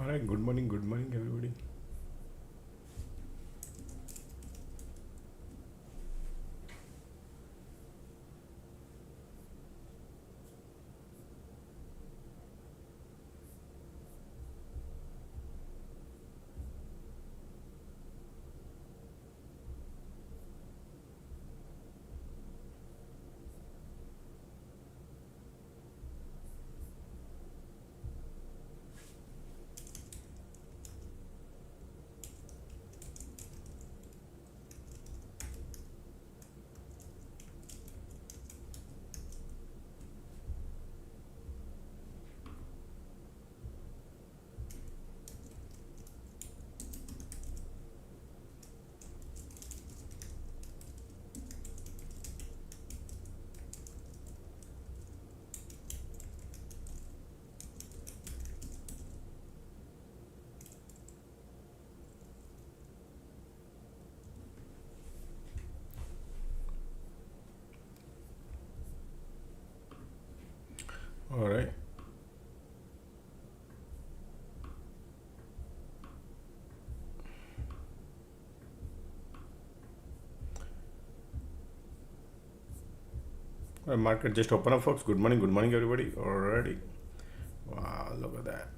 All right, good morning, everybody. All right. Market just open up, folks. Good morning, everybody. Already. Wow, look at that.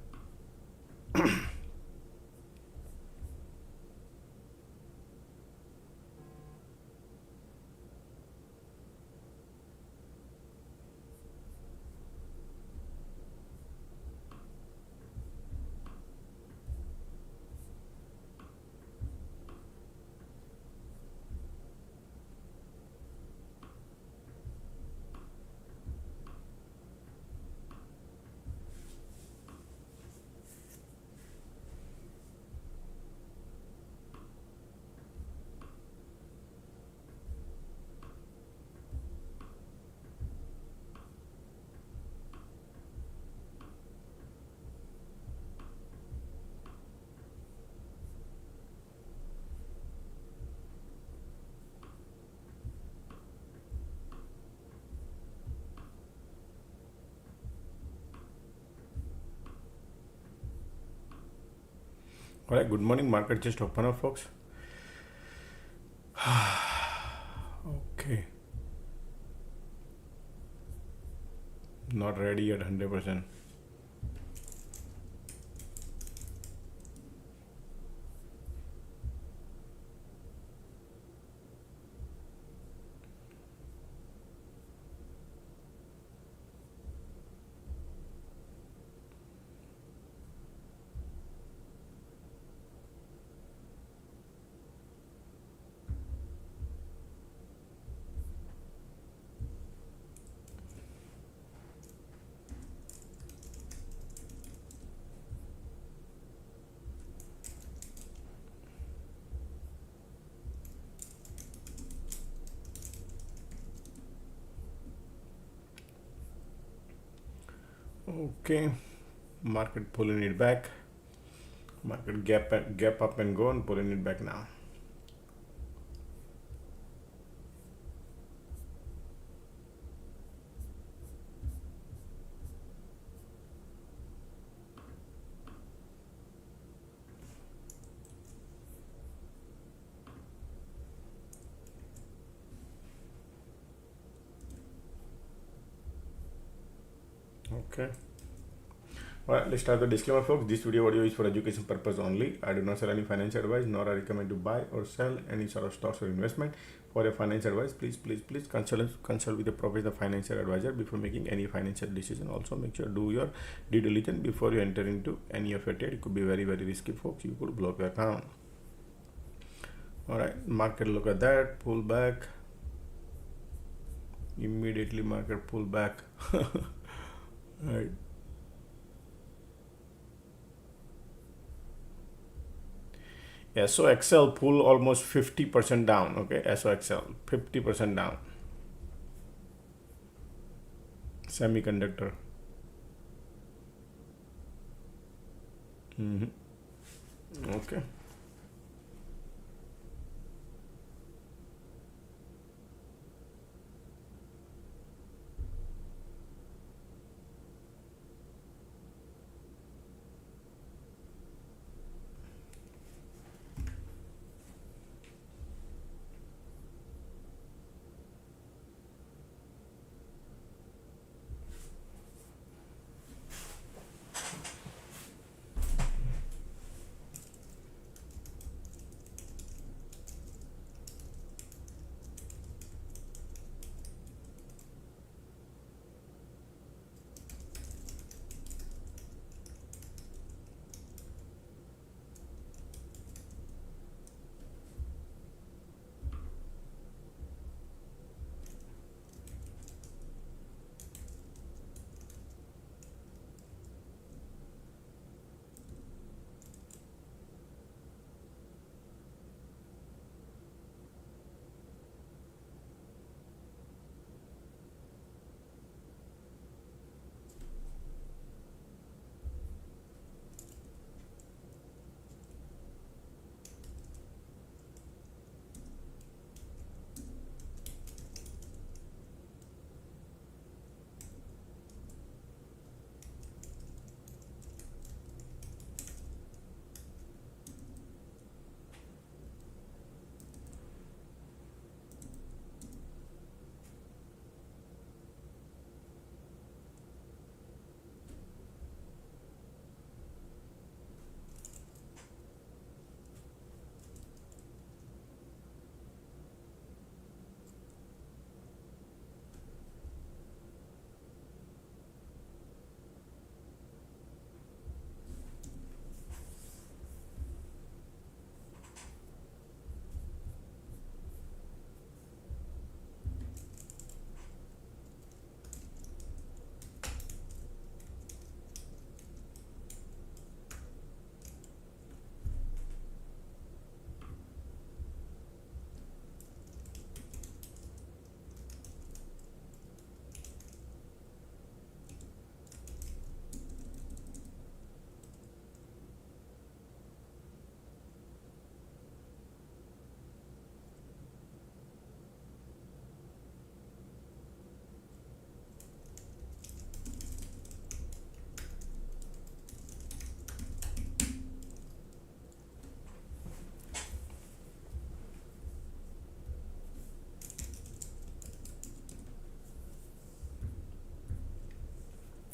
All right, good morning. Market just open up, folks. Okay. Not ready yet, 100%. Okay. Market pulling it back. Market gap up and go and pulling it back now. Okay. Alright, let's start the disclaimer, folks. This video audio is for education purpose only. I do not sell any financial advice, nor I recommend to buy or sell any sort of stocks or investment. For your financial advice, please consult with a professional financial advisor before making any financial decision. Also, make sure do your due diligence before you enter into any of your trade. It could be very risky, folks. You could block your account. Alright, market, look at that, pull back. Immediately market pull back. Right. SOXL pull almost 50% down. Okay, SOXL 50% down. Semiconductor. Okay.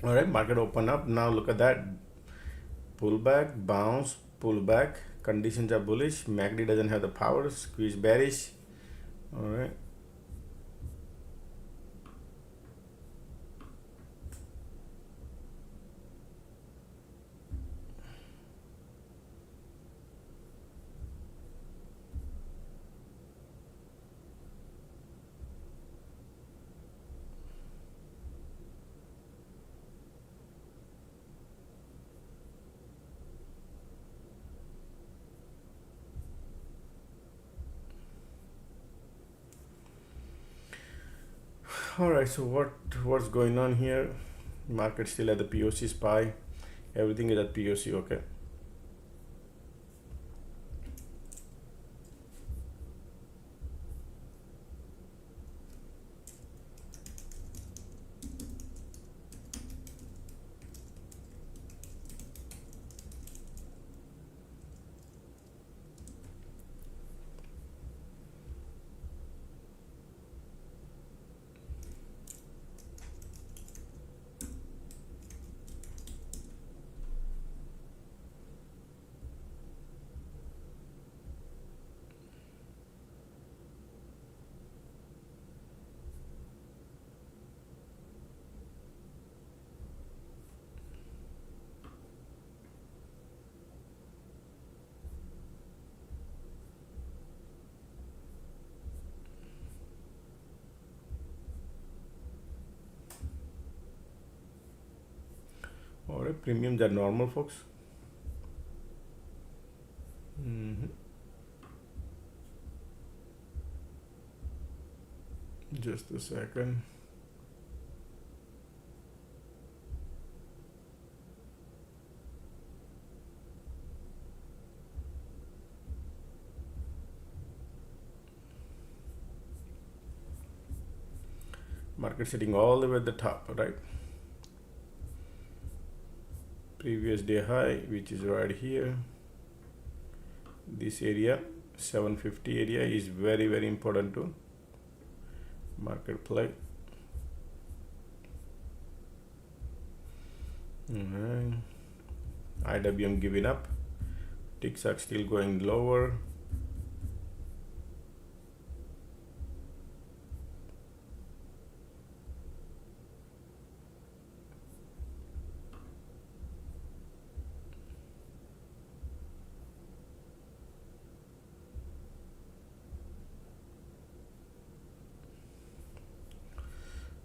All right, market open up. Now look at that. Pullback, bounce, pullback. Conditions are bullish. MACD doesn't have the power. Squeeze bearish. All right. All right. So what's going on here? Market still at the POC SPY. Everything is at POC. Okay. All right. Premiums are normal, folks. Just a second. Market sitting all the way at the top, right? Previous day high, which is right here. This area, 750 area, is very, very important to market play. IWM giving up. Ticks are still going lower.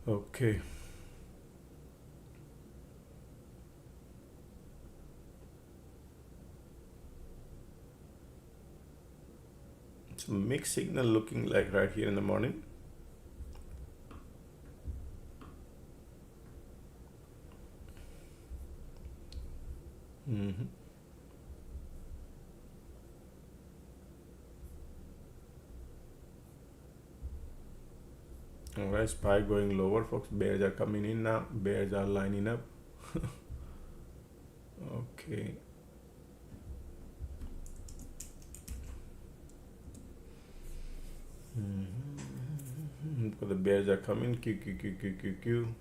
Okay. It's a mixed signal looking like right here in the morning. Alright, SPY going lower, folks. Bears are coming in now. Bears are lining up. Okay. Because the bears are coming. Q.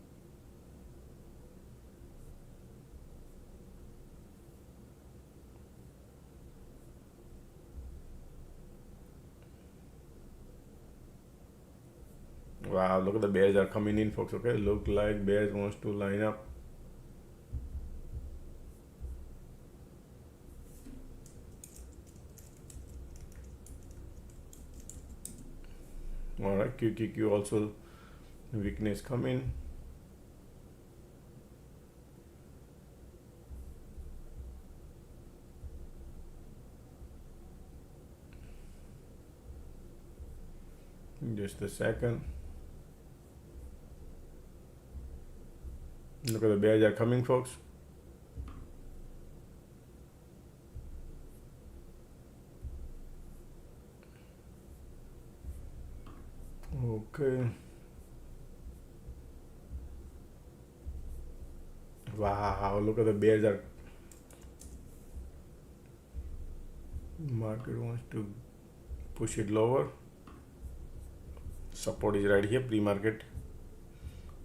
Wow, look at the bears are coming in, folks. Okay, look like bears wants to line up. All right, Q also weakness coming. Just a second. Look at the bears are coming, folks. Okay. Wow, look at the bears are. Market wants to push it lower. Support is right here, pre-market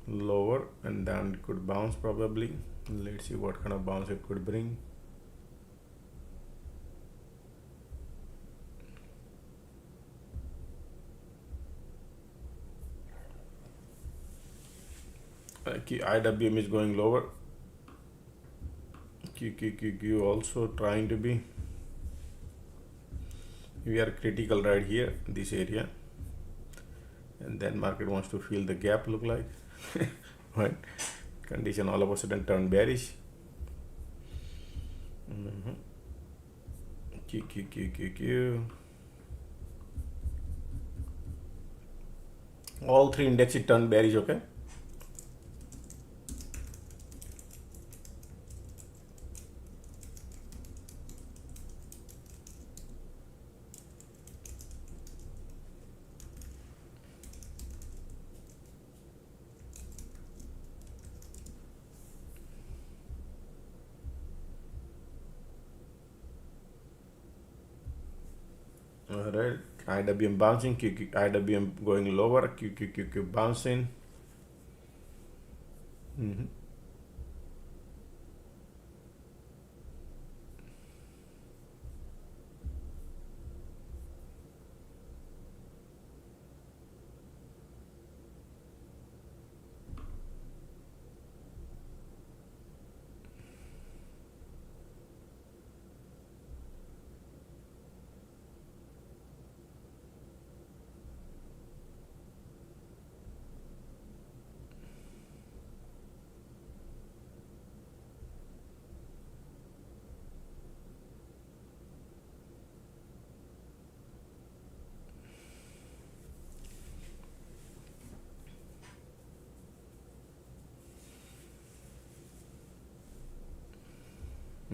lower, and then it could bounce probably. Let's see what kind of bounce it could bring. IWM is going lower. QQQQ also trying to be. We are critical right here, this area, and then market wants to fill the gap, look like. Right, condition all of a sudden turned bearish. QQQQQ. All three indexes turned bearish. Okay. Alright, IWM bouncing, IWM going lower, QQQQ bouncing.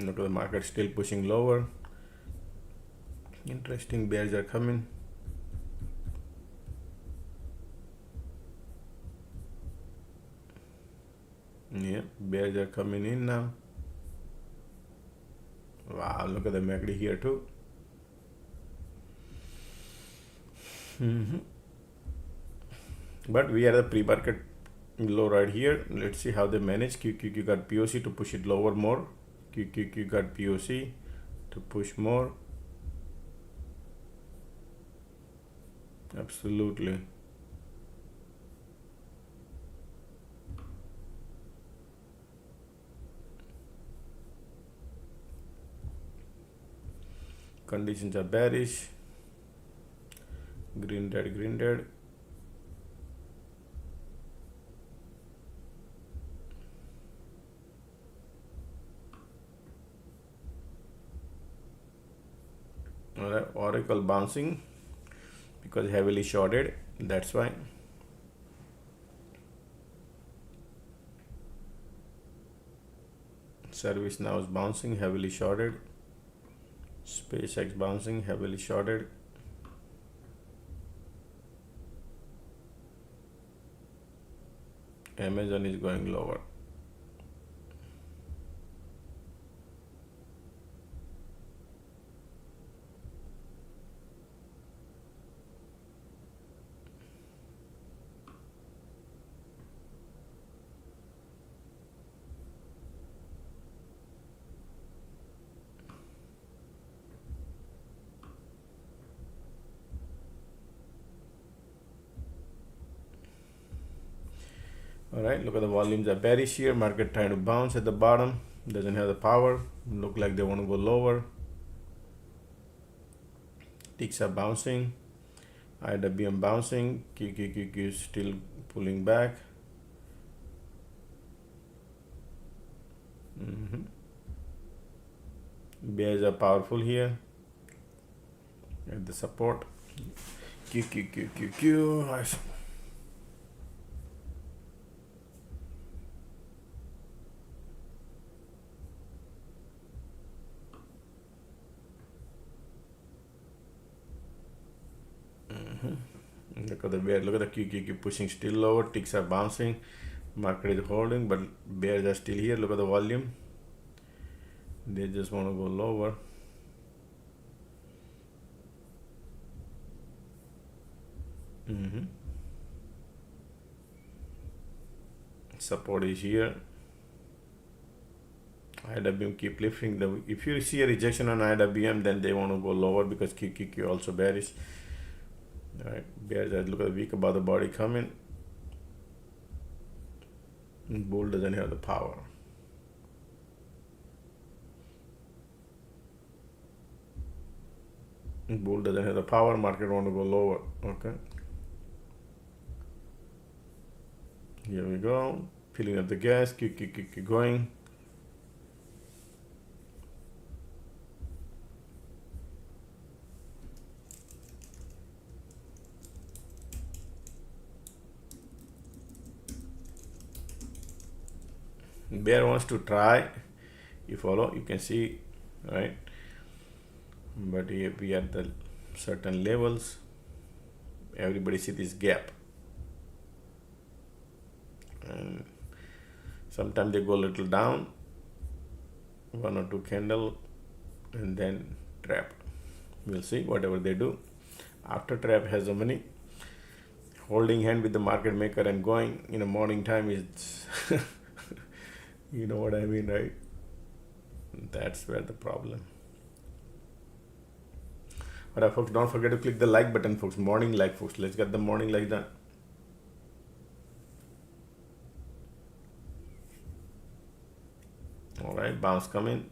Look at the market still pushing lower. Interesting bears are coming. Yeah, bears are coming in now. Wow, look at the MACD here too. But we are the pre-market low right here. Let's see how they manage. QQQ got POC to push it lower more. QQQ got POC to push more. Absolutely. Conditions are bearish. Green red, green red. Alright, Oracle bouncing because heavily shorted, that's why. Service now is bouncing, heavily shorted. SpaceX bouncing, heavily shorted. Amazon is going lower. Alright, look at the volumes are bearish here. Market trying to bounce at the bottom. Doesn't have the power. Look like they want to go lower. Ticks are bouncing. IWM bouncing. QQQQ is still pulling back. Bears are powerful here. At the support. QQQQQ. Look at the bear, look at the QQQ pushing still lower, ticks are bouncing, market is holding, but bears are still here. Look at the volume, they just want to go lower. Support is here. IWM keep lifting. If you see a rejection on IWM, then they want to go lower because QQQ also bearish. All right, bears. Look at the week about the body coming. Bull doesn't have the power. Bull doesn't have the power. Market want to go lower. Okay. Here we go. Filling up the gas. Keep going. Bear wants to try. You follow. You can see, right? But here we are at the certain levels. Everybody see this gap, and sometimes they go a little down, 1 or 2 candle, and then trap. We'll see whatever they do. After trap has the money, holding hand with the market maker and going in the morning time is you know what I mean, right? That's where the problem. Alright, folks, don't forget to click the like button, folks. Morning like, folks. Let's get the morning like done. Alright, bounce coming.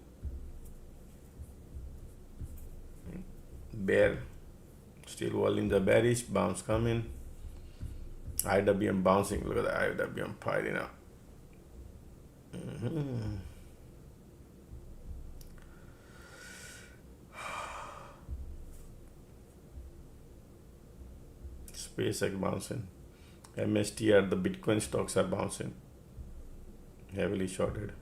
Bear. Still volumes are bearish. Bounce coming. IWM bouncing. Look at the IWM piling up. SpaceX bouncing. MSTR, the Bitcoin stocks are bouncing. Heavily shorted.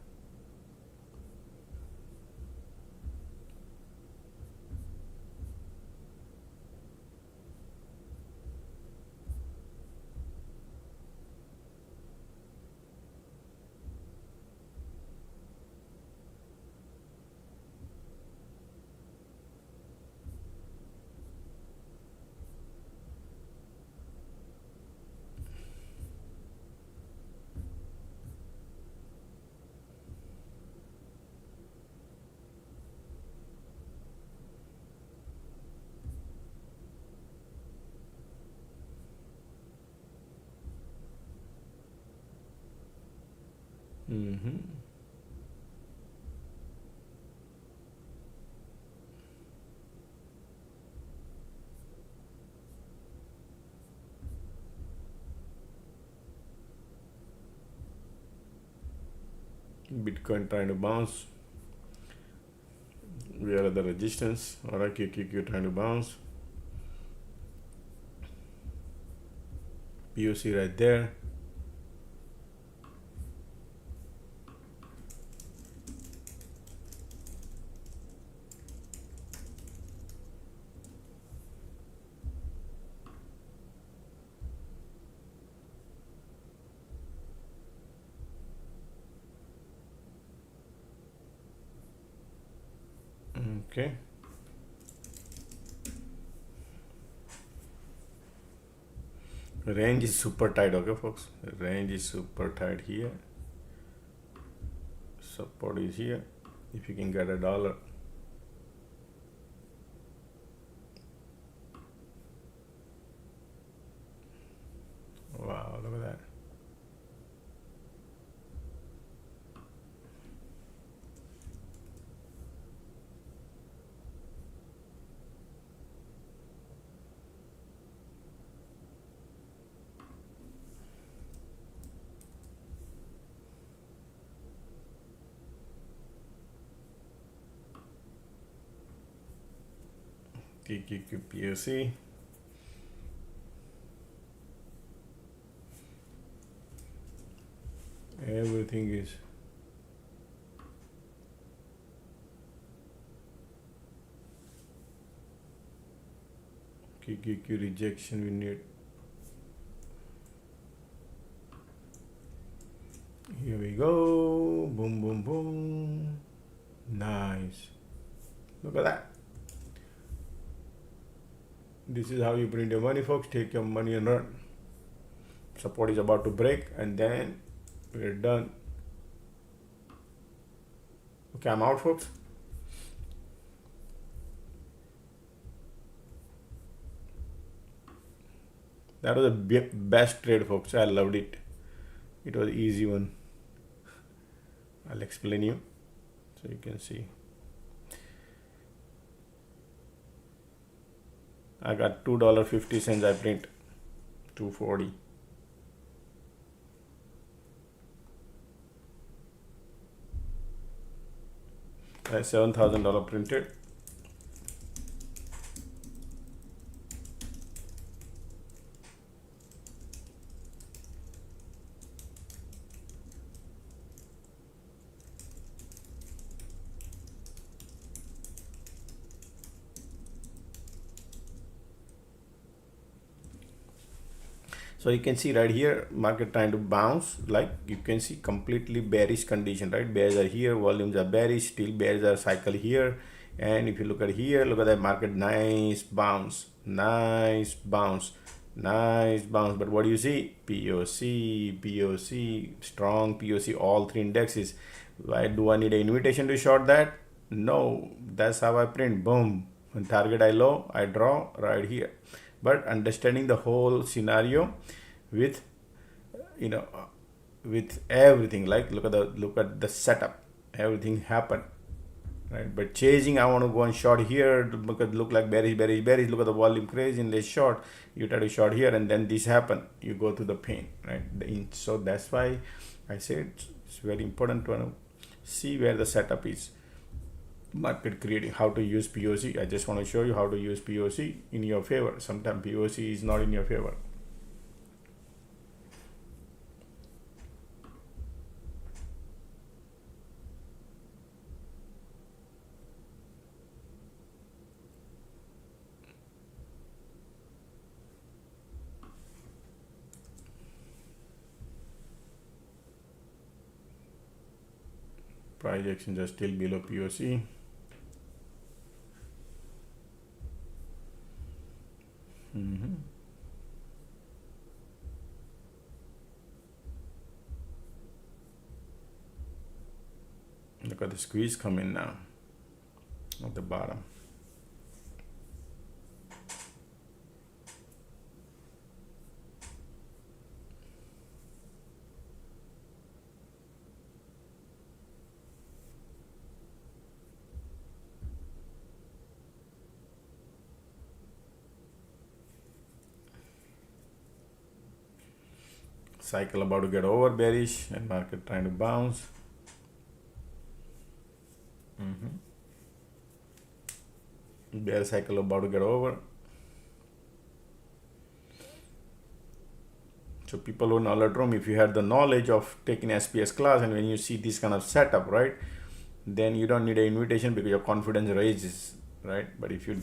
Bitcoin trying to bounce. We are at the resistance. Alright, QQQ trying to bounce. POC right there. Okay. Range is super tight, okay, folks. Range is super tight here. Support is here. If you can get $1. Wow, look at that. QQQ POC. Everything is QQQ rejection. We need. Here we go. Boom, boom, boom. Nice. Look at that. This is how you print your money, folks. Take your money and run. Support is about to break, and then We're done. Okay, I'm out, folks. That was the best trade, folks. I loved it. It was easy one. I'll explain you so you can see. I got $2.50. I print 240. That's $7,000 printed. So you can see right here, market trying to bounce, like you can see completely bearish condition, right? Bears are here, volumes are bearish, still bears are cycle here. And if you look at here, look at that market, nice bounce, nice bounce, nice bounce. But what do you see? POC, POC, strong POC, all three indexes. Why do I need an invitation to short that? No, that's how I print, boom. When target I low, I draw right here. But understanding the whole scenario with, with everything, like look at the setup, everything happened, right? But chasing, I want to go and short here because look like bearish, bearish, bearish. Look at the volume crazy in this short. You try to short here and then this happen. You go to the pain, right? So that's why I said it's very important to see where the setup is. Market creating, how to use POC. I just want to show you how to use POC in your favor. Sometimes POC is not in your favor. Price actions are still below POC. Look at the squeeze coming now at the bottom. Cycle about to get over bearish and market trying to bounce. Bear cycle about to get over. So people who know alert room, if you had the knowledge of taking SPS class and when you see this kind of setup, right, then you don't need an invitation because your confidence raises, right? But if you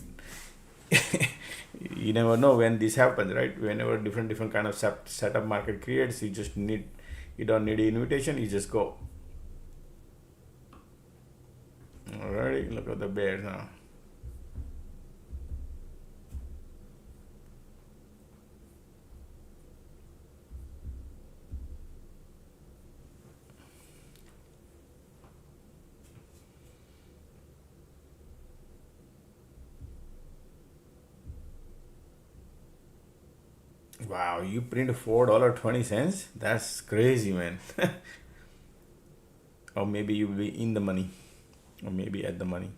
you never know when this happens, right? Whenever different kind of setup market creates, you don't need an invitation, you just go. Alrighty, look at the bears now. Wow, you print $4.20? That's crazy, man. Or maybe you'll be in the money, or maybe at the money.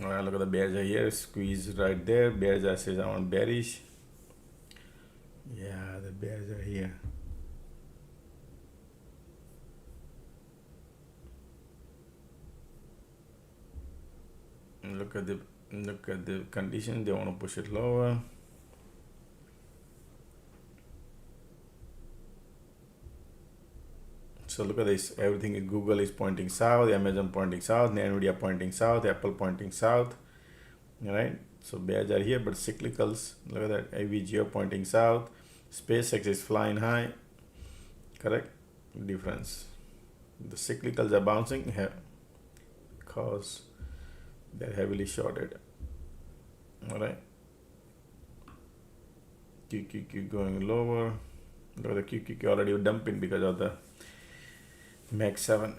All right, look at the bears are here, squeeze right there. Bears are says I want bearish. Yeah, the bears are here. Look at the condition. They want to push it lower. So look at this. Everything. Google is pointing south. Amazon pointing south. Nvidia pointing south. Apple pointing south. All right. So bears are here, but cyclicals. Look at that. AVGO pointing south. SpaceX is flying high. Correct. Difference. The cyclicals are bouncing here because they're heavily shorted. All right. QQQ going lower. Look at the QQQ already dumping because of the Max 7.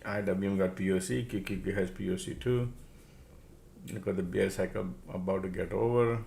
IWM got POC, QQQ has POC too. Look at the bear cycle about to get over.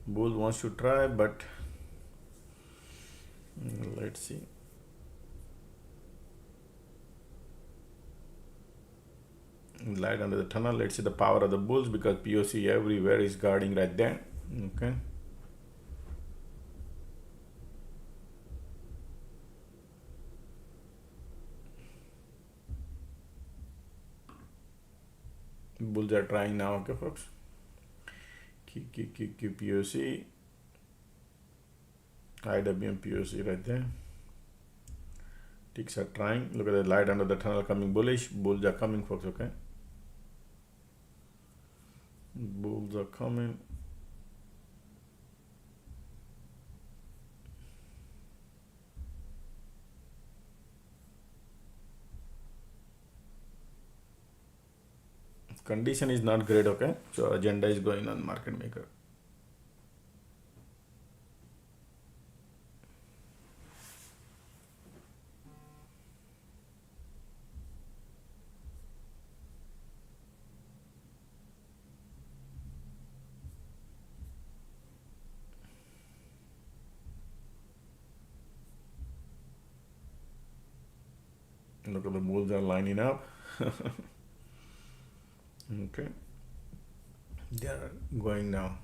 Bull wants to try, but let's see. Light under the tunnel. Let's see the power of the bulls, because POC everywhere is guarding right there. Okay. Bulls are trying now. Okay, folks. POC. IWM POC right there. Ticks are trying. Look at the light under the tunnel coming bullish. Bulls are coming, folks. Okay. Bulls are coming. Condition is not great. Okay, so agenda is going on market maker. Look at the bulls are lining up. Okay, they are going now.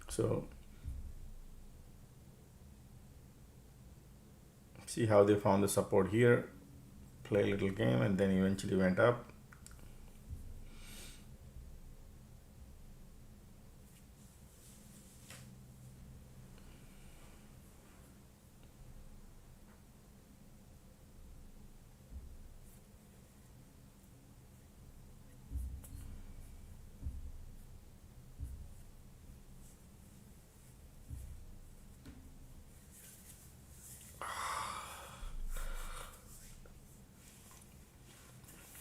So see how they found the support here, play a little game, and then eventually went up.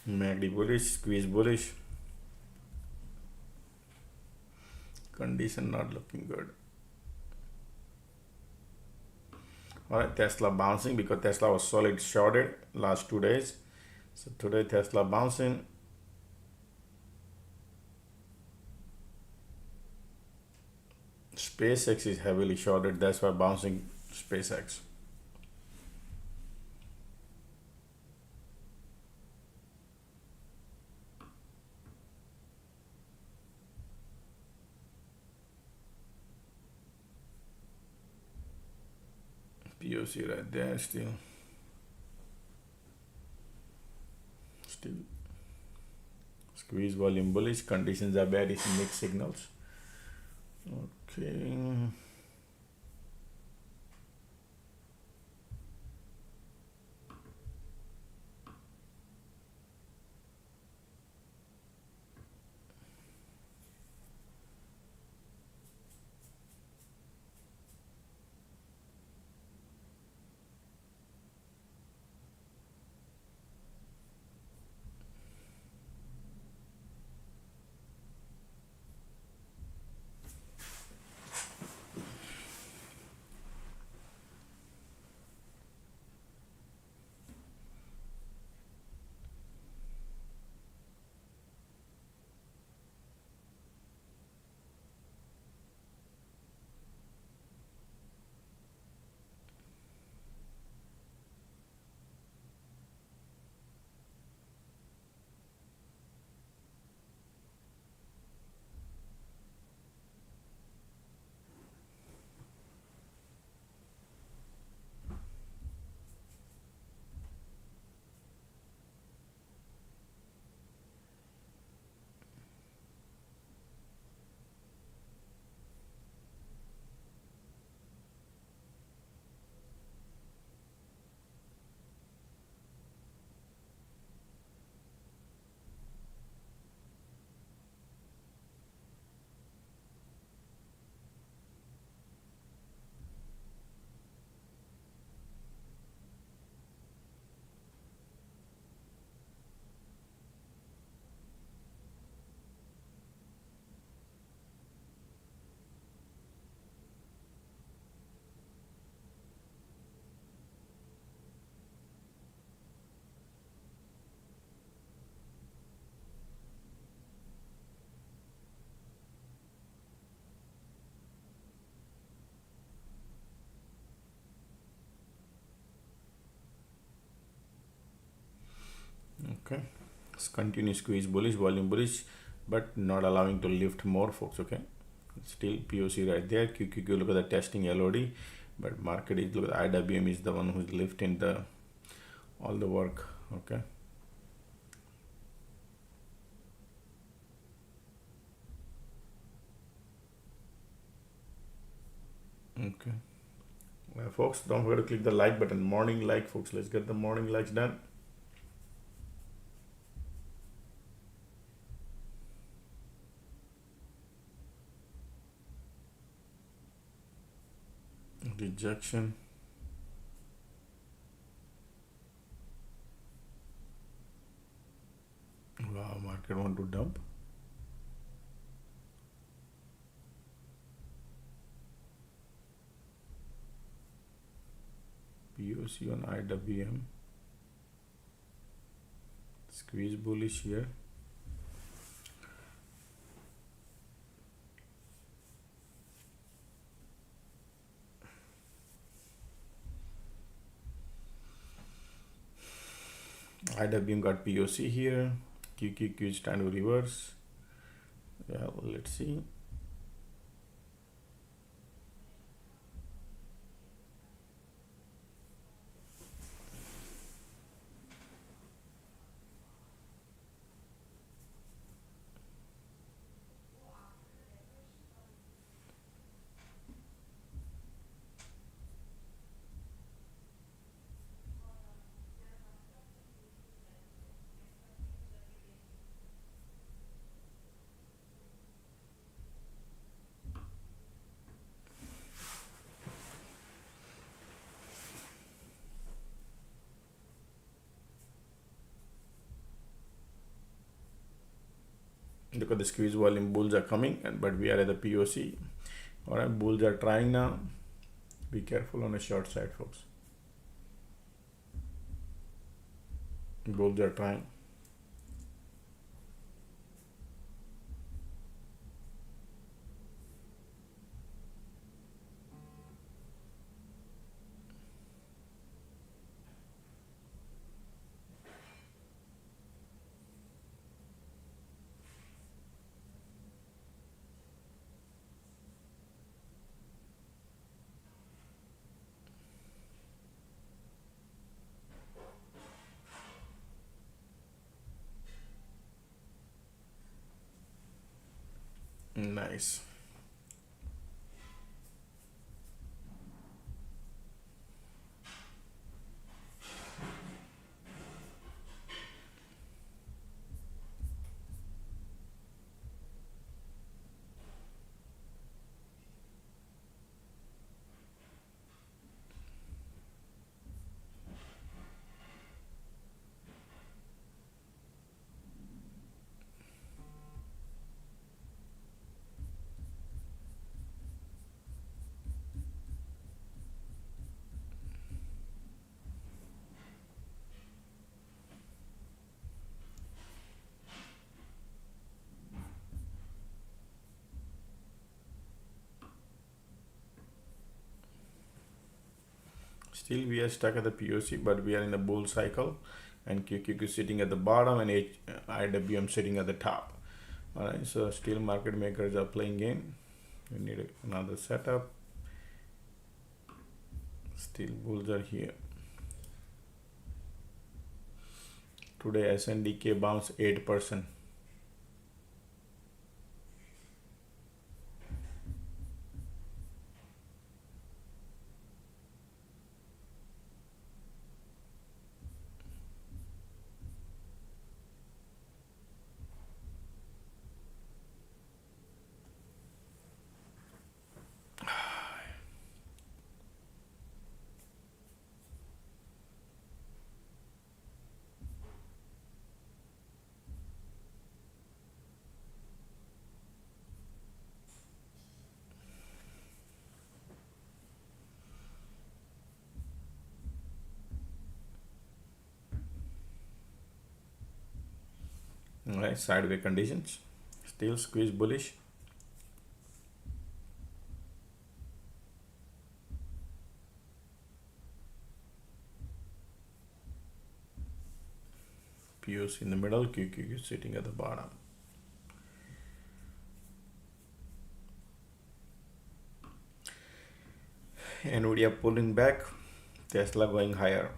MACD bullish, squeeze bullish. Condition not looking good. Alright, Tesla bouncing because Tesla was solid shorted last 2 days. So today Tesla bouncing. SpaceX is heavily shorted, that's why bouncing SpaceX. POC right there. Still squeeze volume bullish. Conditions are bad. It's mixed signals. Okay. Okay, it's continuous squeeze bullish, volume bullish, but not allowing to lift more, folks. Okay, still POC right there. QQQ, look at the testing LOD, but market is, look at the IWM is the one who's lifting the all the work. Okay, okay. Well, folks, don't forget to click the like button. Morning like, folks. Let's get the morning likes done. Rejection. Wow, market want to dump. POC on IWM. Squeeze bullish here. IWM got POC here. QQQ is trying to reverse. Yeah, well, let's see. Look at the squeeze volume, bulls are coming, but we are at the POC. All right, bulls are trying now. Be careful on the short side, folks. Bulls are trying. Nice. Still, we are stuck at the POC, but we are in the bull cycle, and QQQ sitting at the bottom and IWM sitting at the top. All right, so still market makers are playing game. We need another setup. Still bulls are here. Today SNDK bounced 8%. All right, sideways conditions. Still squeeze bullish. POC in the middle, QQQ sitting at the bottom. Nvidia pulling back, Tesla going higher.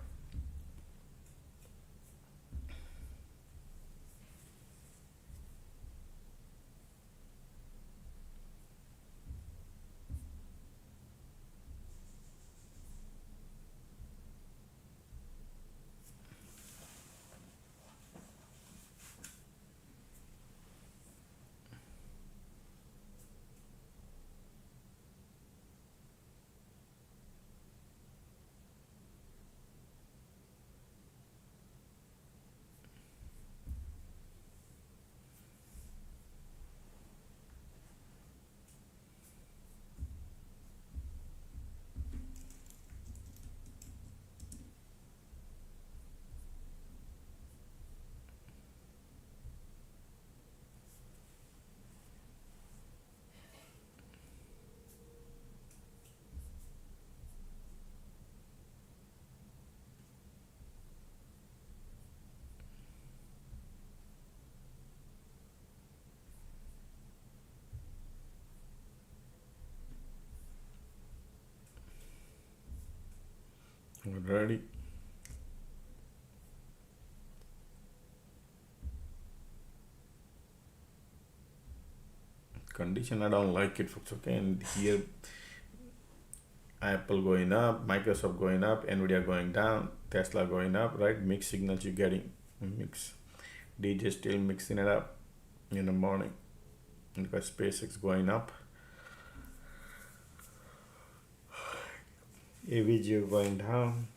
Ready. Condition, I don't like it, folks. Okay, and here Apple going up, Microsoft going up, Nvidia going down, Tesla going up, right? Mixed signals you're getting. Mix. DJ still mixing it up in the morning. Because SpaceX going up. AVGO going down.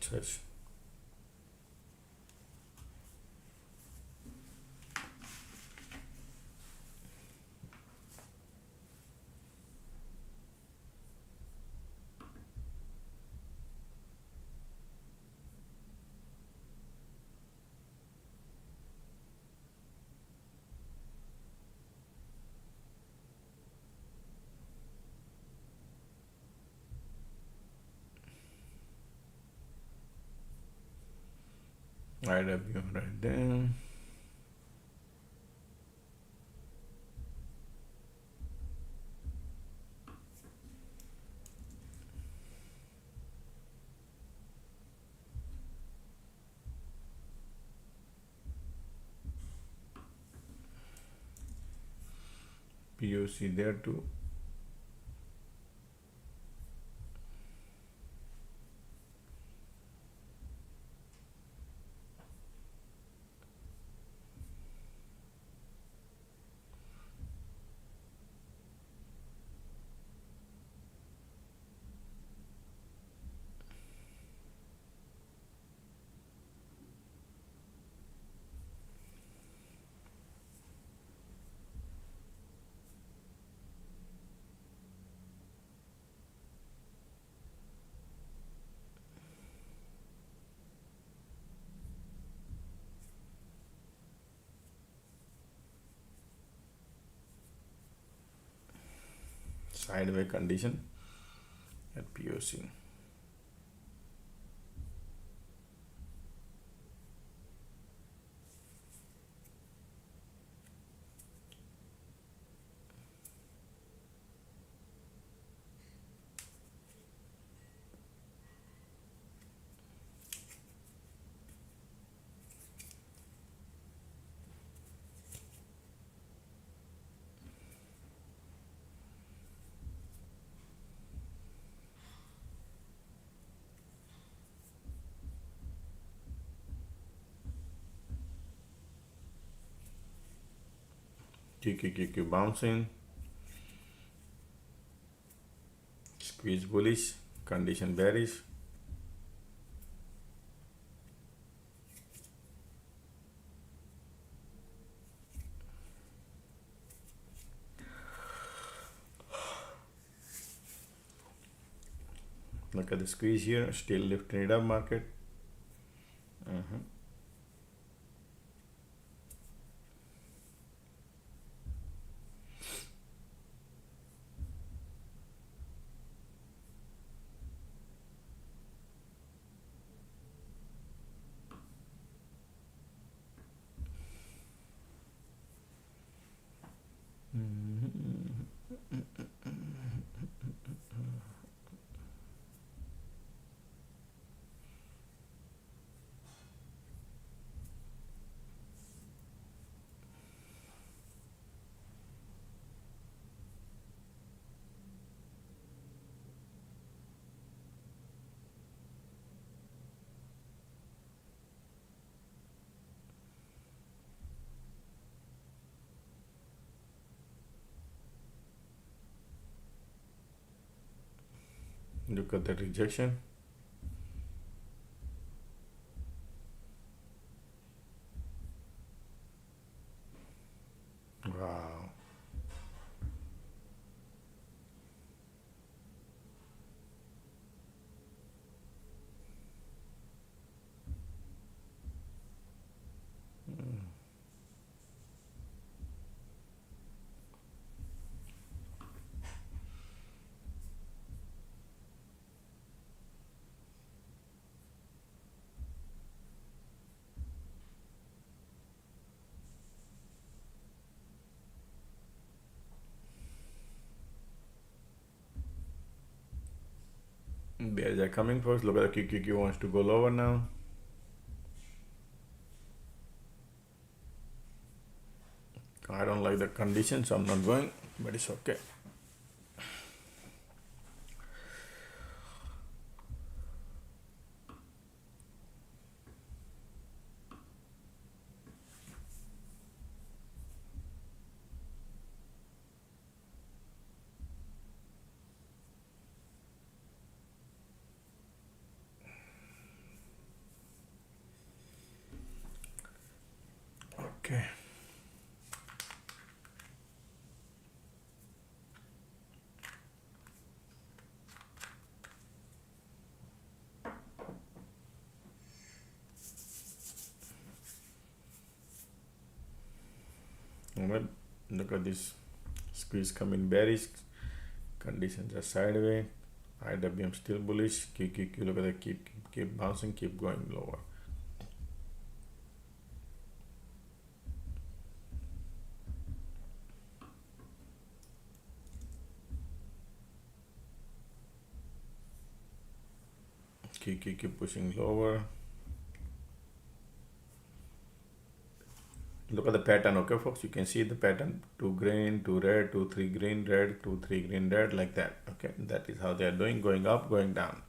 Such. IW right there. POC there too. Sideways condition at POC. QQQQ bouncing, squeeze bullish, condition bearish. Look at the squeeze here, still lifting it up market. Look at the rejection. Wow. Bears are coming first. Look at the QQQ wants to go lower now. I don't like the conditions, so I'm not going, but it's okay. Okay. Well, look at this squeeze coming bearish. Conditions are sideways. IWM still bullish. QQQ, look at the keep bouncing, keep going lower. QQQ pushing lower. Look at the pattern, okay, folks. You can see the pattern: two green, two red, two three green, red, two three green, red, like that. Okay, that is how they are doing, going up, going down.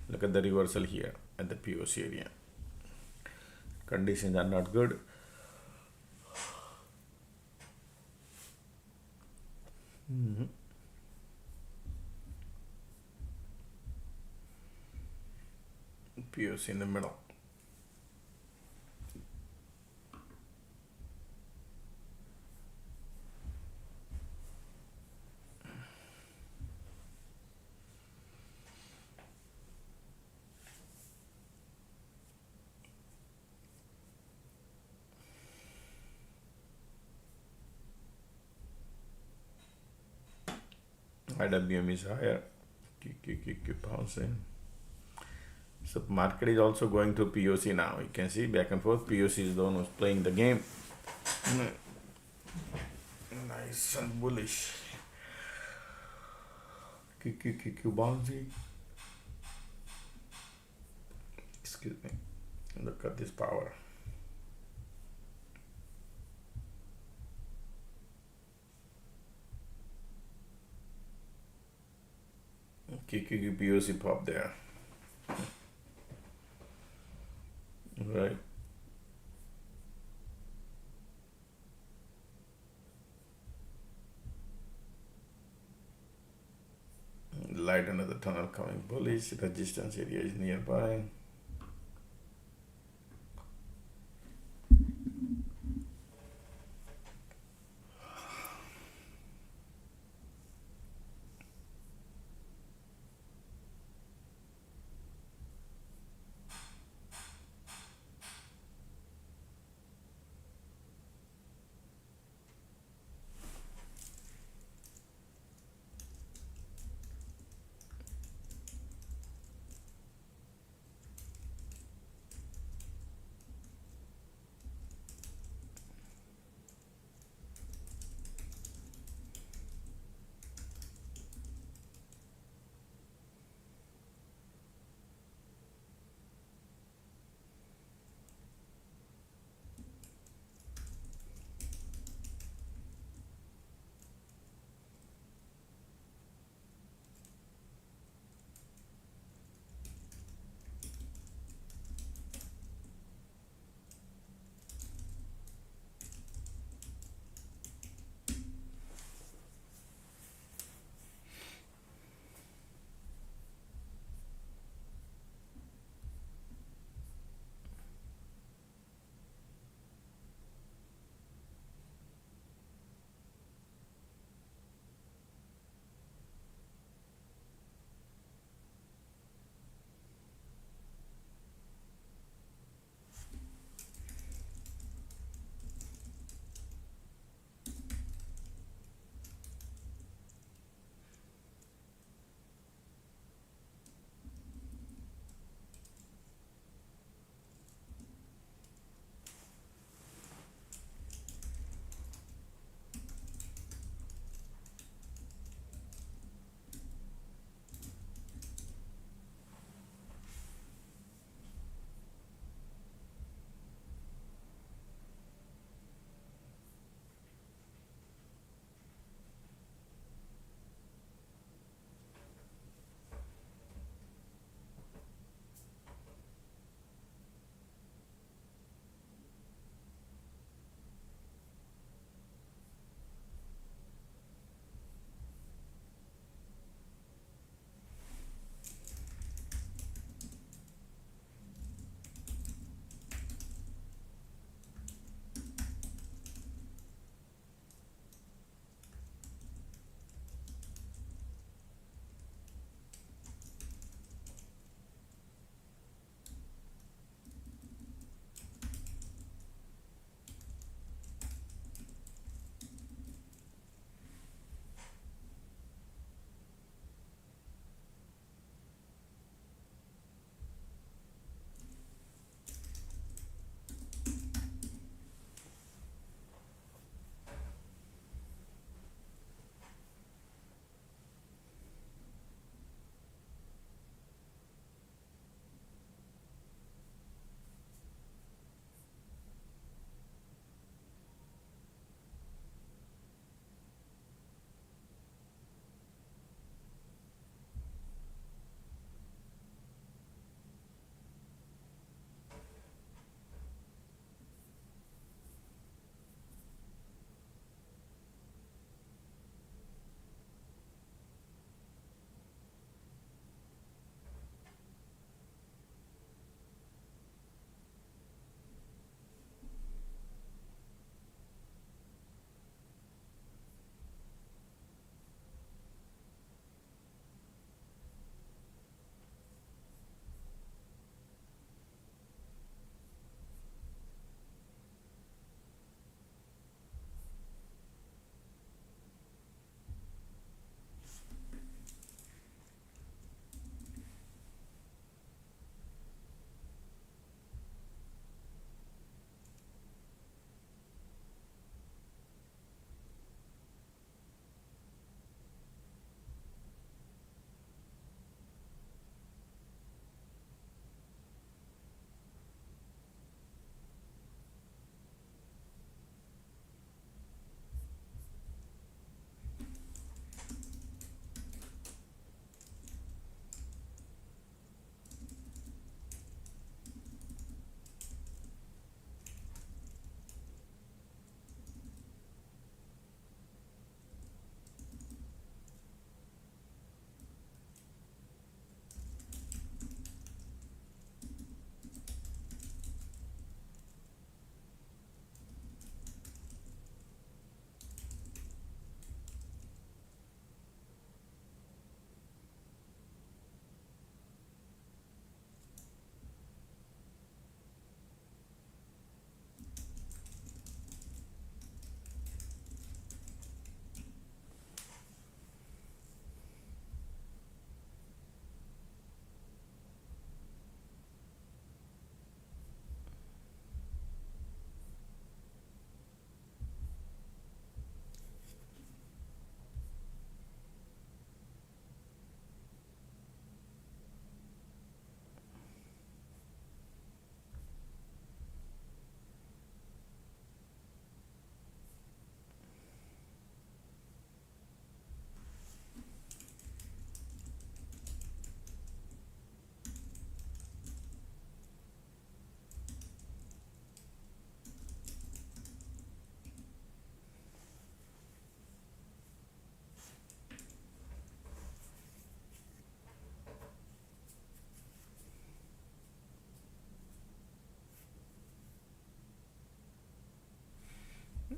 Look at the reversal here at the POC area. Conditions are not good. POC in the middle. IWM is higher. Keep bouncing. So market is also going through POC now. You can see back and forth. POC is the one who's playing the game. Nice and bullish. Bouncing. Excuse me. Look at this power. POC pop there. Right. Light under the tunnel coming bullish. Resistance area is nearby.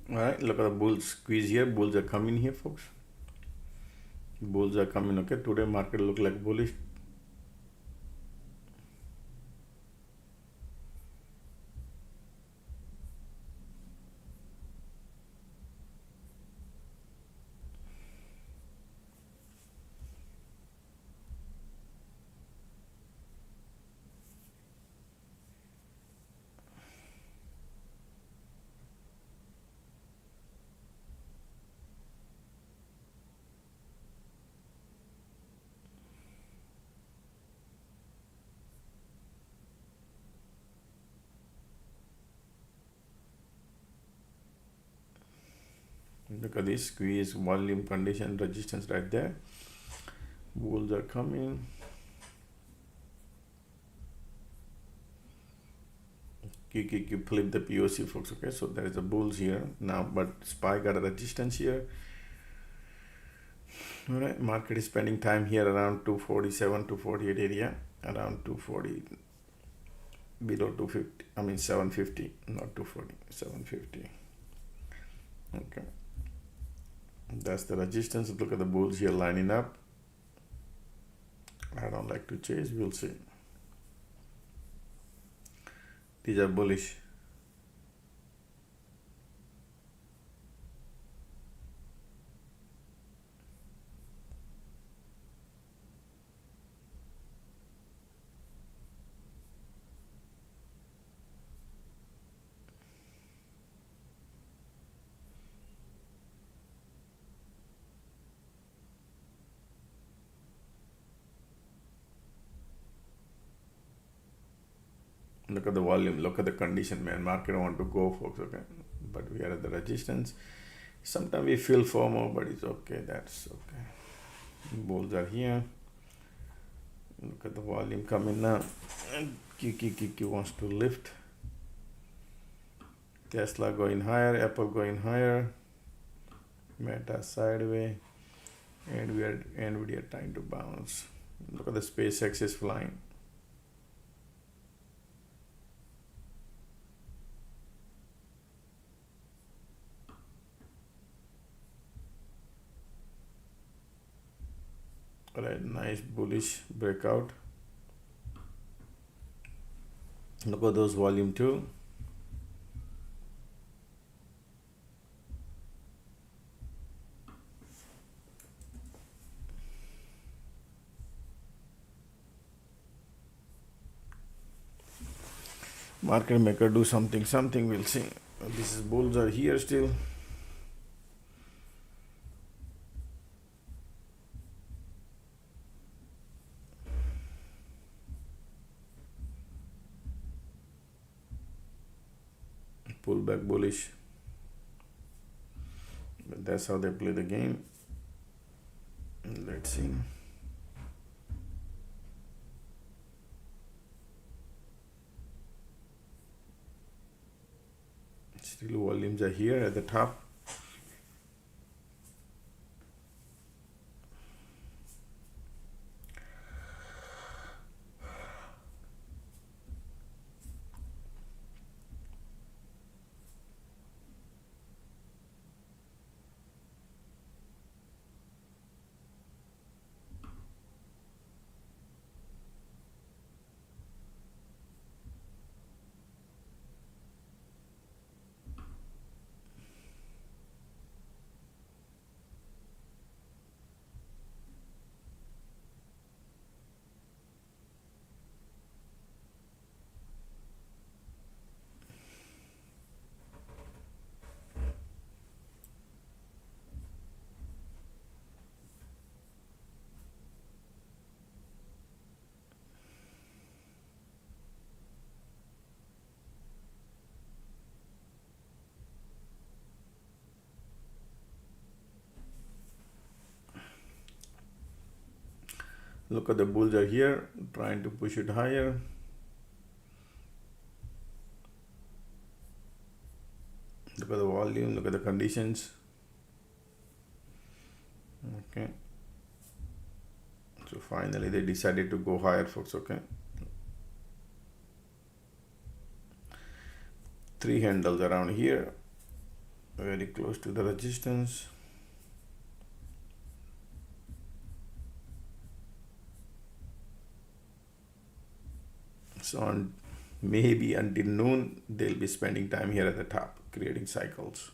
All right, look at the bulls squeeze here. Bulls are coming here, folks. Bulls are coming. Okay, today market look like bullish. Look at this squeeze, volume, condition, resistance right there. Bulls are coming. You flip the POC, folks. Okay, so there is a bulls here now, but SPY got a resistance here. All right, market is spending time here around 247 to 48 area, around 240, below 250. I mean 750, not 240, 750. Okay, that's the resistance. Look at the bulls here lining up. I don't like to chase. We'll see. These are bullish. Look at the volume, look at the condition, man. Market want to go, folks, okay? But we are at the resistance. Sometimes we feel FOMO, but it's okay, that's okay. Bulls are here. Look at the volume coming now. And QQQQ wants to lift. Tesla going higher, Apple going higher. Meta sideways. And we are NVIDIA trying to bounce. Look at the SpaceX is flying. Alright, nice bullish breakout. Look at those volume too. Market maker do something, we'll see. This is bulls are here still. Pullback bullish, but that's how they play the game. Let's see. Still volumes are here at the top. Look at the bulls are here, trying to push it higher. Look at the volume, look at the conditions. Okay. So finally they decided to go higher, folks, okay. 3 handles around here. very close to the resistance. So on maybe until noon, they'll be spending time here at the top, creating cycles.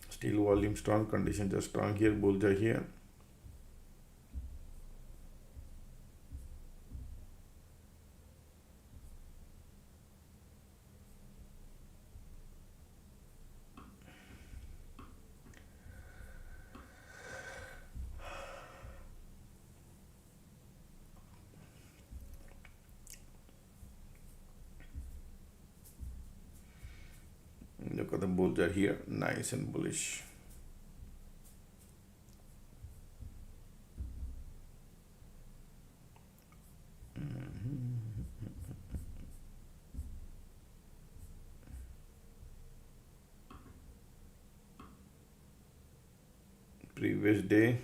Still volume strong, conditions are strong here, bulls are here. Look at the bulls are here, nice and bullish. Previous day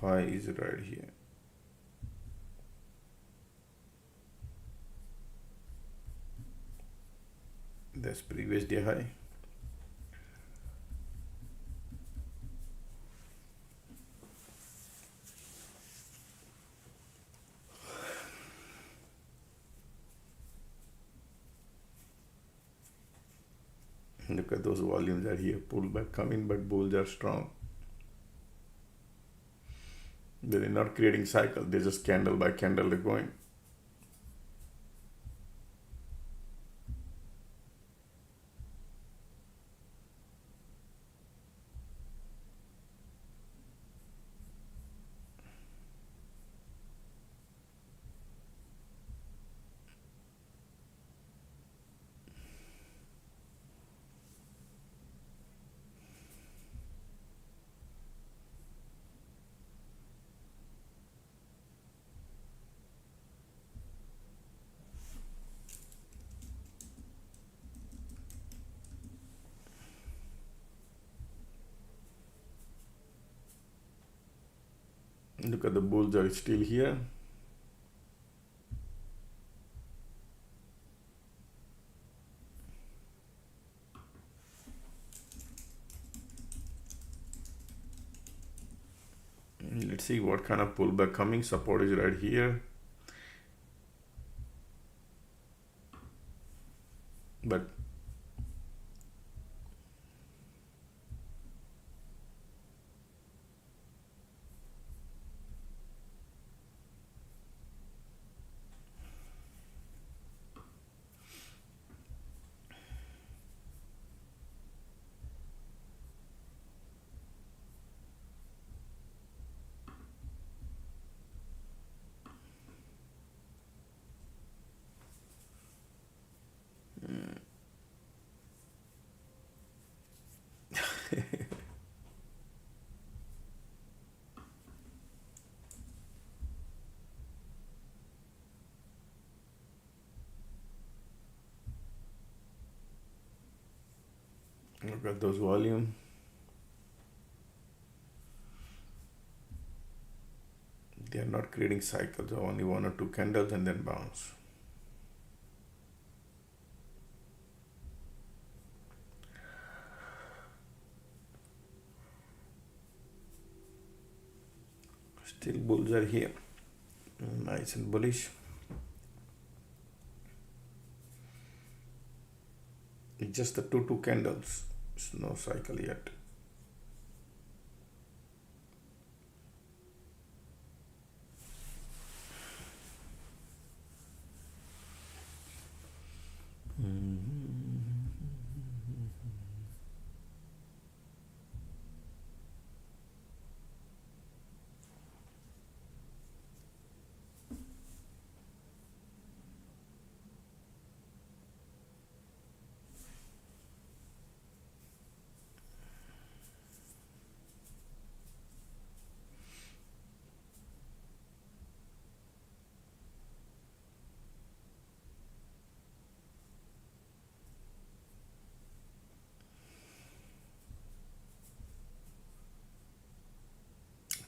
high is right here. That's previous day high. Look at those volumes are here, pullback coming, but bulls are strong. They're not creating cycle, they're just candle by candle they're going. Look at the bulls are still here. Let's see what kind of pullback coming. Support is right here. But look at those volume. They are not creating cycles, only one or two candles and then bounce. Still bulls are here, nice and bullish. It's just the two candles, it's no cycle yet.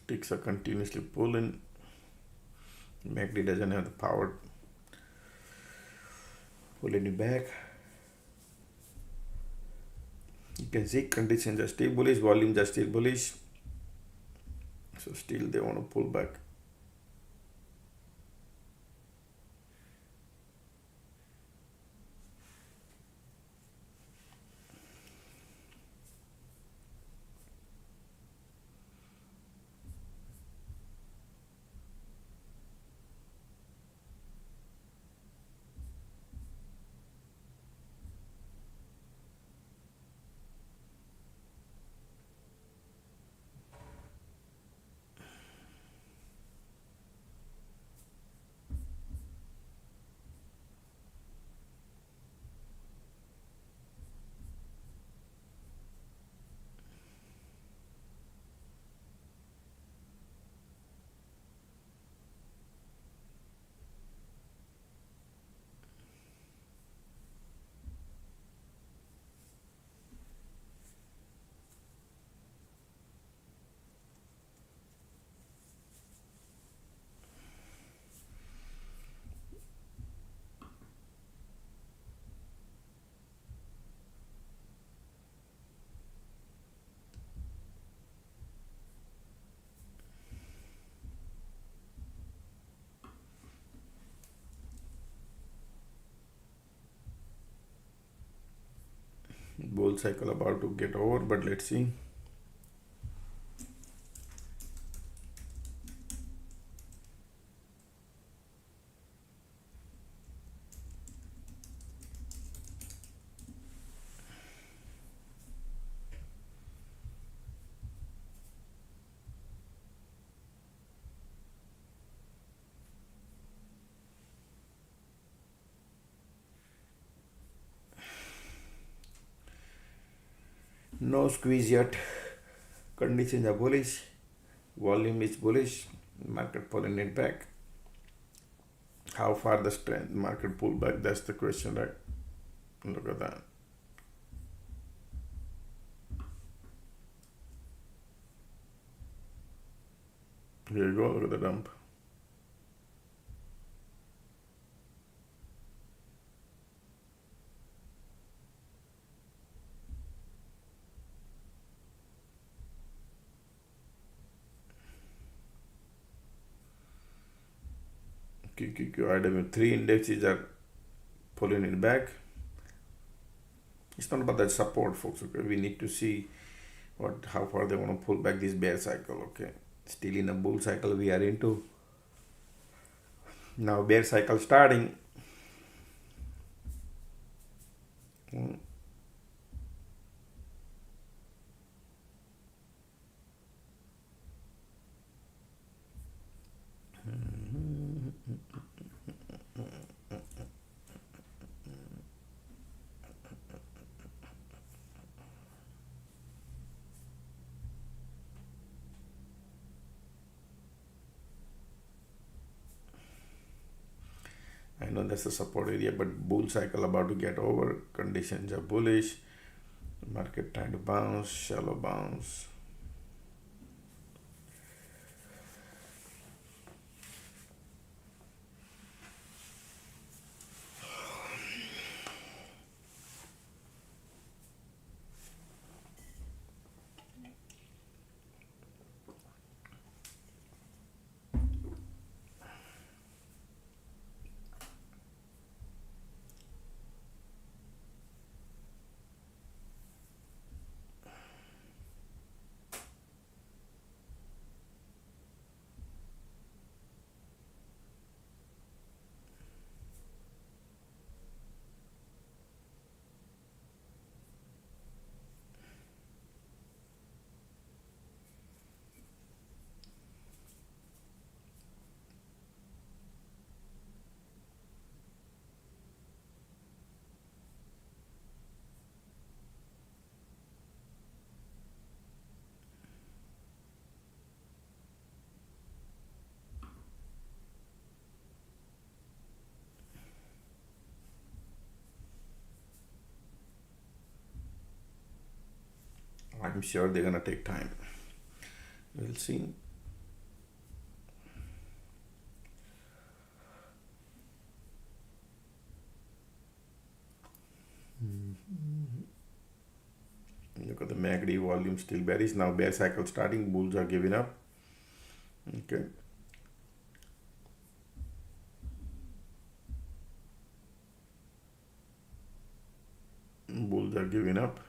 Ticks are continuously pulling. MACD doesn't have the power pulling it back. You can see conditions are still bullish, volumes are still bullish. So still they want to pull back. Bull cycle about to get over, but let's see. No squeeze yet. Conditions are bullish. Volume is bullish. Market pulling it back. How far the strength market pull back? That's the question, right? Look at that. Here you go. Look at the dump. QQQ, 3 indexes are pulling it back. It's not about that support, folks. Okay, we need to see how far they want to pull back this bear cycle. Okay, still in a bull cycle we are into. Now bear cycle starting. I know that's the support area, but bull cycle about to get over. Conditions are bullish. Market trying to bounce, shallow bounce. I'm sure they're gonna take time. We'll see. Look at the MACD volume still bearish. Now bear cycle starting. Bulls are giving up. Okay. Bulls are giving up.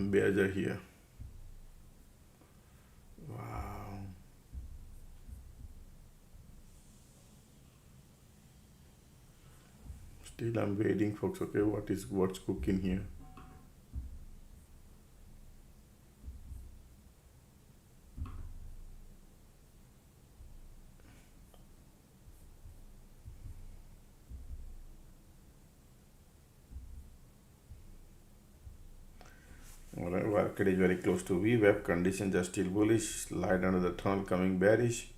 Bears are here. Wow. Still I'm waiting, folks. Okay, what's cooking here? Alright, market is very close to VWAP. Conditions are still bullish. Light under the tunnel coming bearish.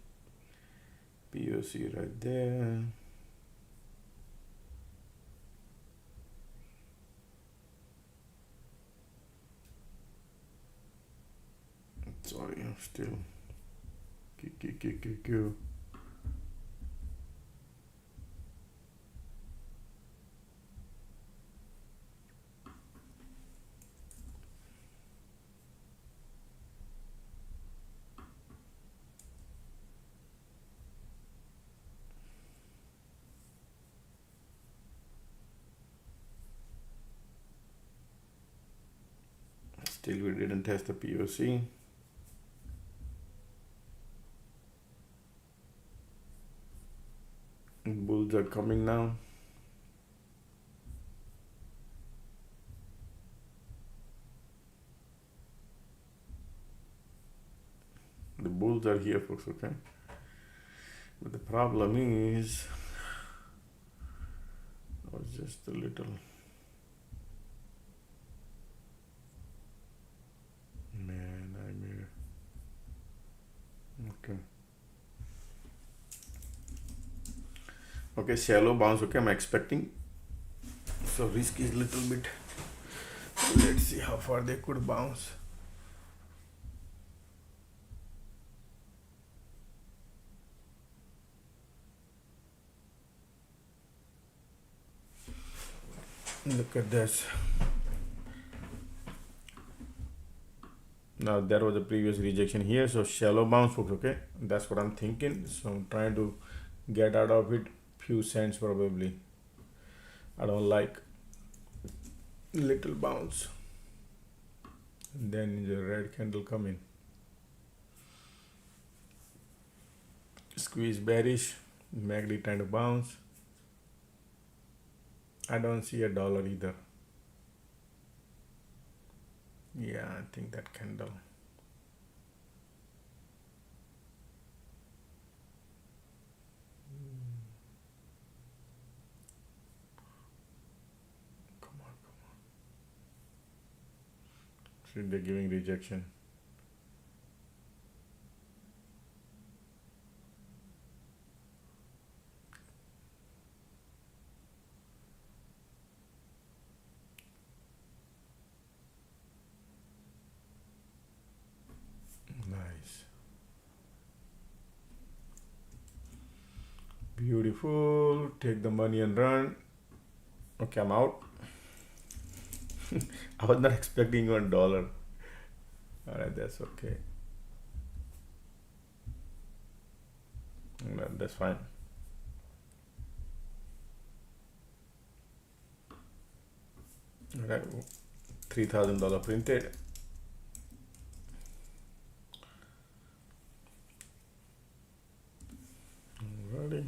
POC right there. Sorry, I'm still. Still we didn't test the POC. Bulls are coming now. The bulls are here, folks, okay? But the problem is, I was just a little okay, shallow bounce. Okay, I'm expecting, so risk is little bit. Let's see how far they could bounce. Look at this. Now there was a previous rejection here, so shallow bounce, folks. Okay, that's what I'm thinking. So I'm trying to get out of it. Few cents probably. I don't like little bounce. And then the red candle come in. Squeeze bearish. MACD trying to bounce. I don't see a dollar either. Yeah, I think that candle. Come on. See, they're giving rejection. Nice. Beautiful. Take the money and run. Okay, I'm out. I was not expecting $1. Alright, that's okay. That's fine. Alright, $3,000 printed. Alrighty.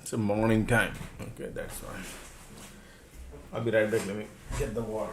It's a morning time. Okay, that's fine. I'll be right back. Let me get the water.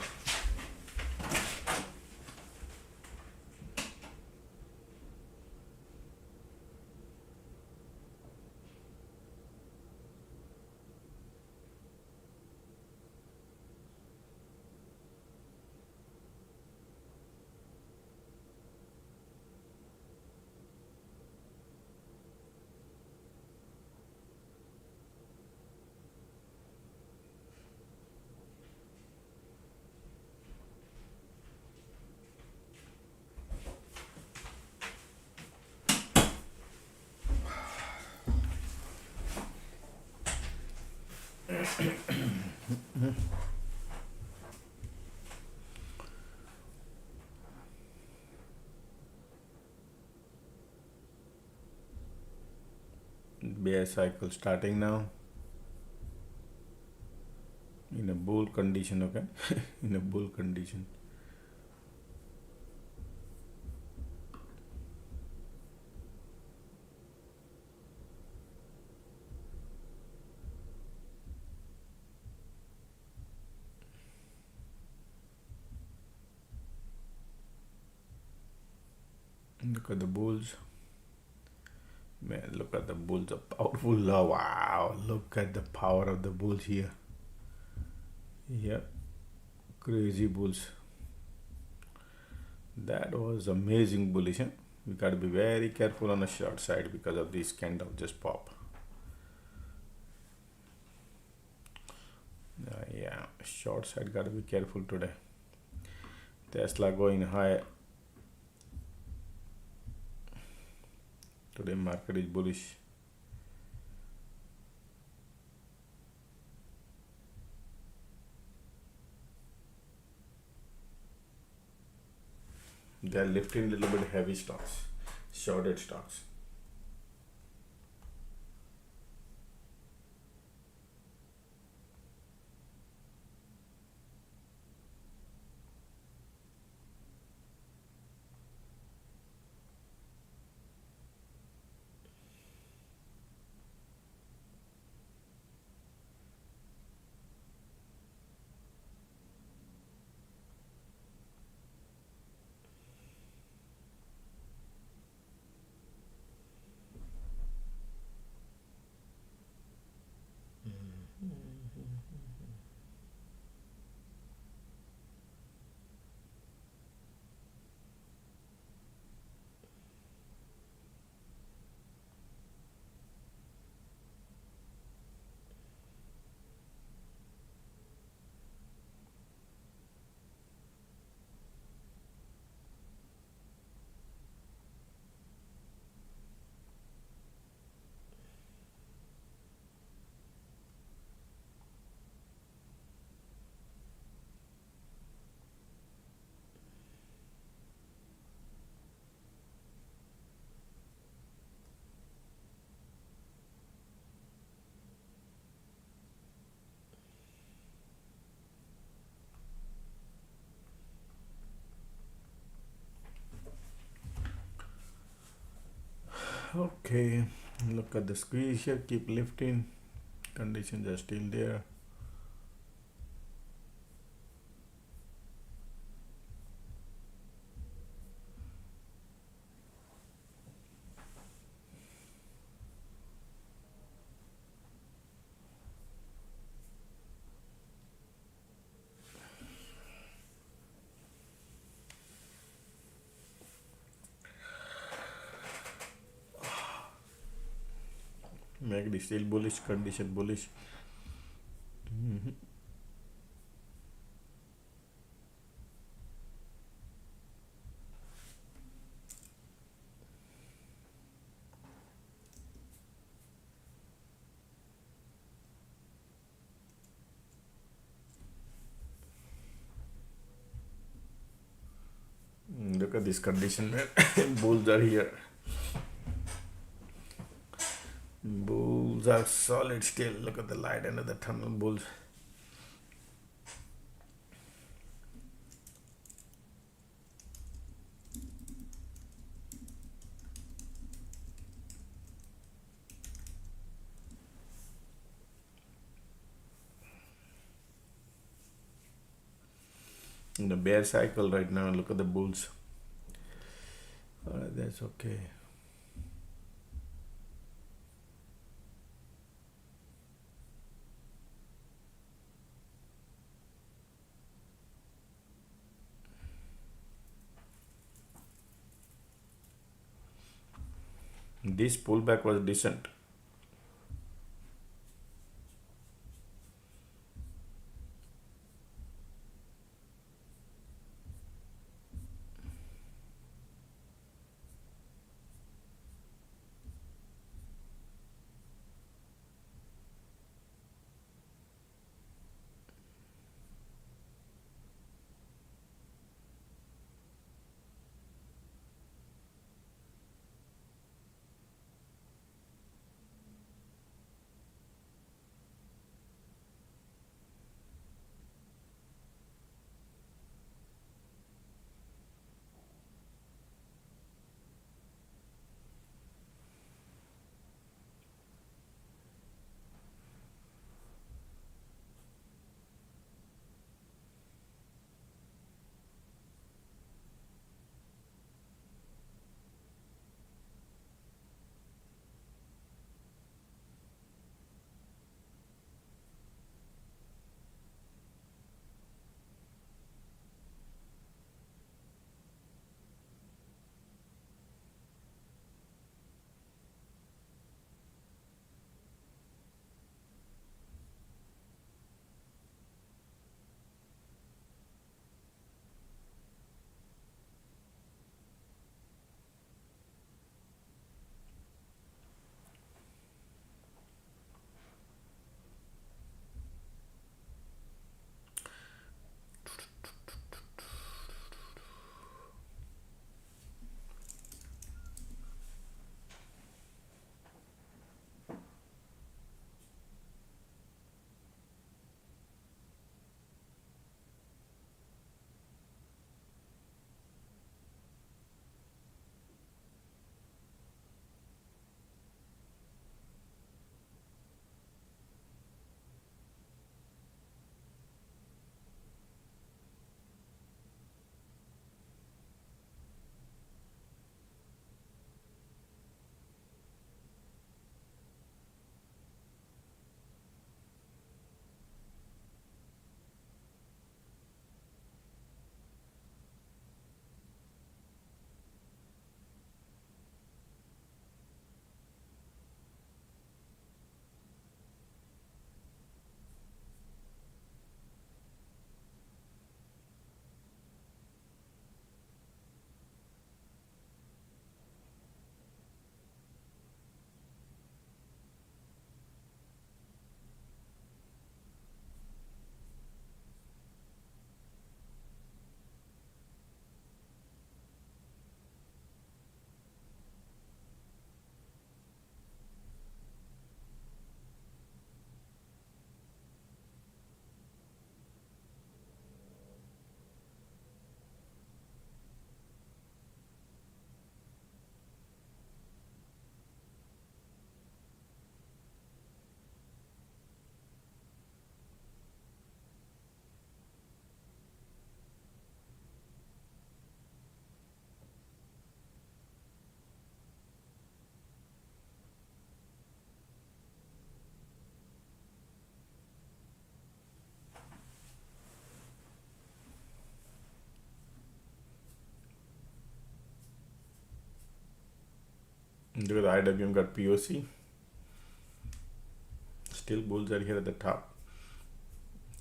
Bear cycle starting now in a bull condition. Okay, in a bull condition. Look at the bulls. Man, look at the bulls, are powerful. Wow, look at the power of the bulls here. Yep, crazy bulls. That was amazing bullish. Huh? We got to be very careful on the short side because of this candle just pop. Yeah, short side got to be careful today. Tesla going high. Today market is bullish. They are lifting a little bit heavy stocks, shorted stocks. Okay, look at the squeeze here, keep lifting. Conditions are still there. Make the still bullish, condition bullish. Look at this condition, man. Bulls are here. Bulls are solid still. Look at the light end of the tunnel, bulls. in the bear cycle right now. Look at the bulls. That's okay. This pullback was decent. Look at the IWM got POC. Still bulls are here at the top,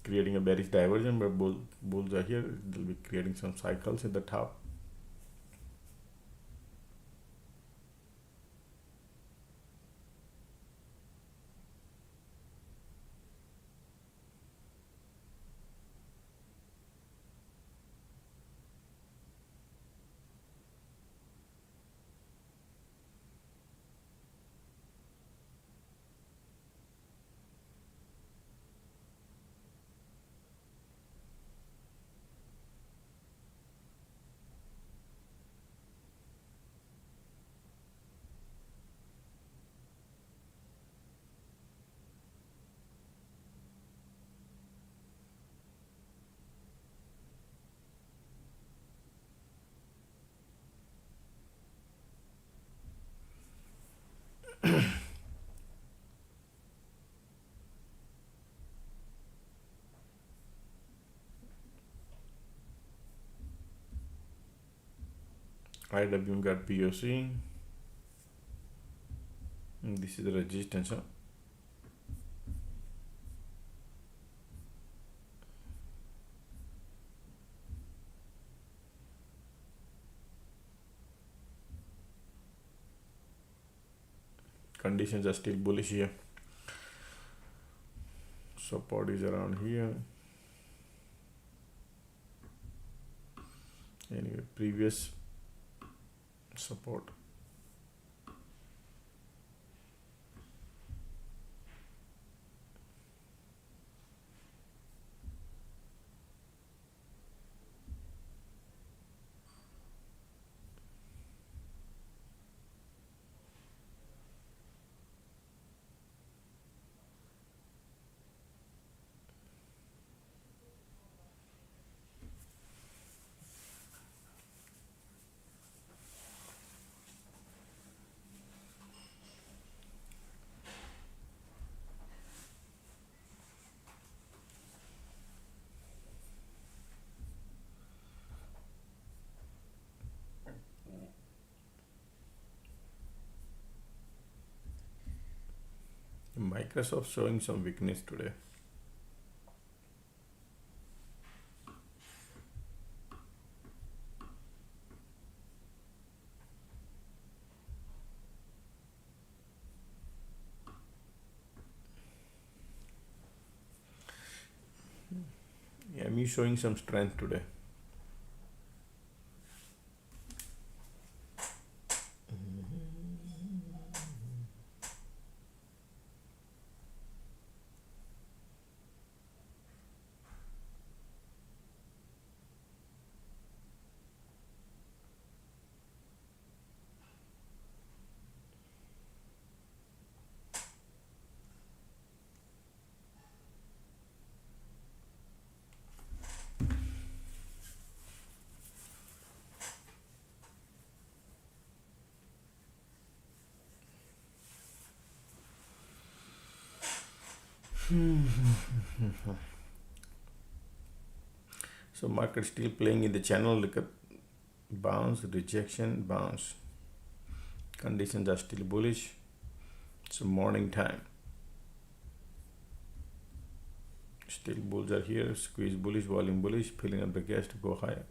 creating a bearish diversion, but bulls are here. They'll be creating some cycles at the top. IWM got POC. And this is the resistance. Huh? Conditions are still bullish here. Support is around here. Anyway, previous support. Microsoft showing some weakness today. Me showing some strength today. So market still playing in the channel like a bounce, rejection, bounce. Conditions are still bullish. It's morning time. Still bulls are here. Squeeze bullish, volume bullish, filling up the gas to go higher.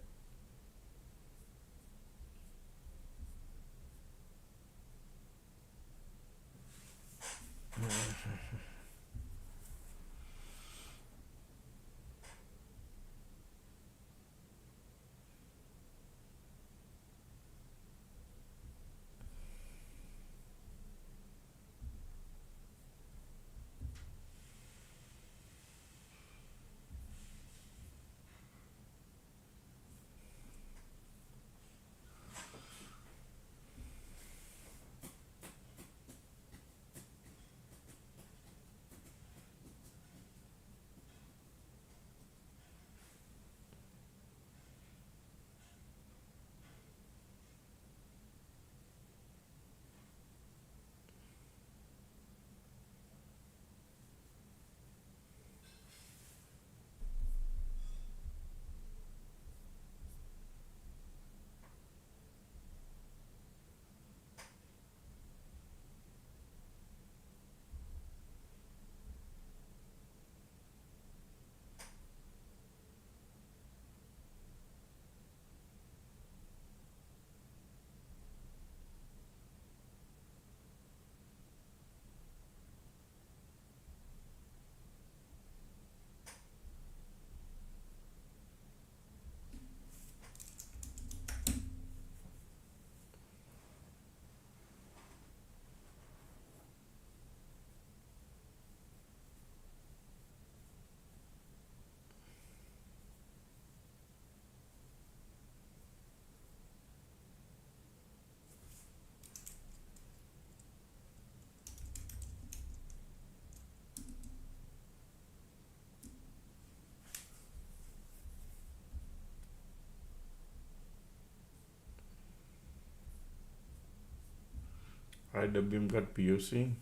IWM got POC.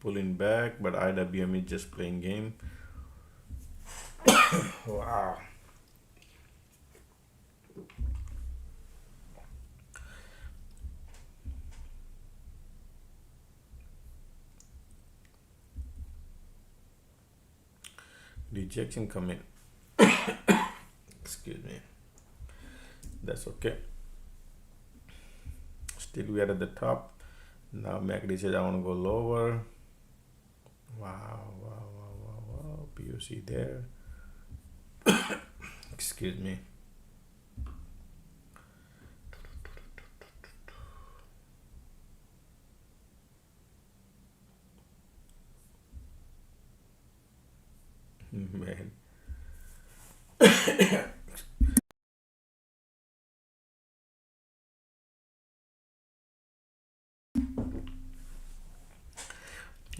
Pulling back, but IWM is just playing game. Wow. Rejection coming. Excuse me. That's okay. Still we are at the top. Now MACD says I want to go lower. Wow. POC there. Excuse me. Man.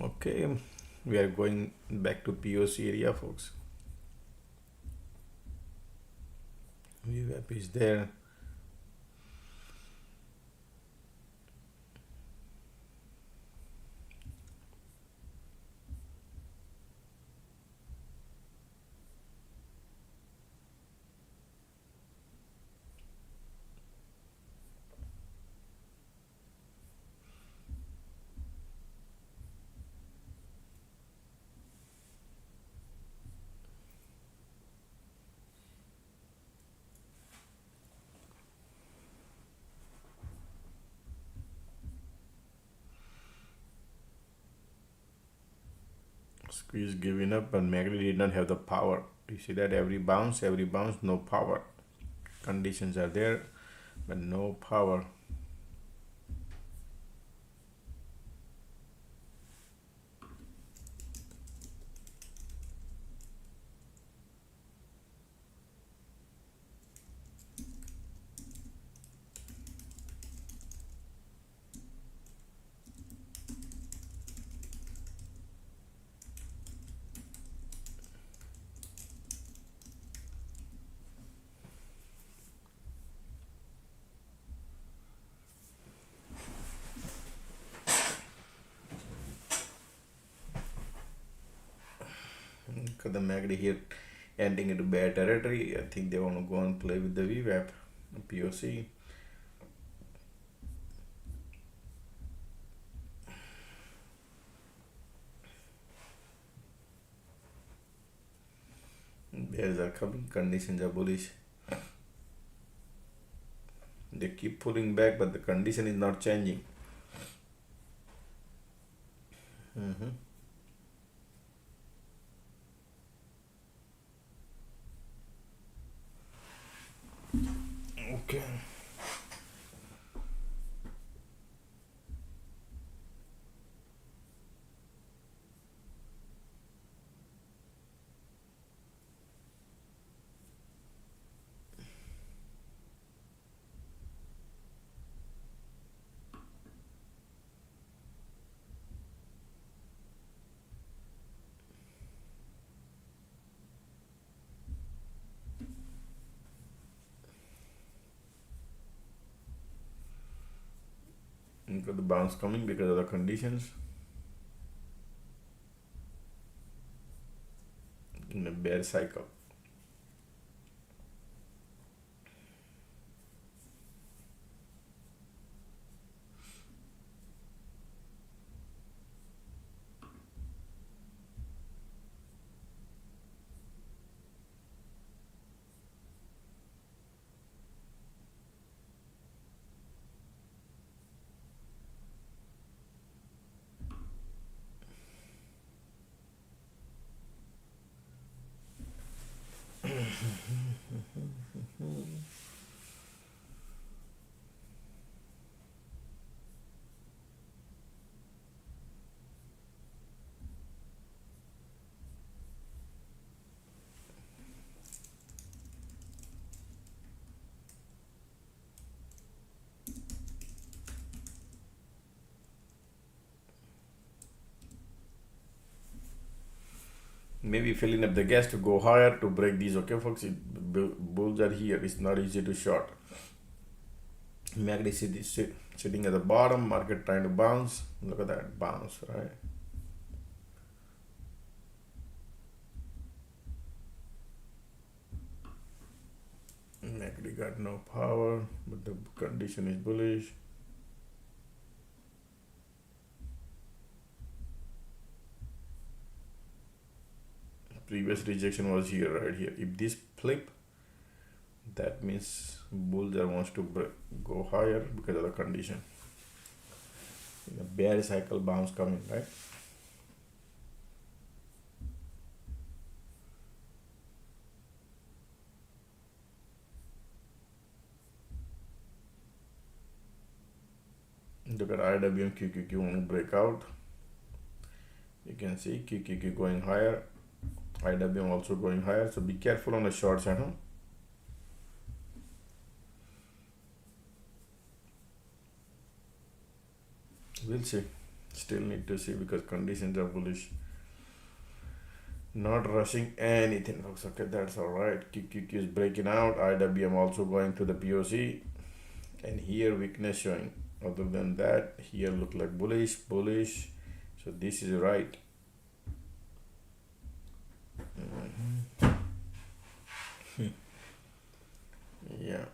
Okay, we are going back to POC area, folks. VWAP is there. Squeeze giving up, but MACD did not have the power. You see that every bounce, no power. Conditions are there, but no power. Because the MACD here ending into bad territory, I think they want to go and play with the VWAP, POC. Bears are coming, conditions are bullish. They keep pulling back, but the condition is not changing. Okay. You got the bounce coming because of the conditions. In a bear cycle. maybe filling up the gas to go higher to break these. Okay folks, bulls are here. It's not easy to short. MACD sitting at the bottom, market trying to bounce. Look at that bounce, right? MACD got no power, but the condition is bullish. Previous rejection was here, right here. If this flip, that means bulls are wants to go higher because of the condition. The bear cycle bounce coming, right? Look at IWM QQQ want to break out. You can see QQQ going higher, IWM also going higher. So be careful on the short side, huh? We'll see. Still need to see because conditions are bullish. Not rushing anything, folks. Okay, that's all right. QQQ is breaking out. IWM also going to the POC, and here weakness showing. Other than that, here look like bullish. So this is right. Yeah.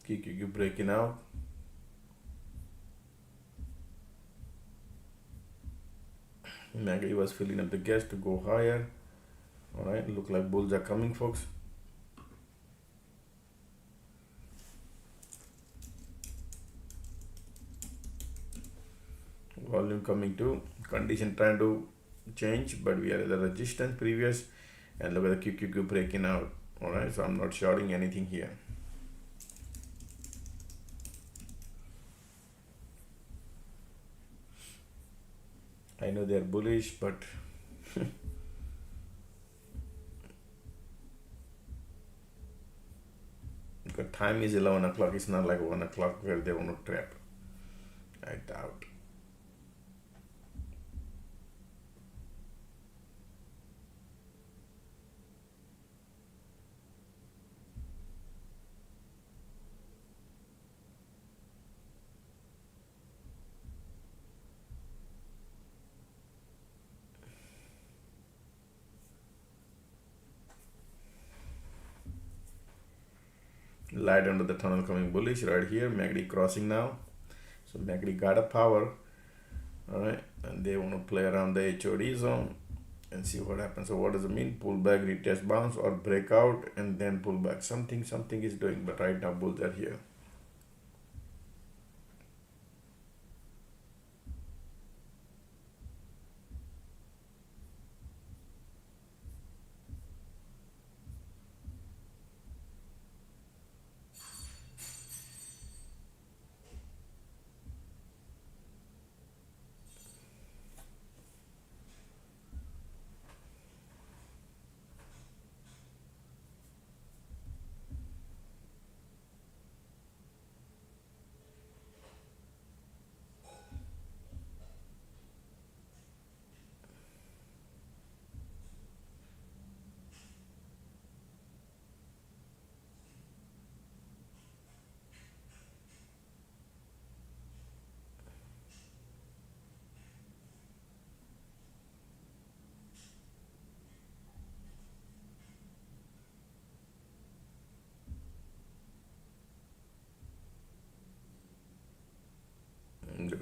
QQQ breaking out. MACD was filling up the gas to go higher. All right, look like bulls are coming, folks. Volume coming too. Condition trying to change, but we are at the resistance previous, and look at the QQQ breaking out. All right, so I'm not shorting anything here. I know they're bullish, but because time is 11 o'clock, it's not like 1 o'clock where they want to trap. I doubt. Light under the tunnel coming bullish right here. MACD crossing now. So MACD got a power. All right, and they want to play around the HOD zone and see what happens. So what does it mean? Pullback, retest, bounce, or breakout and then pullback. Something is doing, but right now bulls are here.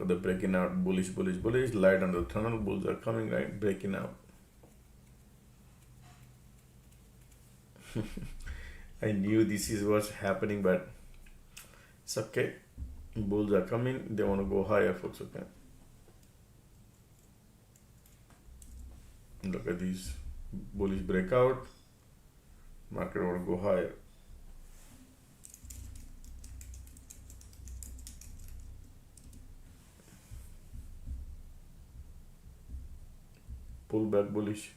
the breaking out, bullish, bullish, bullish, light on the tunnel, bulls are coming, right? Breaking out. I knew this is what's happening, but it's okay. Bulls are coming, they want to go higher, folks, okay? Look at these bullish breakout, market want to go higher. Pull back bullish.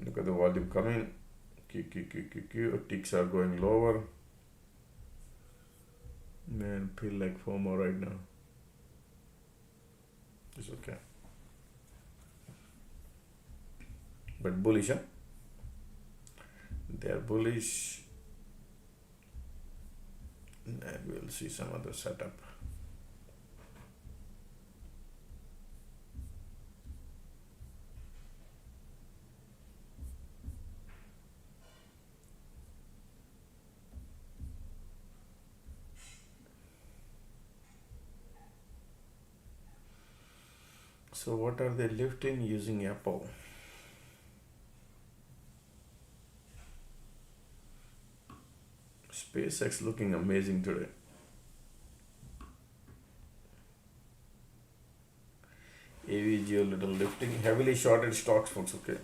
Look at the volume coming. Ticks are going lower. Man, feel like FOMO right now. It's okay. But bullish, huh? They are bullish. And we'll see some other setup. So what are they lifting using Apple? SpaceX looking amazing today. AVG a little lifting, heavily shorted stocks, folks, okay?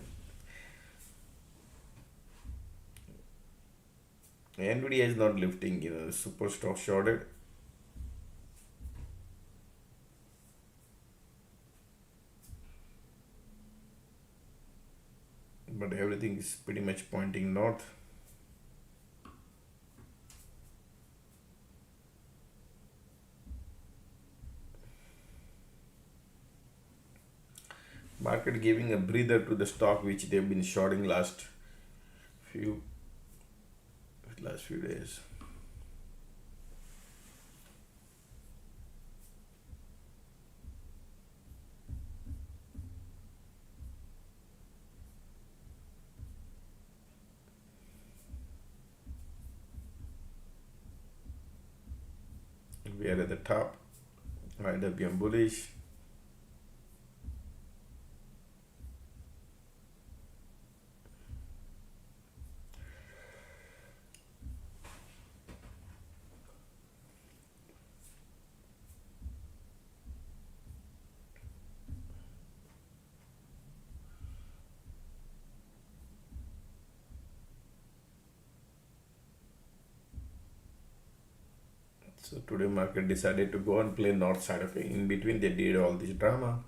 NVIDIA is not lifting, super stock shorted. But everything is pretty much pointing north. Market giving a breather to the stock which they've been shorting last few days. We are at the top. IWM bullish. So today market decided to go and play north side. Okay, in between they did all this drama,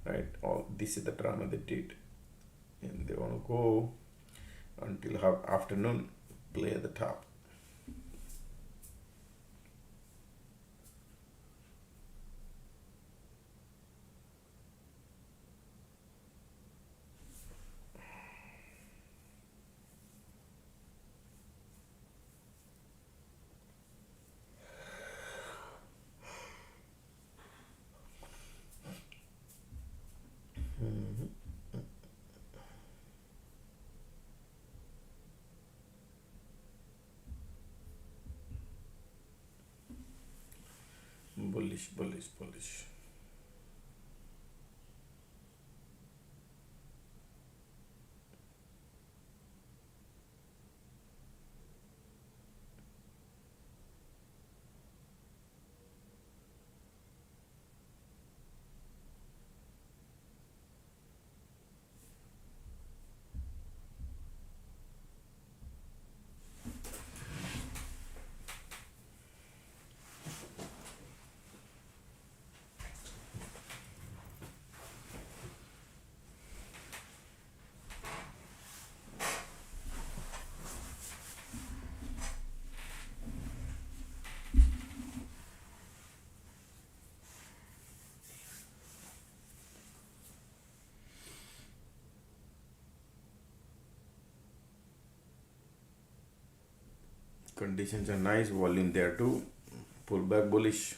right? All this is the drama they did, and they want to go until afternoon, play at the top. Bullish, bullish, bullish. Conditions are nice, volume there too. Pullback bullish.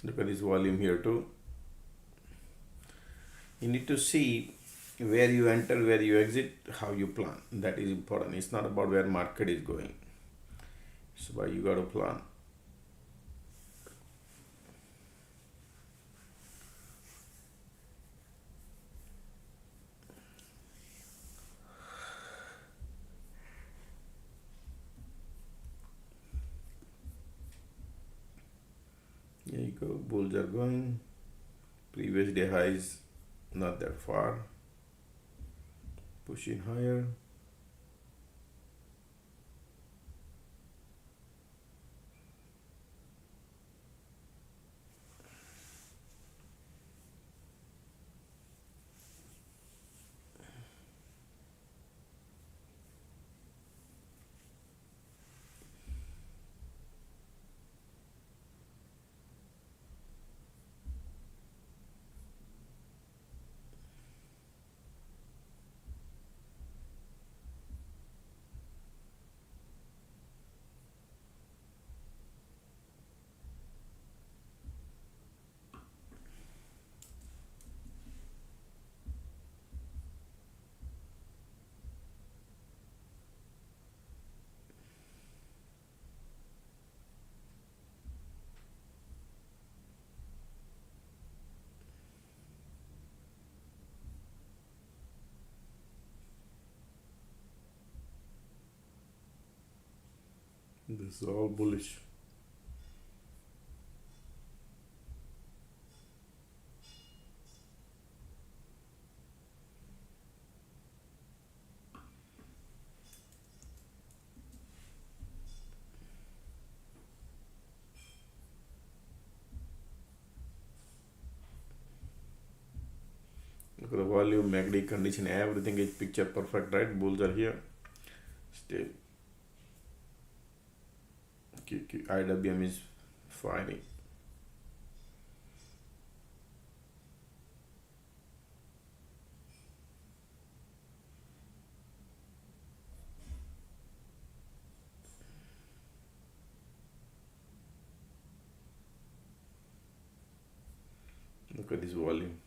Look at this volume here too. You need to see where you enter, where you exit, how you plan. That is important. It's not about where market is going. So why you got to plan. There you go. Bulls are going. Previous day highs not that far. Pushing higher. This is all bullish. Look at the volume, MACD condition, everything is picture perfect, right? Bulls are here. Still, IWM is firing. Look at this volume.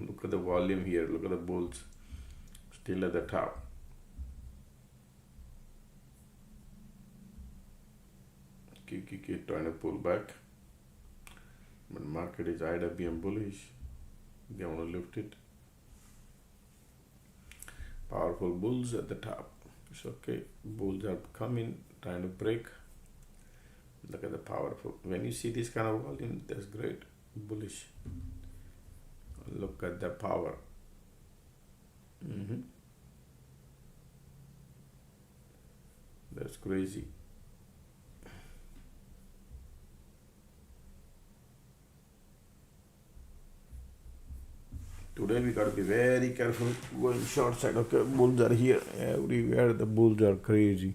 Look at the volume here. Look at the bulls still at the top. QQQ trying to pull back, but market is IWM bullish. They want to lift it. Powerful bulls at the top. It's okay. Bulls are coming, trying to break. Look at the powerful. When you see this kind of volume, that's great. Bullish. Look at the power. That's crazy. Today we gotta be very careful going short side. Okay, bulls are here everywhere. The bulls are crazy.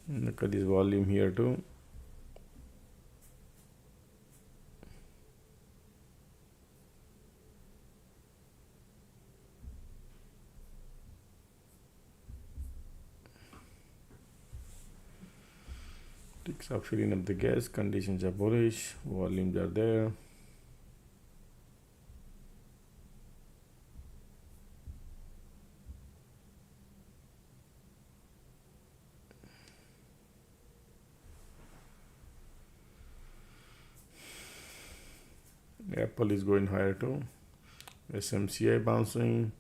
Look at this volume here too. Ticks are filling up the gas. Conditions are bullish. Volumes are there. Apple is going higher too. SMCI bouncing.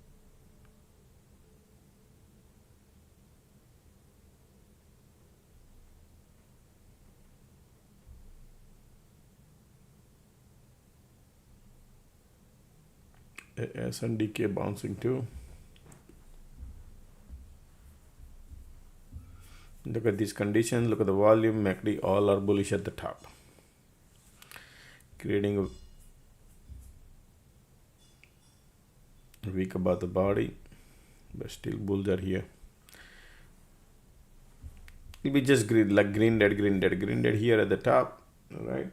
SNDK bouncing too. Look at these conditions. Look at the volume. MACD all are bullish at the top, creating a weak above the body, but still bulls are here. It'll be just green, like green, red here at the top. All right.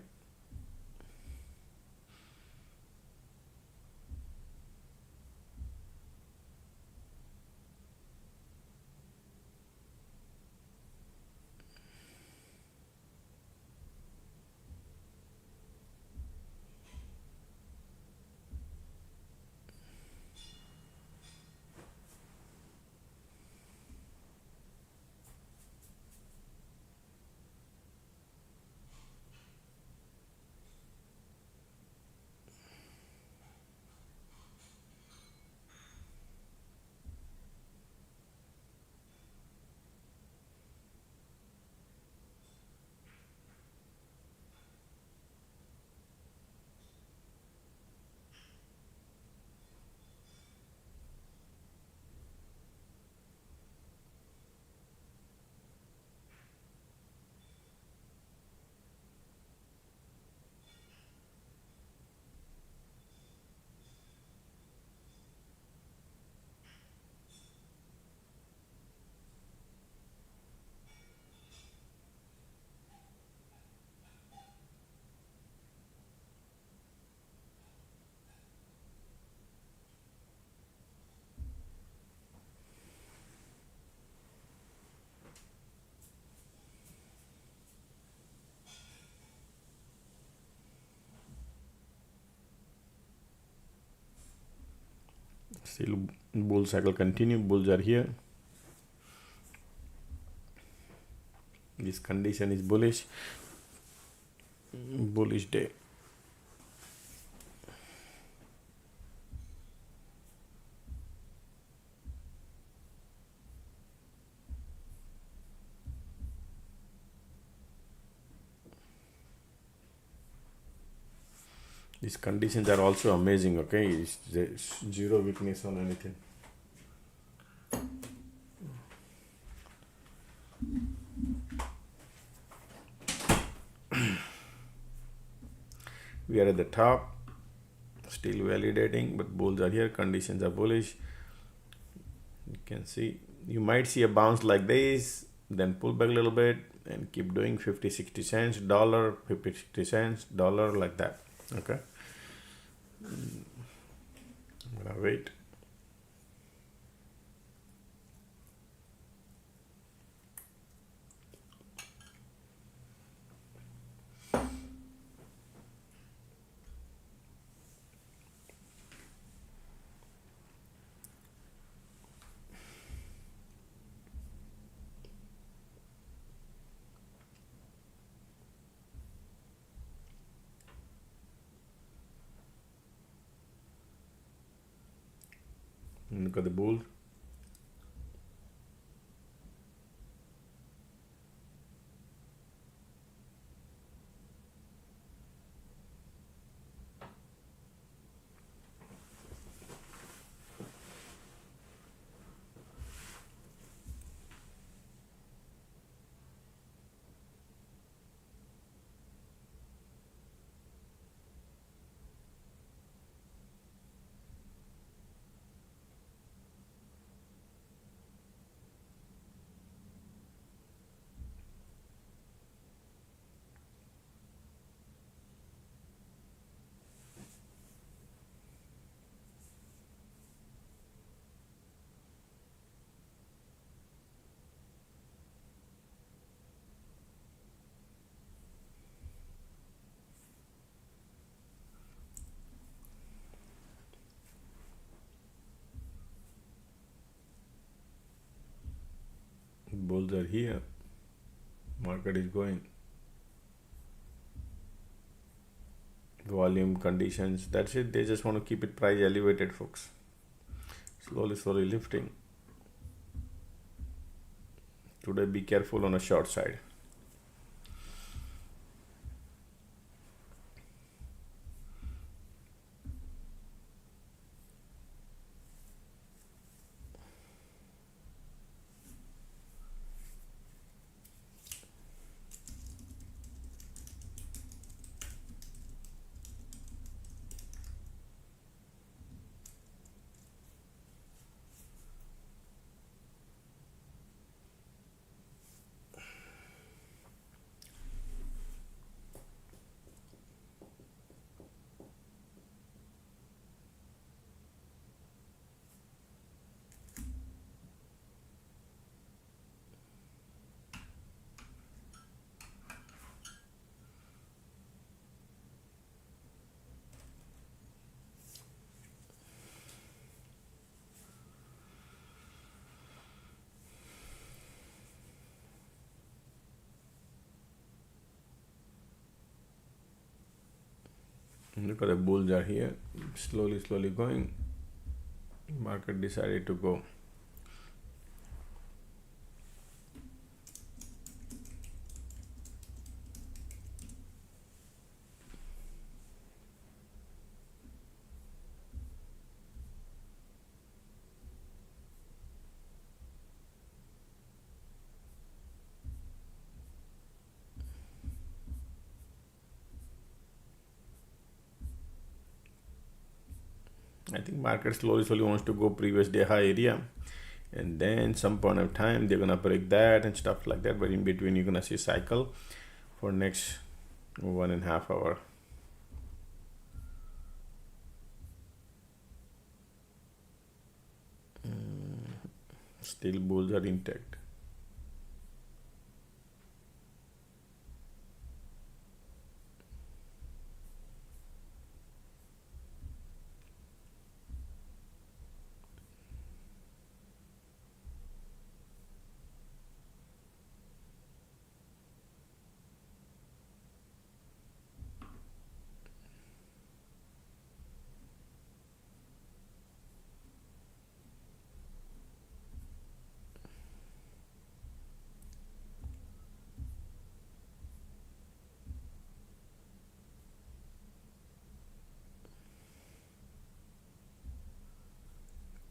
Still bull cycle continue. Bulls are here. This condition is bullish. Bullish day. These conditions are also amazing. Okay, there's zero weakness on anything. We are at the top, still validating, but bulls are here. Conditions are bullish. You can see, you might see a bounce like this, then pull back a little bit and keep doing 50-60 cents, dollar, 50-60 cents, dollar, like that. Okay, I'm gonna wait. Look at the bull. Bulls are here. Market is going volume conditions. That's it. They just want to keep it price elevated, folks. Slowly lifting. Today, be careful on a short side. Look at the bulls are here, slowly going. Market decided to go. I think market slowly wants to go previous day high area, and then some point of time they're gonna break that and stuff like that. But in between, you're gonna see cycle for next 1.5 hour. Still bulls are intact.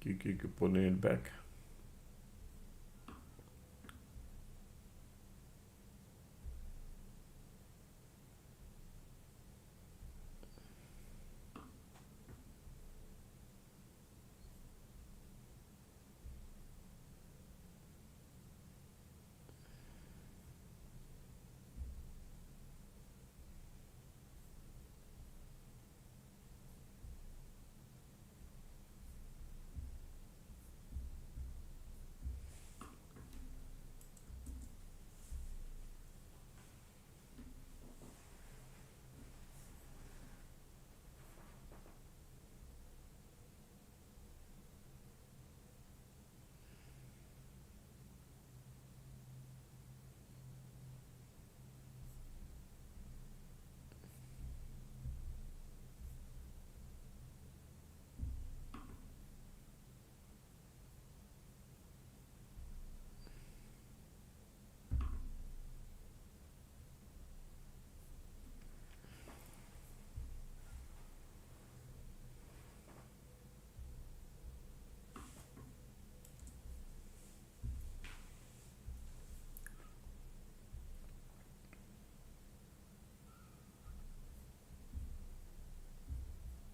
Keep pulling it back.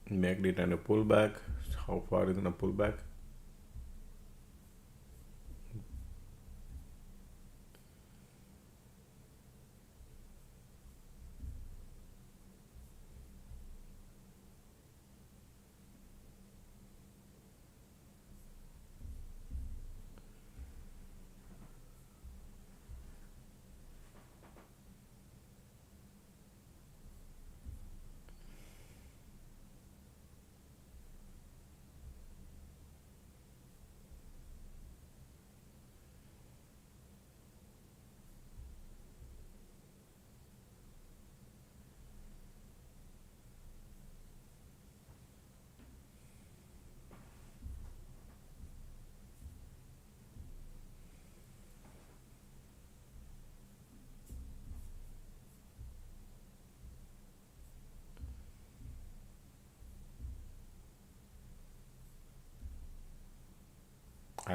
MACD trying to pull back. How far is gonna pull back?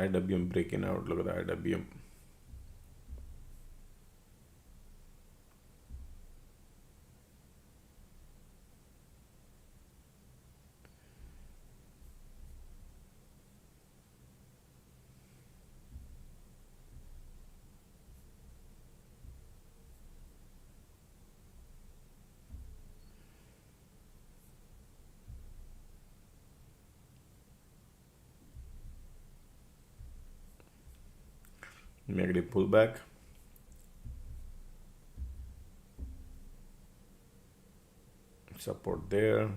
IWM breaking out. Look at the IWM. Negative pullback. Support there.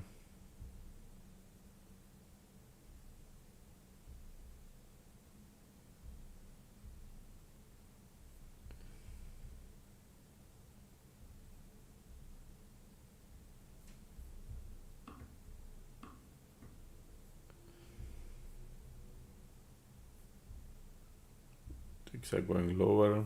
Ticks are going lower.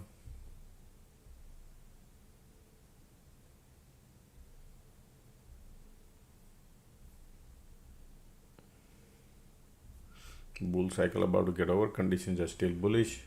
Bull cycle about to get over. Conditions are still bullish.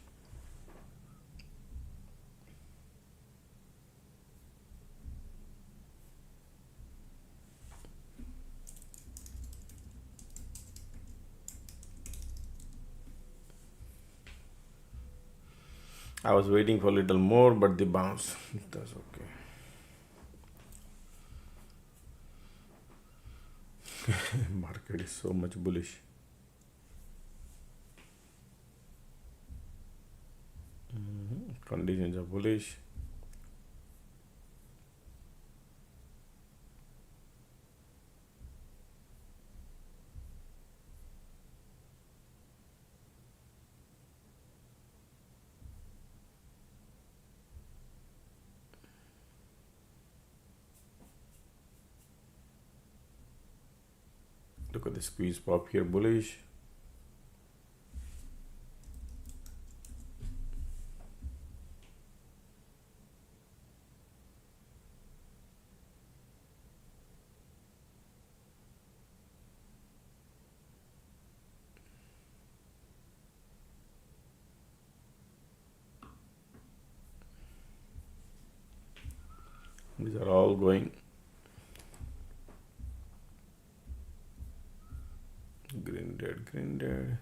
I was waiting for a little more, but the bounce. That's okay. Market is so much bullish. Conditions are bullish. Look at the squeeze pop here, bullish. These are all going green, red, green, red.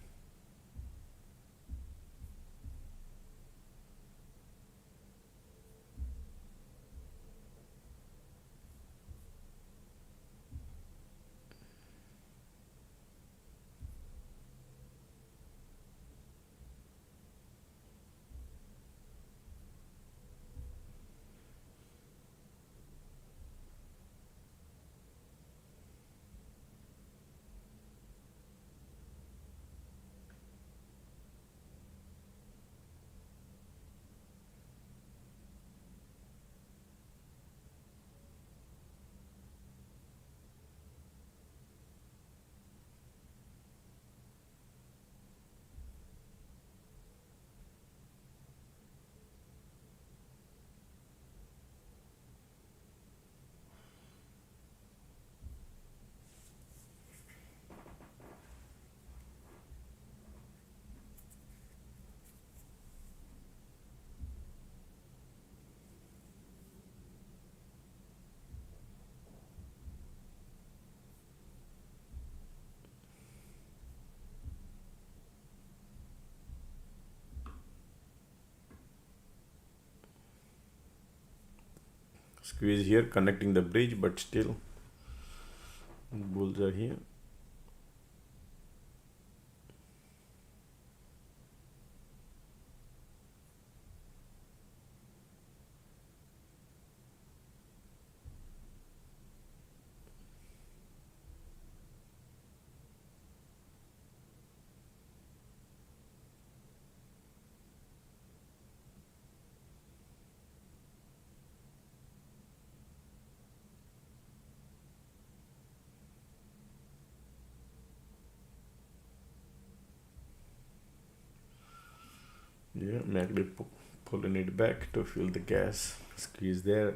Squeeze here, connecting the bridge, but still bulls are here. Yeah, magnet pulling it back to fill the gas. Squeeze there.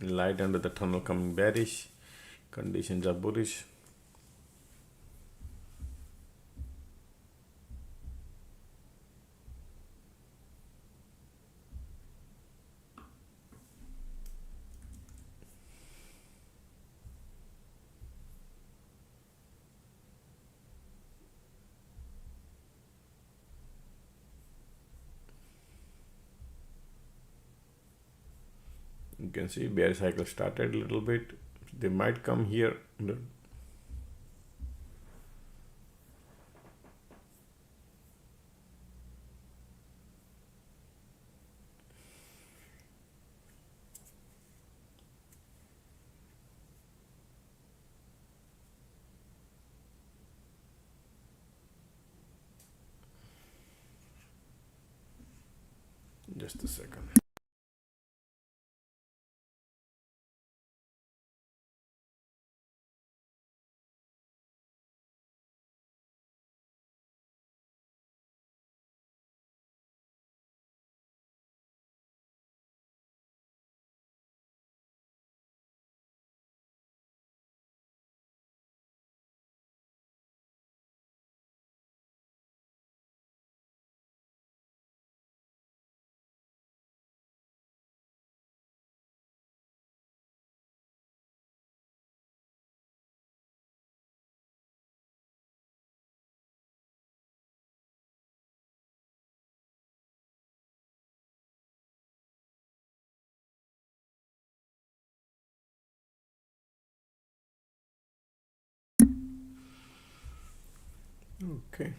Light under the tunnel coming bearish. Conditions are bullish. You can see bear cycle started a little bit. They might come here. Just a second. Okay.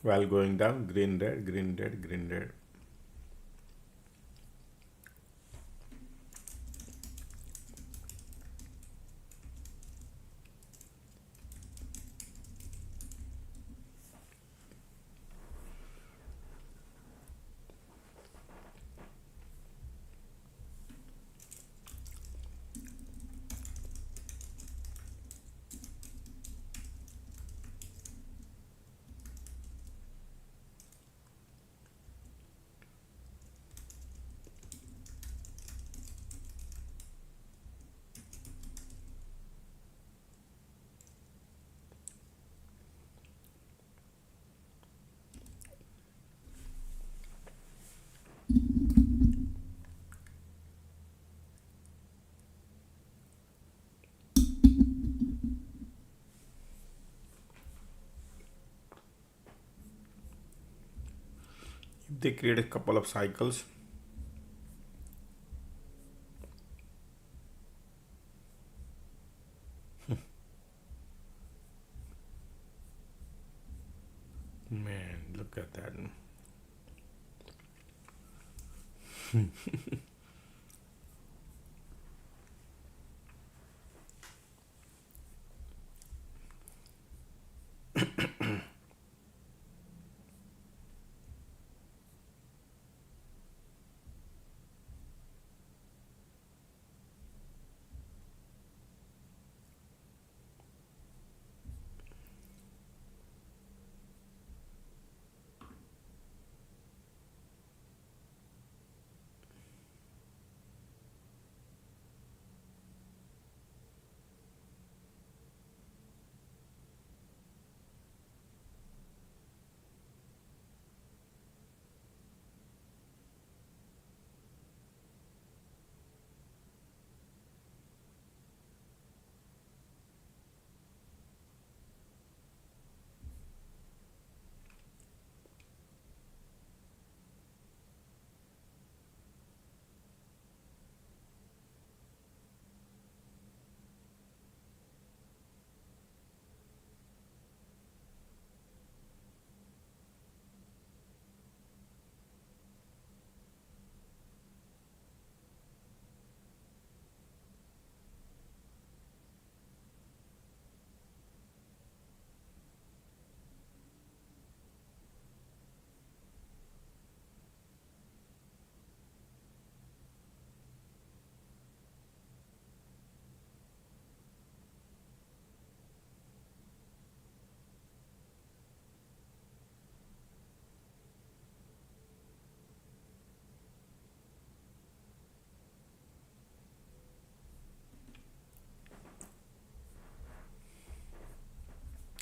While going down, green, red, green, red, green, red. If they create a couple of cycles, man, look at that.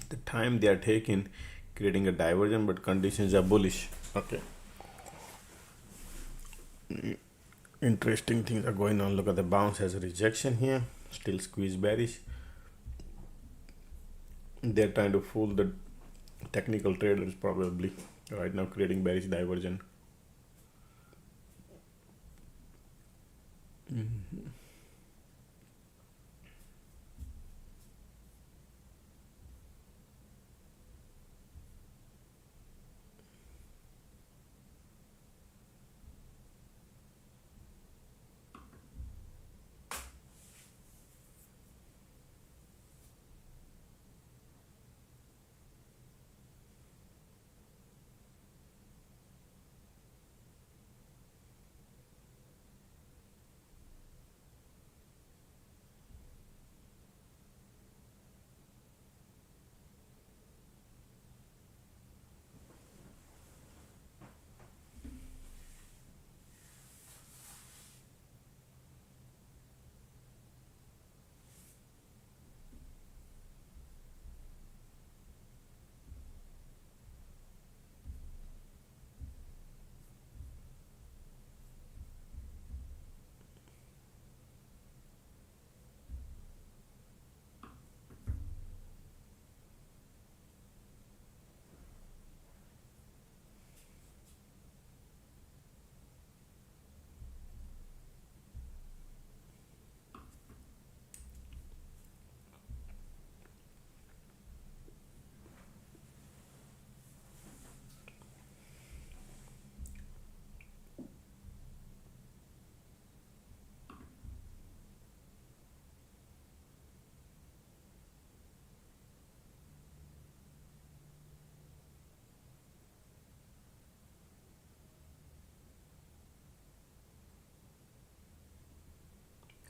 The time they are taking creating a diversion, but conditions are bullish. Okay. Interesting things are going on. Look at the bounce has a rejection here, still squeeze bearish. They're trying to fool the technical traders probably right now, creating bearish diversion.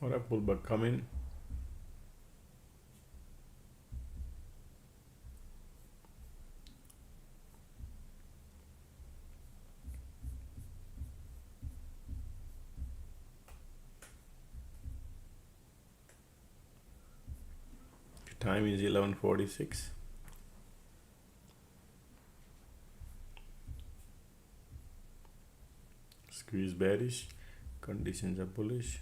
Or a pullback coming. Time is 11:46. Squeeze bearish, conditions are bullish.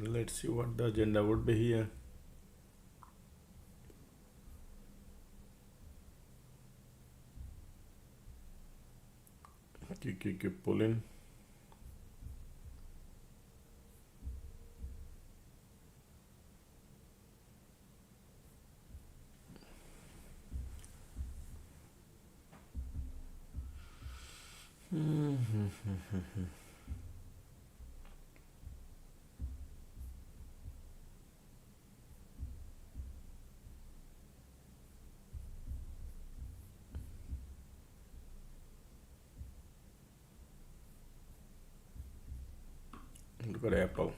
Let's see what the agenda would be here. Keep pulling. Look at Apple.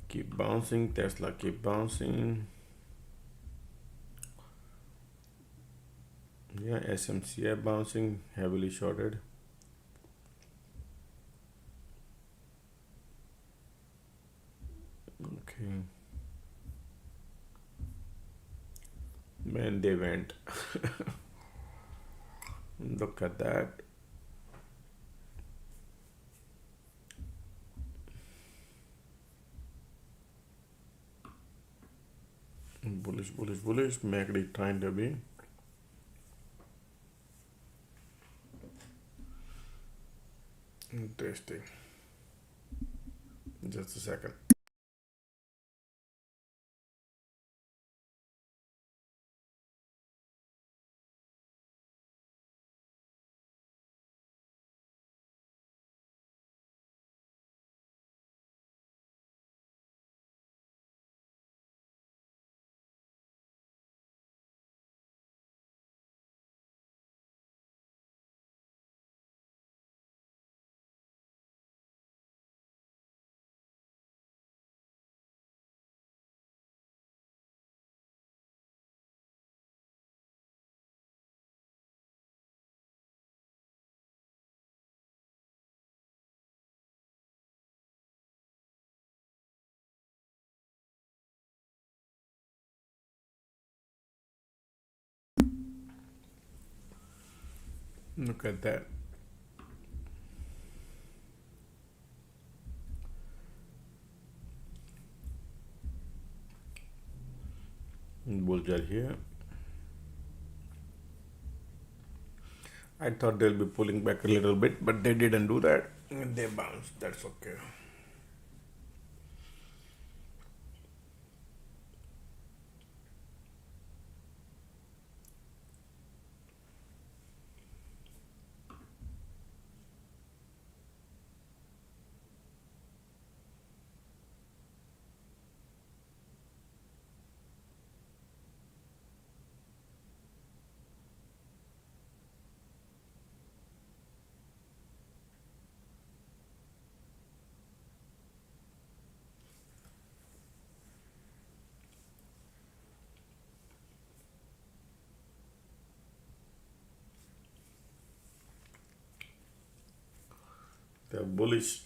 Keep bouncing. Tesla keep bouncing. Yeah, SMCI bouncing, heavily shorted. Okay. Man, they went. Look at that. Bullish, bullish, bullish. MACD trying to be. Interesting. Just a second. Look at that. Bulls are here. I thought they'll be pulling back a little bit, but they didn't do that. They bounced. That's okay. They're bullish.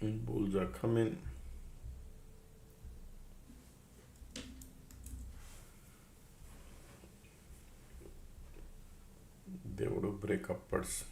Bulls are coming. They would break upwards.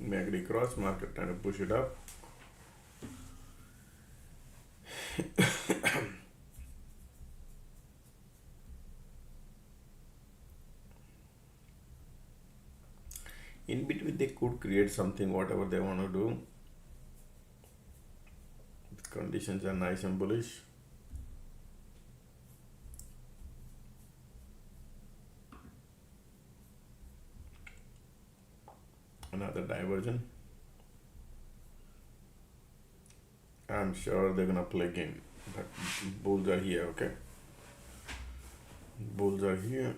MACD cross, market trying to push it up. In between, they could create something, whatever they want to do. The conditions are nice and bullish. Another diversion. I'm sure they're gonna play game. but bulls are here. Okay, bulls are here.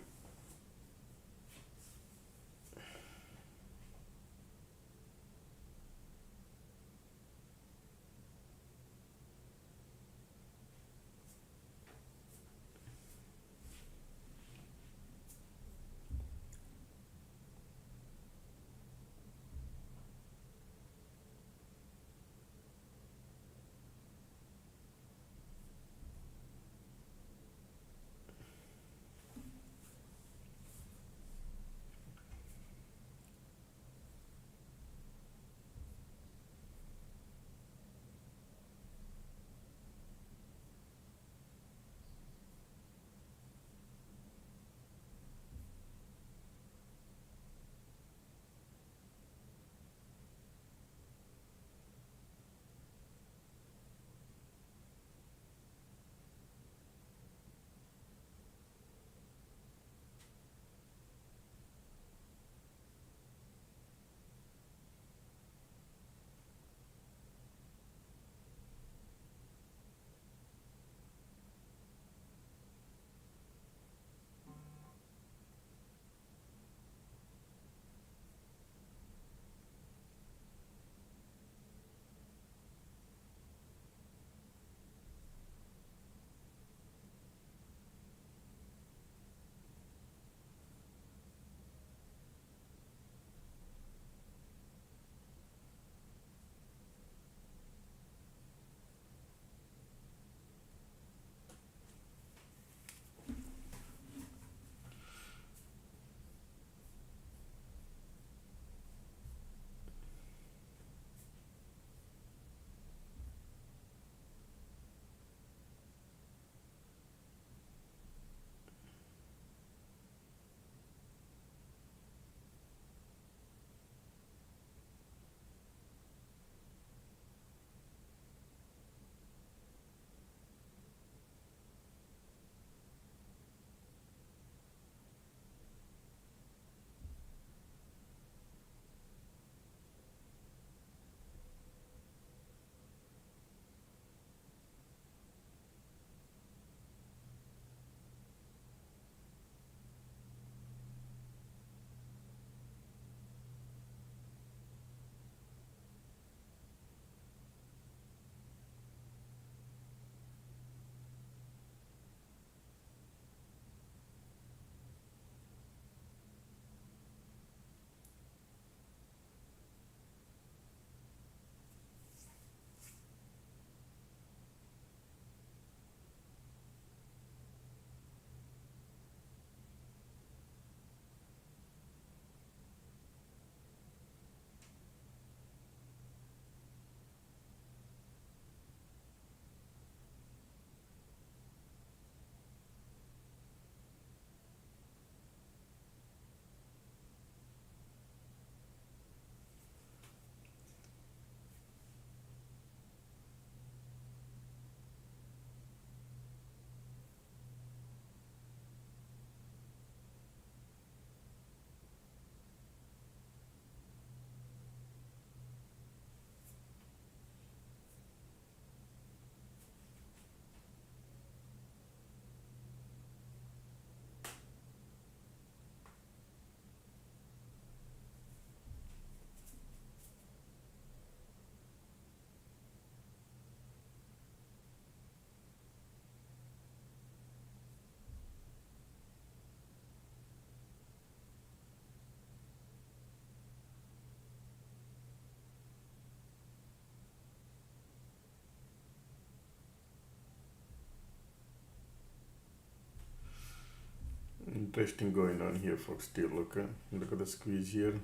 Interesting going on here, folks. Still, okay. Look at the squeeze here.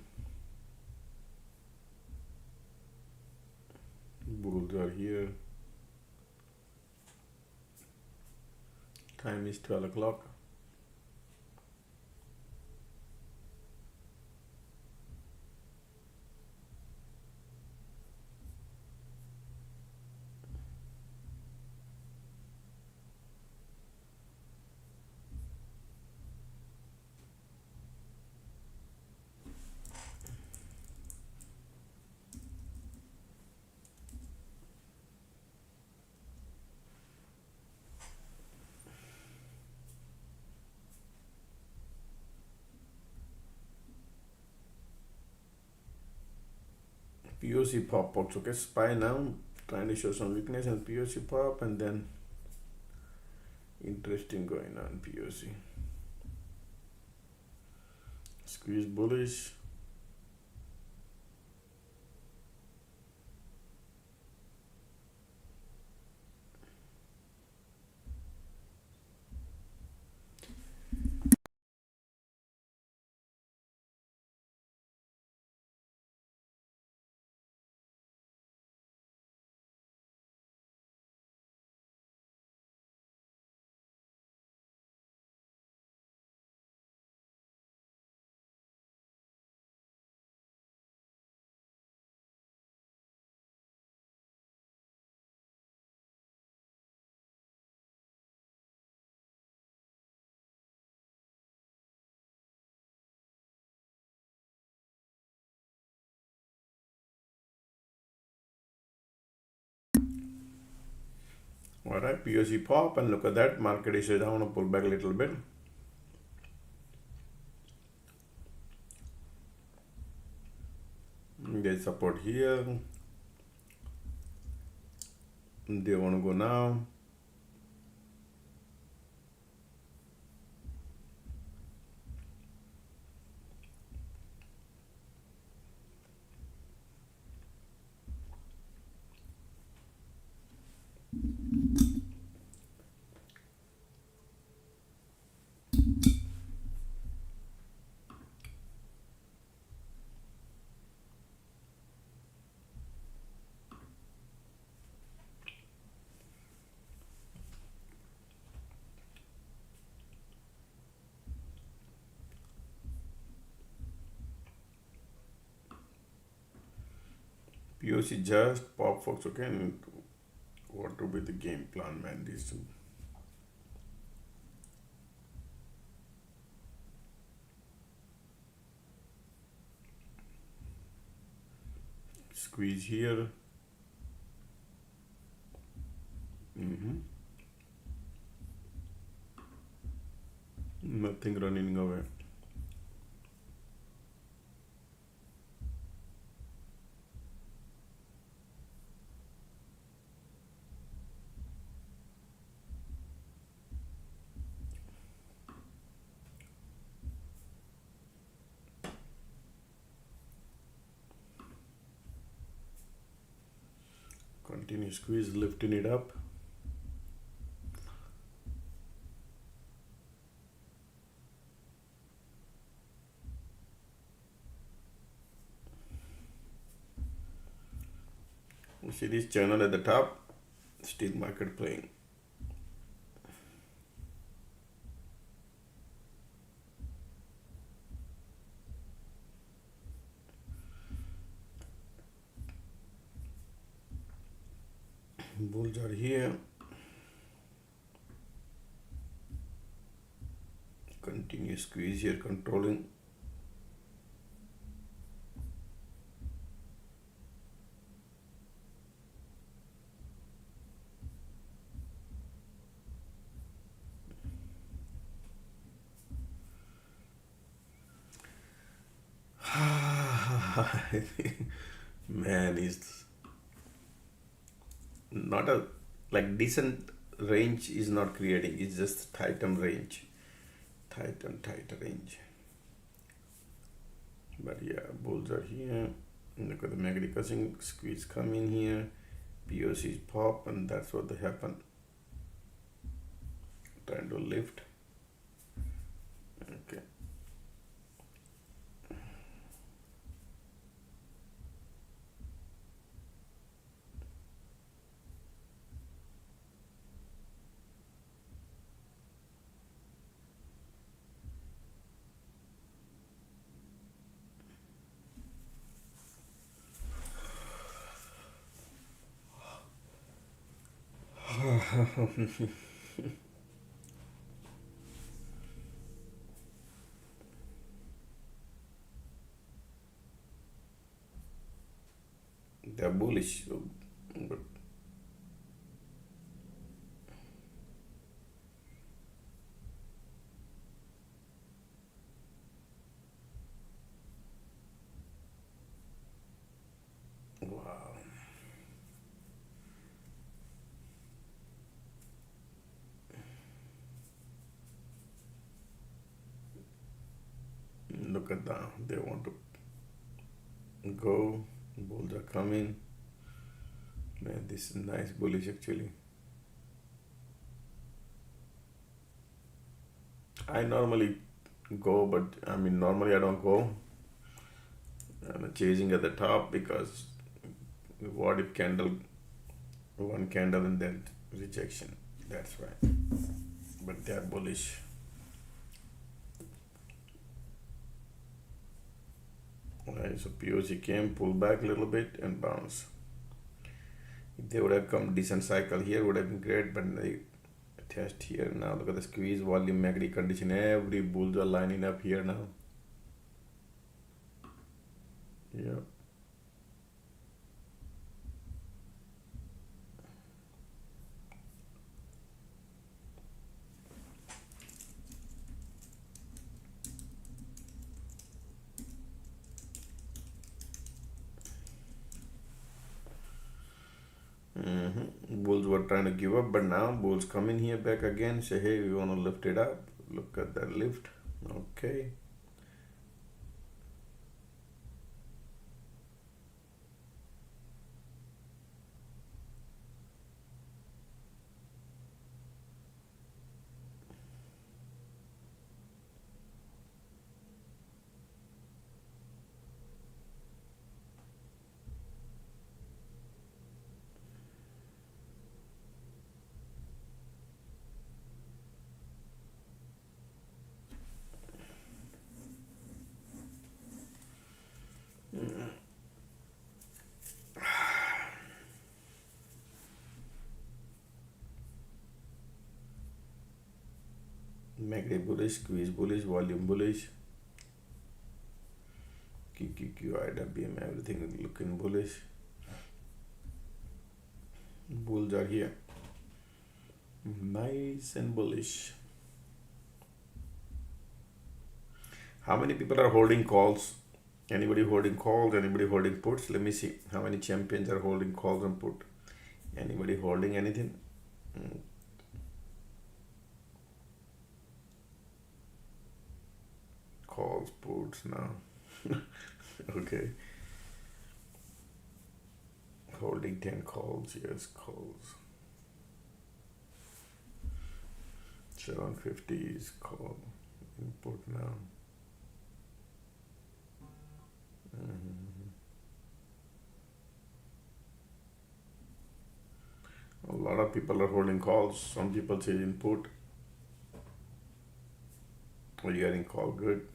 Bulls are here. Time is 12 o'clock. POC pop box. Okay, SPY now trying to show some weakness and POC pop, and then interesting going on POC. Squeeze bullish. All right, POC pop, and look at that. Market is down, pull back a little bit. There's support here. They want to go now. POC just pop, folks. Okay, and what will be the game plan, man? This squeeze here. Nothing running away. Continue squeeze, lifting it up. You see this channel at the top, still market playing. Bulls are here. Continue squeeze here, controlling. Man, it's not a like decent range is not creating. It's just tighten range, tight range. But yeah, bulls are here. Look at the magnetic crossing squeeze come in here. POCs pop, and that's what they happen. Trying to lift. Okay. They're bullish, but look at that. They want to go. Bulls are coming. Man, this is nice bullish actually. I normally go, but normally I don't go. I'm chasing at the top because what if one candle and then rejection? That's why. But they are bullish. Alright, so POC came, pull back a little bit and bounce. If they would have come decent cycle here, would have been great, but they test here now. Look at the squeeze volume MACD condition. Every bulls are lining up here now. Yeah. Bulls were trying to give up, but now bulls come in here back again, say hey, we want to lift it up. Look at that lift. Okay, MACD bullish, squeeze bullish, volume bullish, QQQ, IWM, everything looking bullish. Bulls are here, nice and bullish. How many people are holding calls? Anybody holding calls? Anybody holding puts? Let me see how many champions are holding calls and put. Anybody holding anything? Calls, puts now. Okay. Holding 10 calls, yes, calls. 750 is call input now. A lot of people are holding calls. Some people say input. Are you getting call good?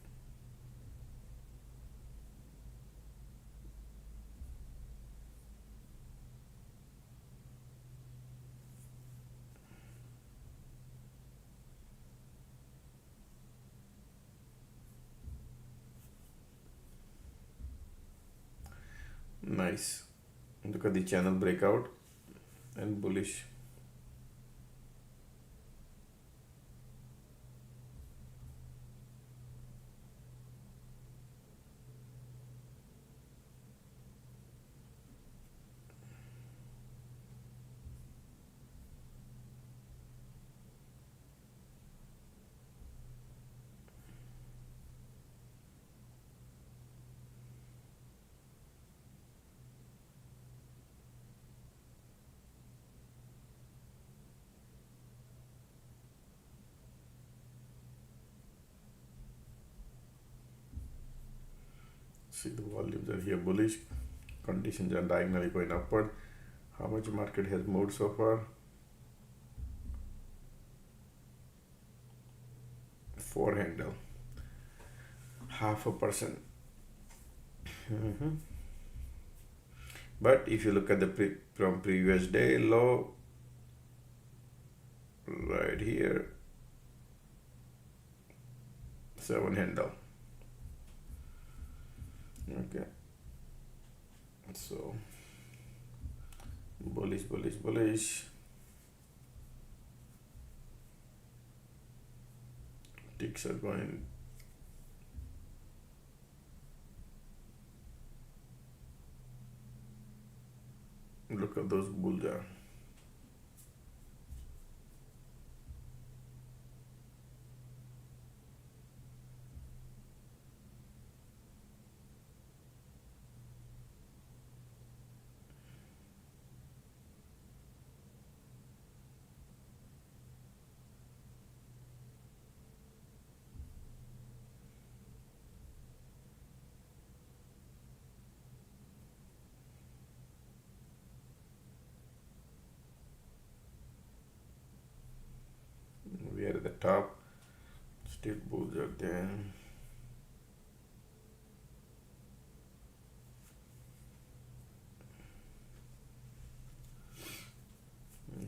Nice. Look at the channel breakout and bullish. See the volumes are here bullish. Conditions are diagonally going upward. How much market has moved so far? 4 handle. 0.5%. But if you look at the from previous day low, right here, 7 handle. Okay, so bullish, bullish, bullish. Ticks are going. Look at those bulls are. top. Still bulls are there.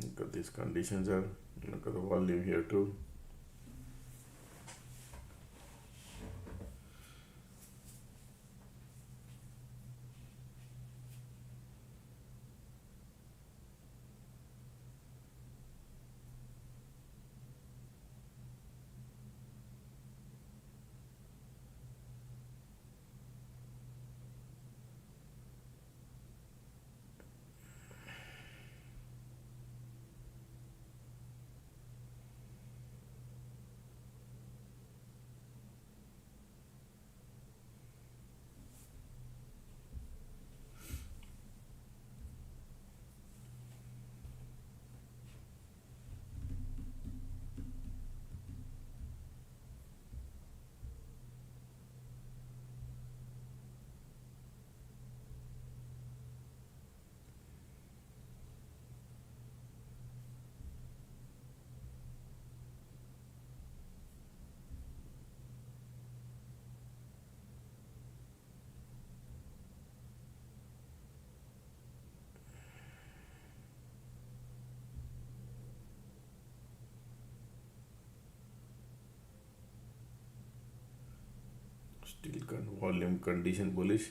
Look at these conditions are. Look at the volume here too. Still volume condition bullish.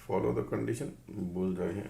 Follow the condition, bulls are here.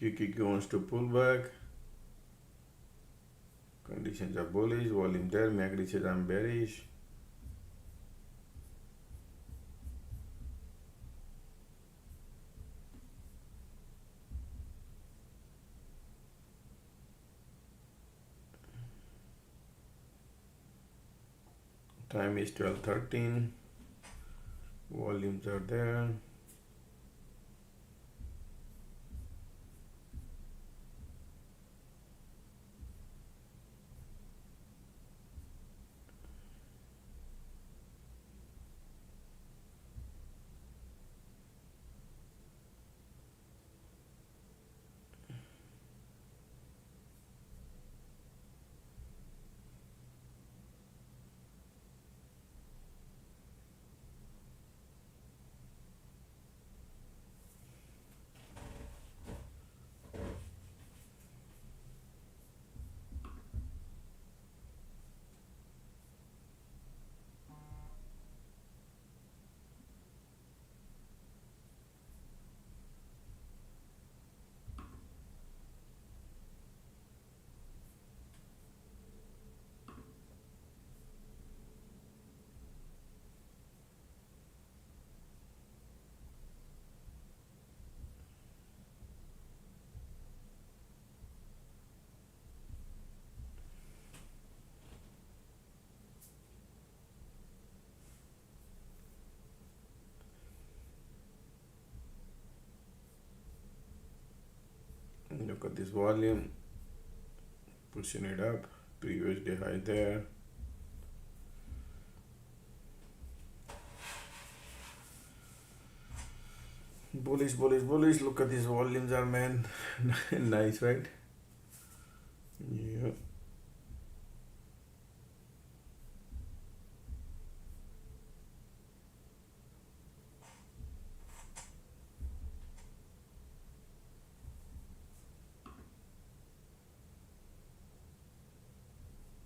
QQQ wants to pull back. Conditions are bullish. Volume there. MACD says I'm bearish. Time is 12:13. Volumes are there. Look at this volume, pushing it up, previous day high there. Bullish, bullish, bullish. Look at these volumes are, man. Nice, right? Yeah.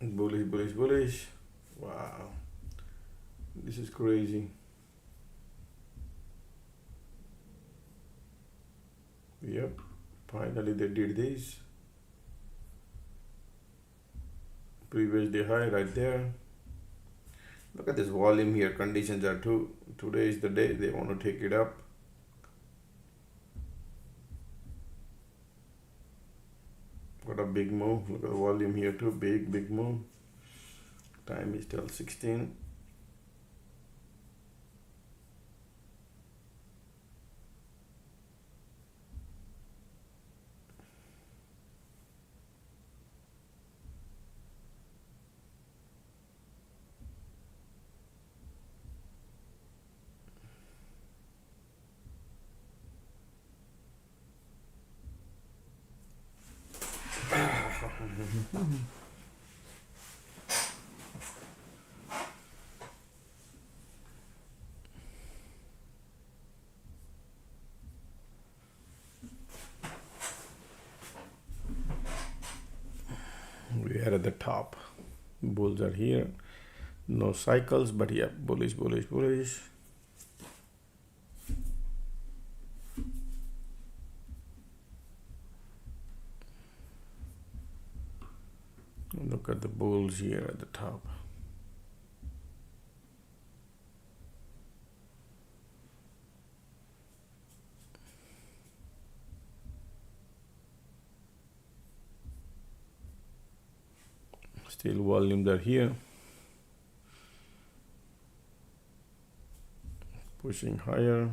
Bullish, bullish, bullish. Wow. This is crazy. Yep. Finally they did this. Previous day high right there. Look at this volume here. Conditions are today is the day they want to take it up. Got a big move. Look at the volume here too. Big move. Time is till 16. We are at the top. Bulls are here. No cycles, but yeah, bullish, bullish, bullish. Look at the bulls here at the top. Still volumes are here. Pushing higher.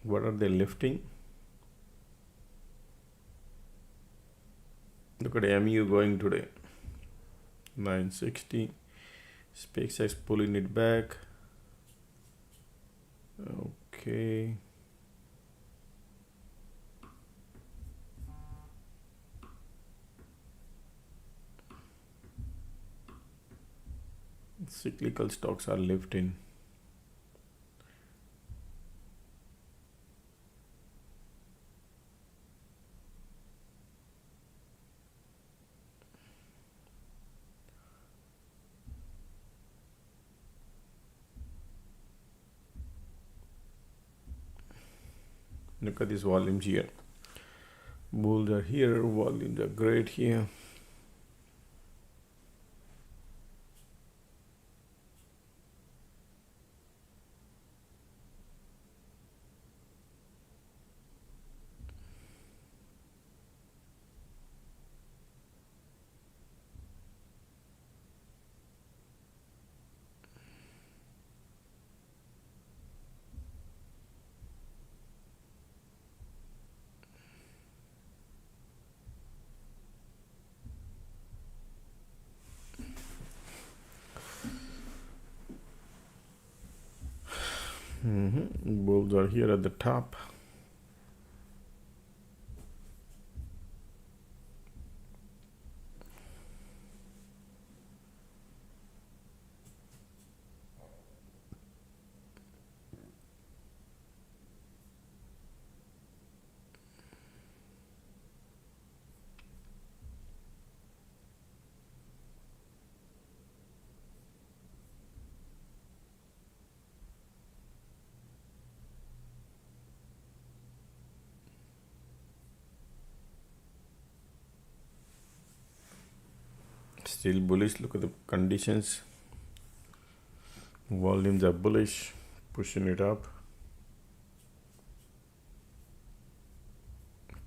What are they lifting? Look at MU going today. 960. SpaceX pulling it back. Okay. Cyclical stocks are lifting. Look at these volumes here. Bulls are here, volumes are great here. Bulls are here at the top. Still bullish. Look at the conditions. Volumes are bullish, pushing it up.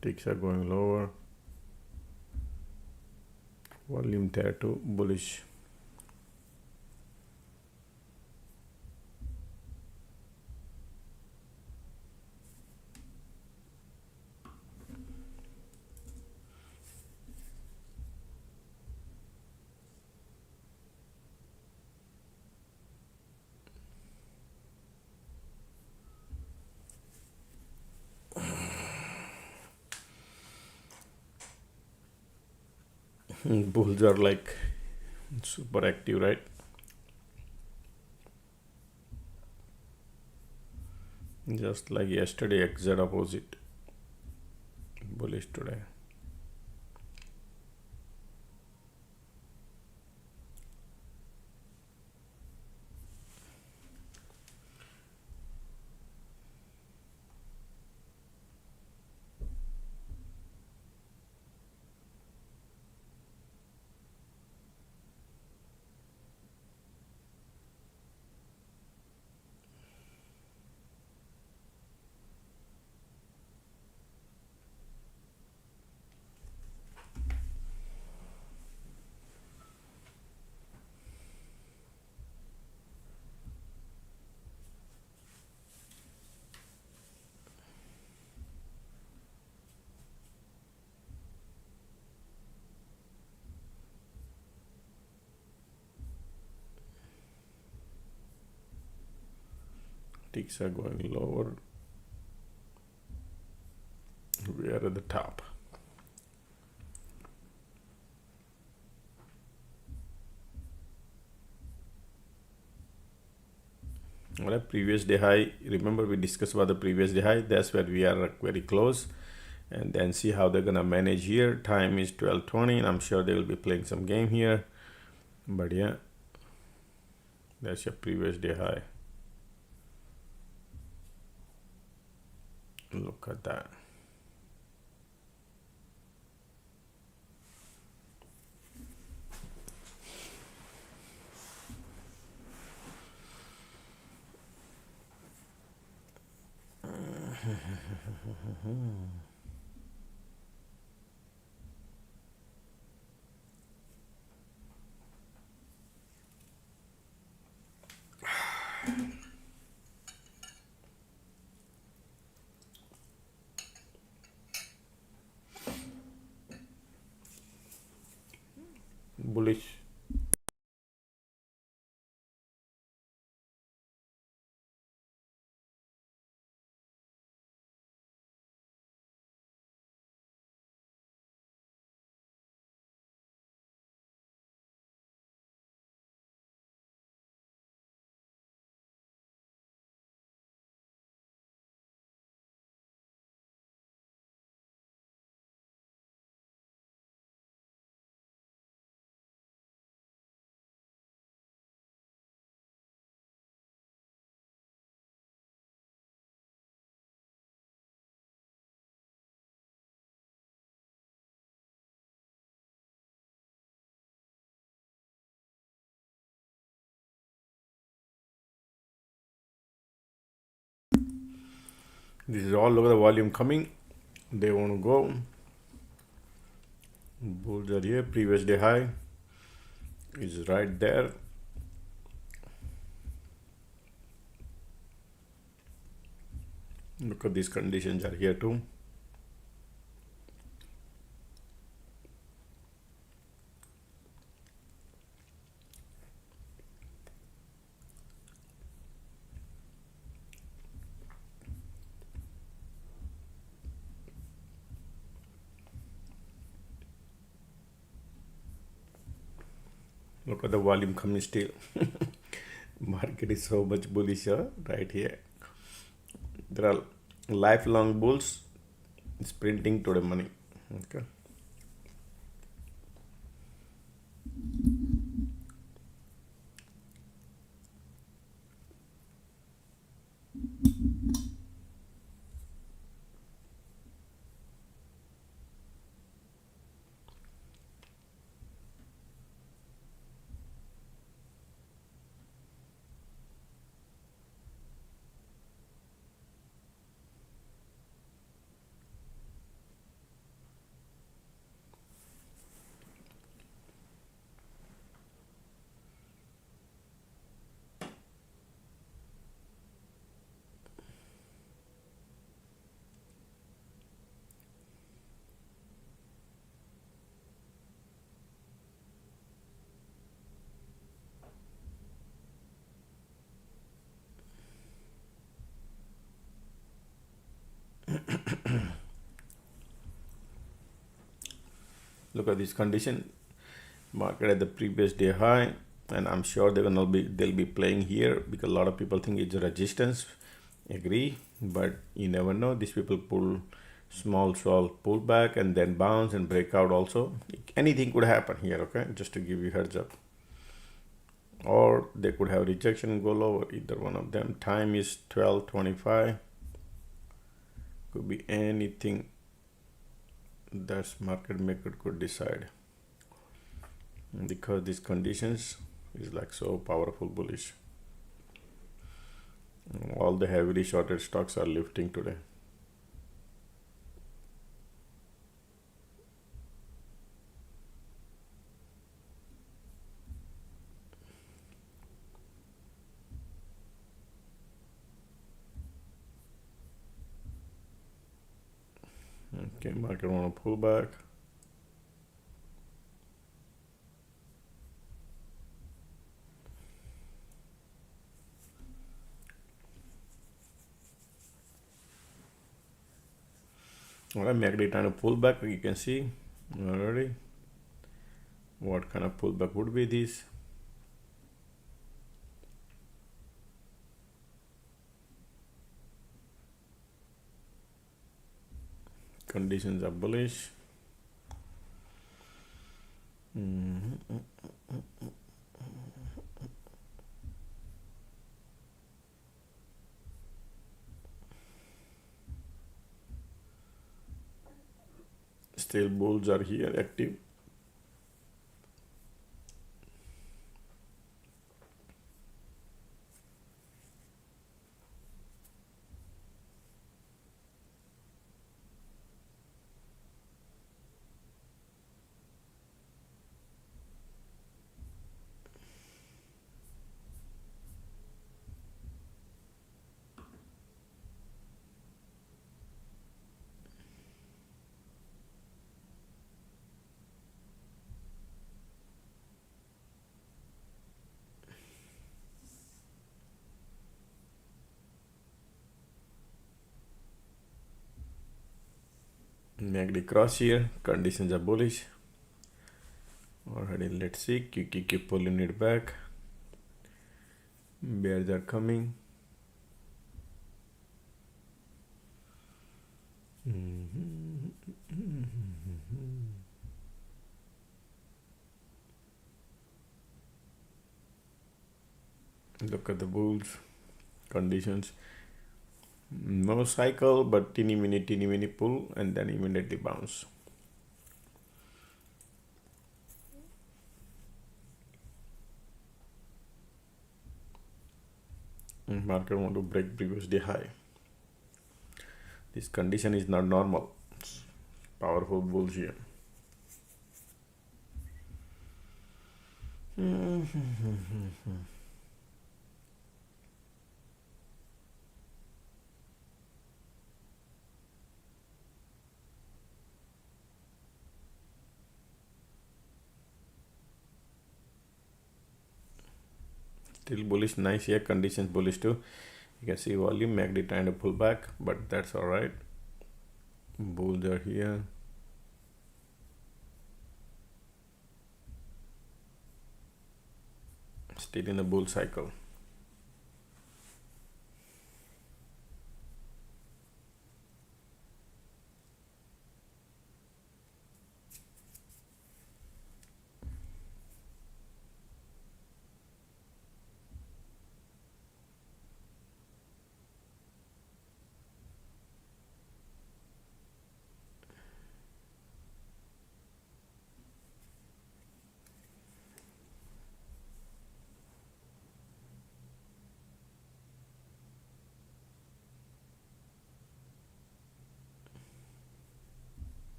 Ticks are going lower. Volume there too, bullish. Bulls are like super active, right? Just like yesterday, exact opposite. Bullish today. Ticks are going lower. We are at the top. Well, previous day high. Remember we discussed about the previous day high. That's where we are very close. And then see how they're gonna manage here. Time is 12:20, and I'm sure they will be playing some game here. But yeah, that's your previous day high. Look at that. Bullish. This is all over the volume coming. They want to go. Bulls are here. Previous day high is right there. Look at these conditions are here too. Look at the volume coming still. Market is so much bullish right here. There are lifelong bulls sprinting to the money. Okay. Look at this condition. Market at the previous day high, and I'm sure they'll be playing here because a lot of people think it's a resistance. Agree, but you never know. These people pull small pull back and then bounce and break out also. Anything could happen here, okay? Just to give you heads up. Or they could have rejection and go lower, either one of them. Time is 12:25. Could be anything that market maker could decide, because these conditions is like so powerful bullish. All the heavily shorted stocks are lifting today. Okay, market want to pull back. Alright, MACD trying to pull back. You can see already what kind of pullback would be this. Conditions are bullish. Still bulls are here active. MACD cross here, conditions are bullish. Already, let's see, QQ keep pulling it back. Bears are coming. Look at the bulls, conditions. No cycle, but teeny mini pull and then immediately bounce. Market want to break previous day high. This condition is not normal. It's powerful bulls here. Still bullish, nice here, conditions bullish too. You can see volume, MACD trying to pull back, but that's all right. Bulls are here. Still in the bull cycle.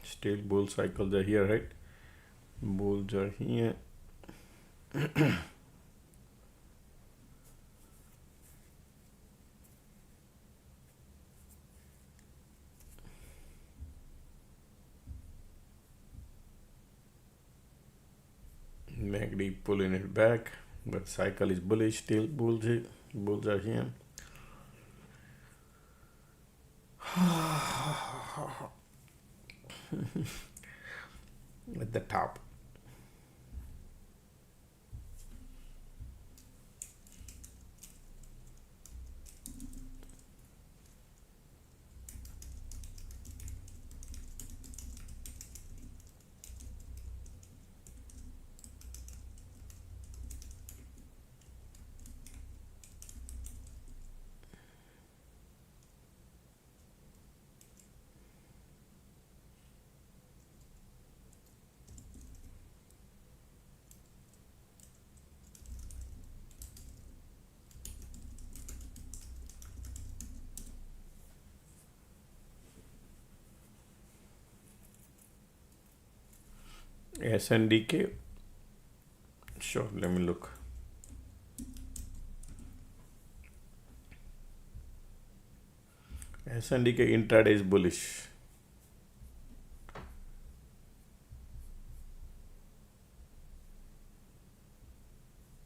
Still bull cycles are here, right? Bulls are here. MACD pulling it back, but cycle is bullish still. Bulls are here. At the top. SNDK. Sure, let me look. SNDK intraday is bullish.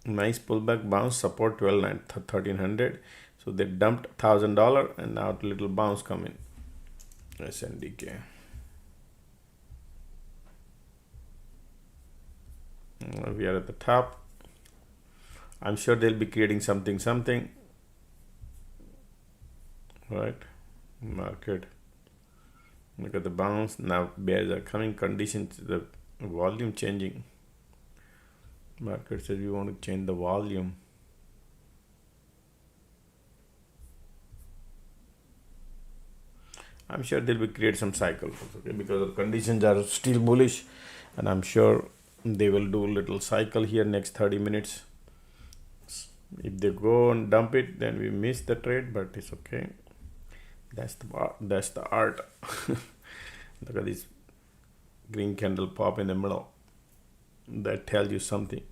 Nice pullback bounce, support 1300. So they dumped $1,000 and now a little bounce coming. SNDK. We are at the top. I'm sure they'll be creating something. Right? Market. Look at the bounce. Now bears are coming. Conditions, the volume changing. Market says we want to change the volume. I'm sure they'll be create some cycles, okay? Because the conditions are still bullish, and I'm sure they will do a little cycle here next 30 minutes. If they go and dump it, then we miss the trade, but it's okay. That's the art. Look at this green candle pop in the middle. That tells you something.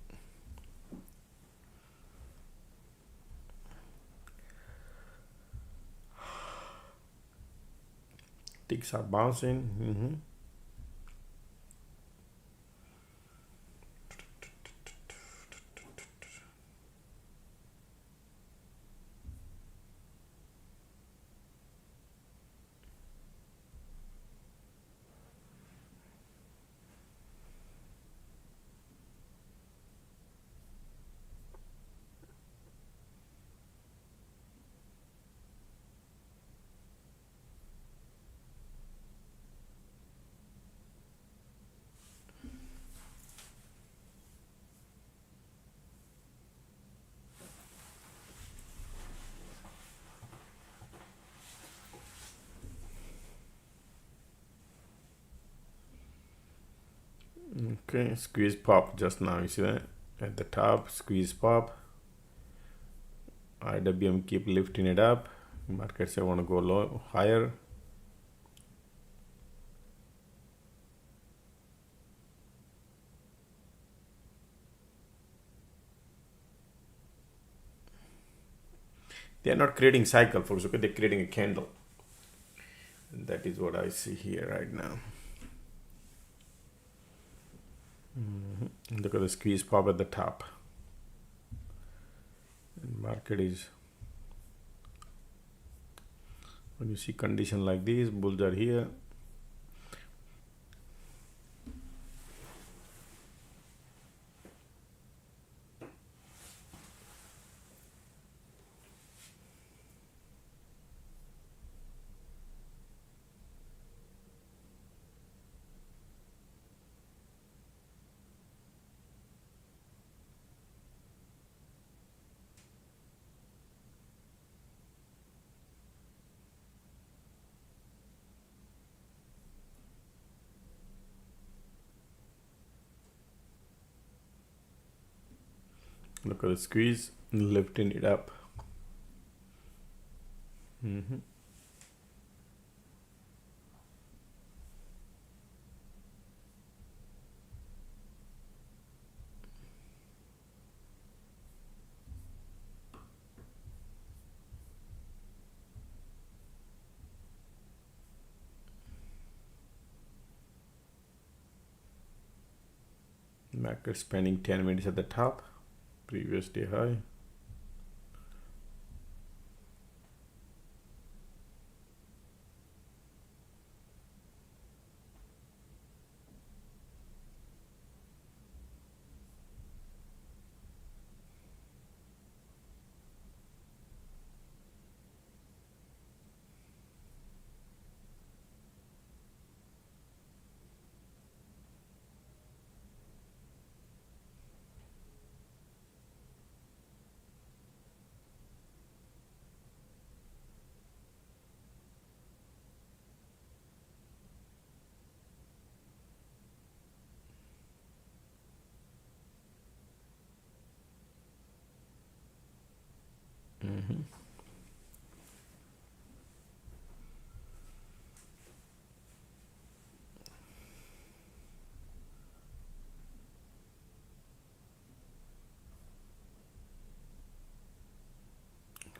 Ticks are bouncing. Okay, squeeze pop just now. You see that at the top, squeeze pop. IWM keep lifting it up. Markets want to go low, higher. They are not creating cycle, folks. Okay, they're creating a candle. And that is what I see here right now. Look at the squeeze pop at the top. And market is, when you see condition like this, bulls are here. Look at the squeeze, lifting it up. Market spending 10 minutes at the top, previous day high.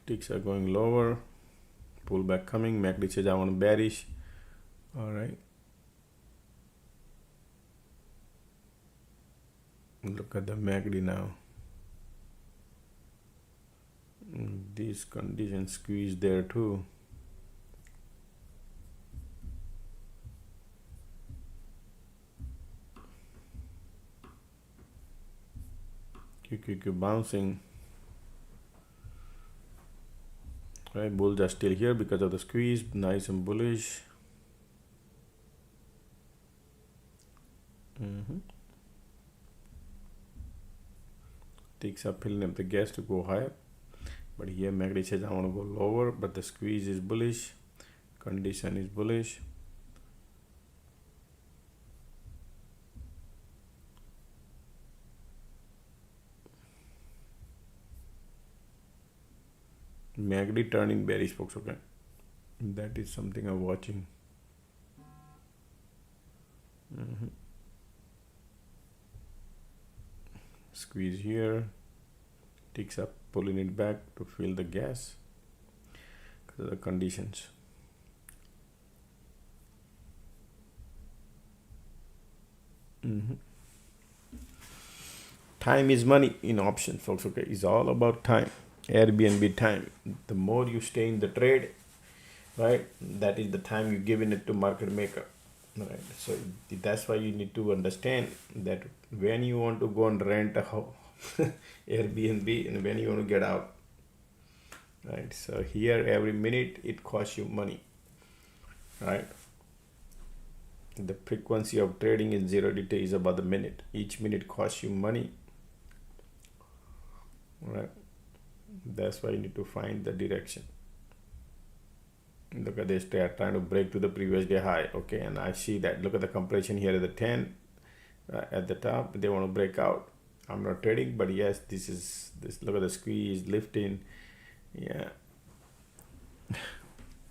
Ticks are going lower, pullback coming. MACD says I want bearish. All right, look at the MACD now. These conditions squeeze there too. QQQ bouncing. Right, bulls are still here because of the squeeze. Nice and bullish. Ticks are filling up the gas to go higher, but here MACD says I want to go lower, but the squeeze is bullish, condition is bullish. MACD turning bearish, folks. Okay, that is something I'm watching. Squeeze here, ticks up, pulling it back to fill the gas because of the conditions. Time is money in options, folks. Okay, it's all about time. Airbnb time. The more you stay in the trade, right, that is the time you're giving it to market maker. Right, so that's why you need to understand that when you want to go and rent a Airbnb and when you want to get out. Right, so here every minute it costs you money. Right, the frequency of trading in 0 DT is about the minute. Each minute costs you money. Right, that's why you need to find the direction. Look at this, they are trying to break to the previous day high. Okay, and I see that. Look at the compression here at the 10 at the top. They want to break out. I'm not trading, but yes, this is this. Look at the squeeze lifting. Yeah.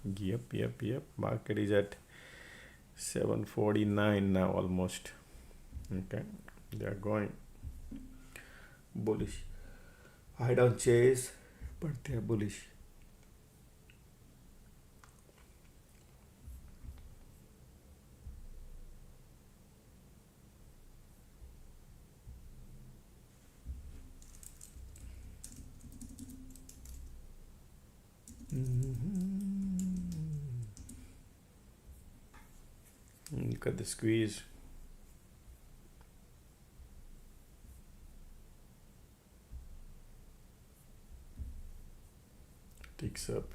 Yep. Market is at 749 now almost. Okay, they are going bullish. I don't chase, but they are bullish. Look at the squeeze. Ticks up.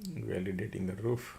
Validating the roof.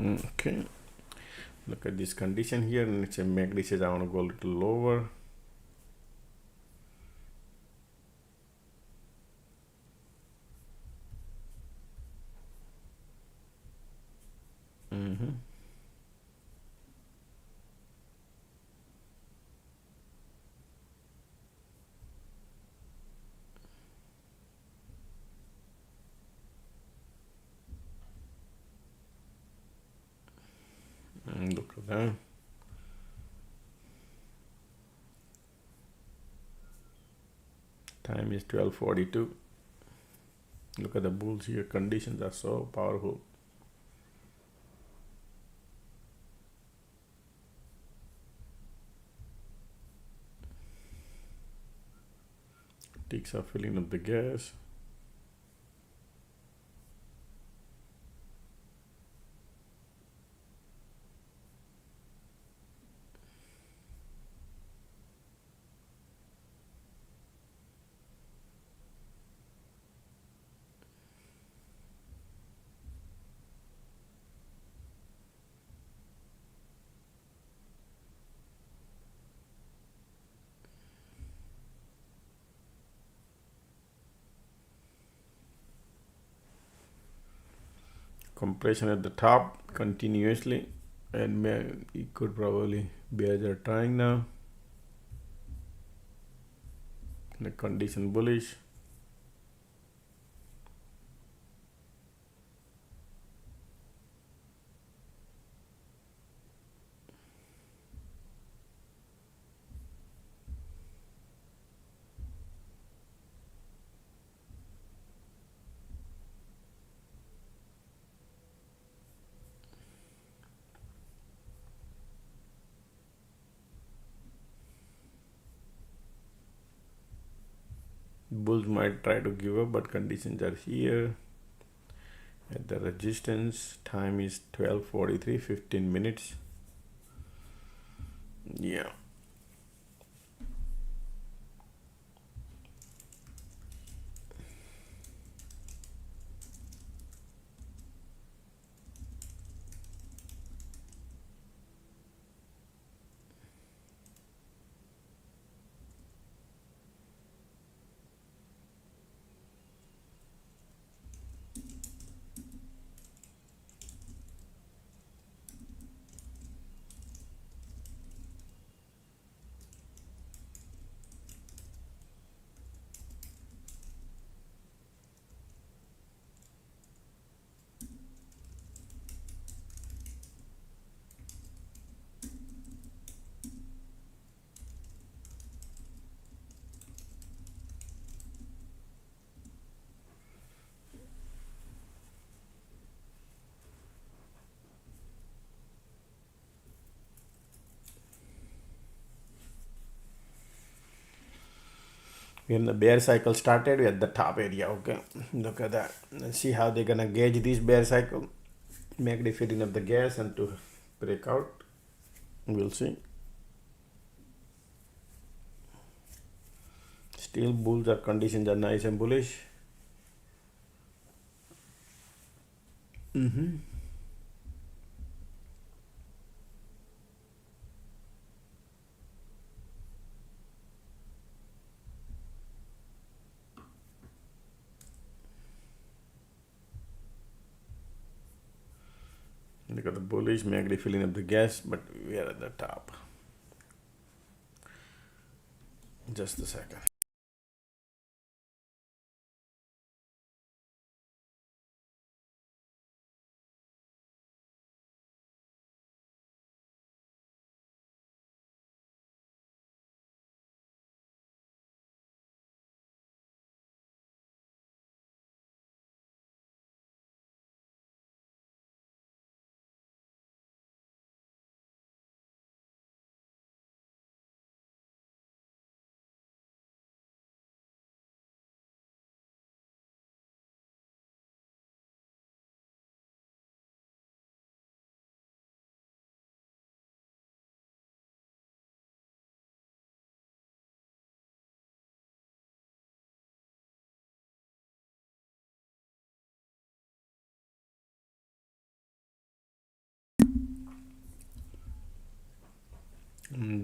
Okay, look at this condition here, and it's a MACD says I want to go a little lower. Look at that. Time is 12:42. Look at the bulls here. Conditions are so powerful. Ticks are filling up the gas. Compression at the top continuously, and it could probably bear their trying now. The condition bullish. Bulls might try to give up, but conditions are here at the resistance. Time is 12:43, 15 minutes. Yeah. When the bear cycle started, we're at the top area. Okay, look at that. Let's see how they're gonna gauge this bear cycle. Make the filling up the gas and to break out. We'll see. Still, bulls are conditions are nice and bullish. Look at the bullish, MACD filling up the gas, but we are at the top. Just a second.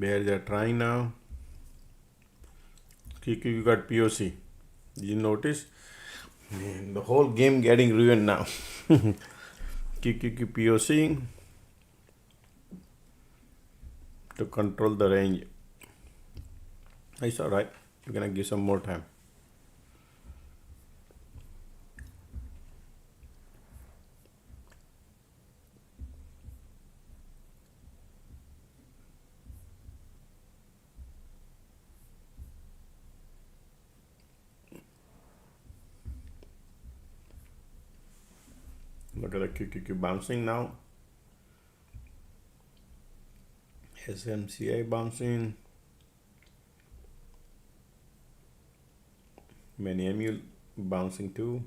Where they're trying now. QQ got POC. Did you notice? Man, the whole game getting ruined now. QQQ POC to control the range. It's alright. We're gonna give some more time. Look at the QQQ bouncing now. SMCA bouncing. Many MU bouncing too.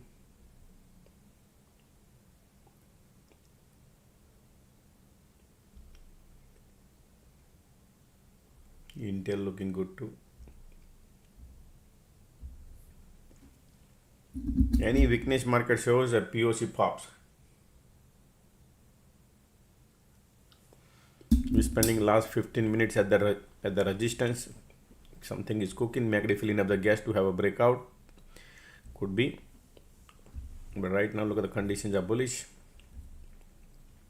Intel looking good too. Any weakness market shows that POC pops. We're spending last 15 minutes at the resistance. Something is cooking. MACD filling up the gas to have a breakout. Could be. But right now, look at the conditions are bullish.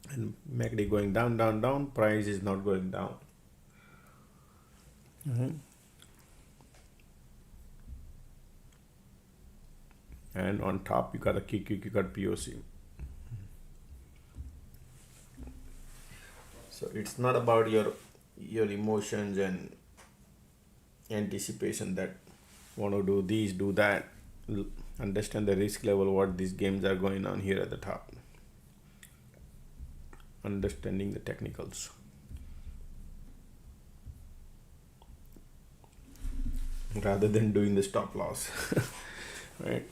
And MACD going down, down, down. Price is not going down. And on top, you got a QQQ, you got POC. So it's not about your emotions and anticipation that want to do this, do that. Understand the risk level, what these games are going on here at the top. Understanding the technicals. Rather than doing the stop loss. Right?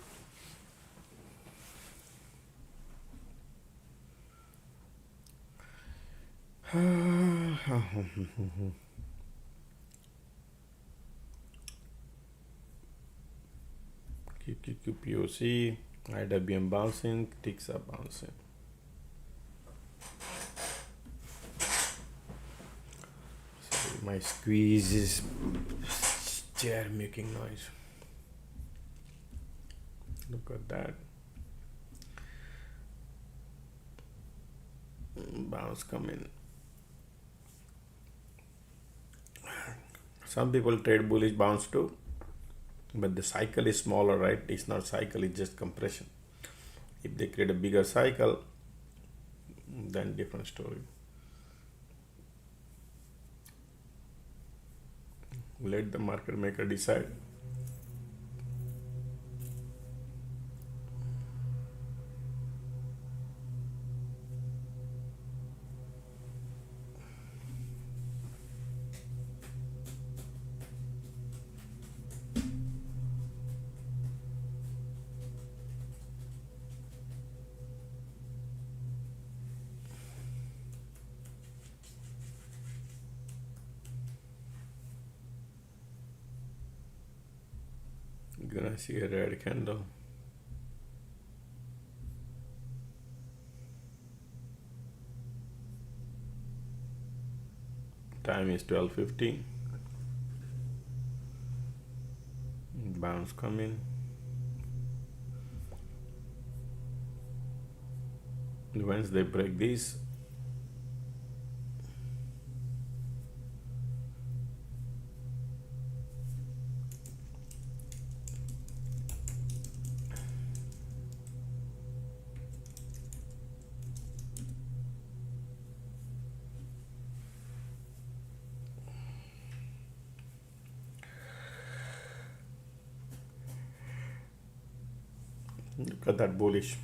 QQQ POC, IWM bouncing, ticks are bouncing. Sorry, my squeeze is chair making noise. Look at that. Bounce coming. Some people trade bullish bounce too, but the cycle is smaller, right? It's not cycle, it's just compression. If they create a bigger cycle, then different story. Let the market maker decide. Gonna see a red candle. Time is 12:50. Bounce coming. Once they break this, look at that bullish.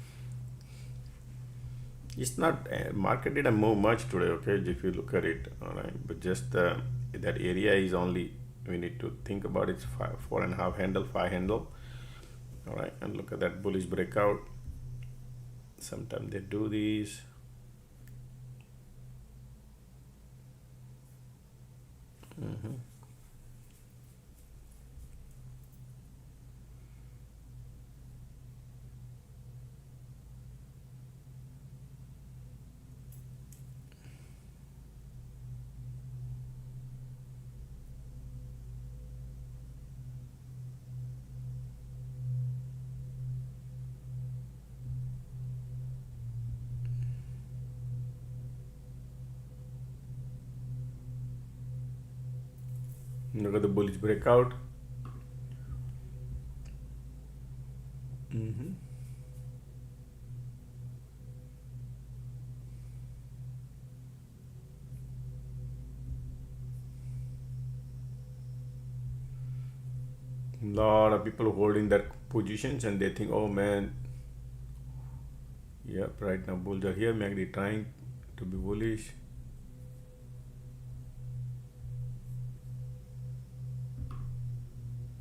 It's not market didn't move much today, okay, if you look at it, all right, but just that area is only, we need to think about it's 4.5 handle, 5 handle, all right, and look at that bullish breakout. Sometimes they do these. Look at the bullish breakout. Lot of people holding their positions and they think, oh man, yep, right now bulls are here, MACD trying to be bullish.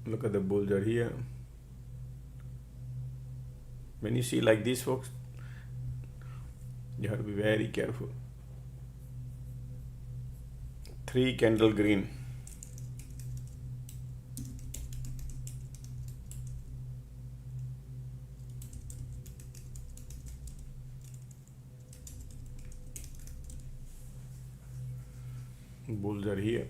Look at the bulls are here. When you see like this, folks, you have to be very careful. 3 candle green. Bulls are here.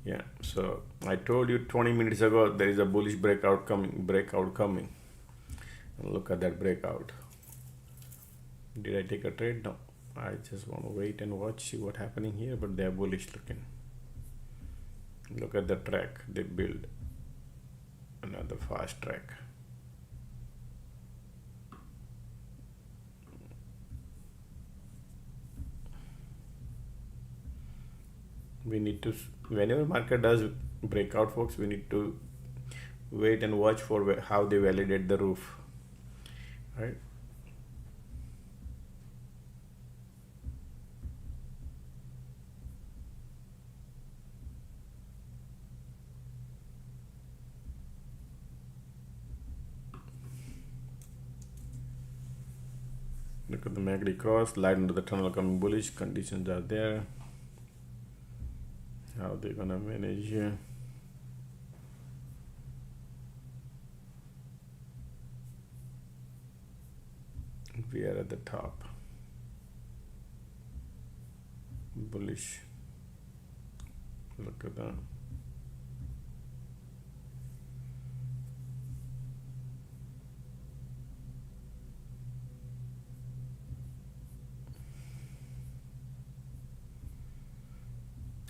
Yeah, so I told you 20 minutes ago there is a bullish breakout coming. And look at that breakout. Did I take a trade? No. I just want to wait and watch, see what happening here, but they are bullish looking. Look at the track they build. Another fast track. We need to, whenever market does breakout, folks, we need to wait and watch for how they validate the roof, right? Look at the MACD cross, light into the tunnel coming bullish, conditions are there. How they're gonna manage here? We are at the top. Bullish. Look at that.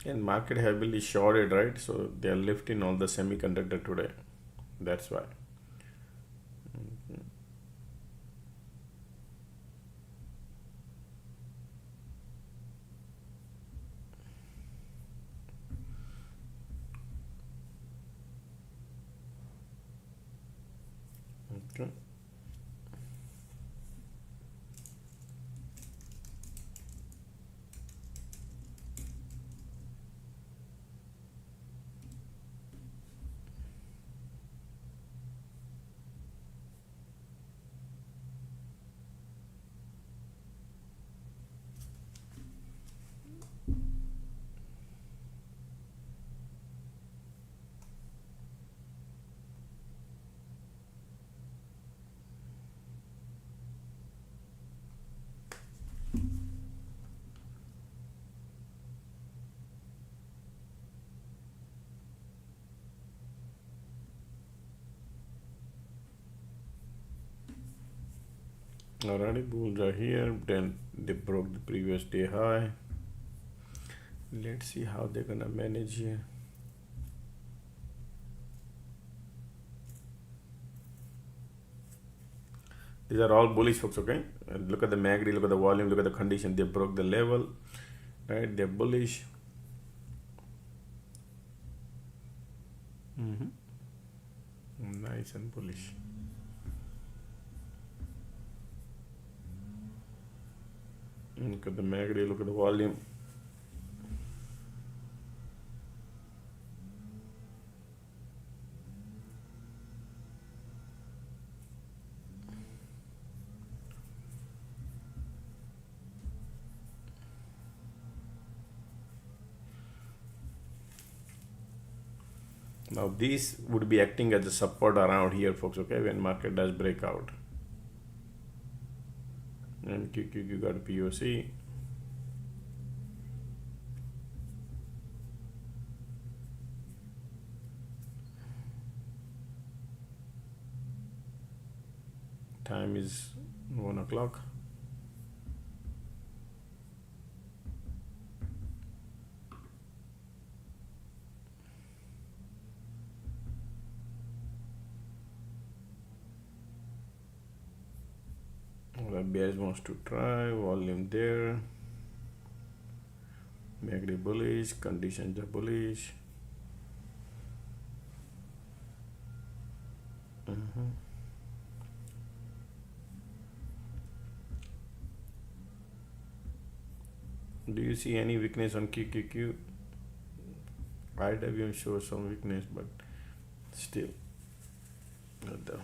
And market heavily shorted, right? So they are lifting all the semiconductor today. That's why. Okay. Alrighty, bulls are here. Then they broke the previous day high. Let's see how they're gonna manage here. These are all bullish, folks. Okay, and look at the MACD, look at the volume, look at the condition. They broke the level, right? They're bullish. Nice and bullish. Look at the MACD, look at the volume. Now these would be acting as a support around here, folks, okay, when market does break out. And QQQ got a POC. Time is 1 o'clock. The bears wants to try, volume there. MACD bullish, conditions are bullish. Do you see any weakness on QQQ? IWM shows some weakness, but still not there.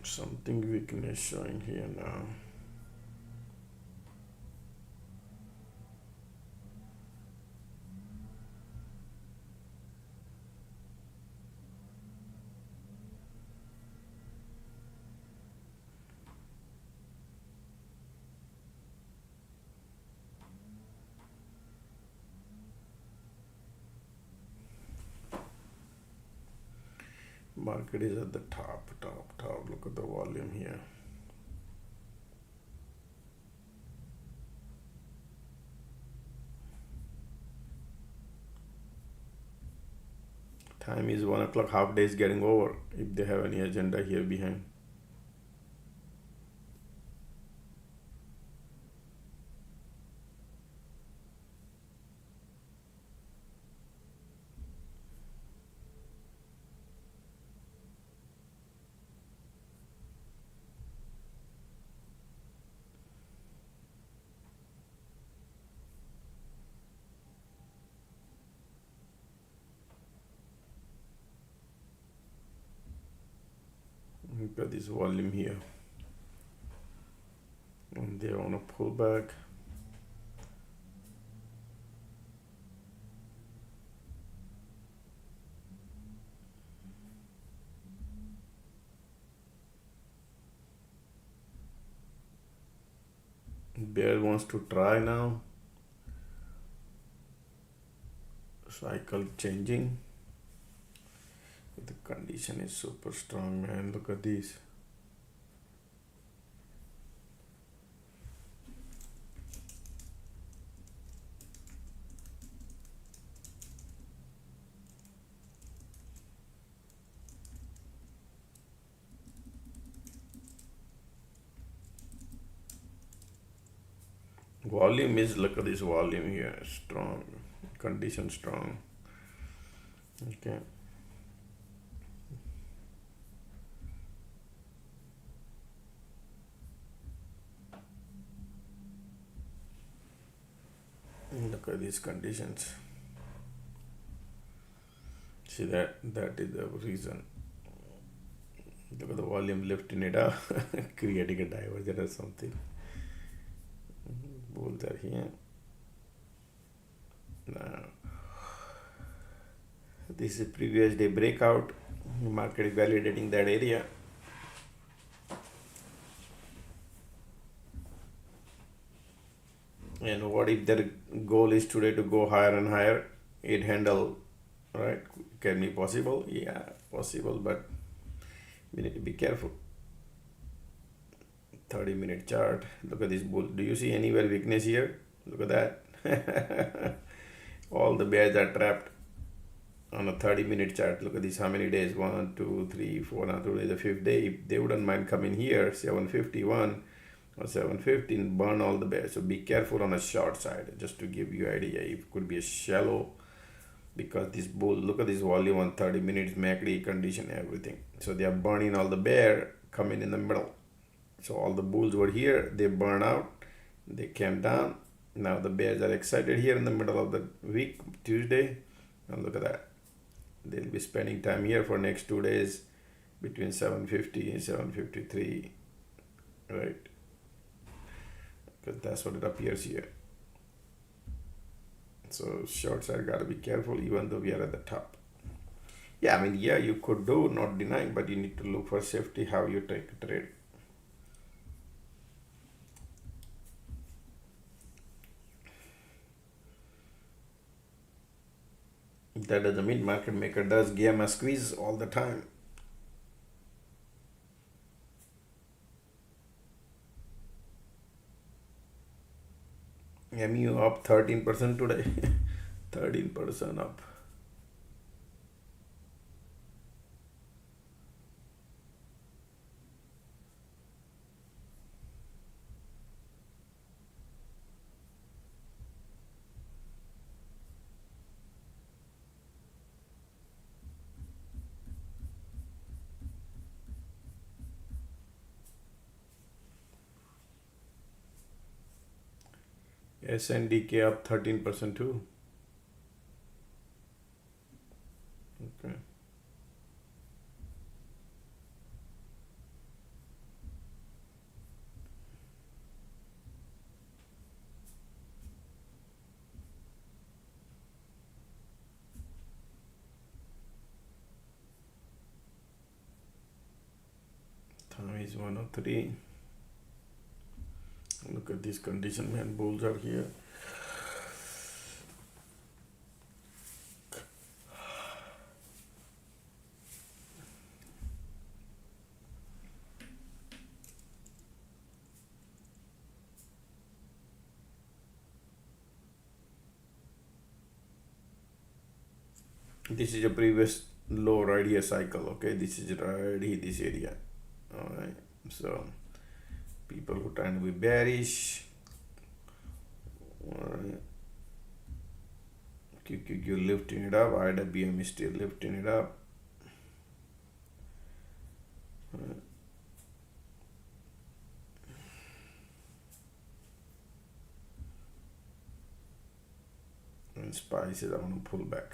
Something weakness showing here now. Market is at the top. Look at the volume here. Time is 1 o'clock, half day is getting over. If they have any agenda here behind. Look at this volume here. And they want to pull back. Bear wants to try now. Cycle changing. The condition is super strong, man. Look at this. Volume is, look at this volume here, strong, condition strong. Okay. Look at these conditions. See that is the reason. Look at the volume lifting it up, creating a divergence or something. Bulls are here. Now, this is previous day breakout. Market is validating that area. And what if their goal is today to go higher and higher? It handle, right? Can be possible? Yeah, possible, but we need to be careful. 30-minute chart. Look at this bull. Do you see anywhere weakness here? Look at that. All the bears are trapped on a 30-minute chart. Look at this. How many days? 1, 2, 3, 4. Now today is the 5th day. If they wouldn't mind coming here, 751 or 715, burn all the bears. So be careful on the short side. Just to give you idea, it could be a shallow, because this bull, look at this volume on 30 minutes, MACD condition, everything. So they are burning all the bear coming in the middle. So all the bulls were here, they burn out, they came down. Now the bears are excited here in the middle of the week, Tuesday. And look at that. They'll be spending time here for next 2 days between 750 and 753, right? Because that's what it appears here. So short side gotta be careful, even though we are at the top. Yeah, I mean, yeah, you could do, not denying, but you need to look for safety how you take a trade. That doesn't mean market maker does game a squeeze all the time. MU up 13% today. 13% up. SNDK up 13% too. Okay. Time is 103. Look at this condition, man. Bulls are here. This is a previous low right here cycle. Okay, this is right here, this area. All right. So people who trying to be bearish. All right. QQQ lifting it up. IWM is still lifting it up. And spices, I want to pull back.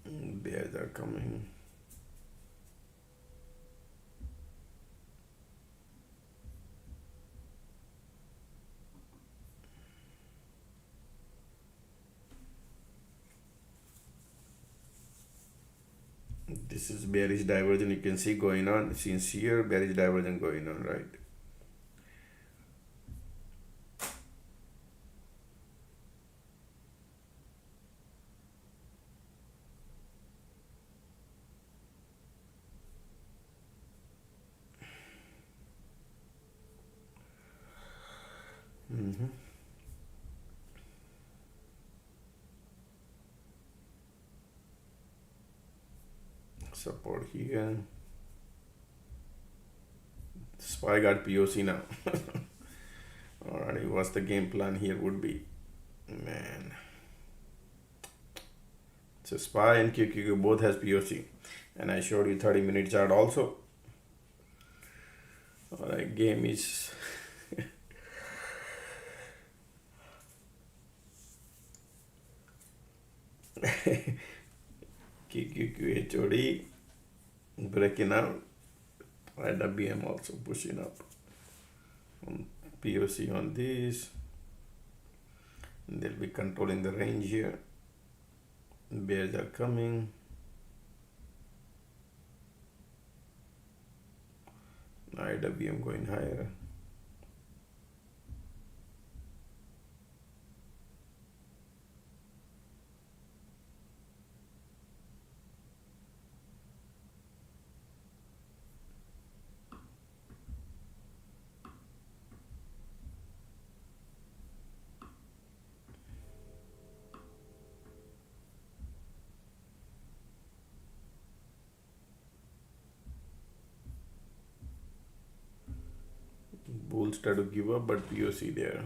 Bears are coming. This is bearish divergence. You can see going on since here, bearish divergence going on, right? Support here. SPY got POC now. Alright, what's the game plan here would be? Man. So SPY and QQQ both has POC. And I showed you 30-minute chart also. Alright, game is QQQ HOD breaking out. IWM also pushing up. POC on this. They'll be controlling the range here. Bears are coming. IWM going higher. Bulls try to give up, but POC there.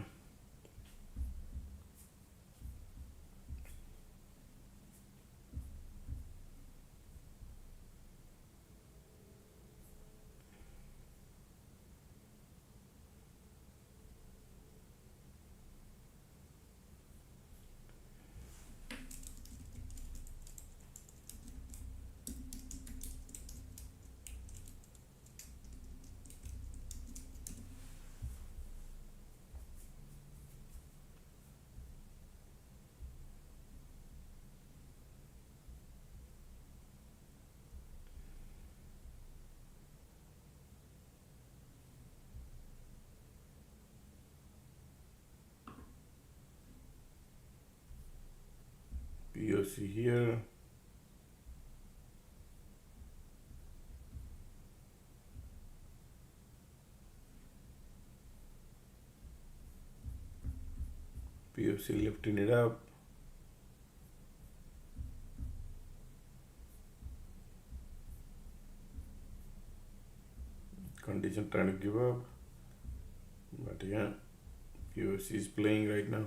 POC here. POC lifting it up. Condition trying to give up. But yeah, POC is playing right now.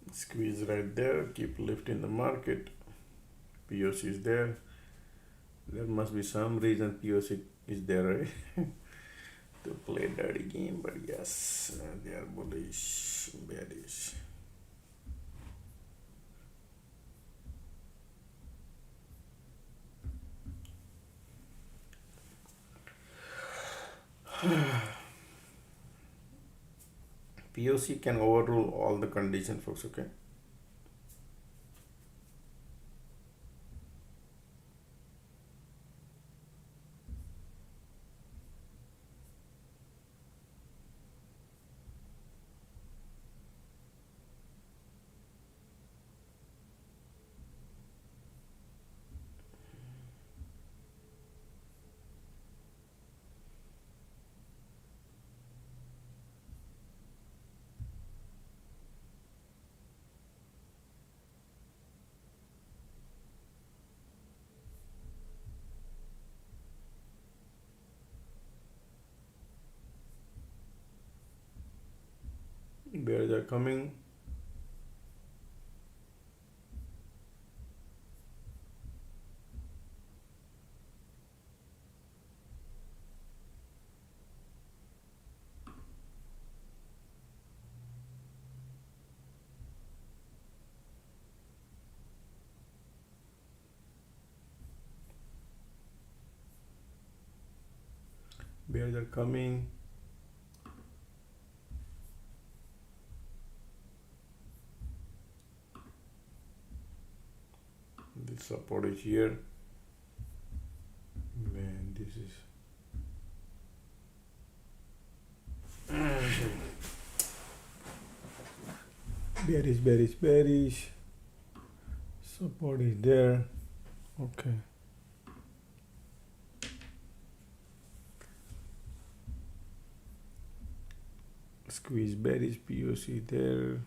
Squeeze right there, keep lifting the market. POC is there. There must be some reason POC is there, right? To play dirty game, but yes, they are bullish, bearish. POC can overrule all the conditions, folks, okay? Bears are coming. Bears are coming. The support is here. Man, this is bearish. Support is there. Okay. Squeeze bearish, POC there.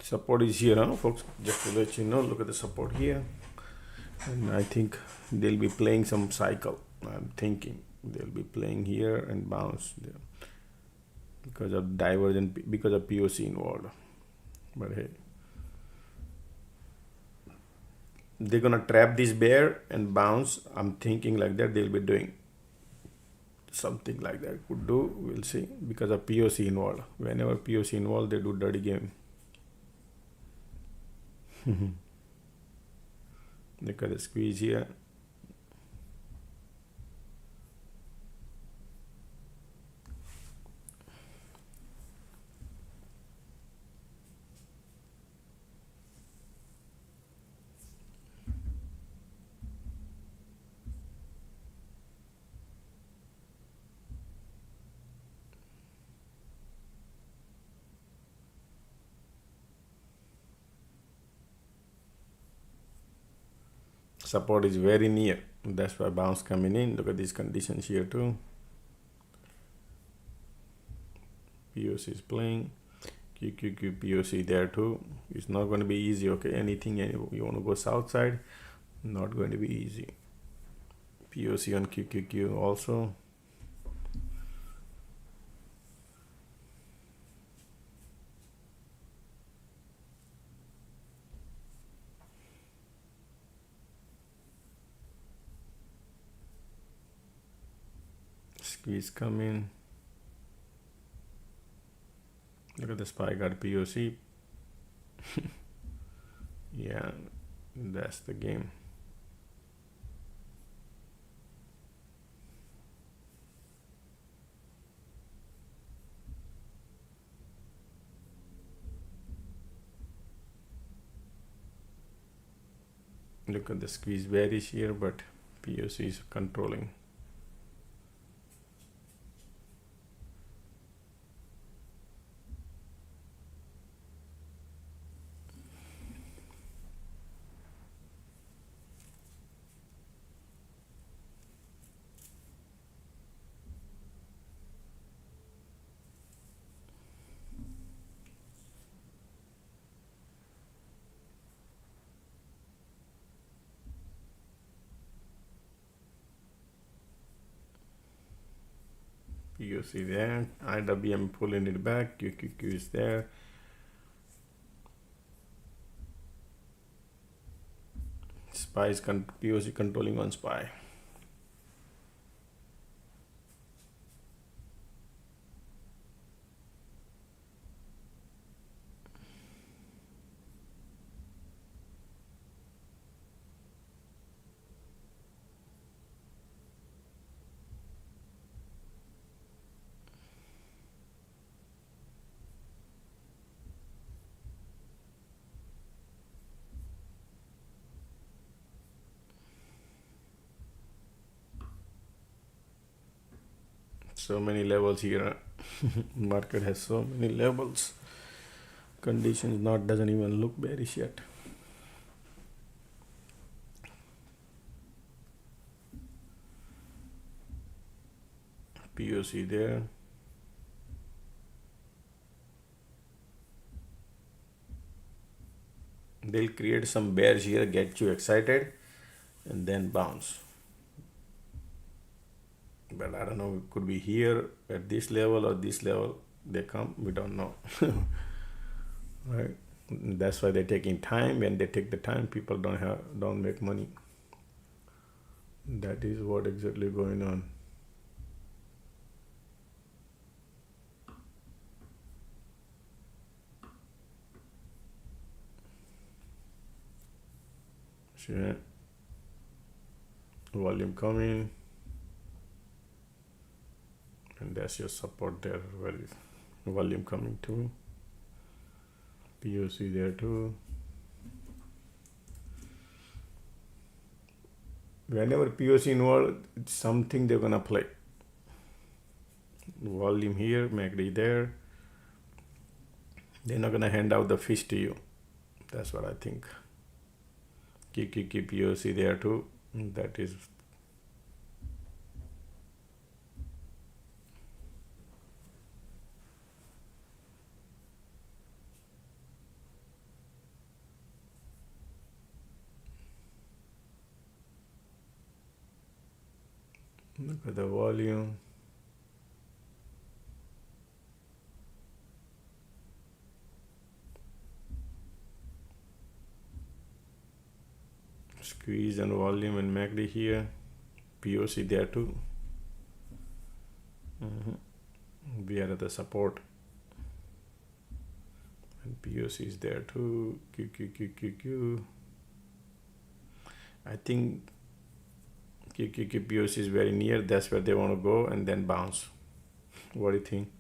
Support is here, huh, folks? Just to let you know, look at the support here. And I think they'll be playing some cycle. I'm thinking they'll be playing here and bounce there because of divergent, because of POC involved. But hey, they're gonna trap this bear and bounce. I'm thinking like that they'll be doing something like that. Could do, we'll see, because of POC involved. Whenever POC involved, they do dirty game. Look at the squeeze here. Support is very near, that's why bounce coming in. Look at these conditions here too. POC is playing, QQQ POC there too. It's not going to be easy. Okay, anything you want to go south side, not going to be easy. POC on QQQ also. Squeeze come in. Look at the SPY got POC. Yeah, that's the game. Look at the squeeze bearish here, but POC is controlling. POC there, IWM pulling it back, QQQ is there. SPY is POC controlling on SPY. So many levels here. Market has so many levels. Conditions doesn't even look bearish yet. POC there. They'll create some bears here, get you excited, and then bounce. But I don't know, it could be here at this level or this level they come, we don't know. Right, that's why they're taking time. When they take the time, people don't make money. That is what exactly going on. See, volume coming. And that's your support there, where is volume coming to. POC there too. Whenever POC involved, it's something they're gonna play. Volume here, MACD there. They're not gonna hand out the fish to you. That's what I think. Keep POC there too. That is. Look at the volume. Squeeze and volume and MACD here. POC there too. We are at the support. And POC is there too. QQQQQ. I think QQQ POC is very near. That's where they want to go and then bounce. What do you think?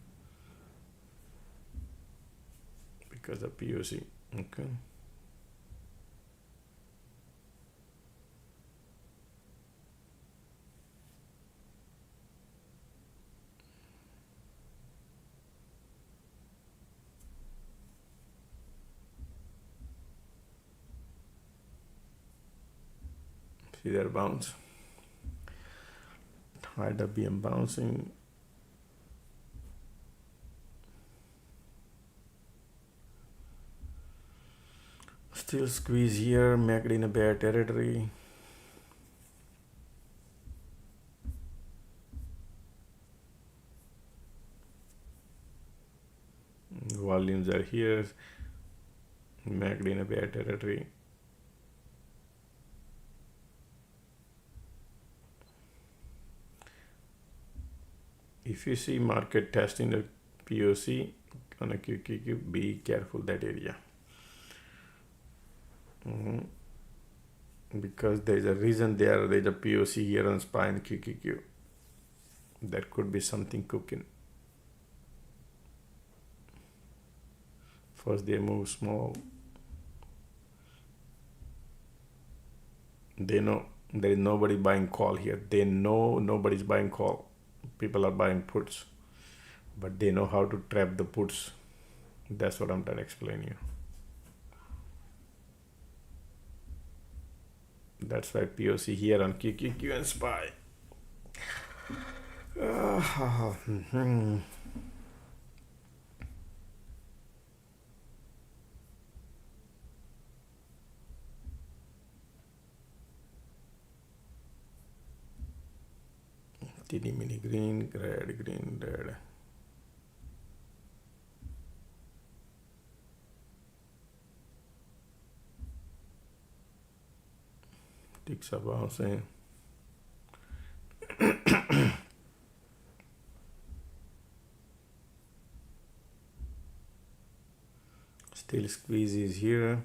Because of POC. Okay. See that bounce. IWM bouncing. Still squeeze here, make it in a bear territory. Volumes are here, make it in a bear territory. If you see market testing the POC on a QQQ, be careful that area. Because there's a reason there's a POC here on SPY and QQQ. There could be something cooking. First they move small. They know there is nobody buying call here. They know nobody's buying call. People are buying puts. But they know how to trap the puts. That's what I'm trying to explain you. That's why POC here on QQQ and SPY. Teeny mini green, red. Ticks are bouncing. Still squeezes here.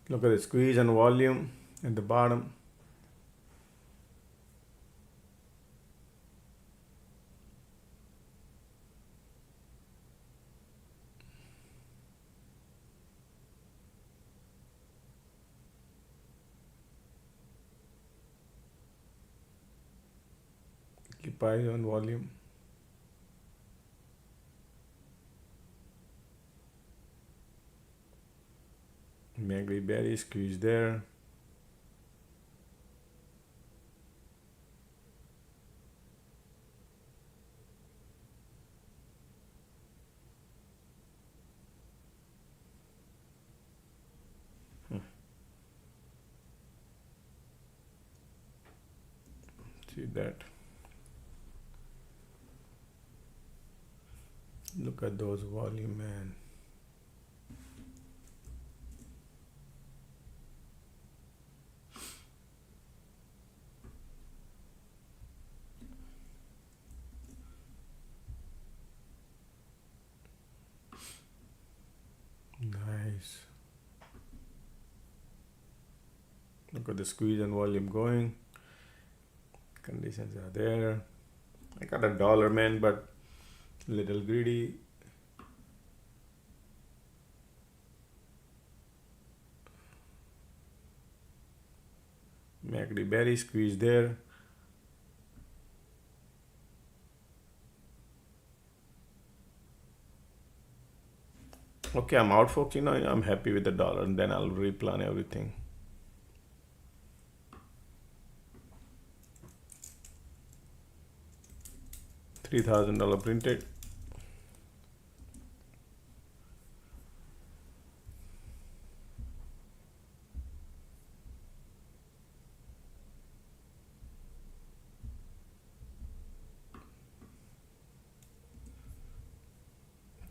Look at the squeeze and volume at the bottom. Keep eyes on volume. Magri berry squeeze there. See that. Look at those volume, man. Nice. Look at the squeeze and volume going. Conditions are there. I got $1, man, but little greedy. Magri berry squeeze there. Okay, I'm out, folks. I'm happy with the dollar, and then I'll replan everything. $3,000 printed.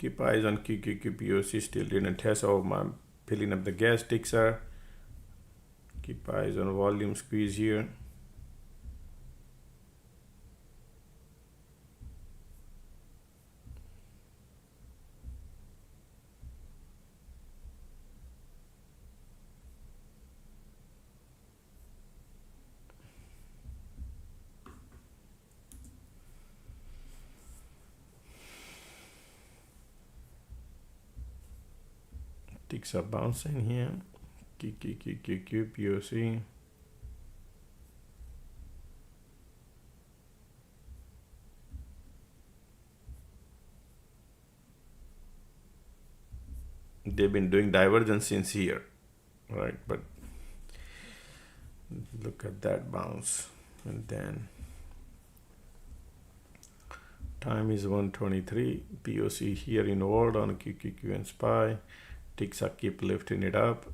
Keep eyes on QQQ POC. Still didn't test. Oh, I'm filling up the gas ticks are. Keep eyes on volume squeeze here. Ticks are bouncing here. QQQ POC. They've been doing divergence since here, right? But look at that bounce, and then time is 1:23. POC here involved on QQQ and SPY. Ticks are keep lifting it up.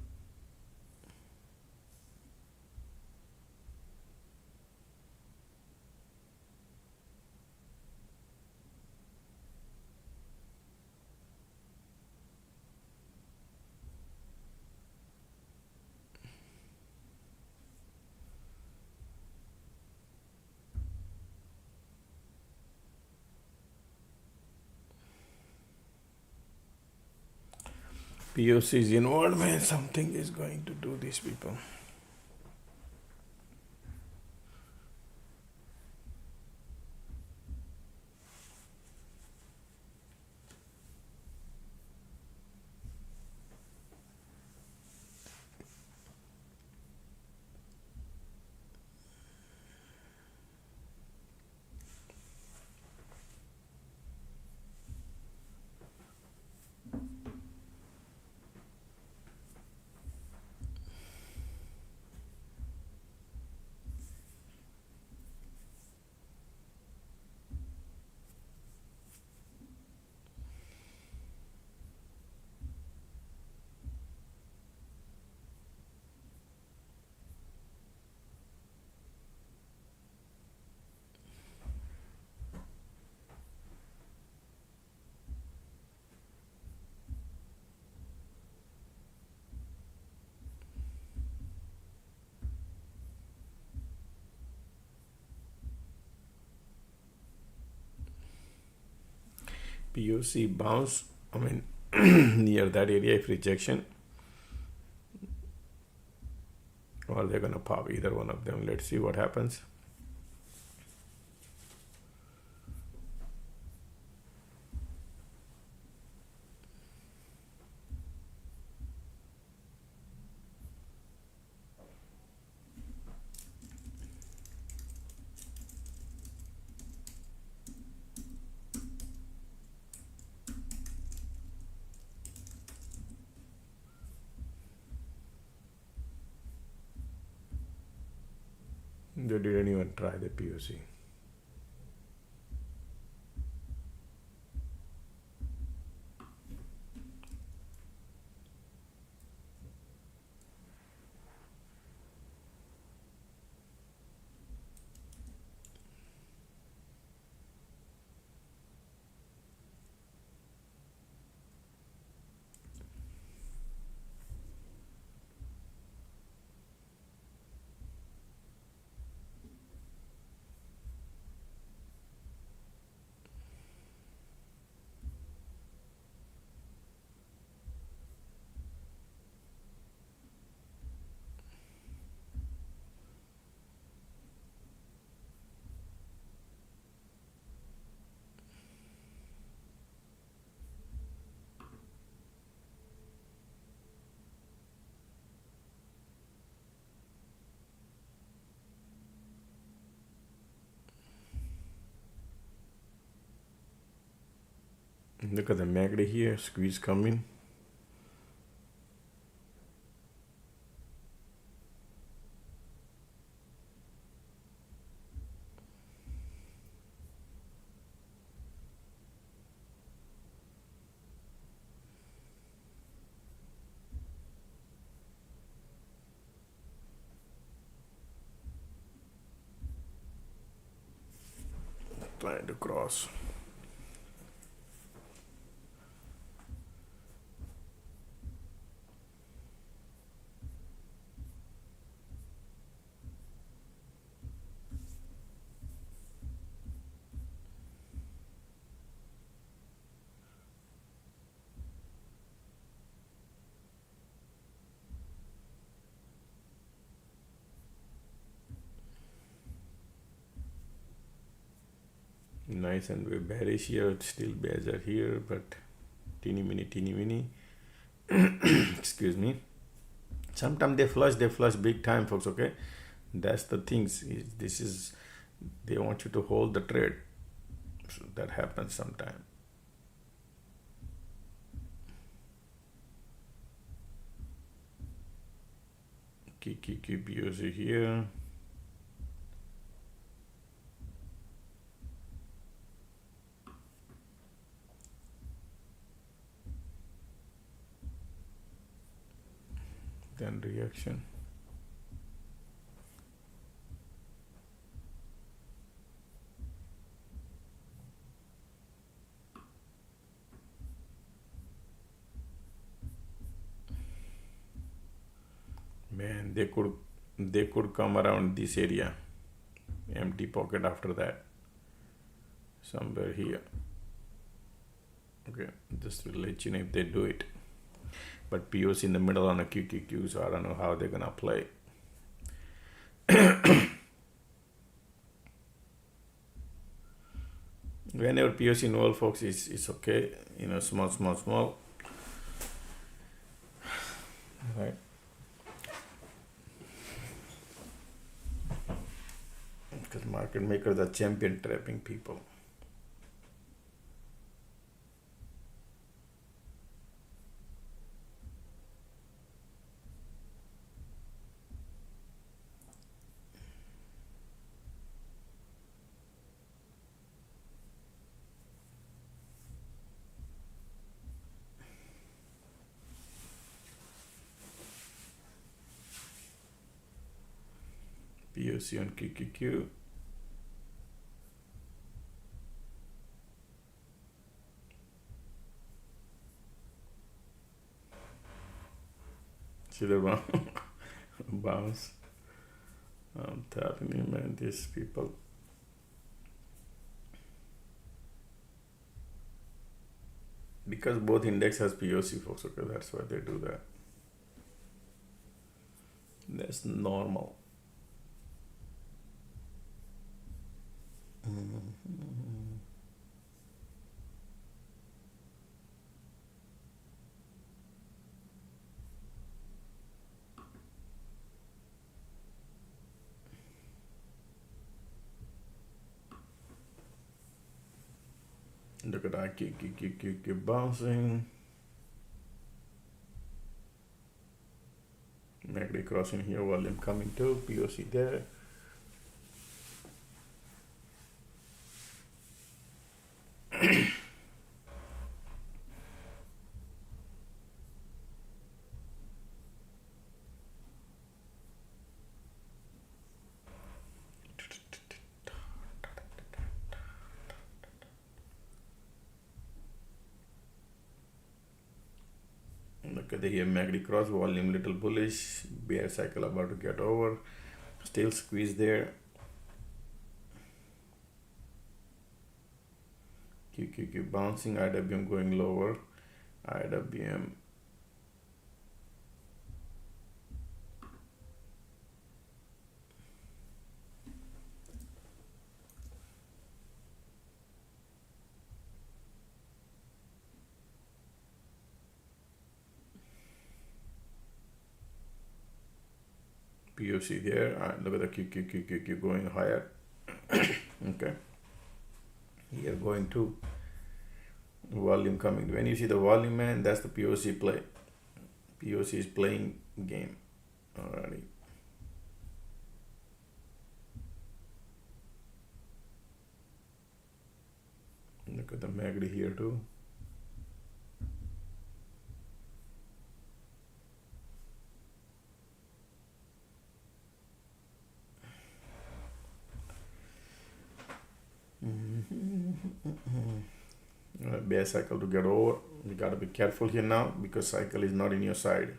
POC is involved, man. Something is going to do these people. POC bounce, I mean, near that area if rejection, or they're gonna pop either one of them. Let's see what happens. They didn't even try the POC. Look at the MACD here, squeeze coming. Trying to cross. nice and very bearish here. Still bears are here, but teeny mini. Excuse me. Sometimes they flush big time, folks. Okay, that's the things. This is they want you to hold the trade. So that happens sometime. Keep using here. Then reaction. Man, they could come around this area. Empty pocket after that. Somewhere here. Okay, just will let you know if they do it. But POC in the middle on a QQQ, so I don't know how they're gonna play. Whenever POC involved, folks, it's okay. You know, small. Right. Because market makers are champion trapping people. POC on QQQ. See the bounce. I'm telling you, man, these people. Because both index has POC, folks, okay, that's why they do that. That's normal. Look at that, keep bouncing. MACD crossing here, volume coming too, POC there. Look at the here MACD cross, volume little bullish, bear cycle about to get over, still squeeze there. QQQ bouncing, IWM going lower, IWM POC there. Look at the QQQ going higher. Okay, here going to volume coming. When you see the volume, man, that's the POC play. POC is playing game already. Look at the MACD here too. Bear cycle to get over. You got to be careful here now because cycle is not in your side.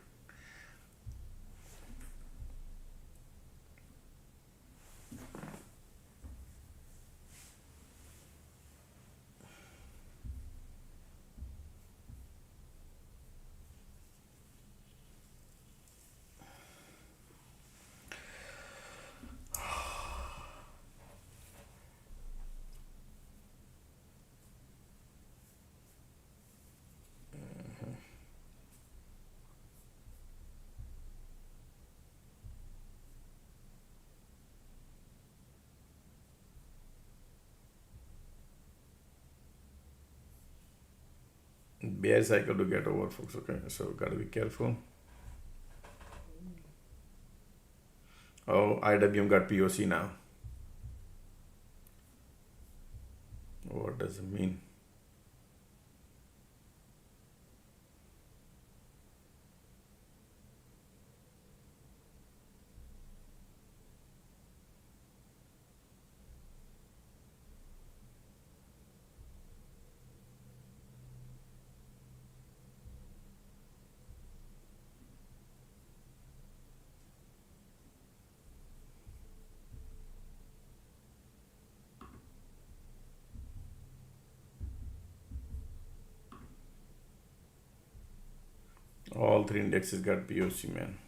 bear cycle to get over, folks. Okay, so gotta be careful. Oh, IWM got POC now. What does it mean? All three indexes got POC, man.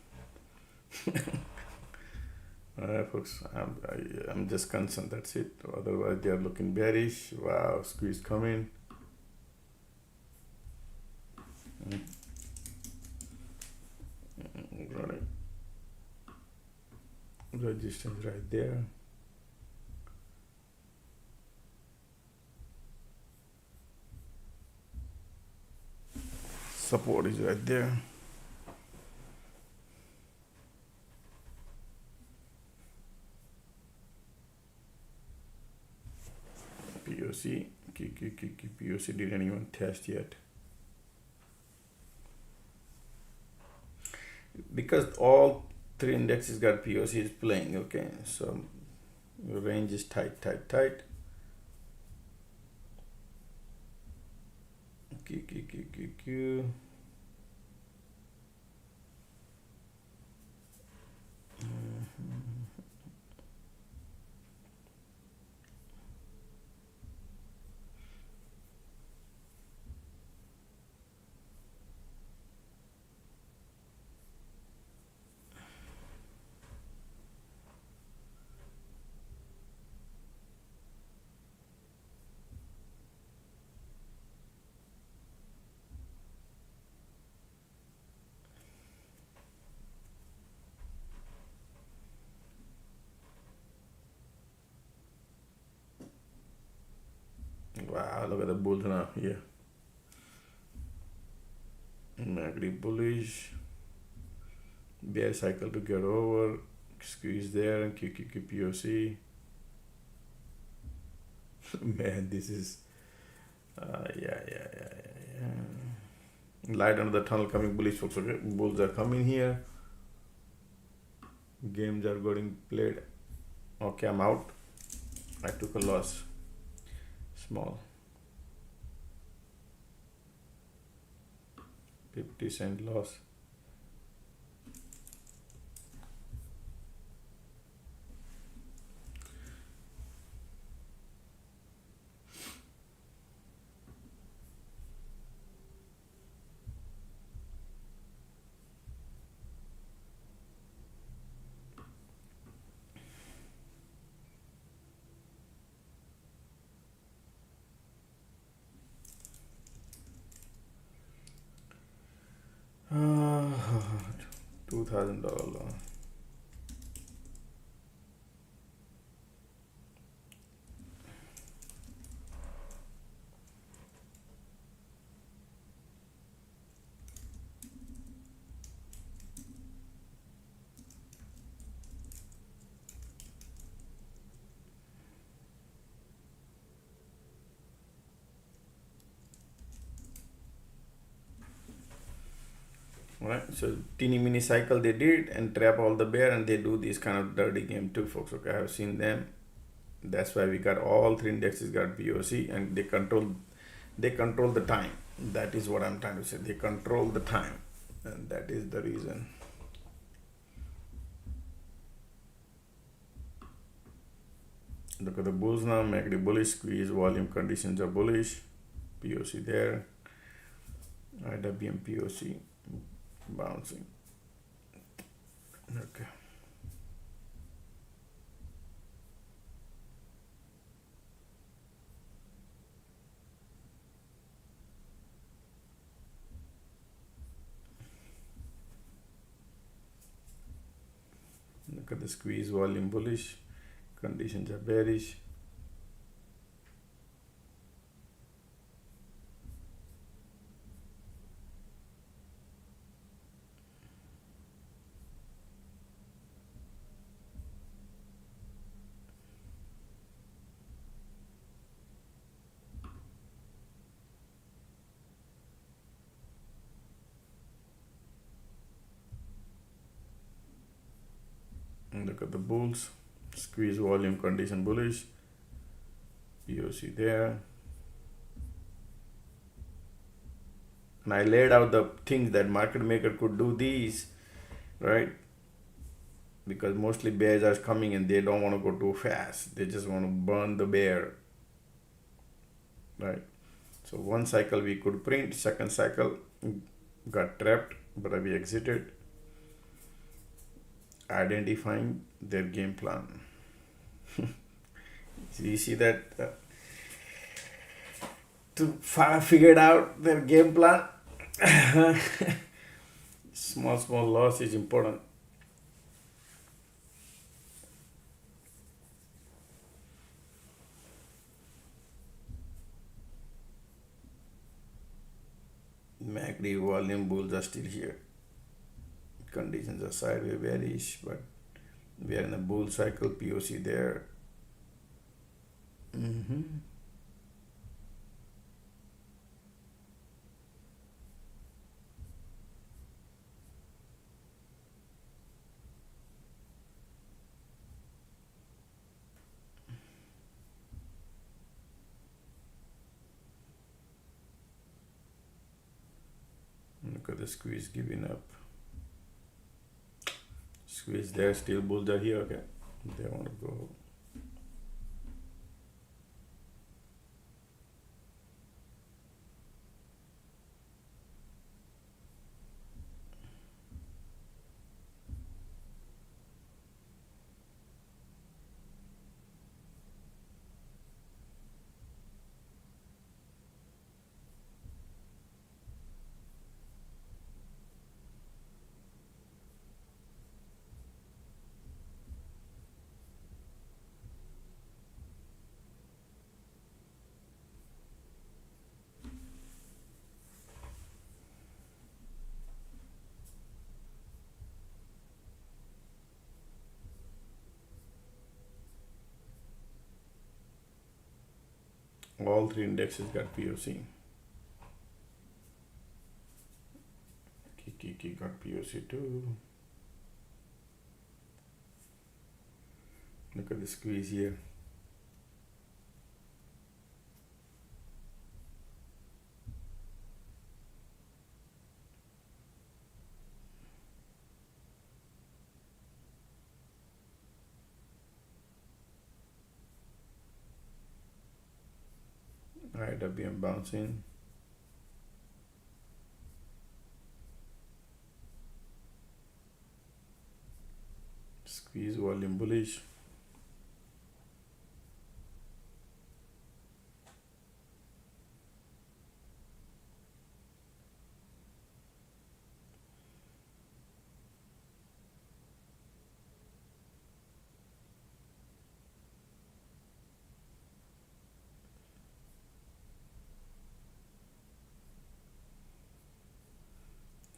Alright, folks, I'm just concerned. That's it. Otherwise, they are looking bearish. Wow, squeeze coming. Right. Resistance right there. Support is right there. POC, POC didn't even test yet. Because all three indexes got POC is playing, okay? So your range is tight. Q. Wow, look at the bulls now here. Agree bullish. Bear cycle to get over. Squeeze there and POC. Man, this is yeah. Light under the tunnel coming bullish, folks. Okay, bulls are coming here. Games are getting played. Okay, I'm out. I took a loss. Small. 50-cent loss. $2,000 loan. Right, so teeny mini cycle they did and trap all the bear, and they do this kind of dirty game too, folks. Okay, I have seen them. That's why we got all three indexes got POC, and they control the time. That is what I'm trying to say. They control the time, and that is the reason. Look at the bulls now. MACD bullish, squeeze, volume conditions are bullish. POC there. IWM POC bouncing. Okay. Look at the squeeze, volume bullish, conditions are bearish. Look at the bulls. Squeeze volume condition bullish. POC there. And I laid out the things that market maker could do these, right? Because mostly bears are coming and they don't want to go too fast. They just want to burn the bear, right? So one cycle we could print, second cycle got trapped, but we exited, identifying their game plan. So you see that to figure out their game plan. Small loss is important. MACD volume bulls are still here. Conditions are sideways bearish, but we are in a bull cycle. POC there. Look at the squeeze giving up. Squeeze there, still bulls are here. Okay, they want to go. All three indexes got POC. Kiki got POC too. Look at the squeeze here. IWM bouncing. Squeeze volume bullish.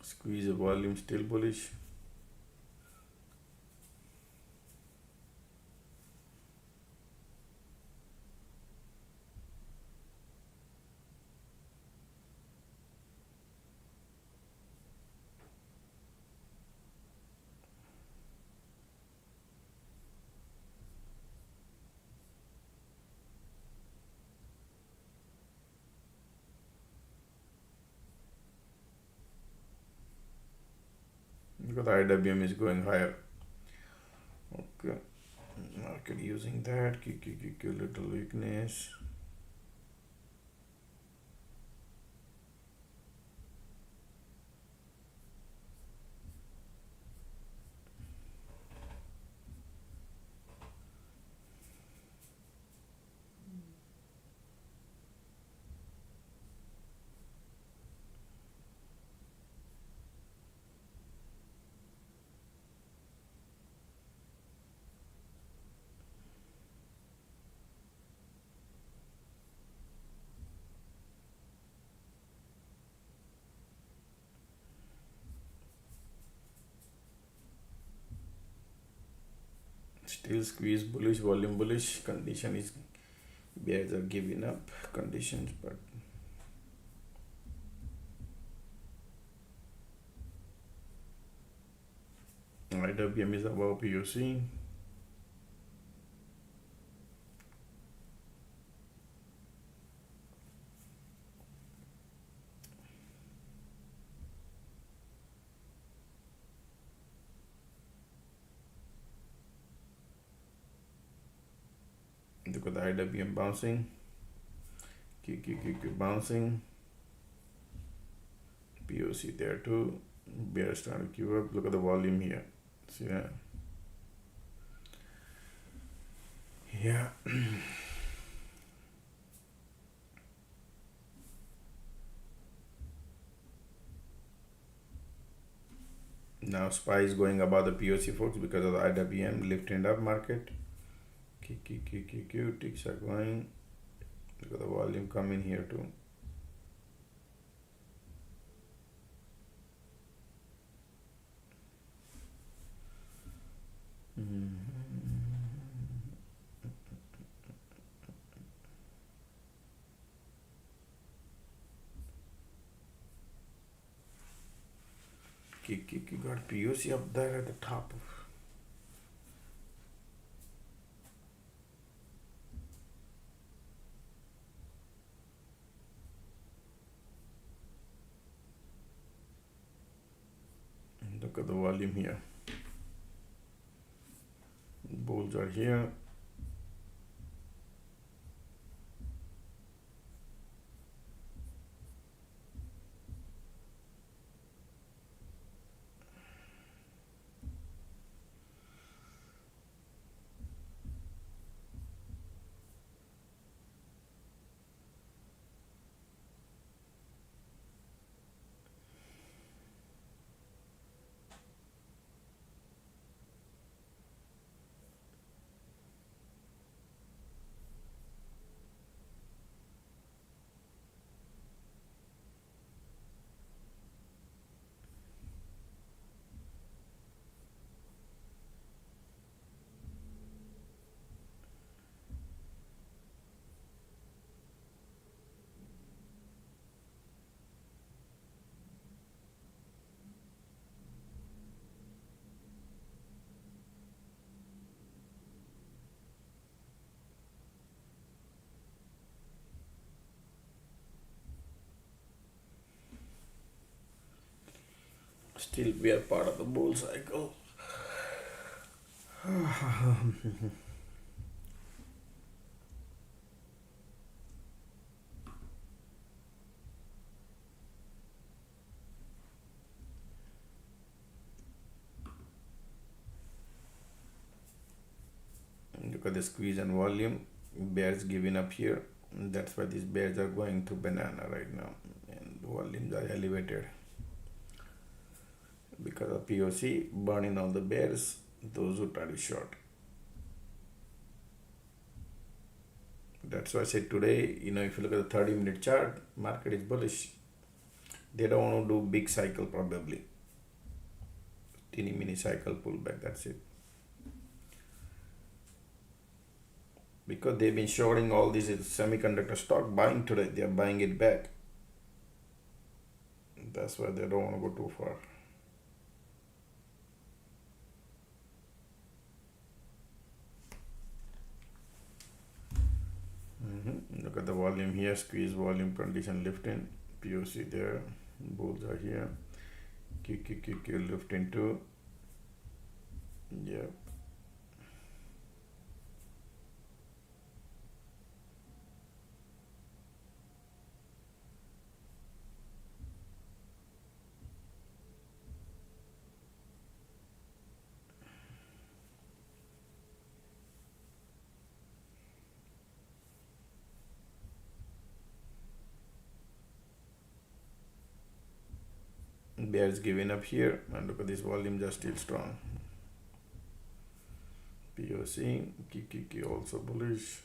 Squeeze the volume still bullish. Because IWM is going higher. Okay, market using that. Little weakness. Still squeeze bullish, volume bullish. Condition is bears are giving up conditions, but IWM is above POC. look at the IWM bouncing. QQQQ bouncing. POC there too. Bears trying to queue up. Look at the volume here. See that? Yeah. Now SPY is going above the POC, folks, because of the IWM lifting up market. QQQQ ticks are going. Look at the volume coming here too. You got POC up there at the top. Look at the volume here. Bulls are here. Still we are part of the bull cycle. Look at the squeeze and volume. Bears giving up here. That's why these bears are going to banana right now, and the volumes are elevated because of POC burning all the bears, those who try to short. That's why I said today, if you look at the 30-minute chart, market is bullish. They don't want to do big cycle probably. Teeny mini cycle pullback, that's it. Because they've been shorting all these semiconductor stock, buying today, they are buying it back. That's why they don't want to go too far. Look at the volume here, squeeze volume condition lifting, POC there, bulls are here, QQQQ lifting too. Yeah. Bears giving up here, and look at this volumes are still strong. POC, QQQ also bullish.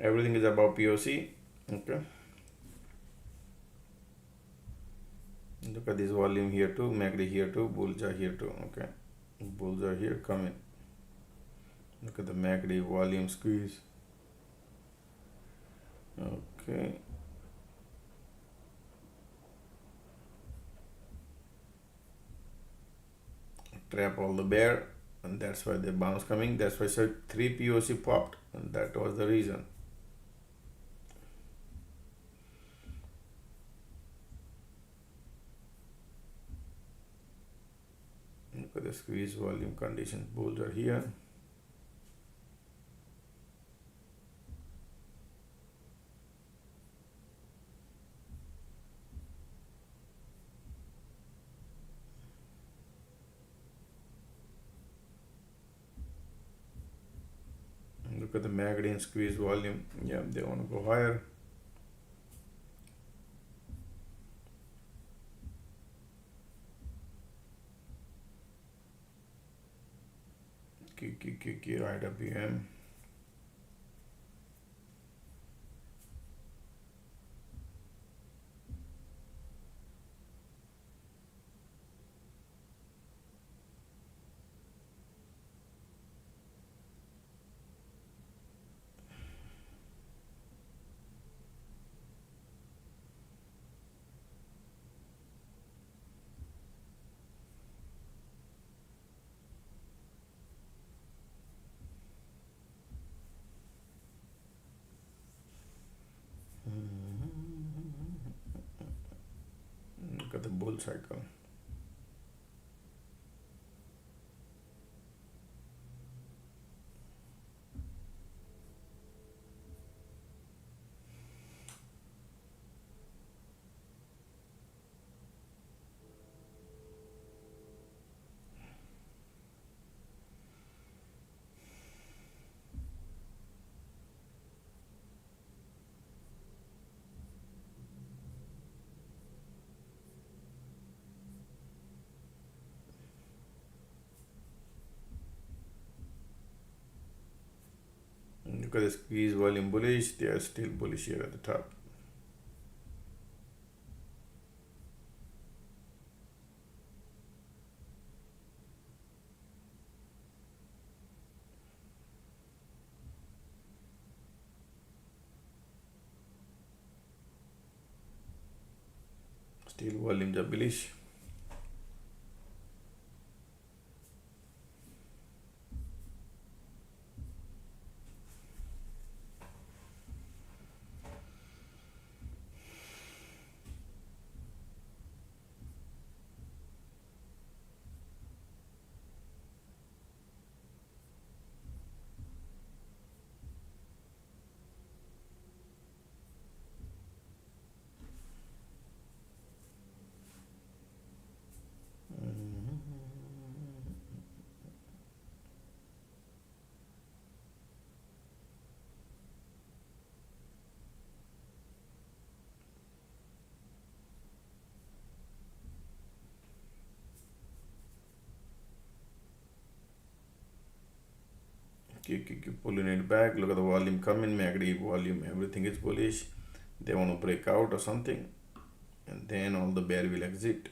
everything is about POC. Okay, look at this volume here too, MACD here too, bulls are here too. Okay, bulls are here, come in. Look at the MACD volume squeeze. Okay, trap all the bear, and that's why the bounce coming. That's why I said 3 POC popped, and that was the reason. Look at the squeeze volume condition. Bulls are here. Look at the MACD and squeeze volume. Yeah, they want to go higher. IWM. Look at the bull cycle. Look at the squeeze volume bullish. They are still bullish here at the top. Still volumes are bullish. Keep pulling it back. Look at the volume coming, MACD volume, everything is bullish. They want to break out or something, and then all the bear will exit.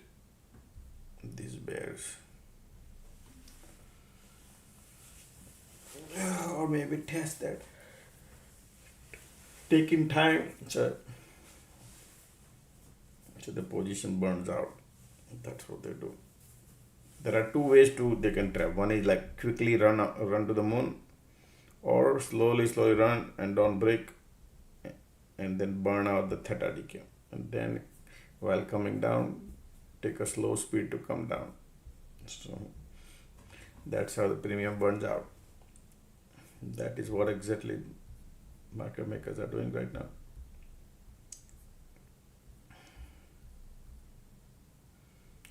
These bears, or maybe test that, taking time, so the position burns out. That's what they do. There are two ways they can trap. One is like quickly run to the moon, or slowly run and don't break, and then burn out the theta decay, and then while coming down take a slow speed to come down. So that's how the premium burns out. That is what exactly market makers are doing right now.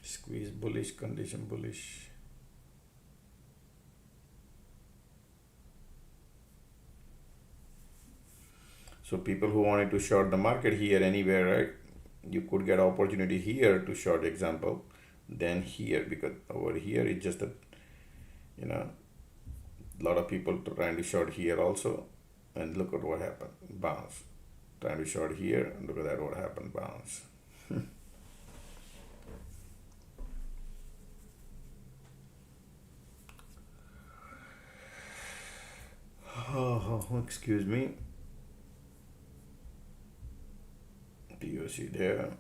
Squeeze bullish, condition bullish. So people who wanted to short the market here anywhere, right? You could get opportunity here to short, example, then here, because over here it's just a lot of people trying to short here also. And look at what happened. Bounce. Trying to short here. And look at that. What happened. Bounce. Oh, excuse me. POC there.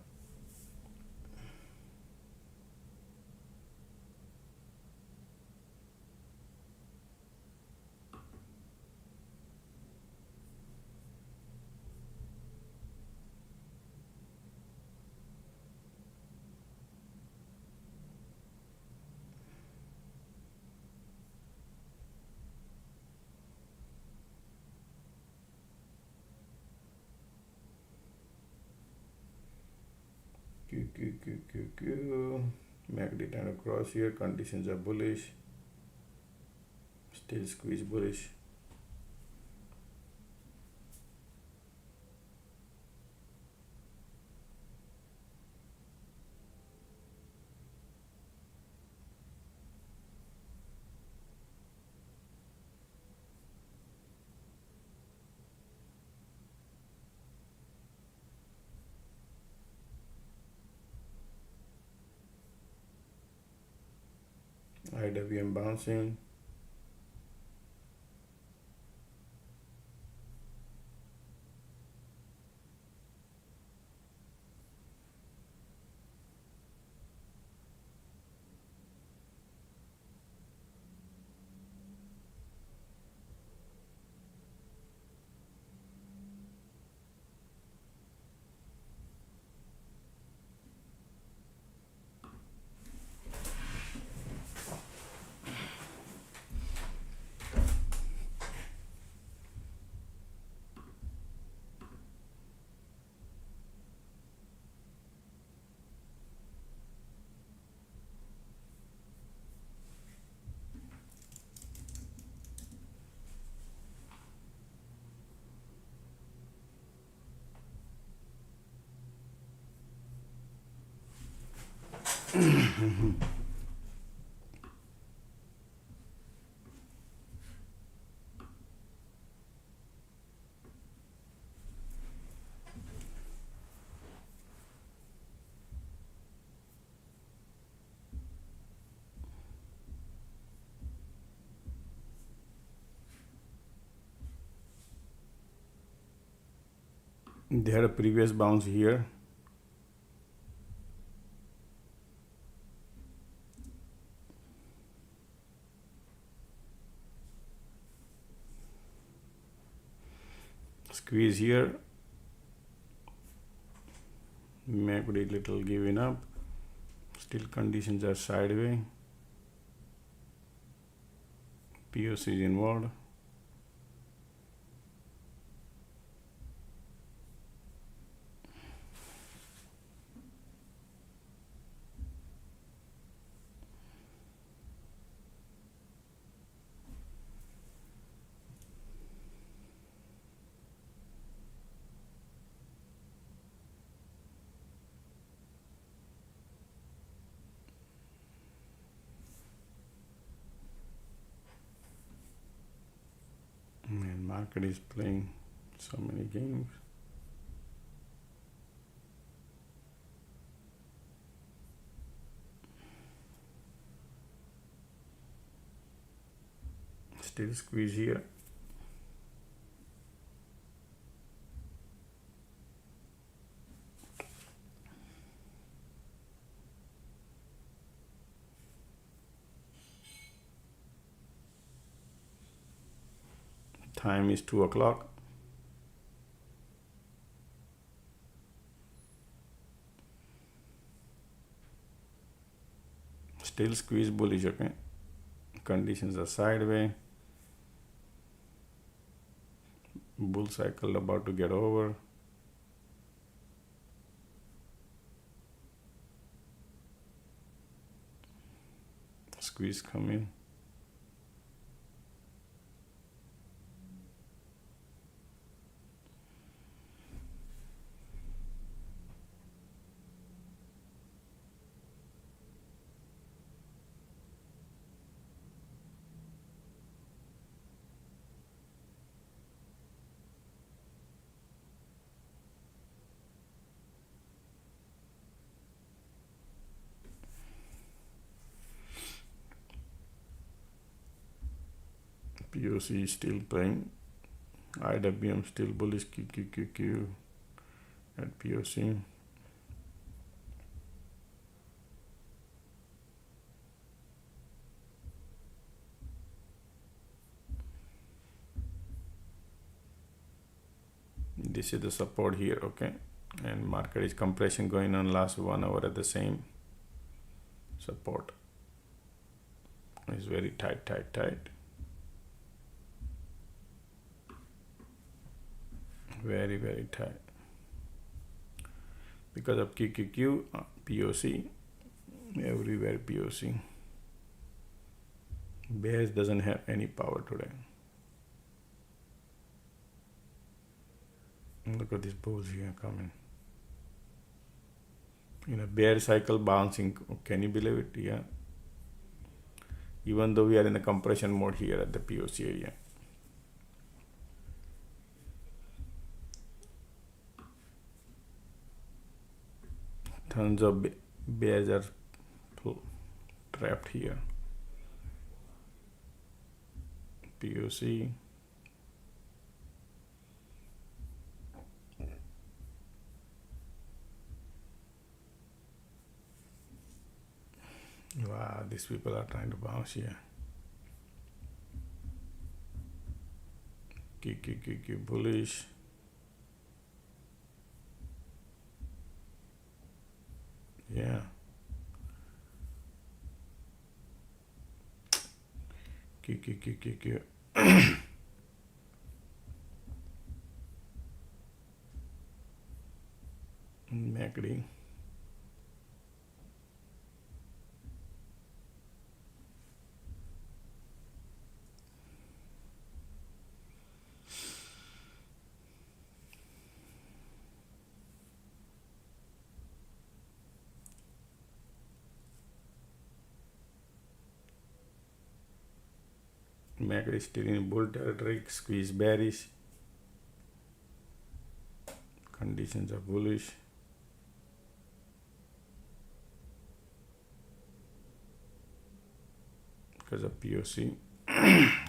MACD trying to cross here. Conditions are bullish. Still squeeze bullish. IWM bouncing. They had a previous bounce here. Squeeze here. MACD little giving up. Still conditions are sideways. POC is involved. And market is playing so many games. Still squeeze here. Time is 2 o'clock. Still squeeze bullish, okay? Conditions are sideways. Bull cycle about to get over. Squeeze coming. POC is still playing. IWM still bullish. QQQQ at POC. This is the support here, okay, and market is compression going on last 1 hour at the same support. It's very tight. Very tight because of QQQ, POC, everywhere POC. Bears doesn't have any power today. Look at these bulls here coming. In a bear cycle bouncing. Can you believe it? Yeah. Even though we are in a compression mode here at the POC area. Tons of bears are trapped here. POC. Wow, these people are trying to bounce here. QQQQ bullish. Yeah. QQQQQ. MACD. MACD is still in bull territory, squeeze bearish. Conditions are bullish. Because of POC.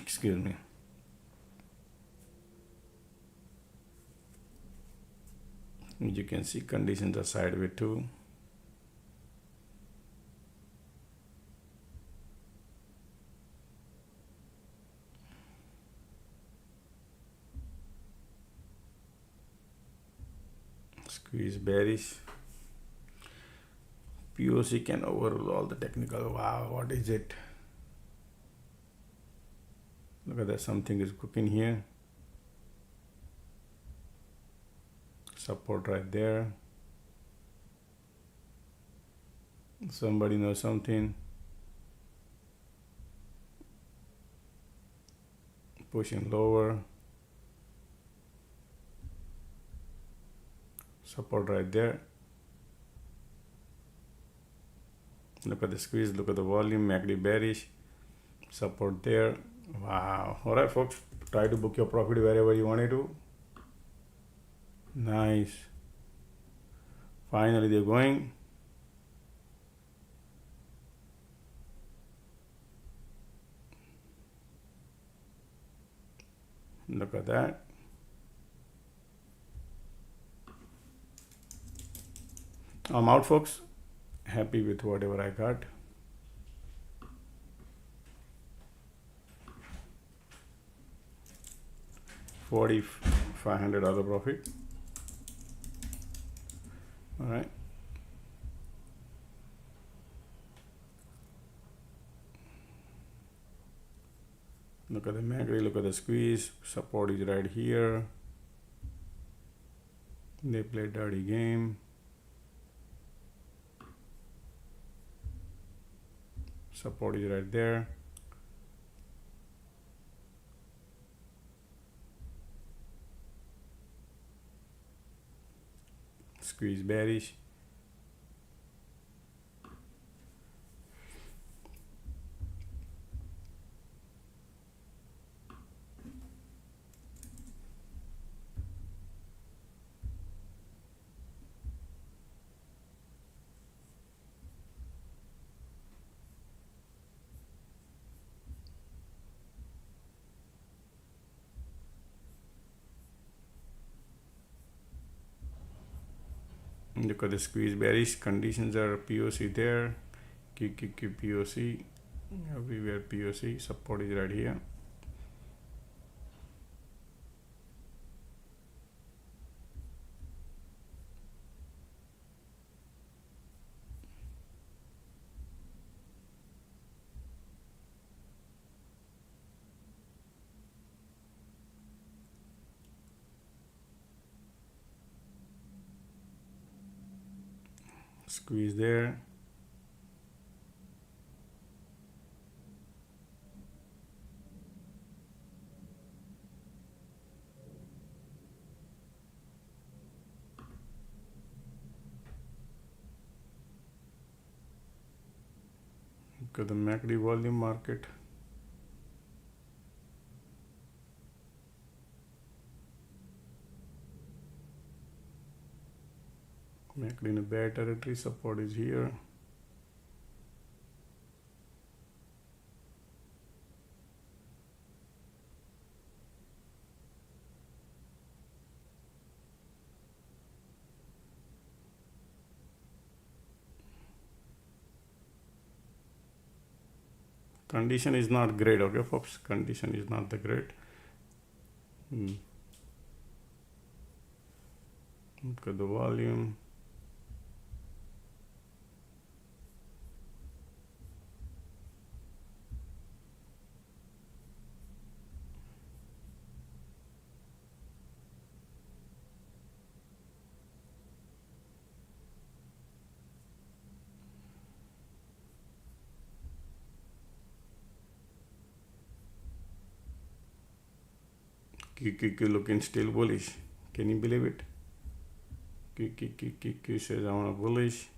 Excuse me. As you can see, conditions are sideways too. Squeeze bearish. POC can overrule all the technical. Wow, what is it? Look at that, something is cooking here. Support right there. Somebody knows something. Pushing lower. Support right there. Look at the squeeze, look at the volume, MACD bearish. Support there. Wow. Alright folks, try to book your profit wherever you want it to. Nice. Finally they're going. Look at that. I'm out folks. Happy with whatever I got. $4,500 profit. All right. Look at the MACD, look at the squeeze. Support is right here. They play dirty game. Support is right there. Squeeze bearish. look at the squeeze bearish conditions are POC there, QQQ POC, everywhere POC, support is right here. Squeeze there. Look at the MACD volume market. MACD in a bear territory, support is here. Condition is not great, okay folks, condition is not the great. Look at the volume. QQQ looking still bullish. Can you believe it? QQQ says I want a bullish.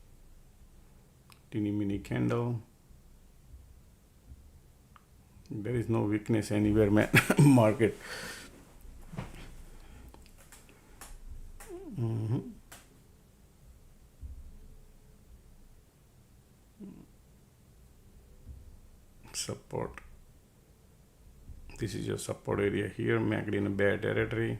Teeny mini candle. There is no weakness anywhere, man. Market. Support. This is your support area here, MACD in a bear territory.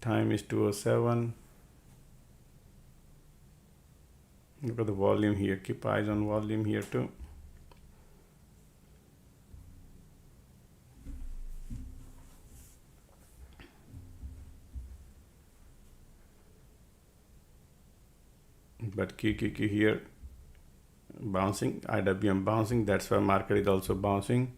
Time is 2:07. Look at the volume here. Keep eyes on volume here too. But QQQ here bouncing, IWM bouncing, that's why market is also bouncing.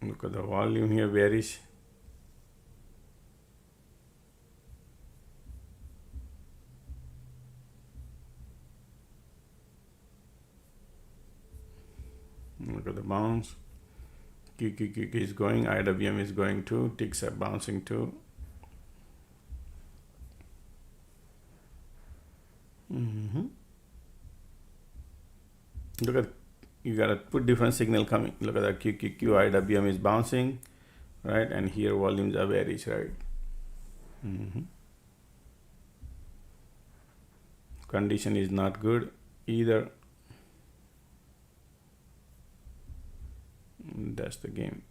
Look at the volume here, bearish. Look at the bounce. QQQ is going, IWM is going too, ticks are bouncing too. Look at, you gotta put different signal coming. Look at that QQQ, IWM is bouncing, right? And here volumes are bearish, right? Condition is not good either. That's the game.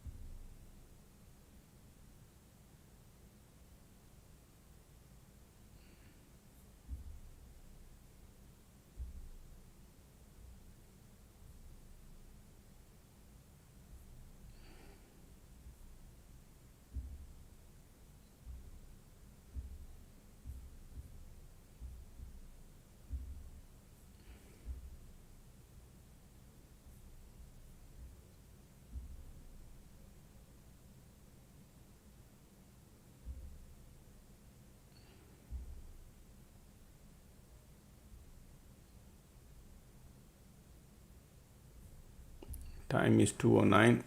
Time is 2:09.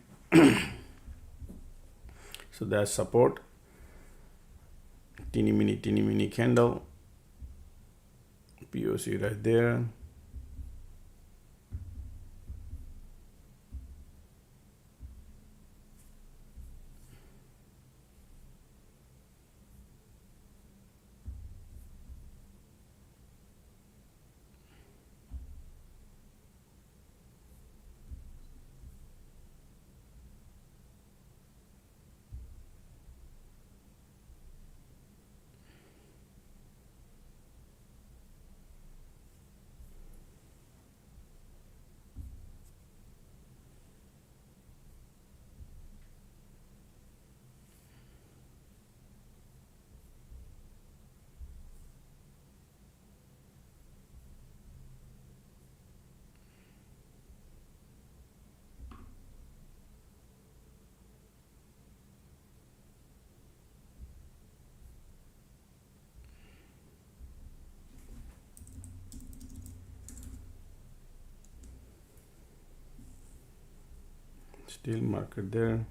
So that's support. Teeny mini candle. POC right there. Still market there.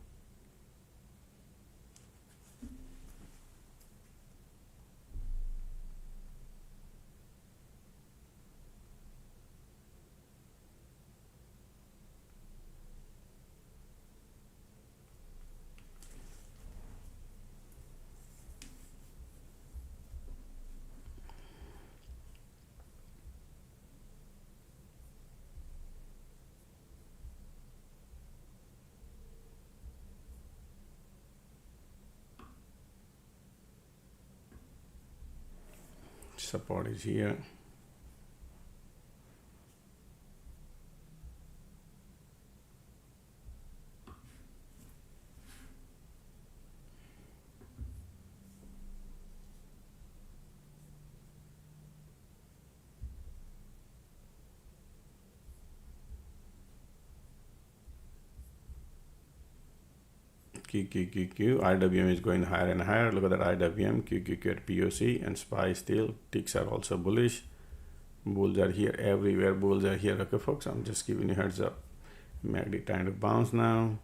Support is here. QQQQ, IWM is going higher and higher. Look at that IWM, QQQ at POC, and SPY still. Ticks are also bullish. Bulls are here everywhere. Bulls are here. Okay, folks, I'm just giving you heads up. MACD trying to bounce now.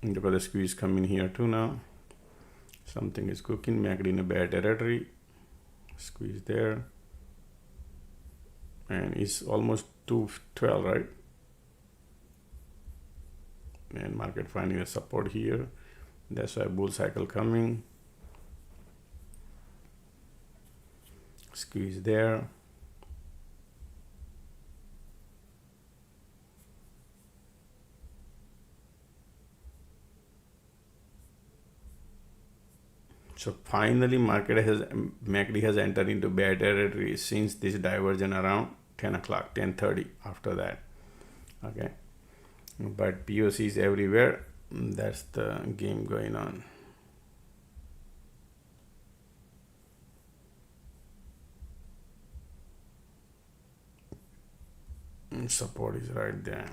Look at the squeeze coming here too now. Something is cooking. MACD in a bad territory. Squeeze there. And it's almost 212, right? And market finding a support here. That's why bull cycle coming. Squeeze there. So finally MACD has entered into bad territory since this diversion around 10 o'clock, 10:30 after that. Okay. But POC is everywhere. That's the game going on. Support is right there.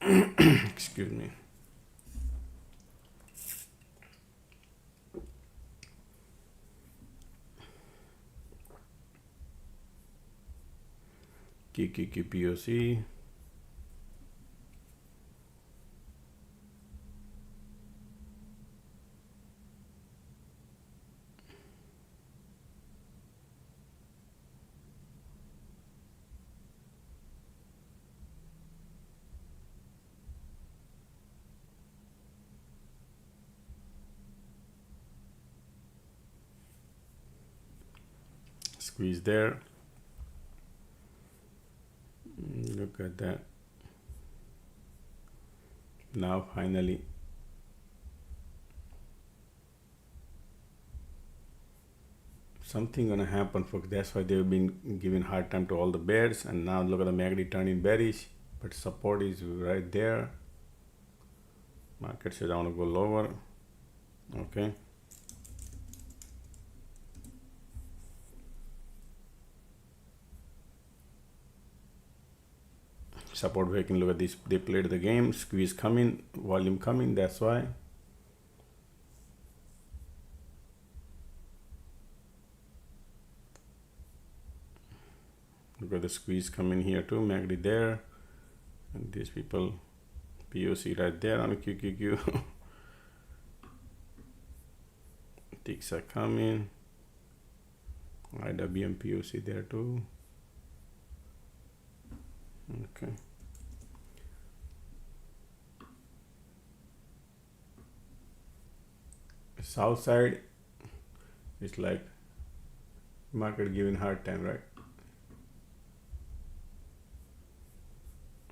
Excuse me. POC. Squeeze there. Look at that. Now finally something gonna happen, folks. That's why they've been giving hard time to all the bears, and now look at the MACD turning bearish, but support is right there. Market should want to go lower. Okay. Support breaking. Look at this. They played the game. Squeeze coming, volume coming. That's why. Look at the squeeze coming here too. MACD there, and these people, POC right there on QQQ. Ticks are coming. IWM POC there too. Okay. South side is like market giving hard time, right?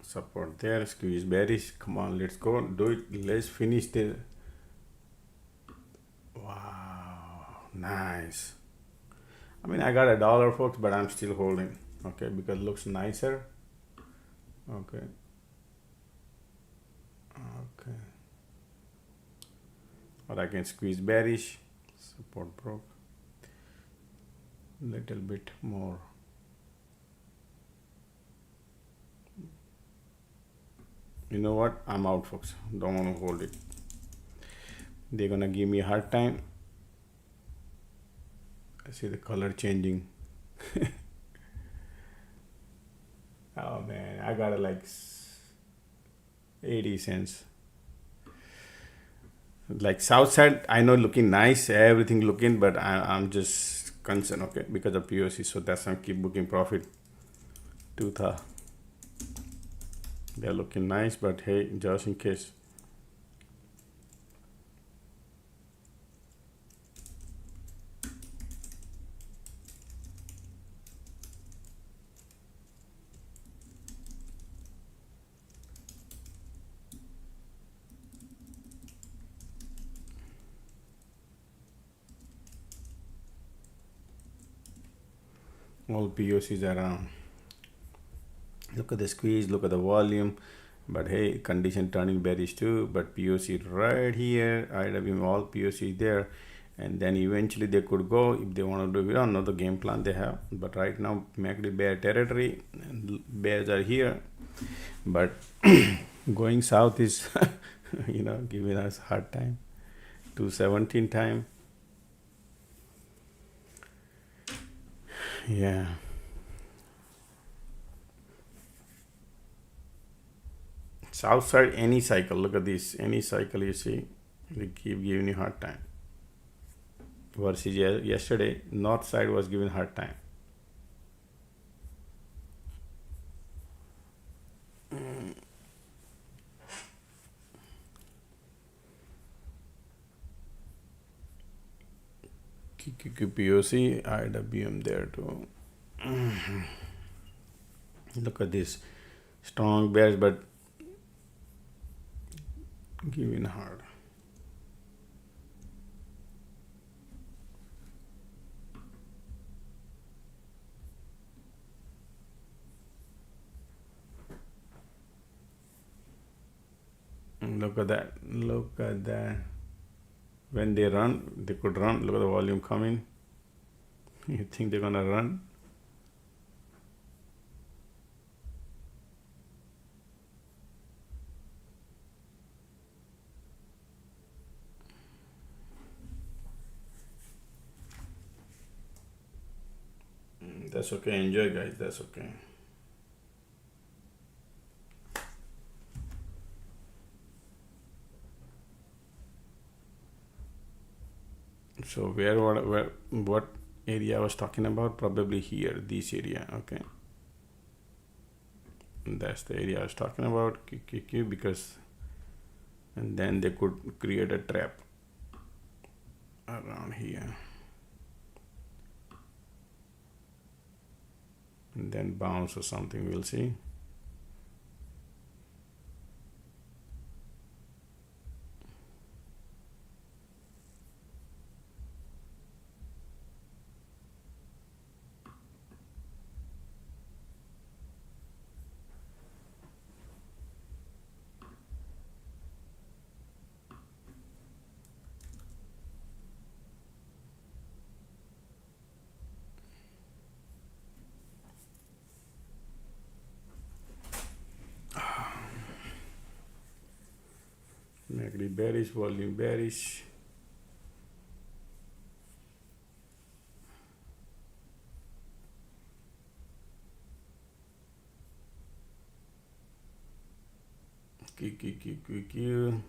Support there, squeeze bearish. Come on, let's go, do it. Let's finish the. Wow, nice. I mean, I got $1, folks, but I'm still holding. Okay, because it looks nicer. Okay. Okay. Or I can squeeze bearish. Support broke. Little bit more. You know what? I'm out, folks. Don't want to hold it. They're gonna give me a hard time. I see the color changing. Oh man, I got it like 80 cents. Like south side, I know looking nice, everything looking, but I'm just concerned, okay, because of POC. So that's why I keep booking profit. They're looking nice, but hey, just in case. All POCs around. Look at the squeeze, look at the volume, but hey, condition turning bearish too. But POC right here, IWM all POC there, and then eventually they could go if they want to do. We don't know the game plan they have, but right now MACD bear territory, and bears are here, but going south is giving us hard time. 217 time. Yeah. South side, any cycle, look at this, any cycle you see, they keep giving you hard time. Versus yesterday, north side was giving hard time. QQPOC, IWM there too. Look at this, strong bears, but giving hard. Look at that, look at that. When they run, they could run. Look at the volume coming. You think they're gonna run? That's okay, enjoy guys, that's okay. So what area I was talking about? Probably here, this area, okay. And that's the area I was talking about, QQQ, because, and then they could create a trap around here. And then bounce or something, we'll see. MACD bearish, volume bearish. QQQ.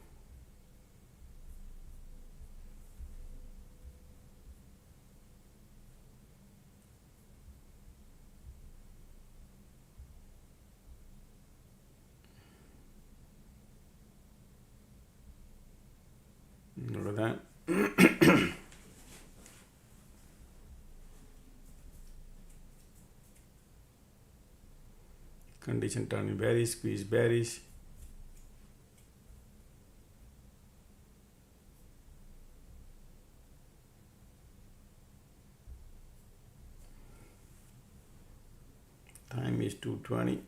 Look at that. Condition turning bearish, squeeze bearish. Time is 2:20.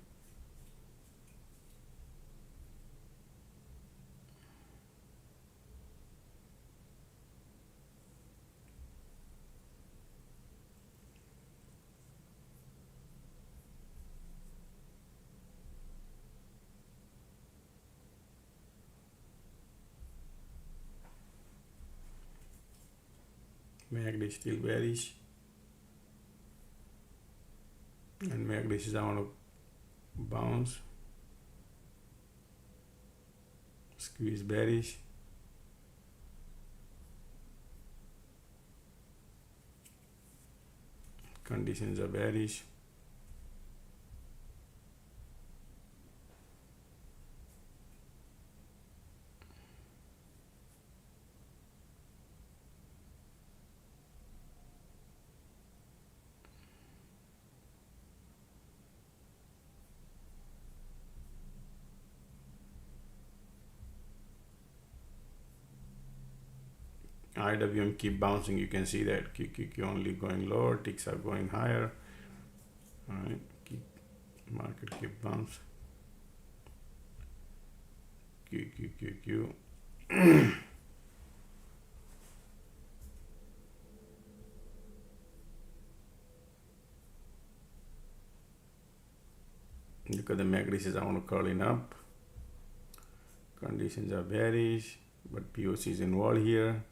MACD is still bearish, and MACD is on a bounce, squeeze bearish, conditions are bearish. IWM keep bouncing. You can see that QQQ only going lower, ticks are going higher. All right, market keep bounce. QQQQ. Look at the MACD is on curling up. Conditions are bearish, but POC is involved here.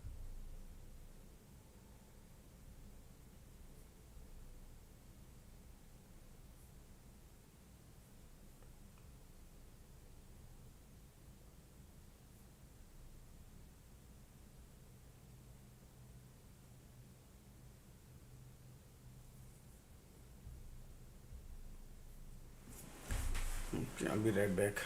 Okay, I'll be right back.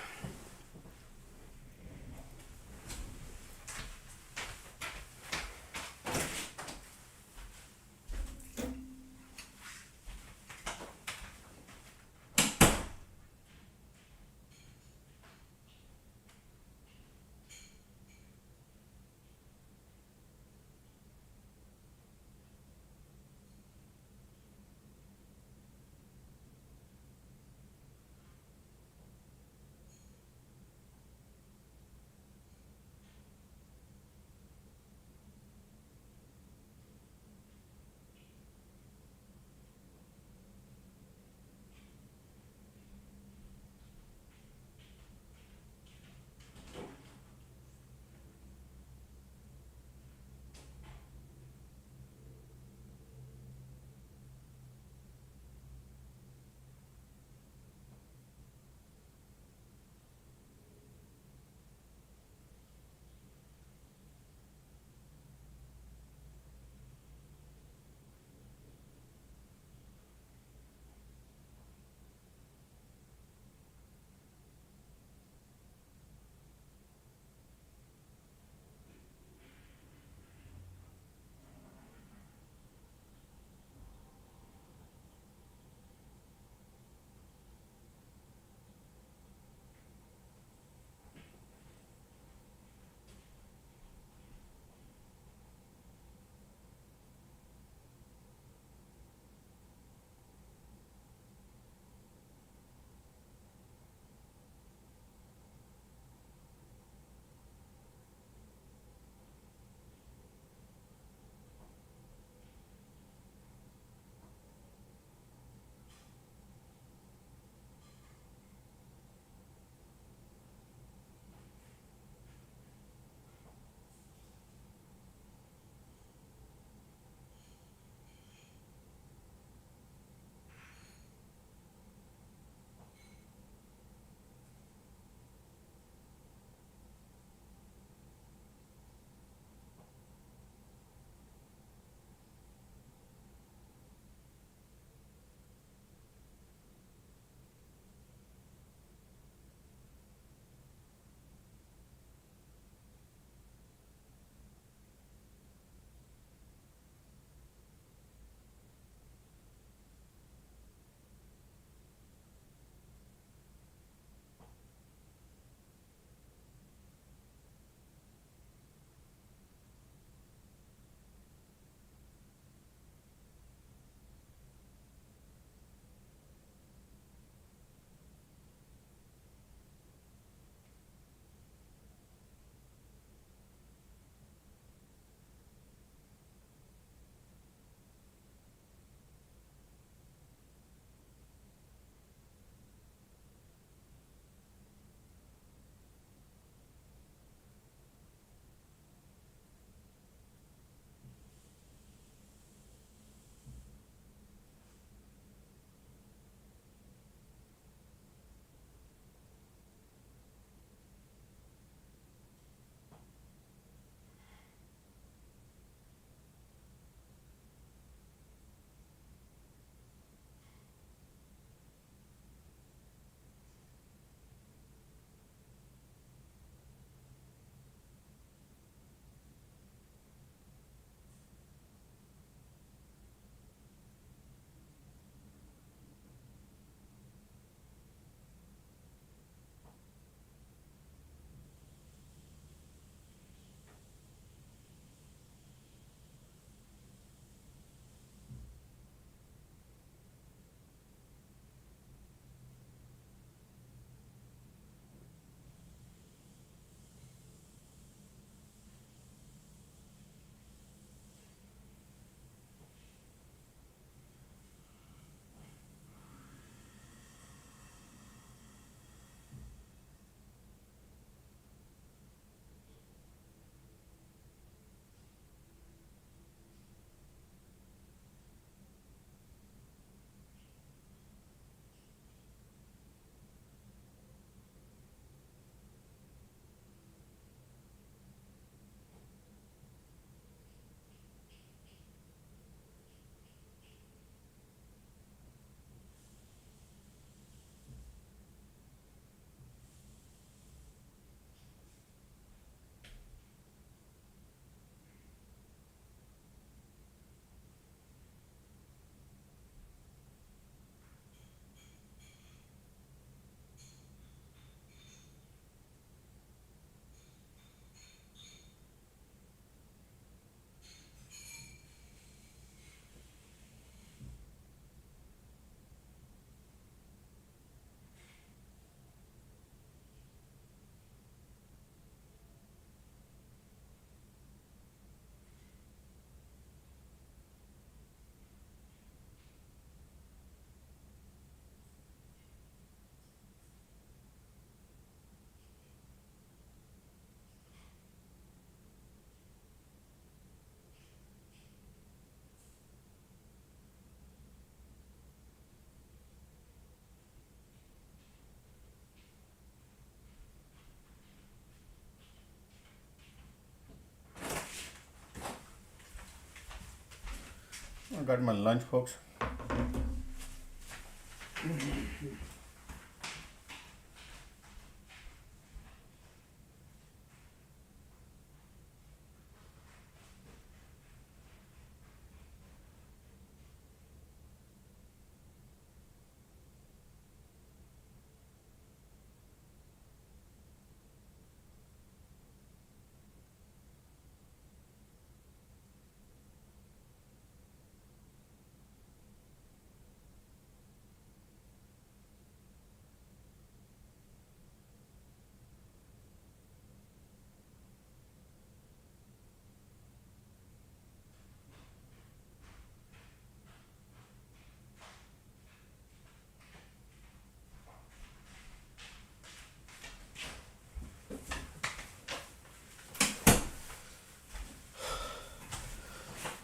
I got my lunch, folks.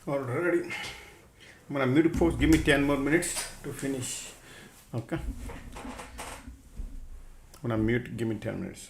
Alrighty. I'm gonna mute, folks. Give me 10 more minutes to finish. Okay. I'm gonna mute. Give me 10 minutes.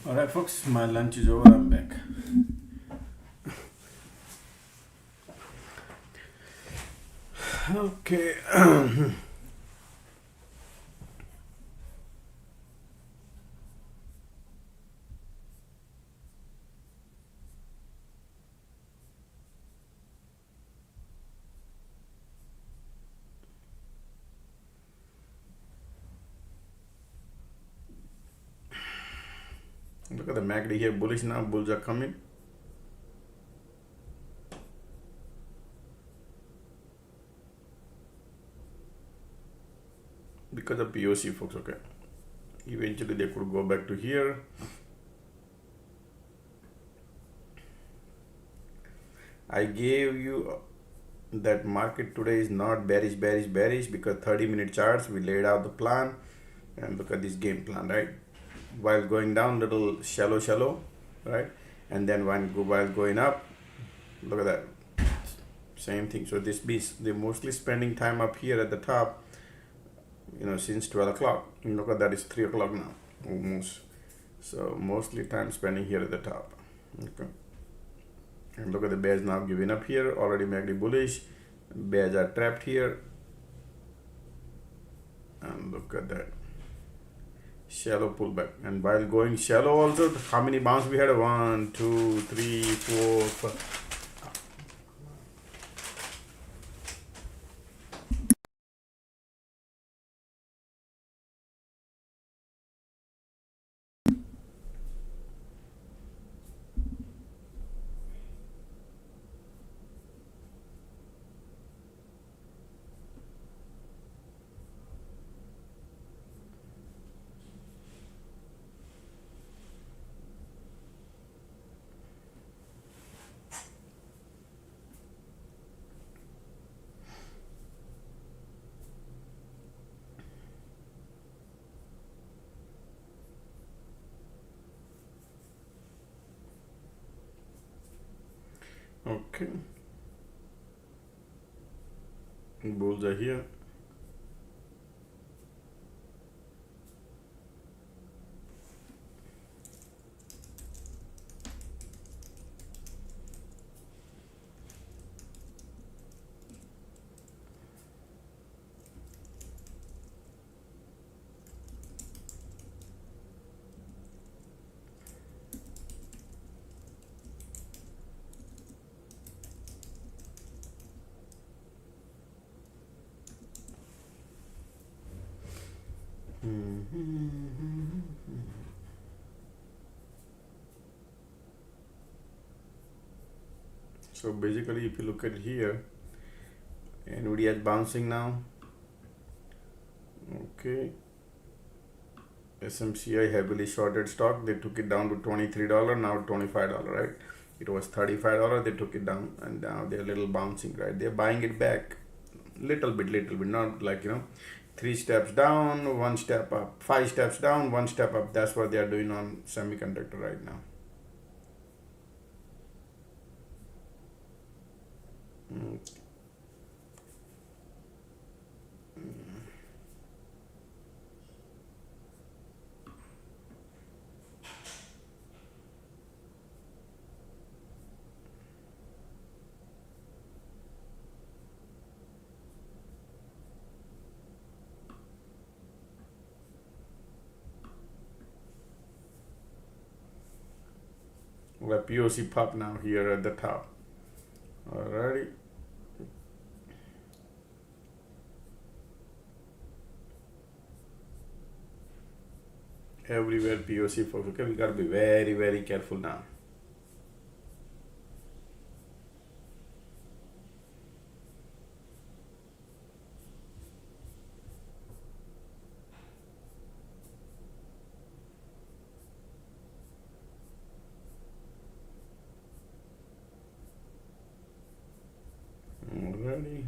Alright folks, my lunch is over, I'm back. Okay. Look at the MACD here, bullish now, bulls are coming. Because of POC folks, okay. Eventually they could go back to here. I gave you that market today is not bearish because 30-minute charts, we laid out the plan and look at this game plan, right? While going down, little shallow, right? And then while going up, look at that, same thing. So they're mostly spending time up here at the top, since 12 o'clock. And look at that, it's 3 o'clock now, almost. So mostly time spending here at the top, okay. And look at the bears now giving up here, already MACD bullish. Bears are trapped here. And look at that. Shallow pullback. And while going shallow also, how many bounce we had? 1, 2, 3, 4, 5. Okay. Bulls are here. So basically, if you look at here, Nvidia is bouncing now. Okay. SMCI heavily shorted stock. They took it down to $23, now $25, right? It was $35. They took it down, and now they're a little bouncing, right? They're buying it back, little bit, not like 3 steps down, 1 step up, 5 steps down, 1 step up. That's what they are doing on semiconductor right now. We have POC pop now here at the top. Alrighty. Everywhere POC folks. Okay, we gotta be very careful now. Alrighty.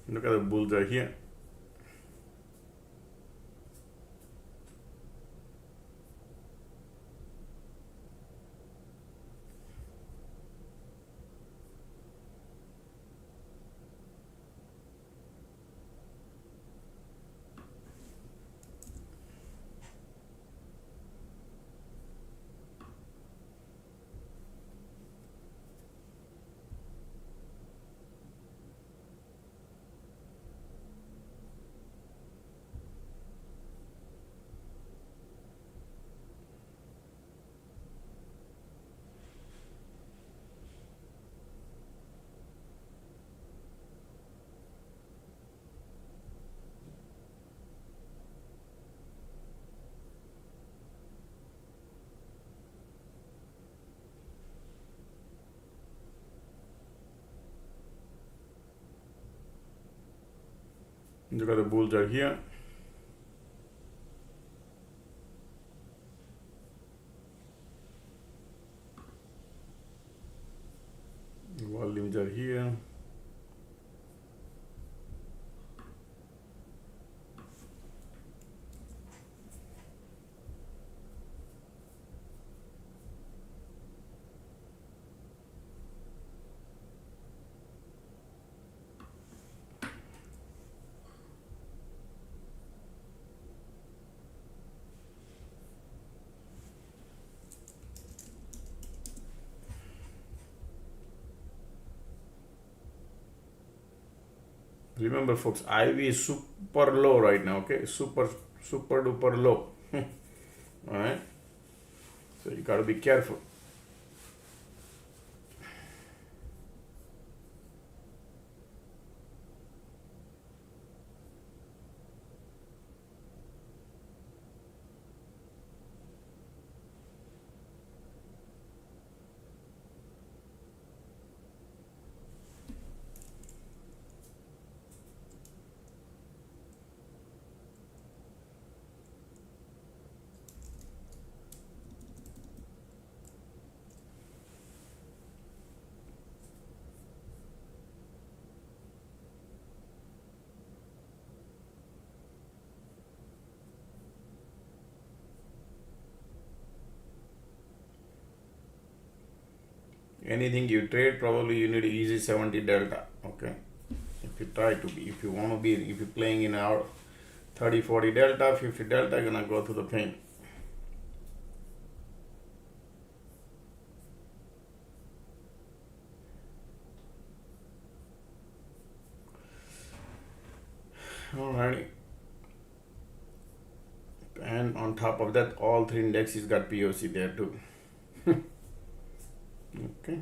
Look at the bulls are here. Look at the bulls are here. Volumes are here. Remember folks, IV is super low right now, okay? Super duper low. Alright? So you gotta be careful. Anything you trade, probably you need easy 70 delta, okay? If you try to be, if you want to be, if you're playing in our 30, 40 delta, 50 delta, you're gonna go through the pain. Alrighty. And on top of that, all three indexes got POC there too. Okay.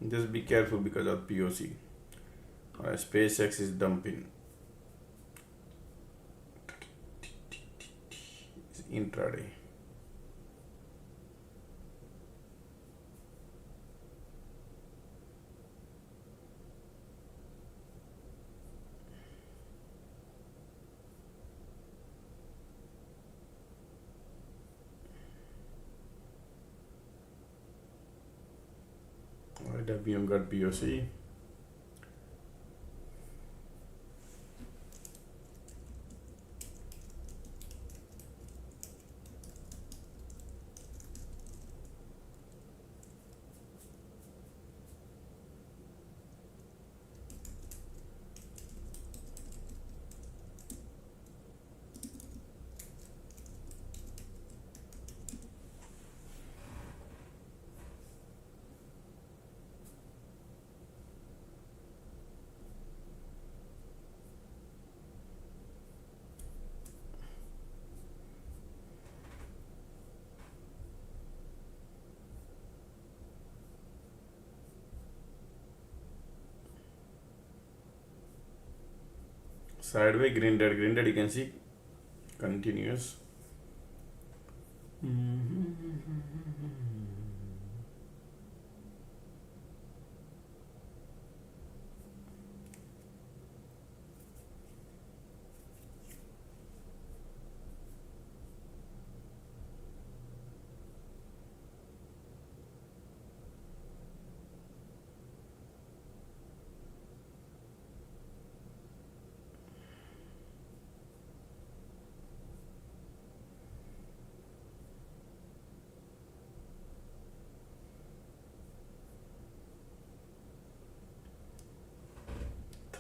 Just be careful because of POC. SpaceX is dumping. It's intraday. Alright, WM got POC. Sideways, green dead, you can see continuous.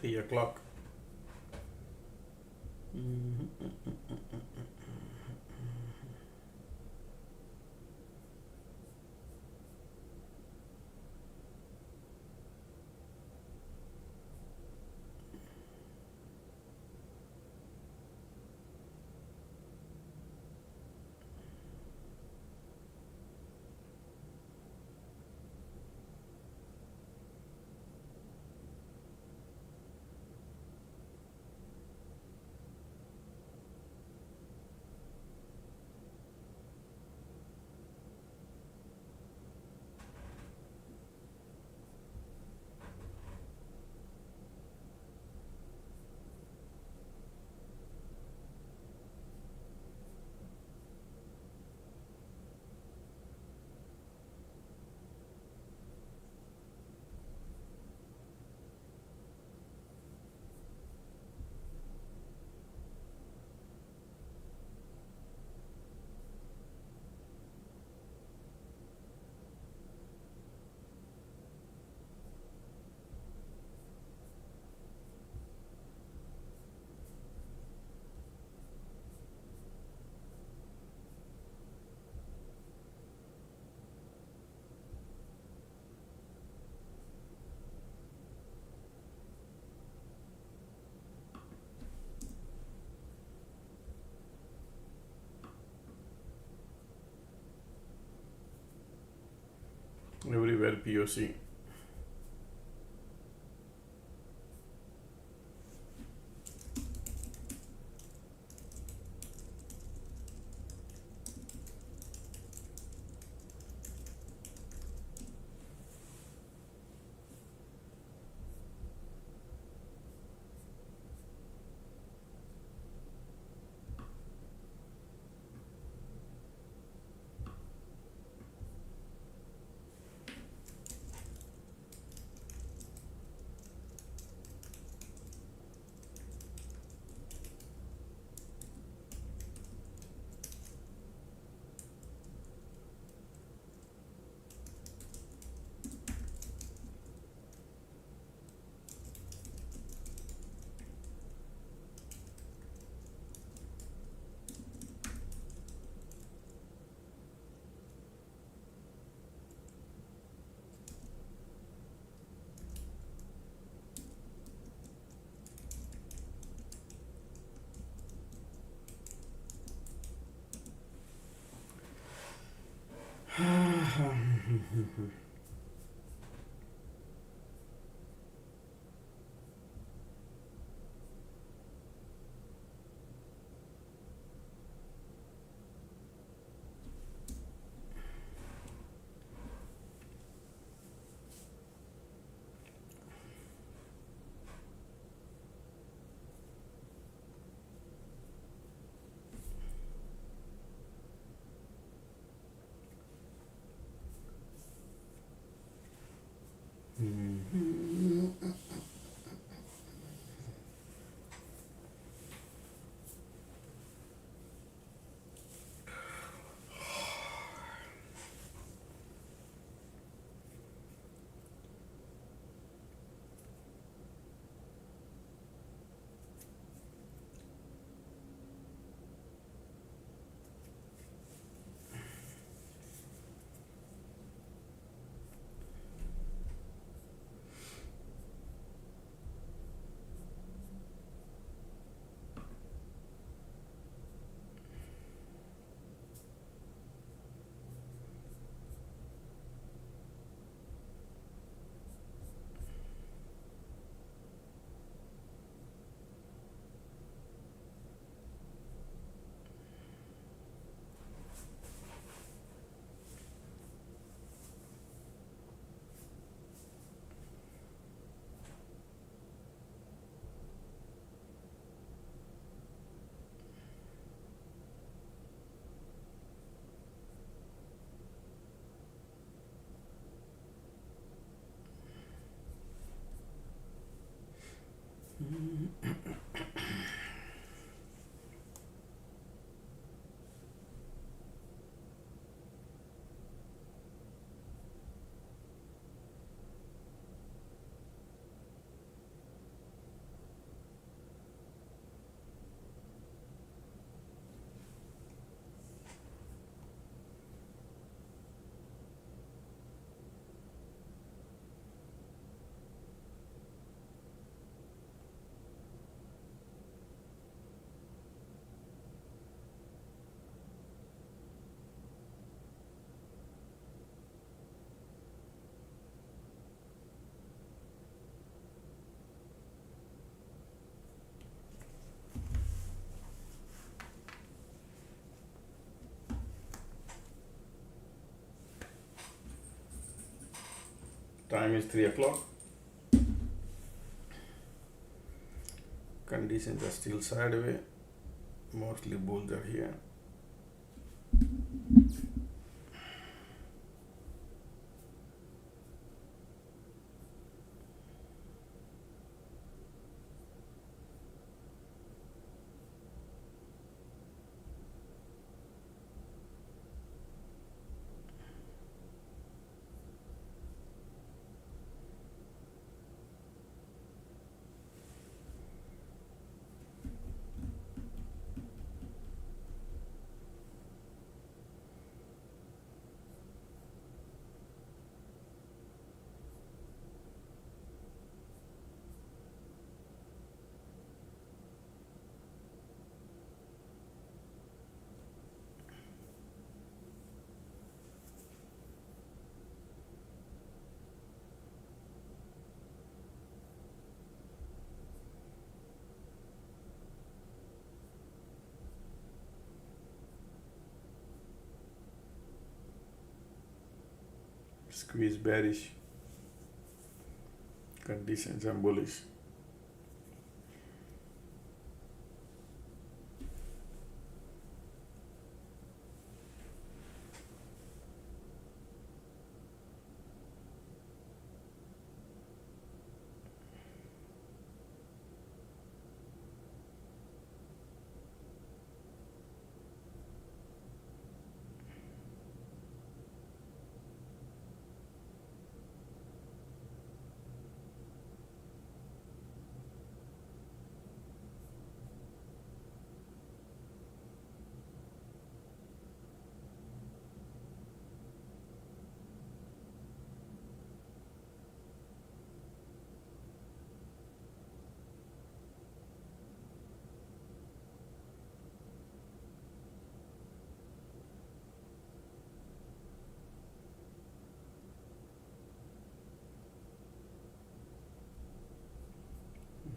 3 o'clock. Everywhere POC. Time is 3 o'clock. Conditions are still sideways. Mostly bulls are here. Squeeze bearish. Conditions are bullish.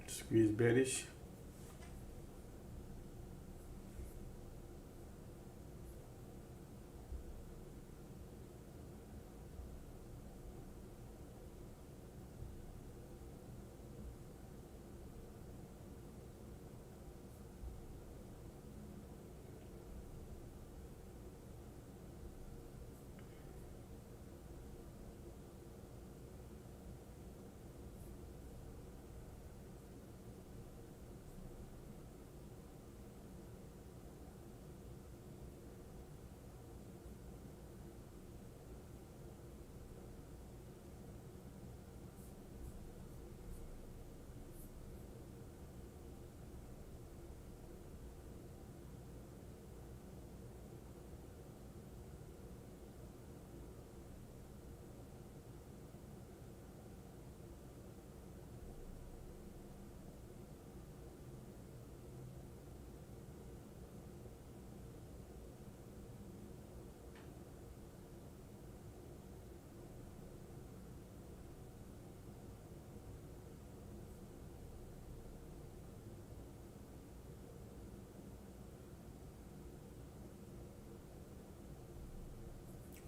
Squeeze bearish.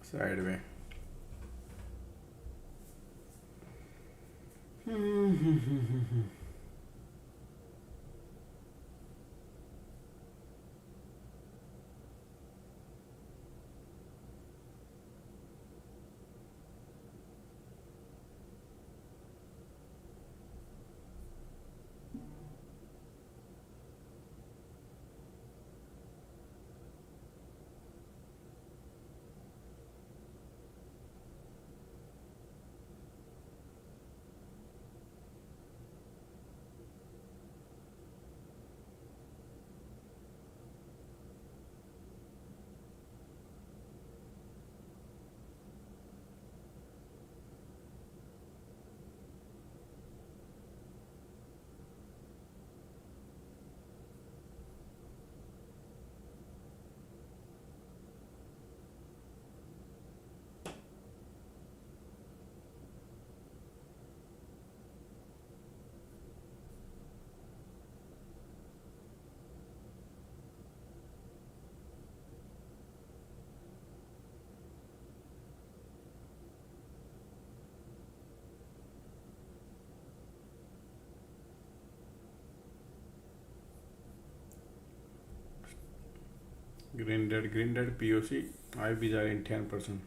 Sideways. Green red POC. IBs are in 10%.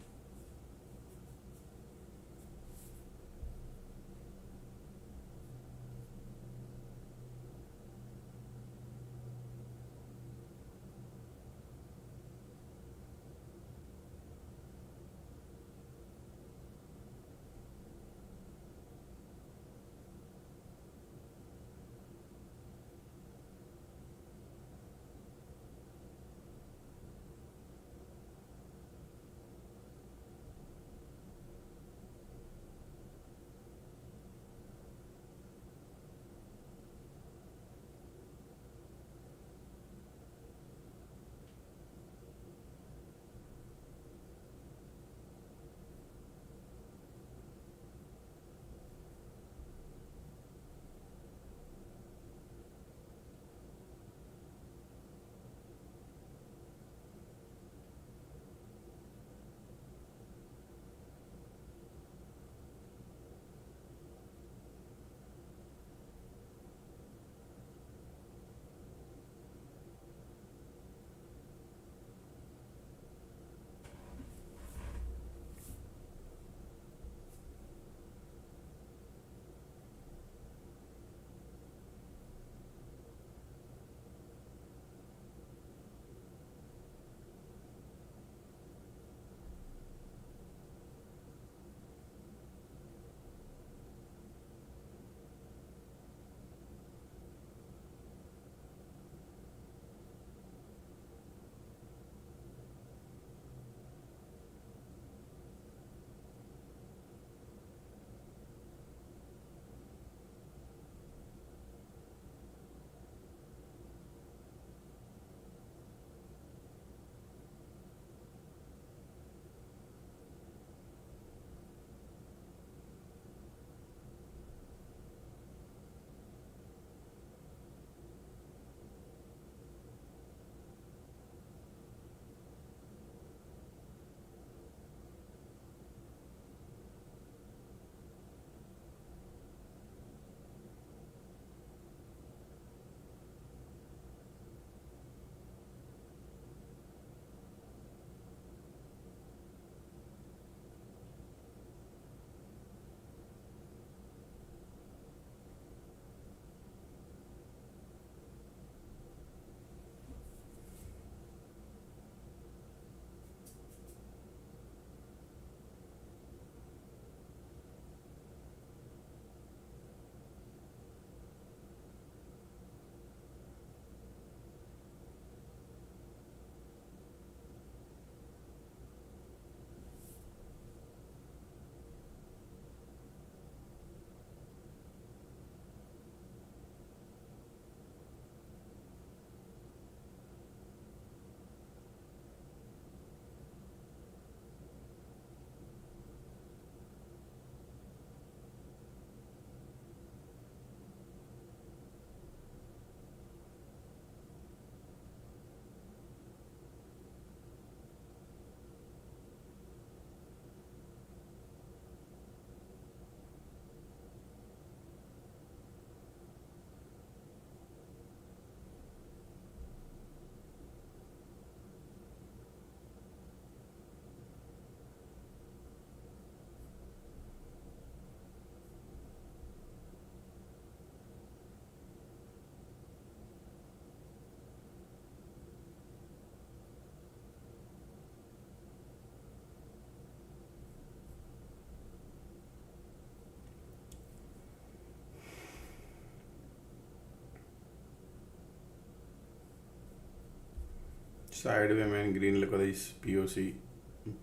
Sideway man green look at this POC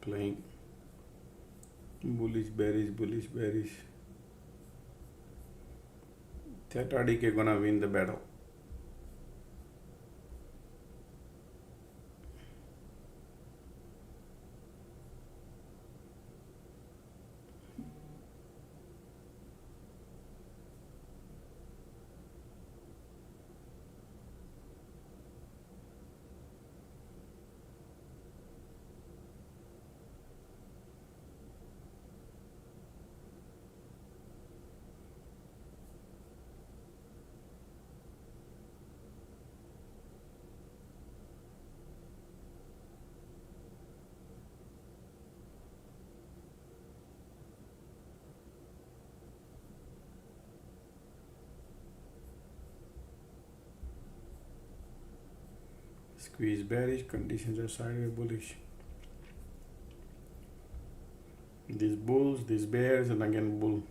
playing bullish bearish. Theta DK gonna win the battle. Squeeze bearish, conditions are sideways bullish. These bulls, these bears, and again bull.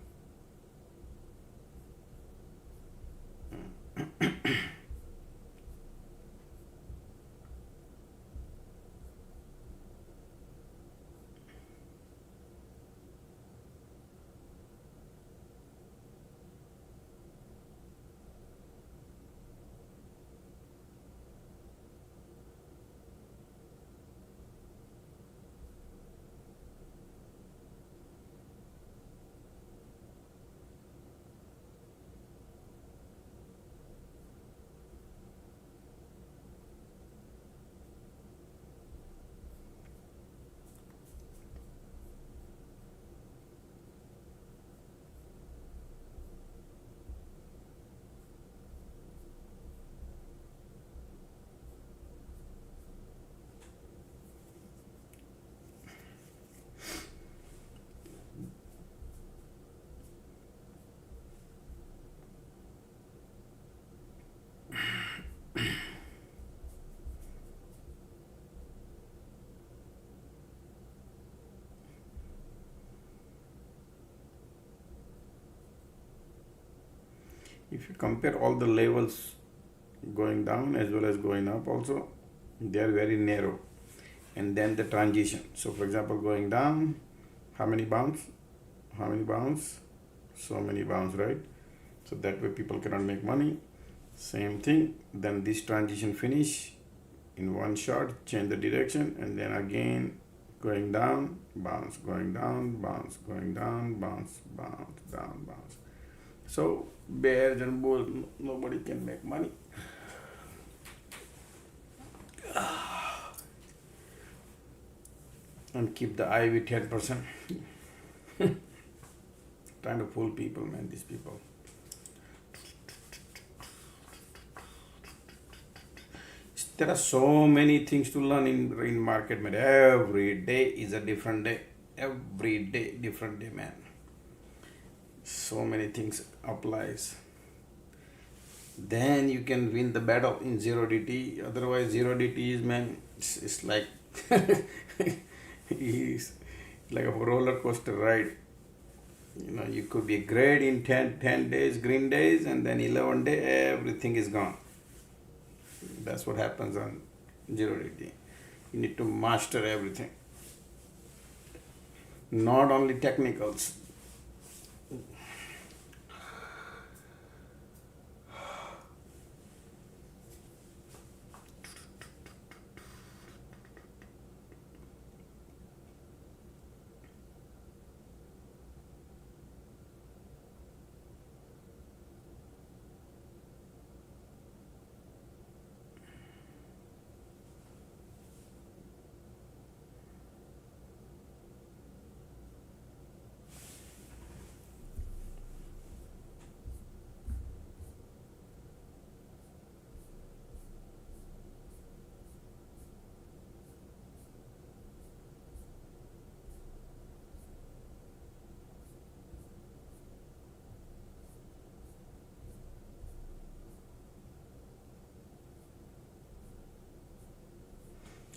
If you compare all the levels going down as well as going up also, they are very narrow. And then the transition. So for example, going down, how many bounce? How many bounce? So many bounce, right? So that way people cannot make money. Same thing. Then this transition finish in one shot, change the direction, and then again going down, bounce, going down, bounce, going down, bounce, bounce, down, bounce. So bears and bulls, nobody can make money. And keep the IV 10%. Trying to fool people, man, these people. There are so many things to learn in market, man. Every day is a different day. Every day, different day, man. So many things applies. Then you can win the battle in 0DT. Otherwise, 0DT is, man, it's like it's like a roller coaster ride. You know, you could be great in 10 days, green days, and then 11 days, everything is gone. That's what happens on 0DT. You need to master everything. Not only technicals.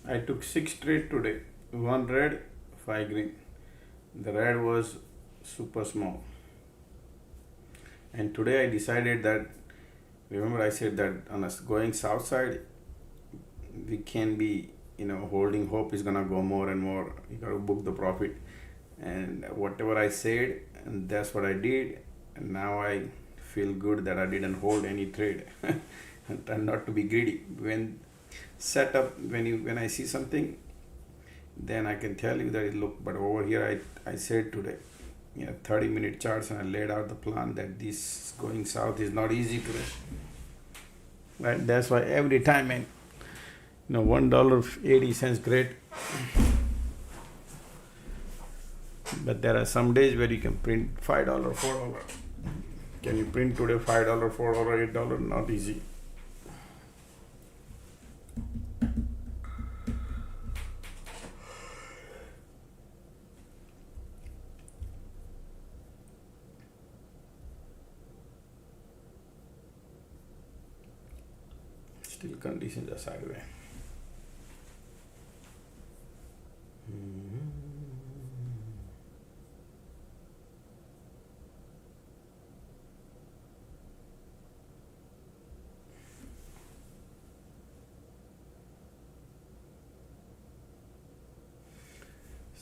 I took 6 trades today, 1 red, 5 green. The red was super small. And today I decided that, remember I said that on us going south side, we can be, holding hope is gonna go more and more. You gotta book the profit. And whatever I said, and that's what I did. And now I feel good that I didn't hold any trade. And try not to be greedy. When I see something, then I can tell you that it look. But over here, I said today, 30-minute charts, and I laid out the plan that this going south is not easy today. Right? That's why every time, man, $1.80 great. But there are some days where you can print $5, $4. Can you print today $5, $4, $8? Not easy. Still conditions are sideways.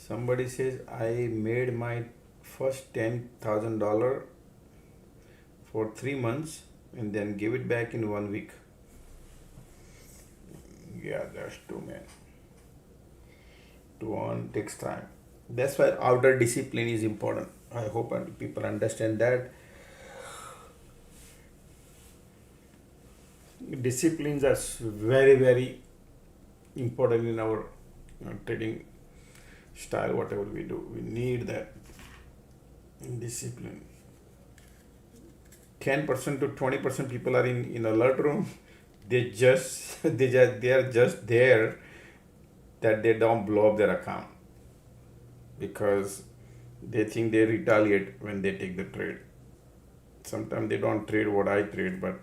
Somebody says I made my first $10,000 for 3 months and then give it back in 1 week. Yeah, that's too man. To earn takes time. That's why outer discipline is important. I hope people understand that. Disciplines are very, very important in our trading style. Whatever we do, we need that discipline. 10% to 20% people are in alert room. They are just there that they don't blow up their account because they think they retaliate when they take the trade. Sometimes they don't trade what I trade, but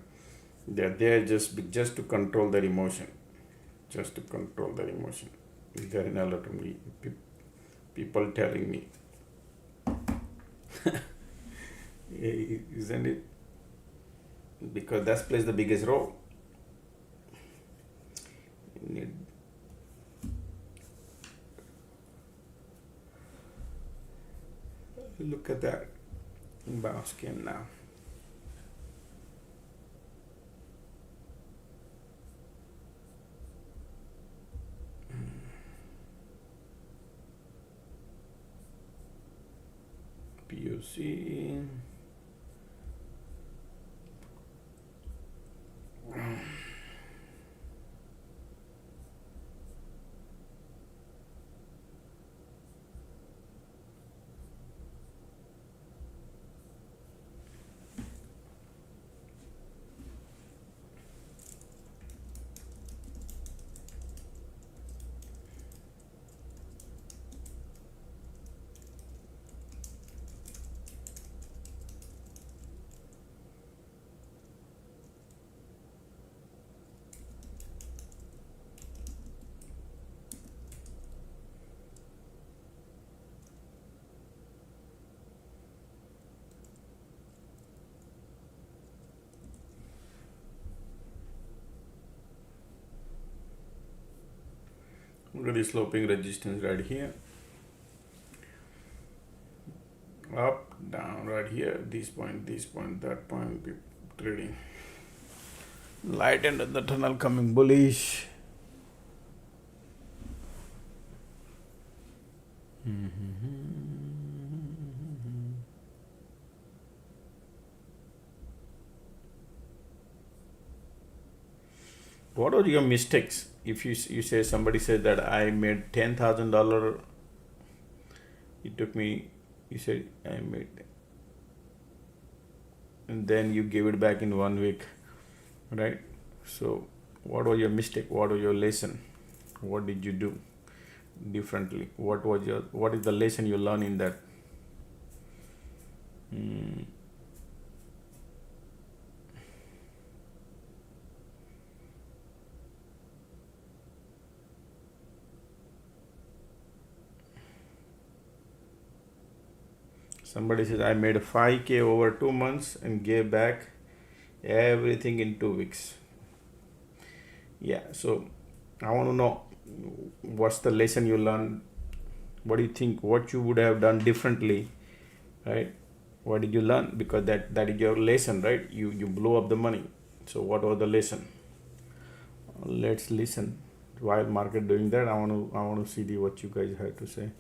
they're there just to control their emotion. Just to control their emotion. They're in alert room. People telling me, isn't it? Because that plays the biggest role. Look at that bounce came now. POC. Look at the sloping resistance right here. Up, down, right here, this point, that point, trading. Light end of the tunnel coming bullish. What are your mistakes? If you say somebody said that I made $10,000, it took me. You said I made, and then you gave it back in 1 week, right? So, what was your mistake? What was your lesson? What did you do differently? What is the lesson you learned in that? Somebody says I made 5K over 2 months and gave back everything in 2 weeks. Yeah, so I want to know what's the lesson you learned. What do you think? What you would have done differently, right? What did you learn? Because that is your lesson, right? You blow up the money. So what was the lesson? Let's listen. While market doing that, I want to see what you guys have to say.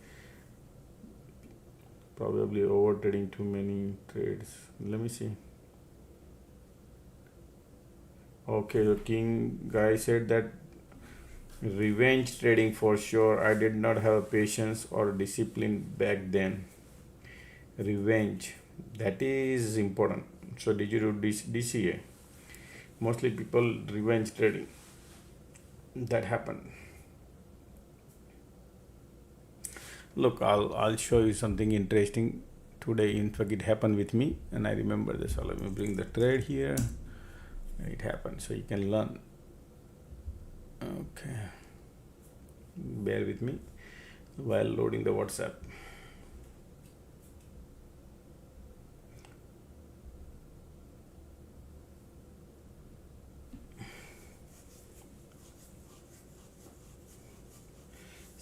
Probably over trading too many trades. Let me see. Okay, the king guy said that revenge trading for sure. I did not have patience or discipline back then. Revenge, that is important. So did you do DCA? Mostly people revenge trading. That happened. Look, I'll show you something interesting today. In fact, it happened with me, and I remember this. So let me bring the trade here. It happened, so you can learn. Okay, bear with me while loading the WhatsApp.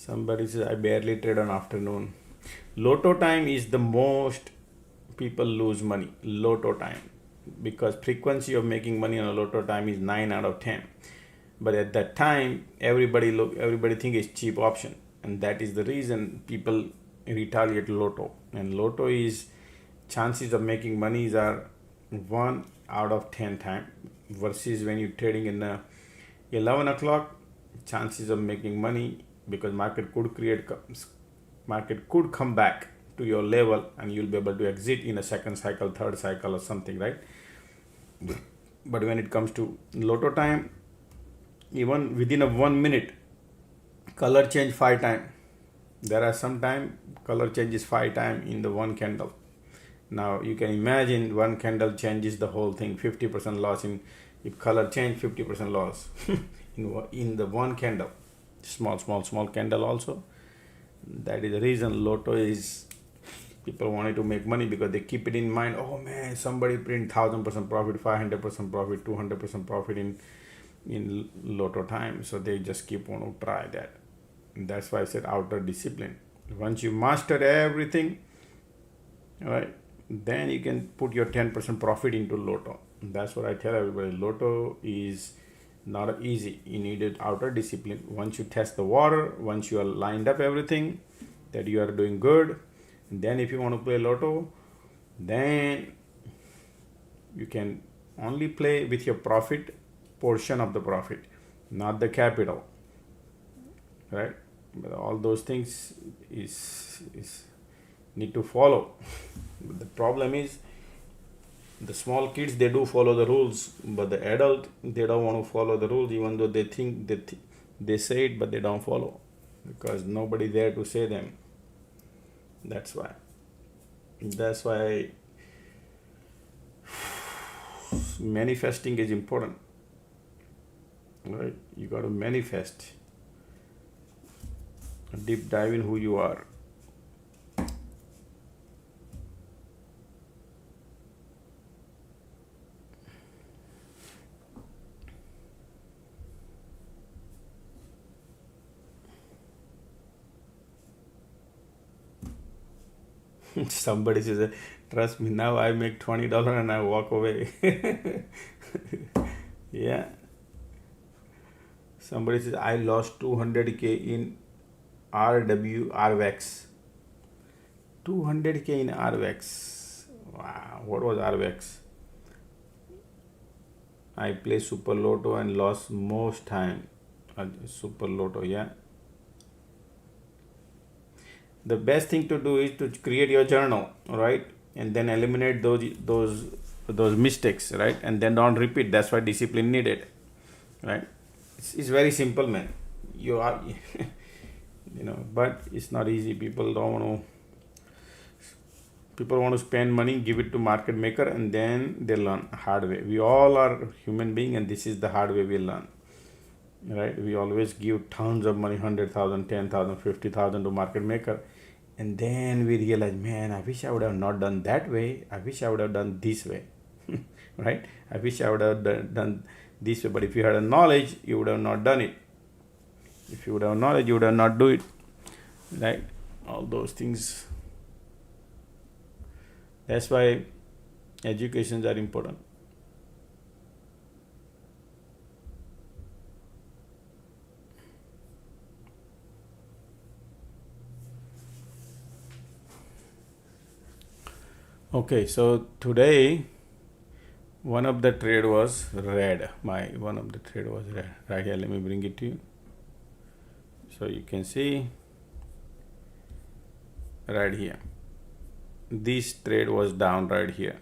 Somebody says, I barely trade on afternoon. Lotto time is the most people lose money. Lotto time. Because frequency of making money on a lotto time is 9 out of 10. But at that time, everybody think it's cheap option. And that is the reason people retaliate lotto. And lotto is chances of making monies are 1 out of 10 time versus when you're trading in 11 o'clock, chances of making money because market could come back to your level and you'll be able to exit in a second cycle, third cycle or something, right? But when it comes to lotto time, even within a 1 minute, color change 5 times. There are some time color changes 5 times in the one candle. Now you can imagine one candle changes the whole thing, 50% loss in if color change, 50% loss in the one candle. Small candle also. That is the reason lotto is people wanted to make money because they keep it in mind. Oh man, somebody print 1000% profit, 500% profit, 200% profit in lotto time. So they just keep on to try that. And that's why I said outer discipline. Once you master everything, right, then you can put your 10% profit into lotto. That's what I tell everybody. Lotto is not easy. You needed outer discipline. Once you test the water, once you are lined up everything, that you are doing good, and then if you want to play lotto, then you can only play with your profit portion of the profit, not the capital, right? But all those things is need to follow. But the problem is the small kids, they do follow the rules, but the adult, they don't want to follow the rules, even though they think they say it, but they don't follow because nobody there to say them. That's why manifesting is important, right? You got to manifest, deep dive in who you are. Somebody says, trust me, now I make $20 and I walk away. Yeah. Somebody says, I lost 200K in RWX. 200K in RWX. Wow, what was RWX? I play Super Lotto and lost most time. Super Lotto, yeah. The best thing to do is to create your journal, right? And then eliminate those mistakes, right? And then don't repeat. That's why discipline needed, right? It's very simple, man. You are, but it's not easy. People want to spend money, give it to market maker, and then they learn hard way. We all are human being, and this is the hard way we learn, right? We always give tons of money, 100,000, 10,000, 50,000 to market maker, and then we realize, man, I wish I would have not done that way. I wish I would have done this way, right? I wish I would have done this way. But if you had a knowledge, you would have not done it. If you would have knowledge, you would have not do it, right? All those things. That's why educations are important. Okay, so today one of the trade was red. One of the trade was red. Right here, let me bring it to you. So you can see right here. This trade was down right here.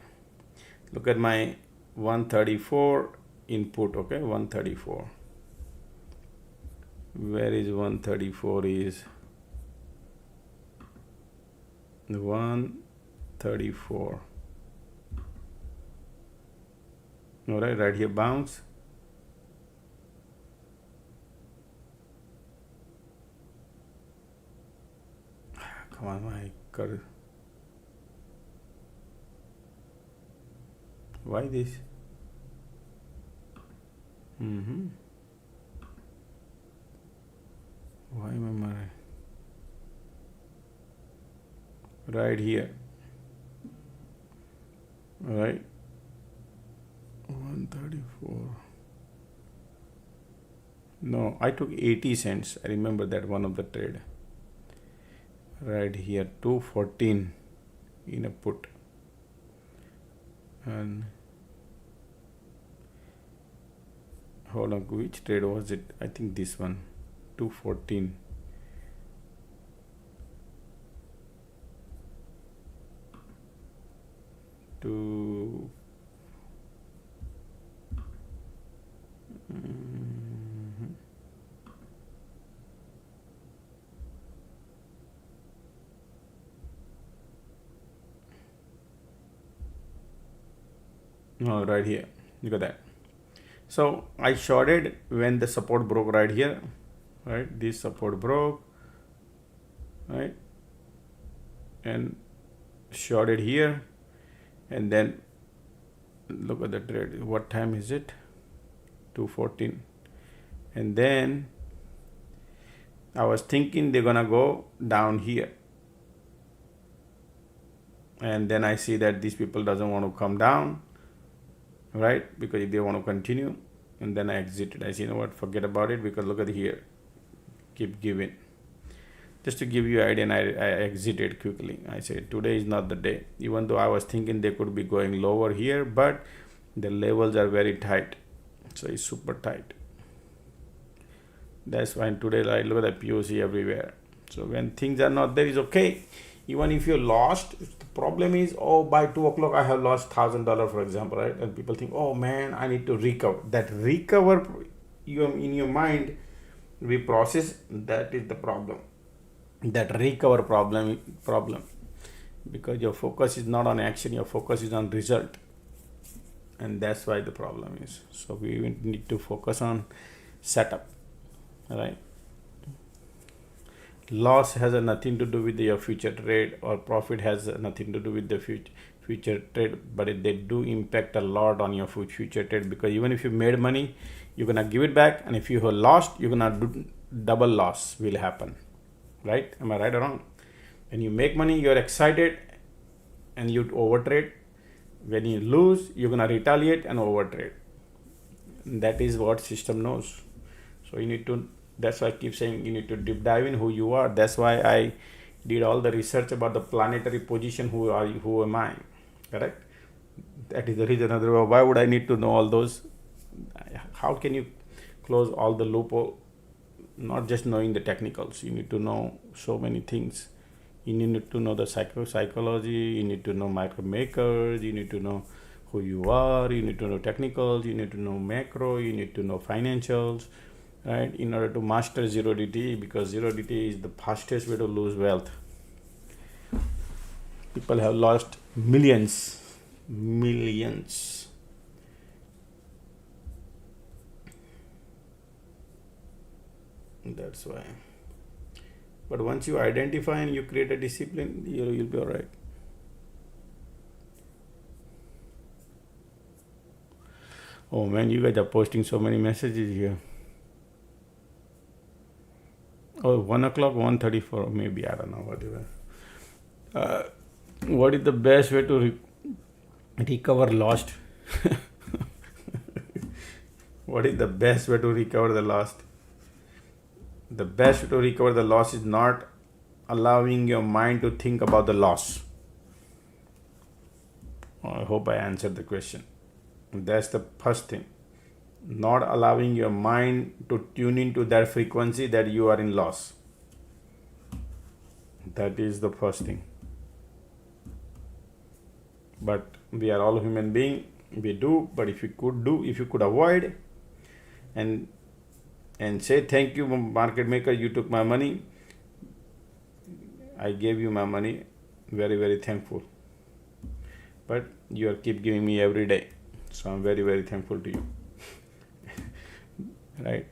Look at my 134 input, okay, 134. Where is 134 is 134. All right here, bounce. Come on, my God. Why this? Why am I? right here, right, 134. No, I took 80 cents. I remember that one of the trade. Right here, 214 in a put. And hold on, which trade was it? I think this one, 214. No, right here. Look at that. So I shorted when the support broke right here, right? This support broke, right? And shorted here, and then look at the trade. What time is it? 214. And then I was thinking they're gonna go down here, and then I see that these people doesn't want to come down, right? Because if they want to continue, and then I exited. I say, you know what, forget about it, because look at here, keep giving. Just to give you an idea, and I exited quickly. I said today is not the day, even though I was thinking they could be going lower here, but the levels are very tight, so it's super tight. That's why today I look at the POC everywhere. So when things are not there, is okay. Even if you're lost, the problem is, oh, by 2 o'clock I have lost $1,000, for example, right? And people think, oh man, I need to recover. That recover, in your mind, we process, that is the problem. That recover problem, because your focus is not on action, your focus is on result, and that's why the problem is. So we need to focus on setup, right? Loss has nothing to do with your future trade, or profit has nothing to do with the future trade, but they do impact a lot on your future trade, because even if you made money, you're gonna give it back, and if you have lost, you're gonna do double loss will happen, right? Am I right or wrong? When you make money, you're excited and you overtrade. When you lose, you're gonna retaliate and overtrade. That is what system knows. So you need to, that's why I keep saying you need to deep dive in who you are. That's why I did all the research about the planetary position. Who are you? Who am I? Correct? That is the reason. Otherwise, why would I need to know all those? How can you close all the loophole? Not just knowing the technicals. You need to know so many things. You need to know the psychology. You need to know micro makers. You need to know who you are. You need to know technicals. You need to know macro. You need to know financials, right? In order to master zero DT, because zero DT is the fastest way to lose wealth. People have lost millions. That's why. But once you identify and you create a discipline, you'll be all right. Oh man, you guys are posting so many messages here. Oh, 1 o'clock, 1:34, maybe, I don't know, whatever. What is the best way to recover lost? What is the best way to recover the lost? The best way to recover the loss is not allowing your mind to think about the loss. I hope I answered the question. That's the first thing. Not allowing your mind to tune into that frequency that you are in loss. That is the first thing. But we are all human beings. We do, but if you could avoid and say, thank you, market maker, you took my money. I gave you my money. Very, very thankful. But you keep giving me every day. So I'm very, very thankful to you. Right?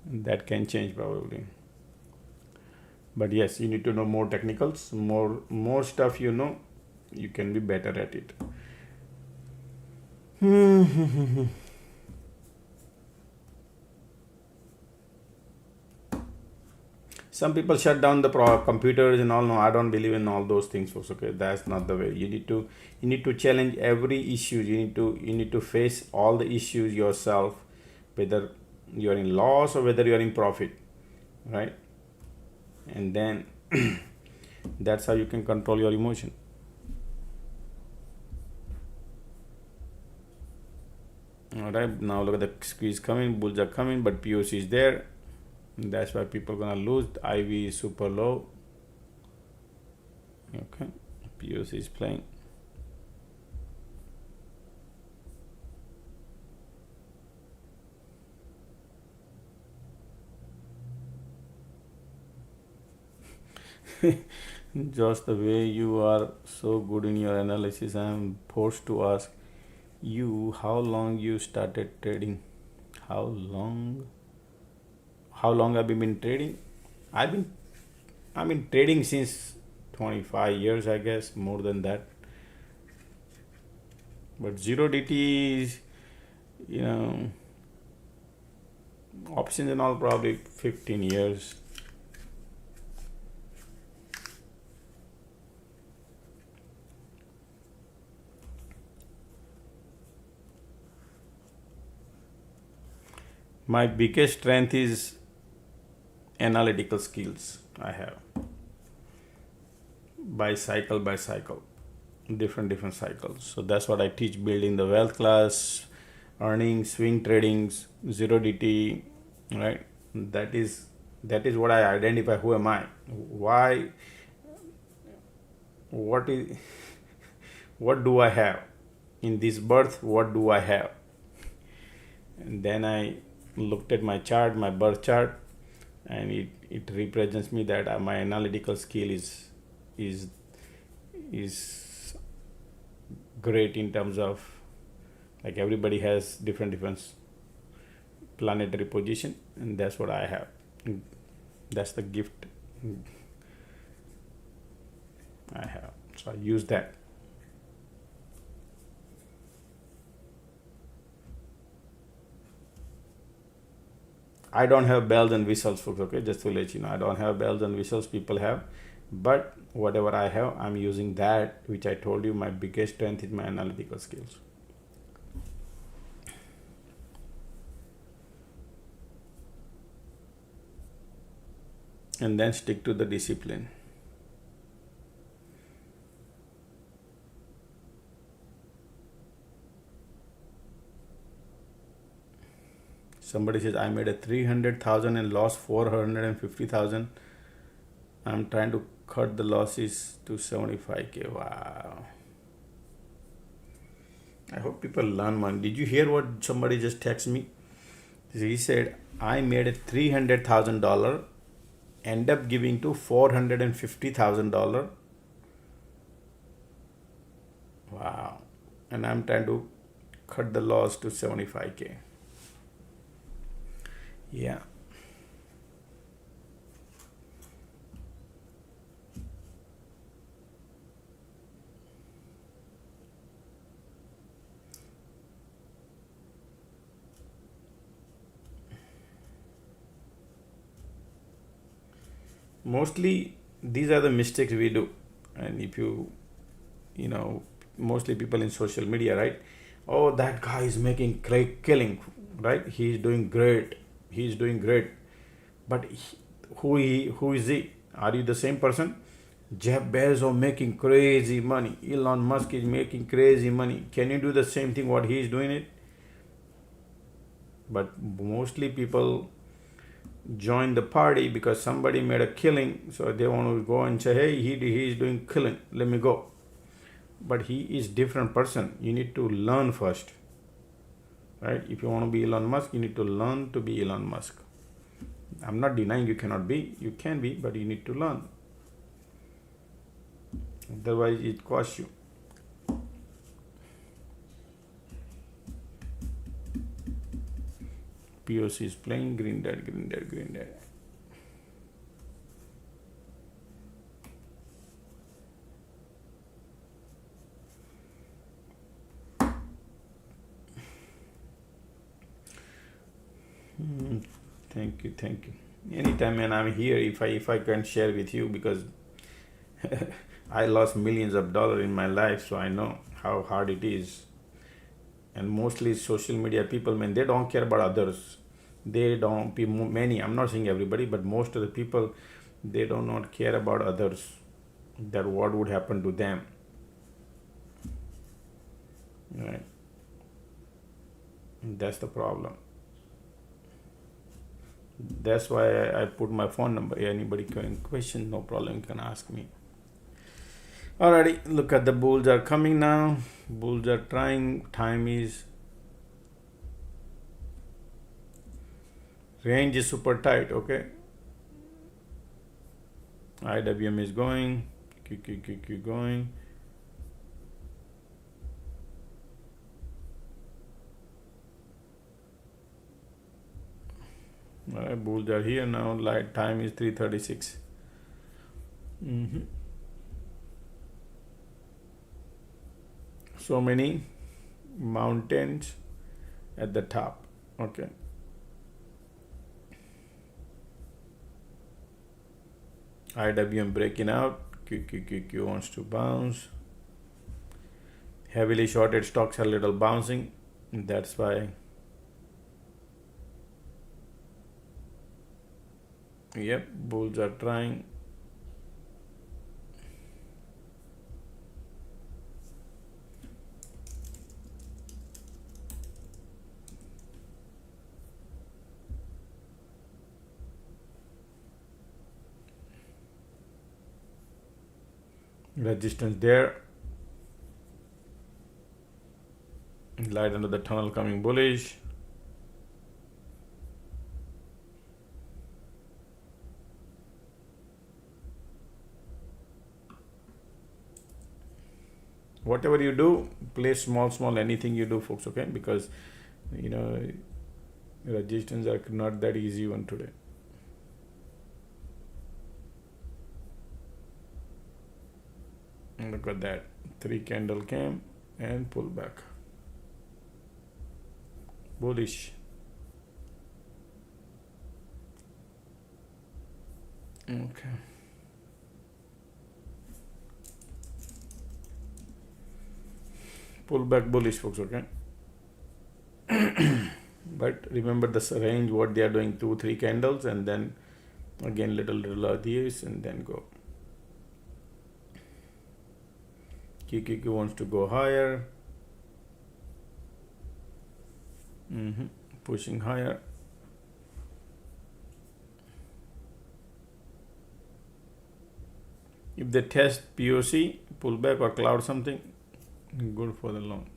That can change probably. But yes, you need to know more technicals, more stuff you know, you can be better at it. some people shut down the computers and all. No, I don't believe in all those things, folks. Okay, that's not the way. You need to challenge every issue. You need to face all the issues yourself, whether you're in loss or whether you're in profit, right? And then that's how you can control your emotion. All right, now look at the squeeze coming, bulls are coming, but POC is there. That's why people are gonna lose. IV is super low. Okay, POC is playing. Just the way you are so good in your analysis, I am forced to ask you how long you started trading. How long? How long have you been trading? I've been trading since 25 years, I guess, more than that. But zero DT is, you know, options and all probably 15 years. My biggest strength is analytical skills I have. By cycle, different cycles. So that's what I teach: building the wealth class, earning, swing tradings, zero DT, right? That is what I identify. Who am I? Why? What is? What do I have in this birth? What do I have? And then I looked at my chart, my birth chart, and it represents me that my analytical skill is great in terms of, like, everybody has different planetary position, and that's what I have. That's the gift I have. So I use that. I don't have bells and whistles, folks. Okay, just to let you know, I don't have bells and whistles. People have, but whatever I have, I'm using that, which I told you. My biggest strength is my analytical skills. And then stick to the discipline. Somebody says I made a 300,000 and lost 450,000. I'm trying to cut the losses to 75K. Wow. I hope people learn money. Did you hear what somebody just texted me? He said I made a $300,000, end up giving to $450,000. Wow. And I'm trying to cut the loss to 75K. Yeah. Mostly these are the mistakes we do. And if you know, mostly people in social media, right? Oh, that guy is making killing, right? He's doing great. But who is he? Are you the same person? Jeff Bezos making crazy money. Elon Musk is making crazy money. Can you do the same thing what he is doing it? But mostly people join the party because somebody made a killing, so they want to go and say, hey, he is doing killing, let me go. But he is different person. You need to learn first, right? If you want to be Elon Musk, you need to learn to be Elon Musk. I'm not denying you cannot be. You can be, but you need to learn. Otherwise, it costs you. POC is playing green dead. Thank you. anytime, and I'm here if I can share with you, because I lost millions of dollars in my life, so I know how hard it is. And mostly social media people, man, they don't care about others. They don't be many. I'm not saying everybody, but most of the people, they do not care about others. That what would happen to them, right? That's the problem. That's why I put my phone number. Anybody can question, no problem, you can ask me. Alrighty, look at the bulls are coming now. Bulls are trying. Time is, range is super tight. Okay, IWM is going. Q going. Alright, bulls are here now. Light time is 3:36. So many mountains at the top. Okay. IWM breaking out. Q wants to bounce. Heavily shorted stocks are little bouncing. That's why. Yep, bulls are trying. Resistance there. Light under the tunnel coming bullish. Whatever you do, play small, anything you do, folks, okay? Because, resistance are not that easy one today. Look at that. 3 candle came and pull back. Bullish. Okay. Pull back bullish, folks, okay? But remember this range, what they are doing, 2-3 candles, and then again little of these, and then go. QQQ wants to go higher. Pushing higher. If they test POC, pullback or cloud something, good for the long.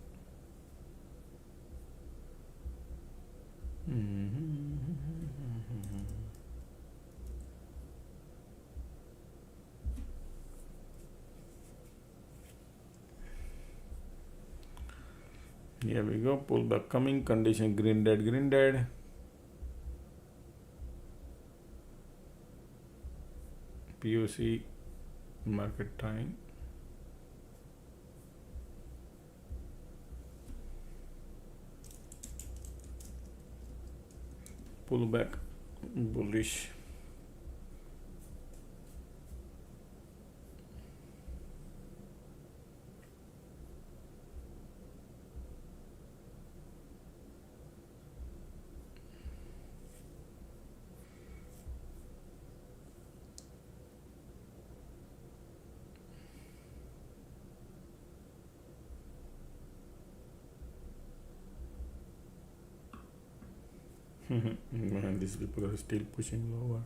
Here we go, pullback coming, condition green dead. POC, market time. Pullback, bullish. Man, these people are still pushing lower.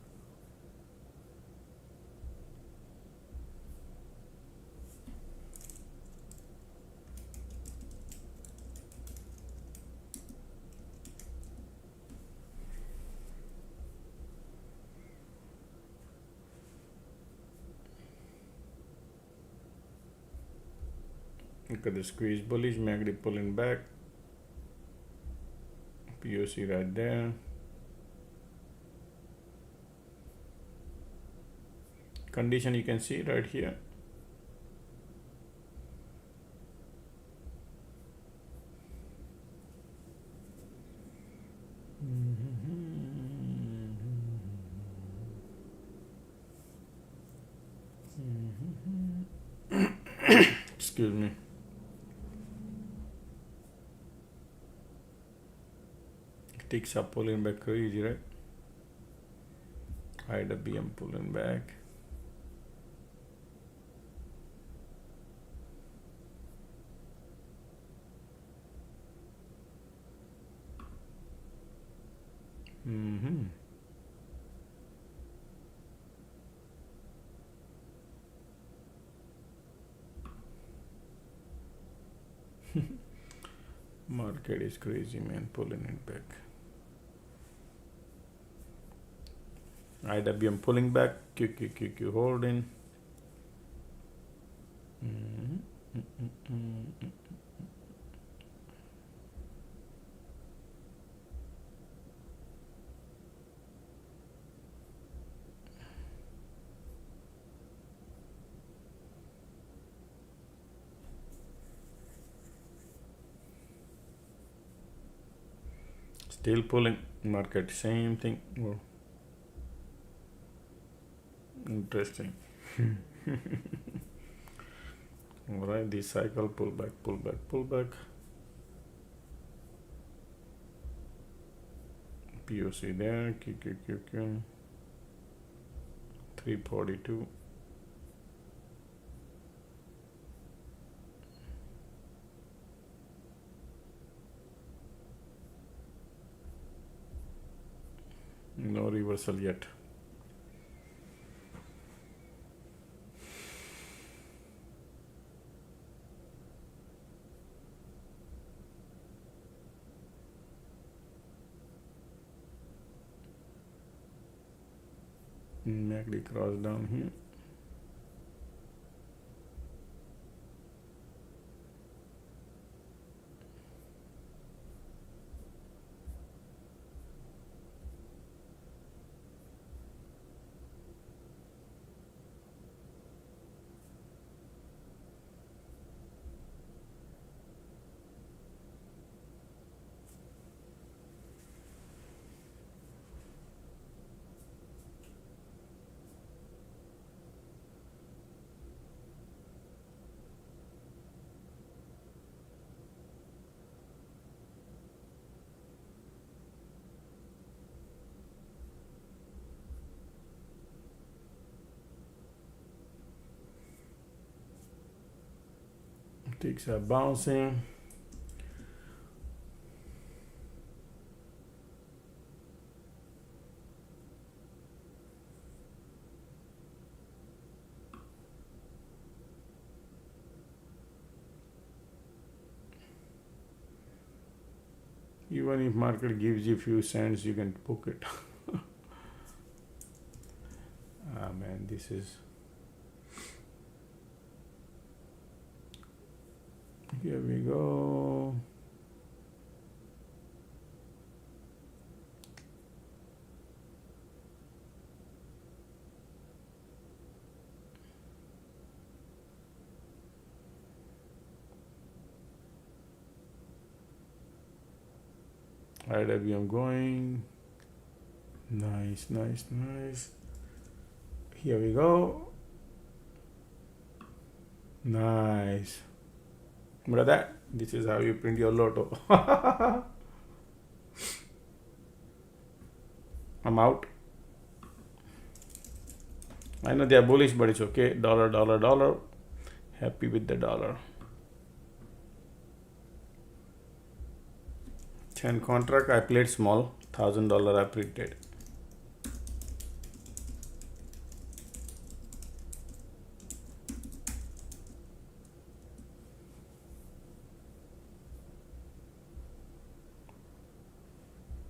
Look at the squeeze bullish, MACD pulling back. POC right there. Condition you can see right here. Excuse me. Ticks are pulling back crazy, right? IWM pulling back. Market is crazy, man, pulling it back. IWM pulling back, QQQQ holding. Still pulling market, same thing. Oh. Interesting. All right, this cycle pull back, pull back, pull back. POC there, QQQQ, 342. No reversal yet. MACD cross down here. Ticks are bouncing. Even if market gives you few cents, you can book it. Ah man, this is. Here we go. IWM going. Nice, nice, nice. Here we go. Nice. Look at that. This is how you print your lotto. I'm out. I know they are bullish, but it's okay. Dollar, dollar, dollar. Happy with the dollar. 10 contract. I played small. $1,000 I printed.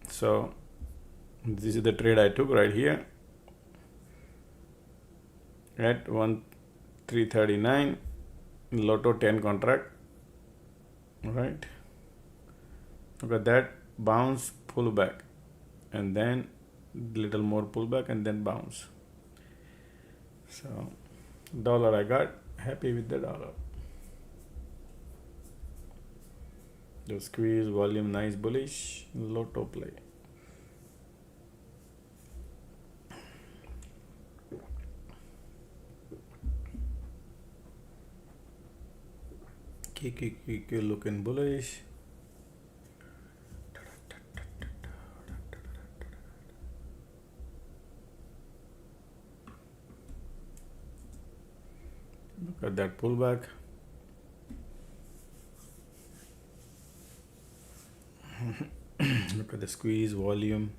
So this is the trade I took right here at 1,339 Lotto 10 contract. All right, look at that, bounce, pull back, and then little more pullback and then bounce. So dollar I got, happy with the dollar. The squeeze, volume, nice bullish, Lotto play. looking bullish. Look at that pullback. Look at the squeeze volume.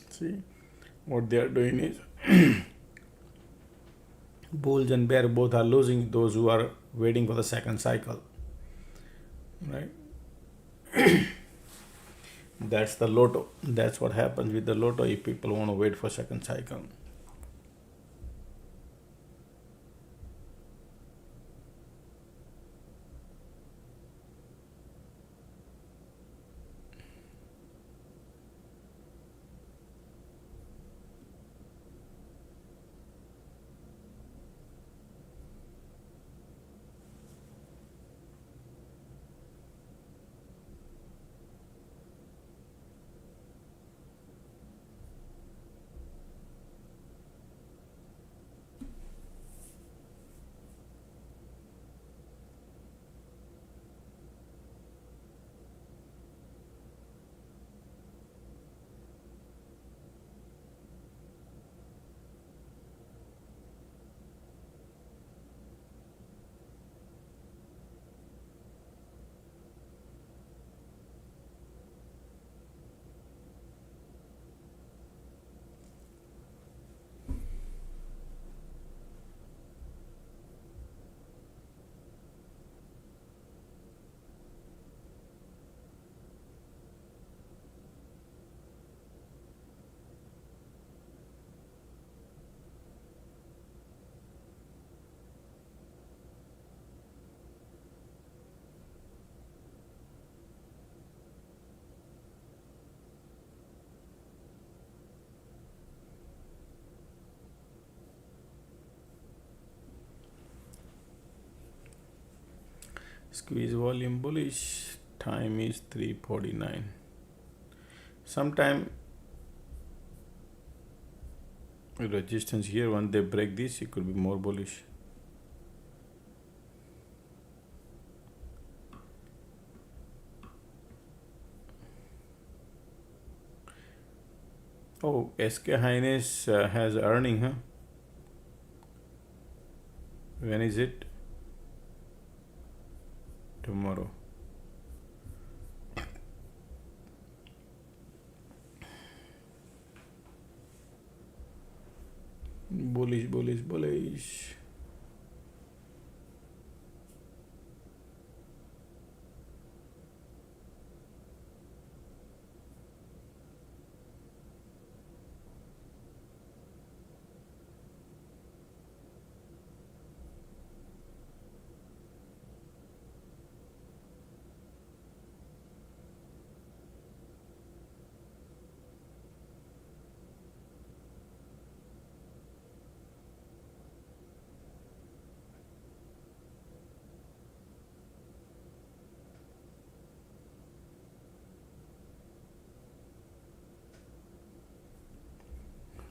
See, what they are doing is bulls and bear both are losing, those who are waiting for the second cycle, right? That's the lotto. That's what happens with the lotto if people want to wait for second cycle. Squeeze volume bullish. Time is 3:49. Sometime resistance here, once they break this, it could be more bullish. Oh, SK Hyness has earning, huh? When is it? Tomorrow. Bullish, bullish, bullish.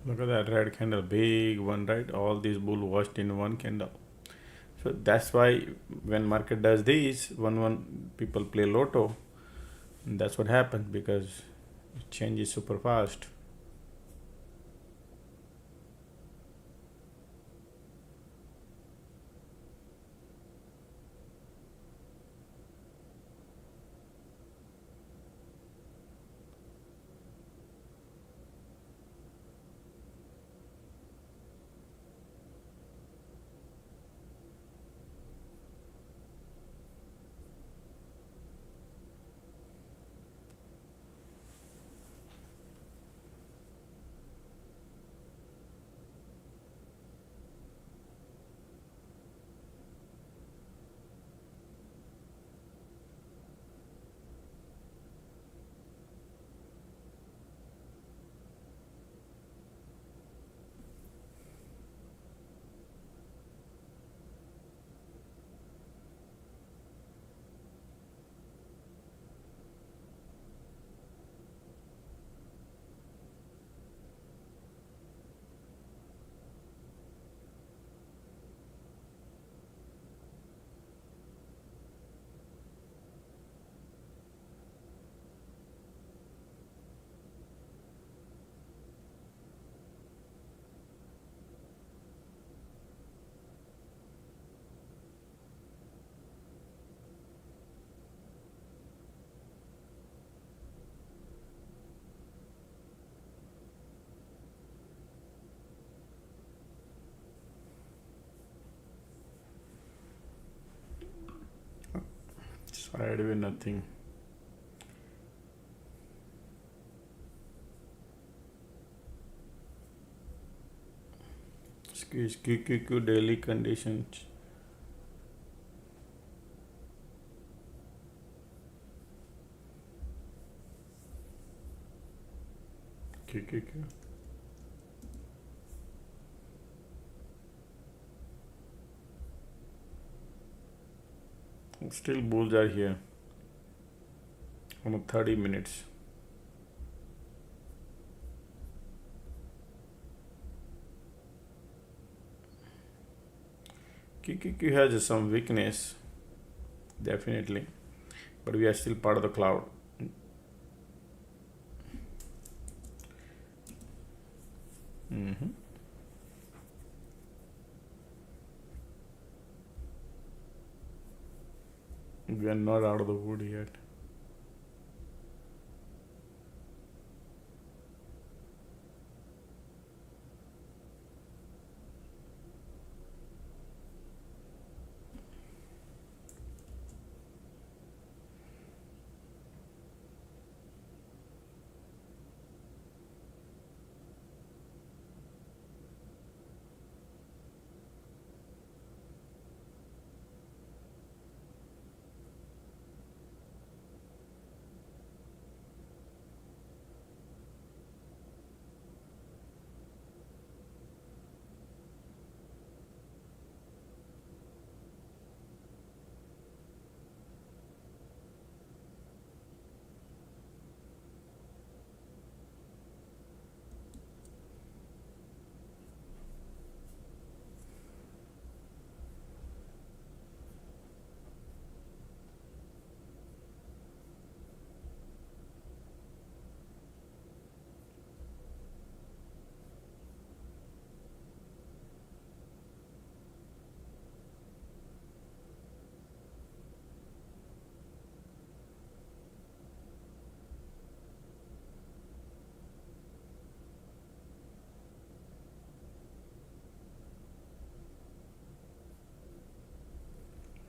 Look at that red candle, big one, right? All these bull washed in one candle. So that's why when market does this, one people play lotto, that's what happens, because it changes super fast. Sideway, nothing. Squeeze QQQ daily conditions. QQQ. Still bulls are here on 30 minutes. QQQ has some weakness, definitely, but we are still part of the cloud. We are not out of the wood yet.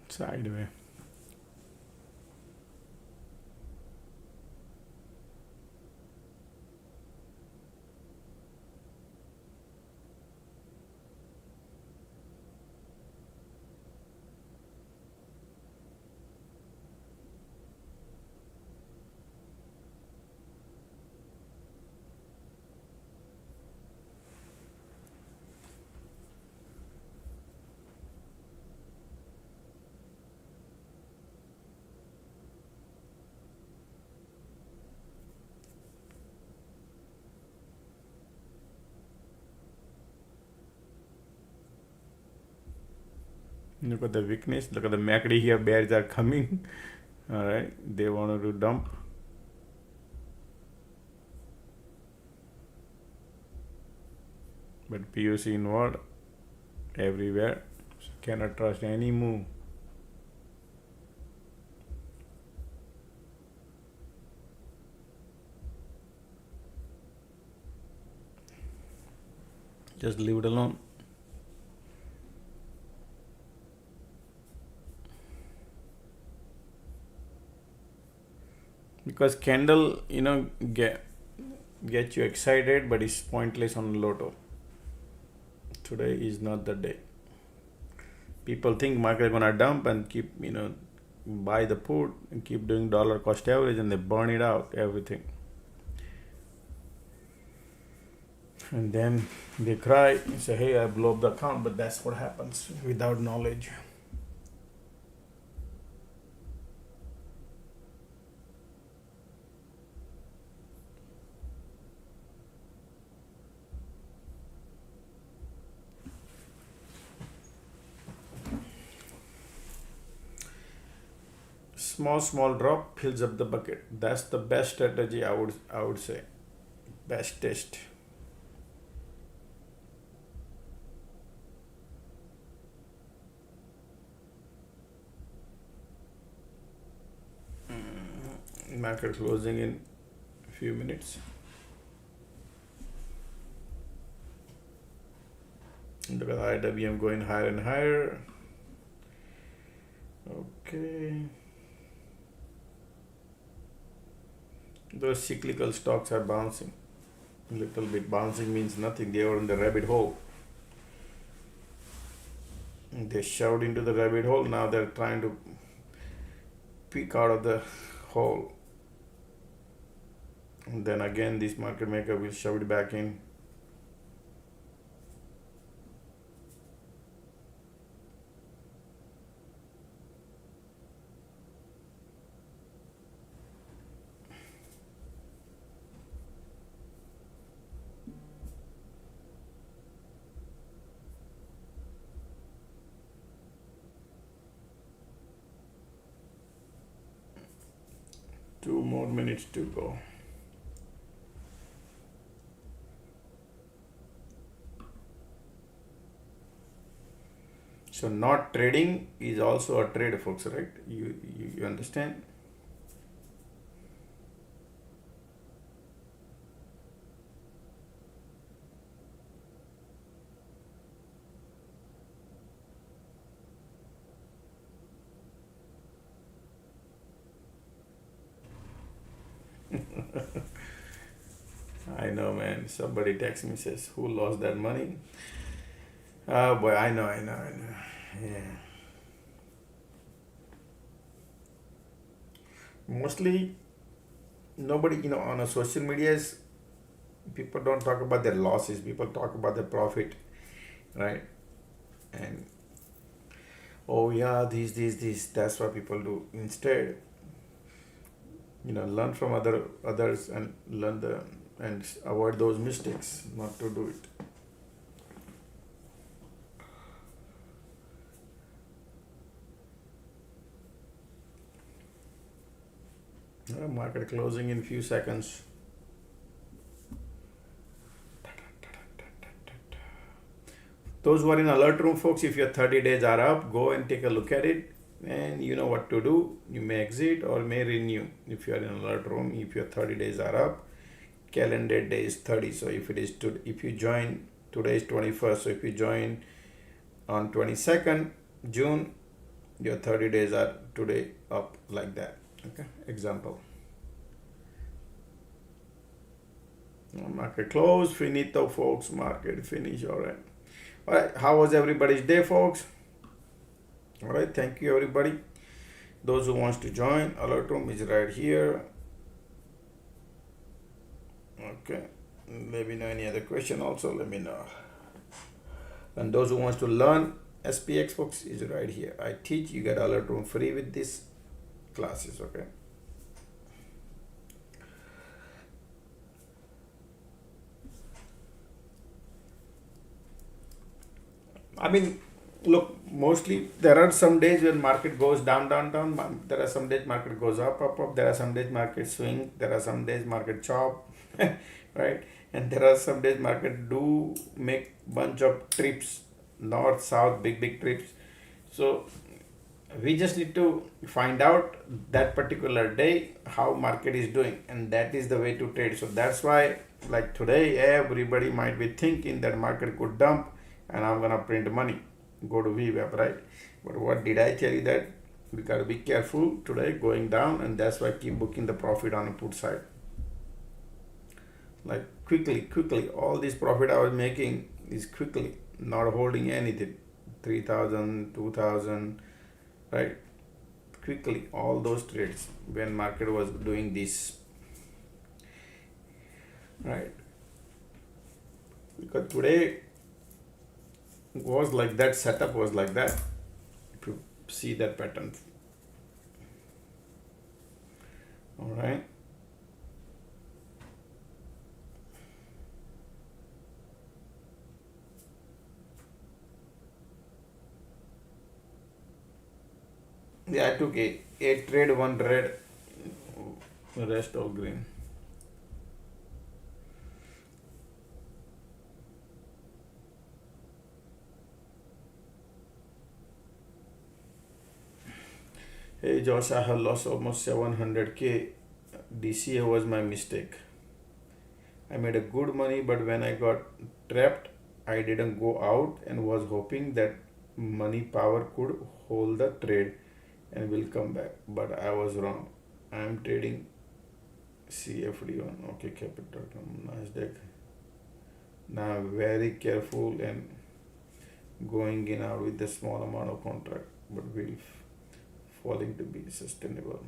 Sideway. Look at the weakness. Look at the MACD here. Bears are coming. All right, they want to dump. But POC inward everywhere. So cannot trust any move. Just leave it alone. Because candle, get you excited, but it's pointless on lotto. Today is not the day. People think market gonna dump and keep, buy the put and keep doing dollar cost average, and they burn it out, everything. And then they cry and say, hey, I blew up the account, but that's what happens without knowledge. Small drop fills up the bucket. That's the best strategy, I would say. Best test. Market closing in a few minutes. Look at the IWM going higher and higher. Okay. Those cyclical stocks are bouncing. Little bit bouncing means nothing. They are in the rabbit hole. They shoved into the rabbit hole. Now they're trying to peek out of the hole. And then again, this market maker will shove it back in. Two more minutes to go. So not trading is also a trade, folks, right? You understand? I know, man. Somebody texts me, says, who lost that money? Oh boy, I know. Yeah. Mostly nobody, on a social medias, people don't talk about their losses. People talk about their profit, right? And oh yeah, this. That's what people do. Instead, learn from others and avoid those mistakes. Not to do it. Market closing in few seconds. Those who are in alert room, folks, if your 30 days are up, go and take a look at it, and you know what to do. You may exit or may renew. If you are in alert room, if your 30 days are up, calendar day is 30. So if you join, today is 21st. So if you join on 22nd June, your 30 days are today up like that. Okay, example. Market close, finito, folks. Market finish. All right. How was everybody's day, folks? All right. Thank you, everybody. Those who wants to join, alert room is right here. Okay. Let me know any other question. Also, let me know. And those who wants to learn SPX, folks, is right here. I teach. You get alert room free with these classes. Okay. I mean, look, mostly there are some days when market goes down. There are some days market goes up. There are some days market swing. There are some days market chop, right? And there are some days market do make bunch of trips, north, south, big trips. So we just need to find out that particular day how market is doing, and that is the way to trade. So that's why, like today, everybody might be thinking that market could dump and I'm gonna print money, go to VWAP, right? But what did I tell you? That we gotta be careful today going down, and that's why I keep booking the profit on the put side. Like quickly, all this profit I was making is quickly, not holding anything. 3,000, 2,000, right? Quickly, all those trades when market was doing this, right? Because today was like that, setup was like that. If you see that pattern, all right. Yeah, I took a trade, one red, rest all green. Hey Josh, I have lost almost 700k. DCA was my mistake. I made a good money, but when I got trapped, I didn't go out and was hoping that money power could hold the trade and will come back. But I was wrong. I am trading CFD one. Okay, capital Nasdaq. Now very careful and going in out with the small amount of contract, but will falling to be sustainable.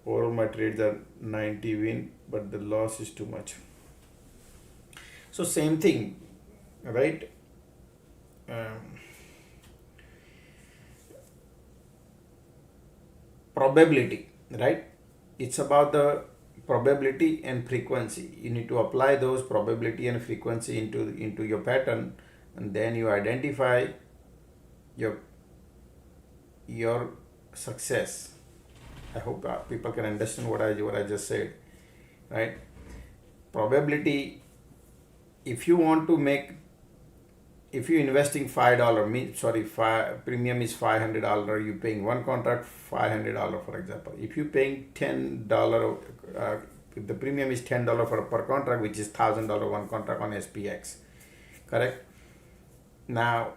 Overall, my trades are 90 win, but the loss is too much. So same thing, right? Probability, right? It's about the probability and frequency. You need to apply those probability and frequency into your pattern, and then you identify your success. I hope people can understand what I just said, right? Probability. If you investing premium is $500, you paying one contract $500, for example. If you paying $10, if the premium is $10 per contract, which is $1,000 one contract on SPX, correct? Now,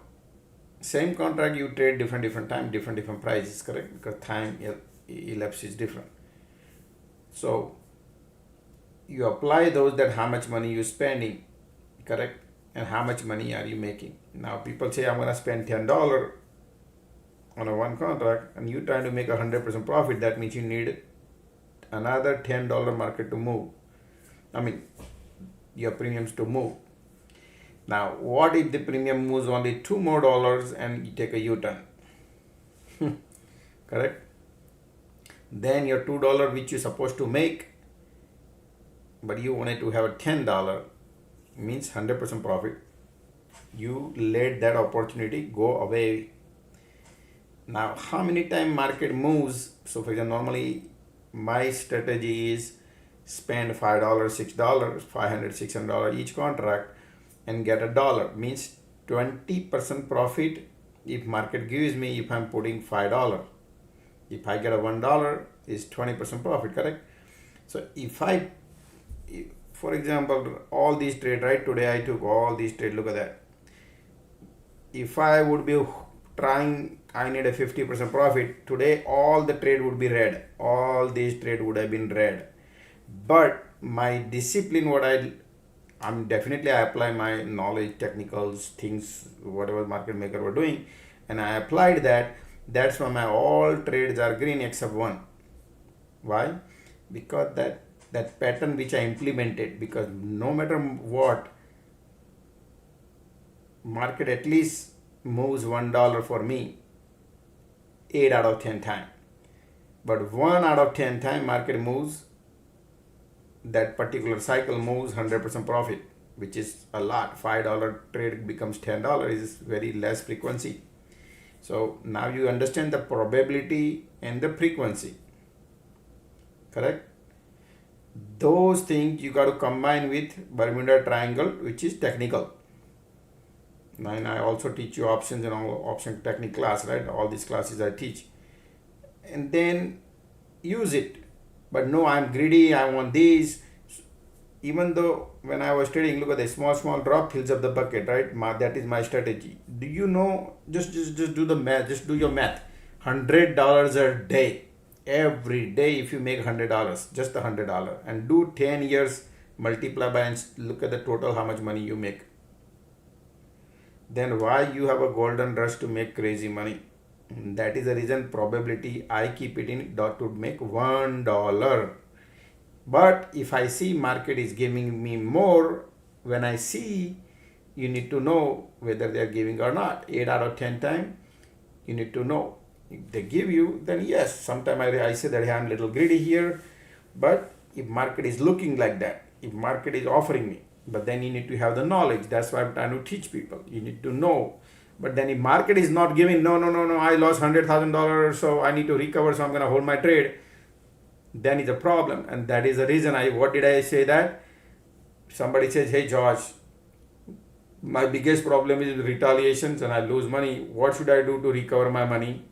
same contract you trade different time, different prices, correct? Because time elapse is different. So you apply those, that how much money you spending, correct, and how much money are you making. Now people say, I'm going to spend $10 on a one contract, and you trying to make 100% profit. That means you need another $10 market to move. I mean, your premiums to move. Now, what if the premium moves only $2 more and you take a U-turn? Correct? Then your $2 which you're supposed to make, but you wanted to have a $10, means 100% profit. You let that opportunity go away. Now, how many times market moves? So for example, normally my strategy is spend $5, $6, $500, $600 each contract and get $1. Means 20% profit if market gives me, if I'm putting $5. If I get a $1, is 20% profit, correct? So for example, all these trades, right? Today I took all these trades, look at that. If I would be trying, I need a 50% profit. Today, all the trade would be red. All these trade would have been red. But my discipline, I apply my knowledge, technicals, things, whatever market maker were doing, and I applied that. That's why my all trades are green except one. Why? Because that pattern which I implemented, because no matter what, market at least moves $1 for me 8 out of 10 times. But 1 out of 10 times market moves, that particular cycle moves 100% profit, which is a lot. $5 trade becomes $10 is very less frequency. So now you understand the probability and the frequency, correct? Those things you got to combine with Bermuda Triangle, which is technical. And I also teach you options and all option technique class, right? All these classes I teach. And then use it. But no, I'm greedy, I want these. Even though when I was trading, look at the small drop fills up the bucket, right? That is my strategy. Do you know, just do the math, just do your math. $100 a day. Every day if you make $100, just $100, and do 10 years, multiply by and look at the total, how much money you make. Then why you have a golden rush to make crazy money? That is the reason probability I keep it in to make $1. But if I see market is giving me more, when I see, you need to know whether they are giving or not. 8 out of 10 times, you need to know. If they give you, then yes, sometimes I say that I'm a little greedy here, but if market is looking like that, if market is offering me, but then you need to have the knowledge. That's why I'm trying to teach people. You need to know. But then if market is not giving, no, I lost $100,000, so I need to recover, so I'm going to hold my trade, then it's a problem. And that is the reason what did I say that? Somebody says, hey George, my biggest problem is retaliations and I lose money. What should I do to recover my money?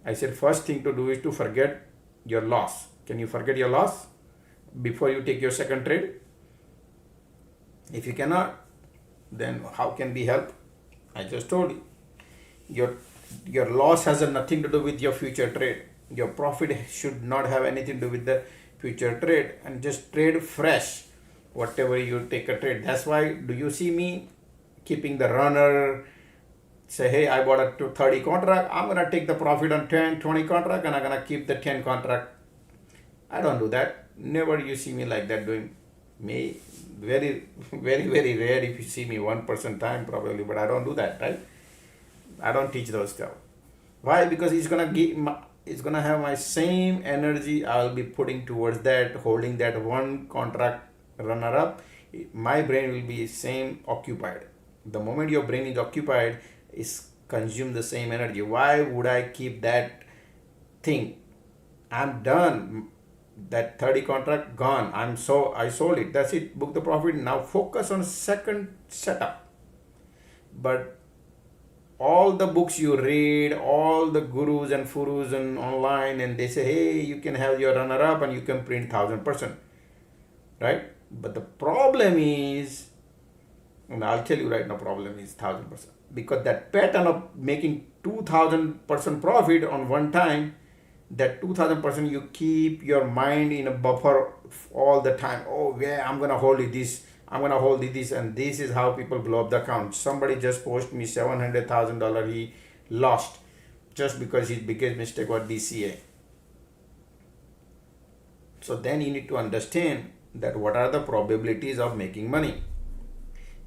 I said, first thing to do is to forget your loss. Can you forget your loss before you take your second trade? If you cannot, then how can we help? I just told you. Your loss has nothing to do with your future trade. Your profit should not have anything to do with the future trade and just trade fresh whatever you take a trade. That's why do you see me keeping the runner, say, hey, I bought a 30 contract, I'm gonna take the profit on 10, 20 contract and I'm gonna keep the 10 contract. I don't do that. Never you see me like that doing. Me, very, very, very rare if you see me 1% time probably, but I don't do that, right? I don't teach those stuff. Why? Because it's gonna have my same energy I'll be putting towards that, holding that one contract runner up. My brain will be same occupied. The moment your brain is occupied, is consume the same energy. Why would I keep that thing? I'm done. That 30 contract gone. I sold it. That's it. Book the profit. Now focus on second setup. But all the books you read, all the gurus and furus and online, and they say, hey, you can have your runner up and you can print 1000%, right? But the problem is, and I'll tell you right now, problem is 1000%, because that pattern of making 2000% profit on one time, that 2000% you keep your mind in a buffer all the time. Oh yeah, I'm gonna hold it this, I'm gonna hold it this, and this is how people blow up the account. Somebody just posted me $700,000 he lost just because his biggest mistake was DCA. So then you need to understand that what are the probabilities of making money.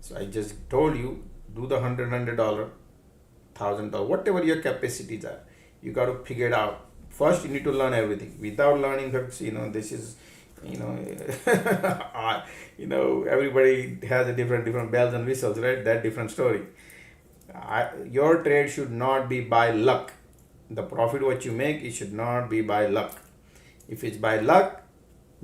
So I just told you, do the $100, $1,000, whatever your capacities are. You got to figure it out. First, you need to learn everything. Without learning, this is, everybody has a different bells and whistles, right? That different story. Your trade should not be by luck. The profit what you make, it should not be by luck. If it's by luck,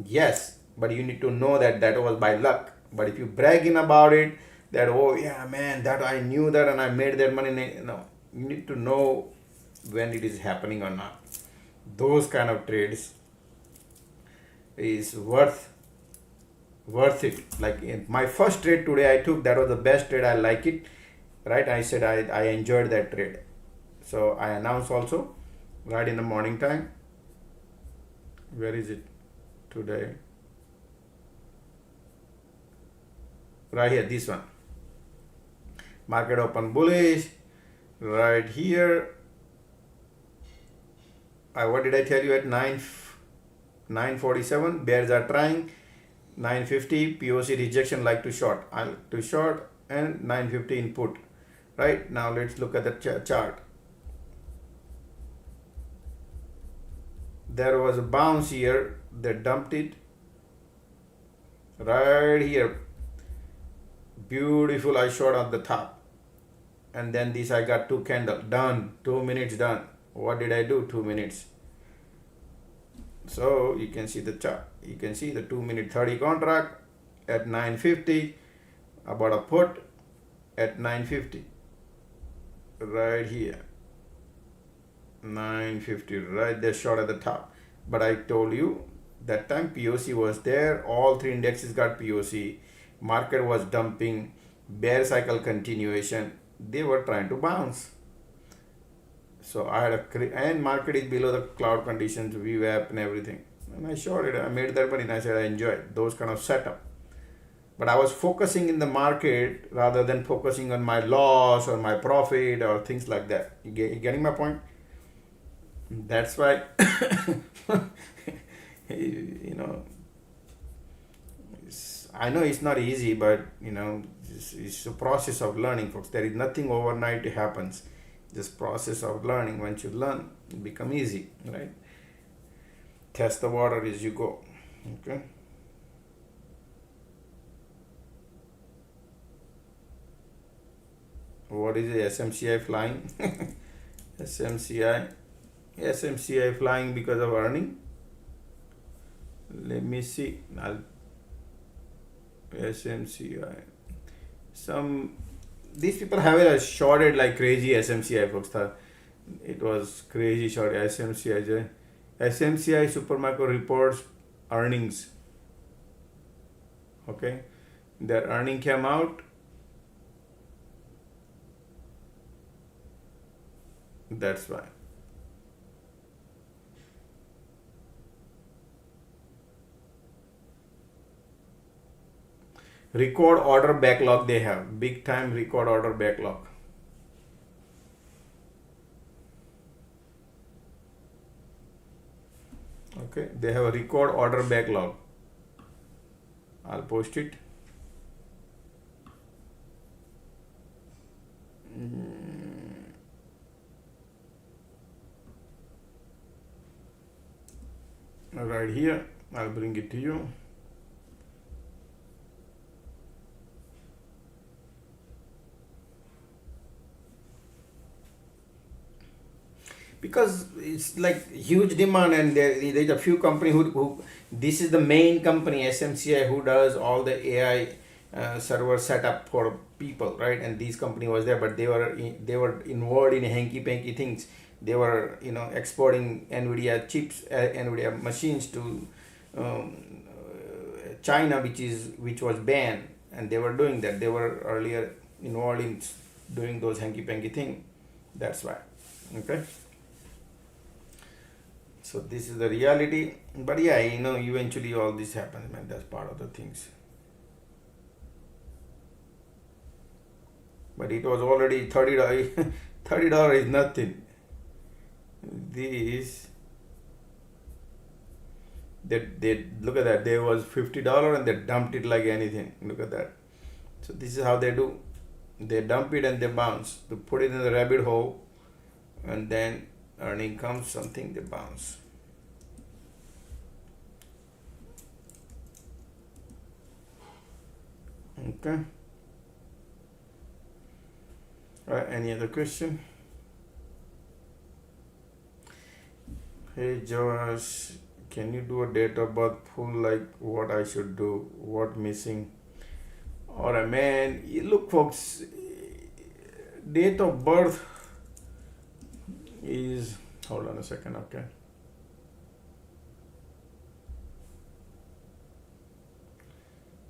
yes, but you need to know that was by luck. But if you bragging about it, that, oh yeah, man, that I knew that and I made that money, no, you need to know when it is happening or not. Those kind of trades is worth it. Like in my first trade today I took, that was the best trade. I like it, right? I said I enjoyed that trade. So I announced also right in the morning time. Where is it today? Right here, this one. Market open bullish right here. What did I tell you at 947? Bears are trying. 950 POC rejection, like to short. I like to short, and 950 input. Right now, let's look at the chart. There was a bounce here. They dumped it right here. Beautiful. I short on the top, and then this I got 2 candle done. 2 minutes done. What did I do? 2 minutes. So you can see the chart. You can see the 2 minute 30 contract at 950. About a put at 950. Right here. 950. Right there, short at the top. But I told you that time POC was there. All 3 indexes got POC. Market was dumping. Bear cycle continuation. They were trying to bounce. So I had and market is below the cloud conditions, VWAP and everything. And I showed it. I made that money and I said I enjoyed those kind of setup. But I was focusing in the market rather than focusing on my loss or my profit or things like that. You getting my point? That's why, I know it's not easy, but it's a process of learning, folks. There is nothing overnight happens. Just process of learning. Once you learn, it become easy, right? Test the water as you go. Okay. What is the SMCI flying? SMCI flying because of earning. Let me see. SMCI. These people have a shorted like crazy SMCI, folks. It was crazy short SMCI. SMCI Supermicro reports earnings. Okay, their earning came out. That's why. record order backlog they have, big time record order backlog. Okay, they have a record order backlog. I'll post it. Right here, I'll bring it to you. Because it's like huge demand, and there's a few companies who this is the main company SMCI who does all the AI server setup for people, right? And these company was there, but they were involved in hanky panky things. They were exporting NVIDIA chips, NVIDIA machines to China, which was banned, and they were doing that. They were earlier involved in doing those hanky panky thing. That's why. Okay. So this is the reality, but yeah, eventually all this happens, man. That's part of the things. But it was already $30. $30 is nothing. This, they look at that. There was $50 and they dumped it like anything. Look at that. So this is how they do. They dump it and they bounce. They put it in the rabbit hole, and then earning comes, something they bounce. Okay. Any other question? Hey Josh, can you do a date of birth full, like what I should do, what missing? Alright, man. Look, folks, date of birth is, hold on a second, okay.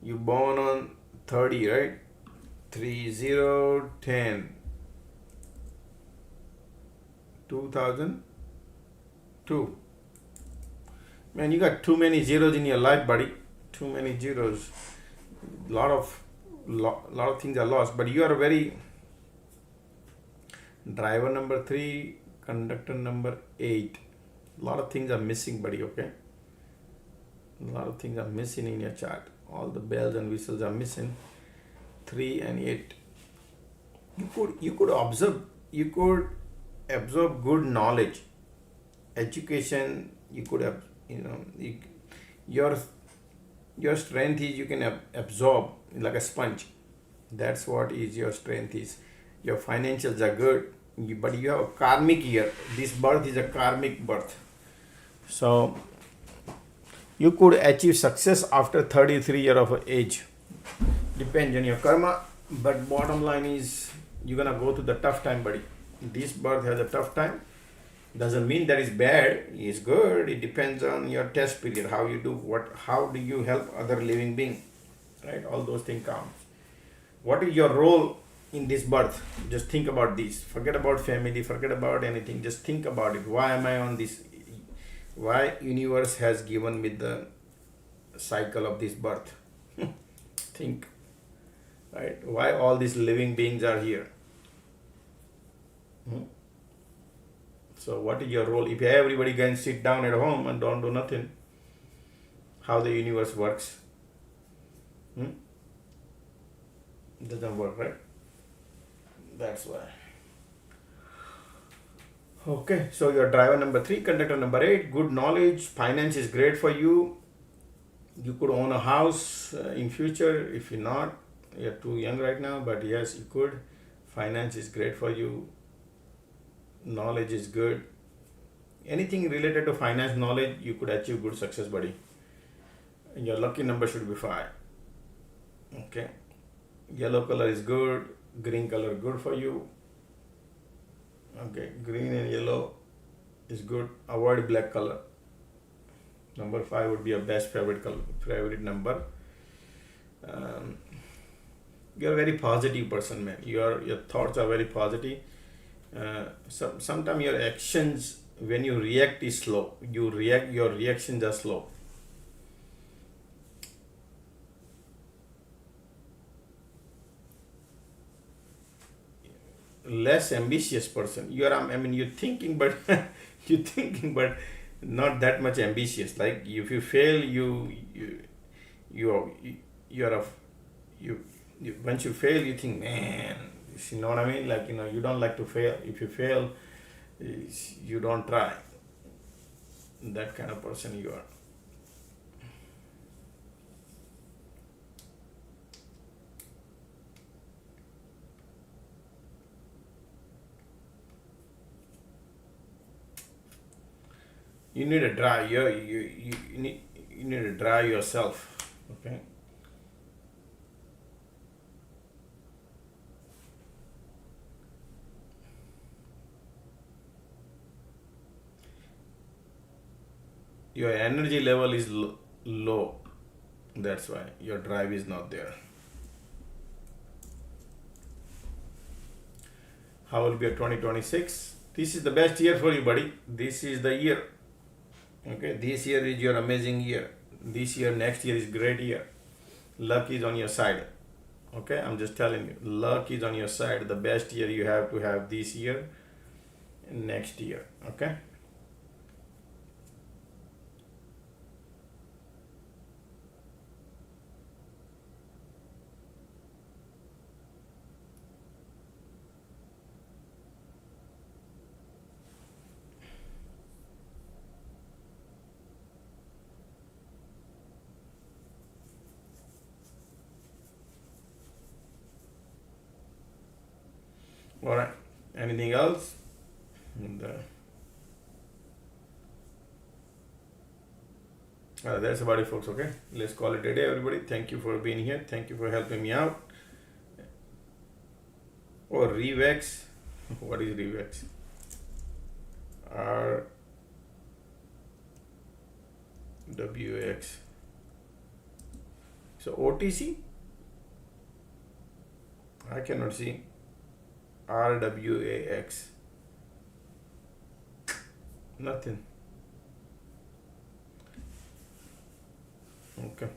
You born on 30, right? 3010 2002. Man, you got too many zeros in your life, buddy. Too many zeros. Lot of things are lost, but you are very driver number 3, conductor number 8. A lot of things are missing, buddy. Okay, a lot of things are missing in your chart. All the bells and whistles are missing. 3 and 8. You could absorb good knowledge, education. You could have, your strength is you can absorb like a sponge. That's what is your strength is. Your financials are good, but you have a karmic year. This birth is a karmic birth. So you could achieve success after 33 years of age. Depends on your karma, but bottom line is you're gonna go through the tough time, buddy. This birth has a tough time. Doesn't mean that is bad. It's good. It depends on your test period. How you do how do you help other living being, right? All those things count. What is your role in this birth? Just think about this. Forget about family. Forget about anything. Just think about it. Why am I on this? Why universe has given me the cycle of this birth? Think, right? Why all these living beings are here? So what is your role? If everybody can sit down at home and don't do nothing, how the universe works? Doesn't work, right? That's why. Okay, so your driver number 3, conductor number 8, good knowledge, finance is great for you. You could own a house in future. If you're not, you're too young right now, but yes, you could. Finance is great for you. Knowledge is good. Anything related to finance knowledge, you could achieve good success, buddy. And your lucky number should be 5. Okay. Yellow color is good. Green color good for you. Okay, green and yellow is good. Avoid black color. Number 5 would be your best favorite number. You're a very positive person, man. Your thoughts are very positive. Sometimes your actions, when you react, is slow. Your reactions are slow. less ambitious person. You are, I mean, you're thinking, but you're thinking, but not that much ambitious. Like if you fail, you are a you once you fail, you think, man, you know what I mean? Like, you don't like to fail. If you fail, you don't try. That kind of person you are. You need a drive. You need to drive yourself. Okay. Your energy level is low. That's why your drive is not there. How will be a 2026? This is the best year for you, buddy. This is the year. Okay, this year is your amazing year. This year, next year is great year. Luck is on your side. Okay, I'm just telling you, luck is on your side. The best year you have to have this year and next year. Okay. All right. Anything else? And, that's about it, folks. Okay, let's call it a day, everybody. Thank you for being here. Thank you for helping me out. Or Revex. What is Revex? RWX. So OTC. I cannot see. RWAX. Nothing. Okay.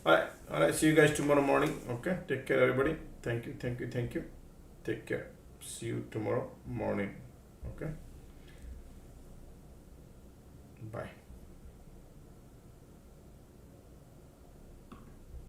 All right. See you guys tomorrow morning. Okay. Take care, everybody. Thank you. Take care. See you tomorrow morning. Okay.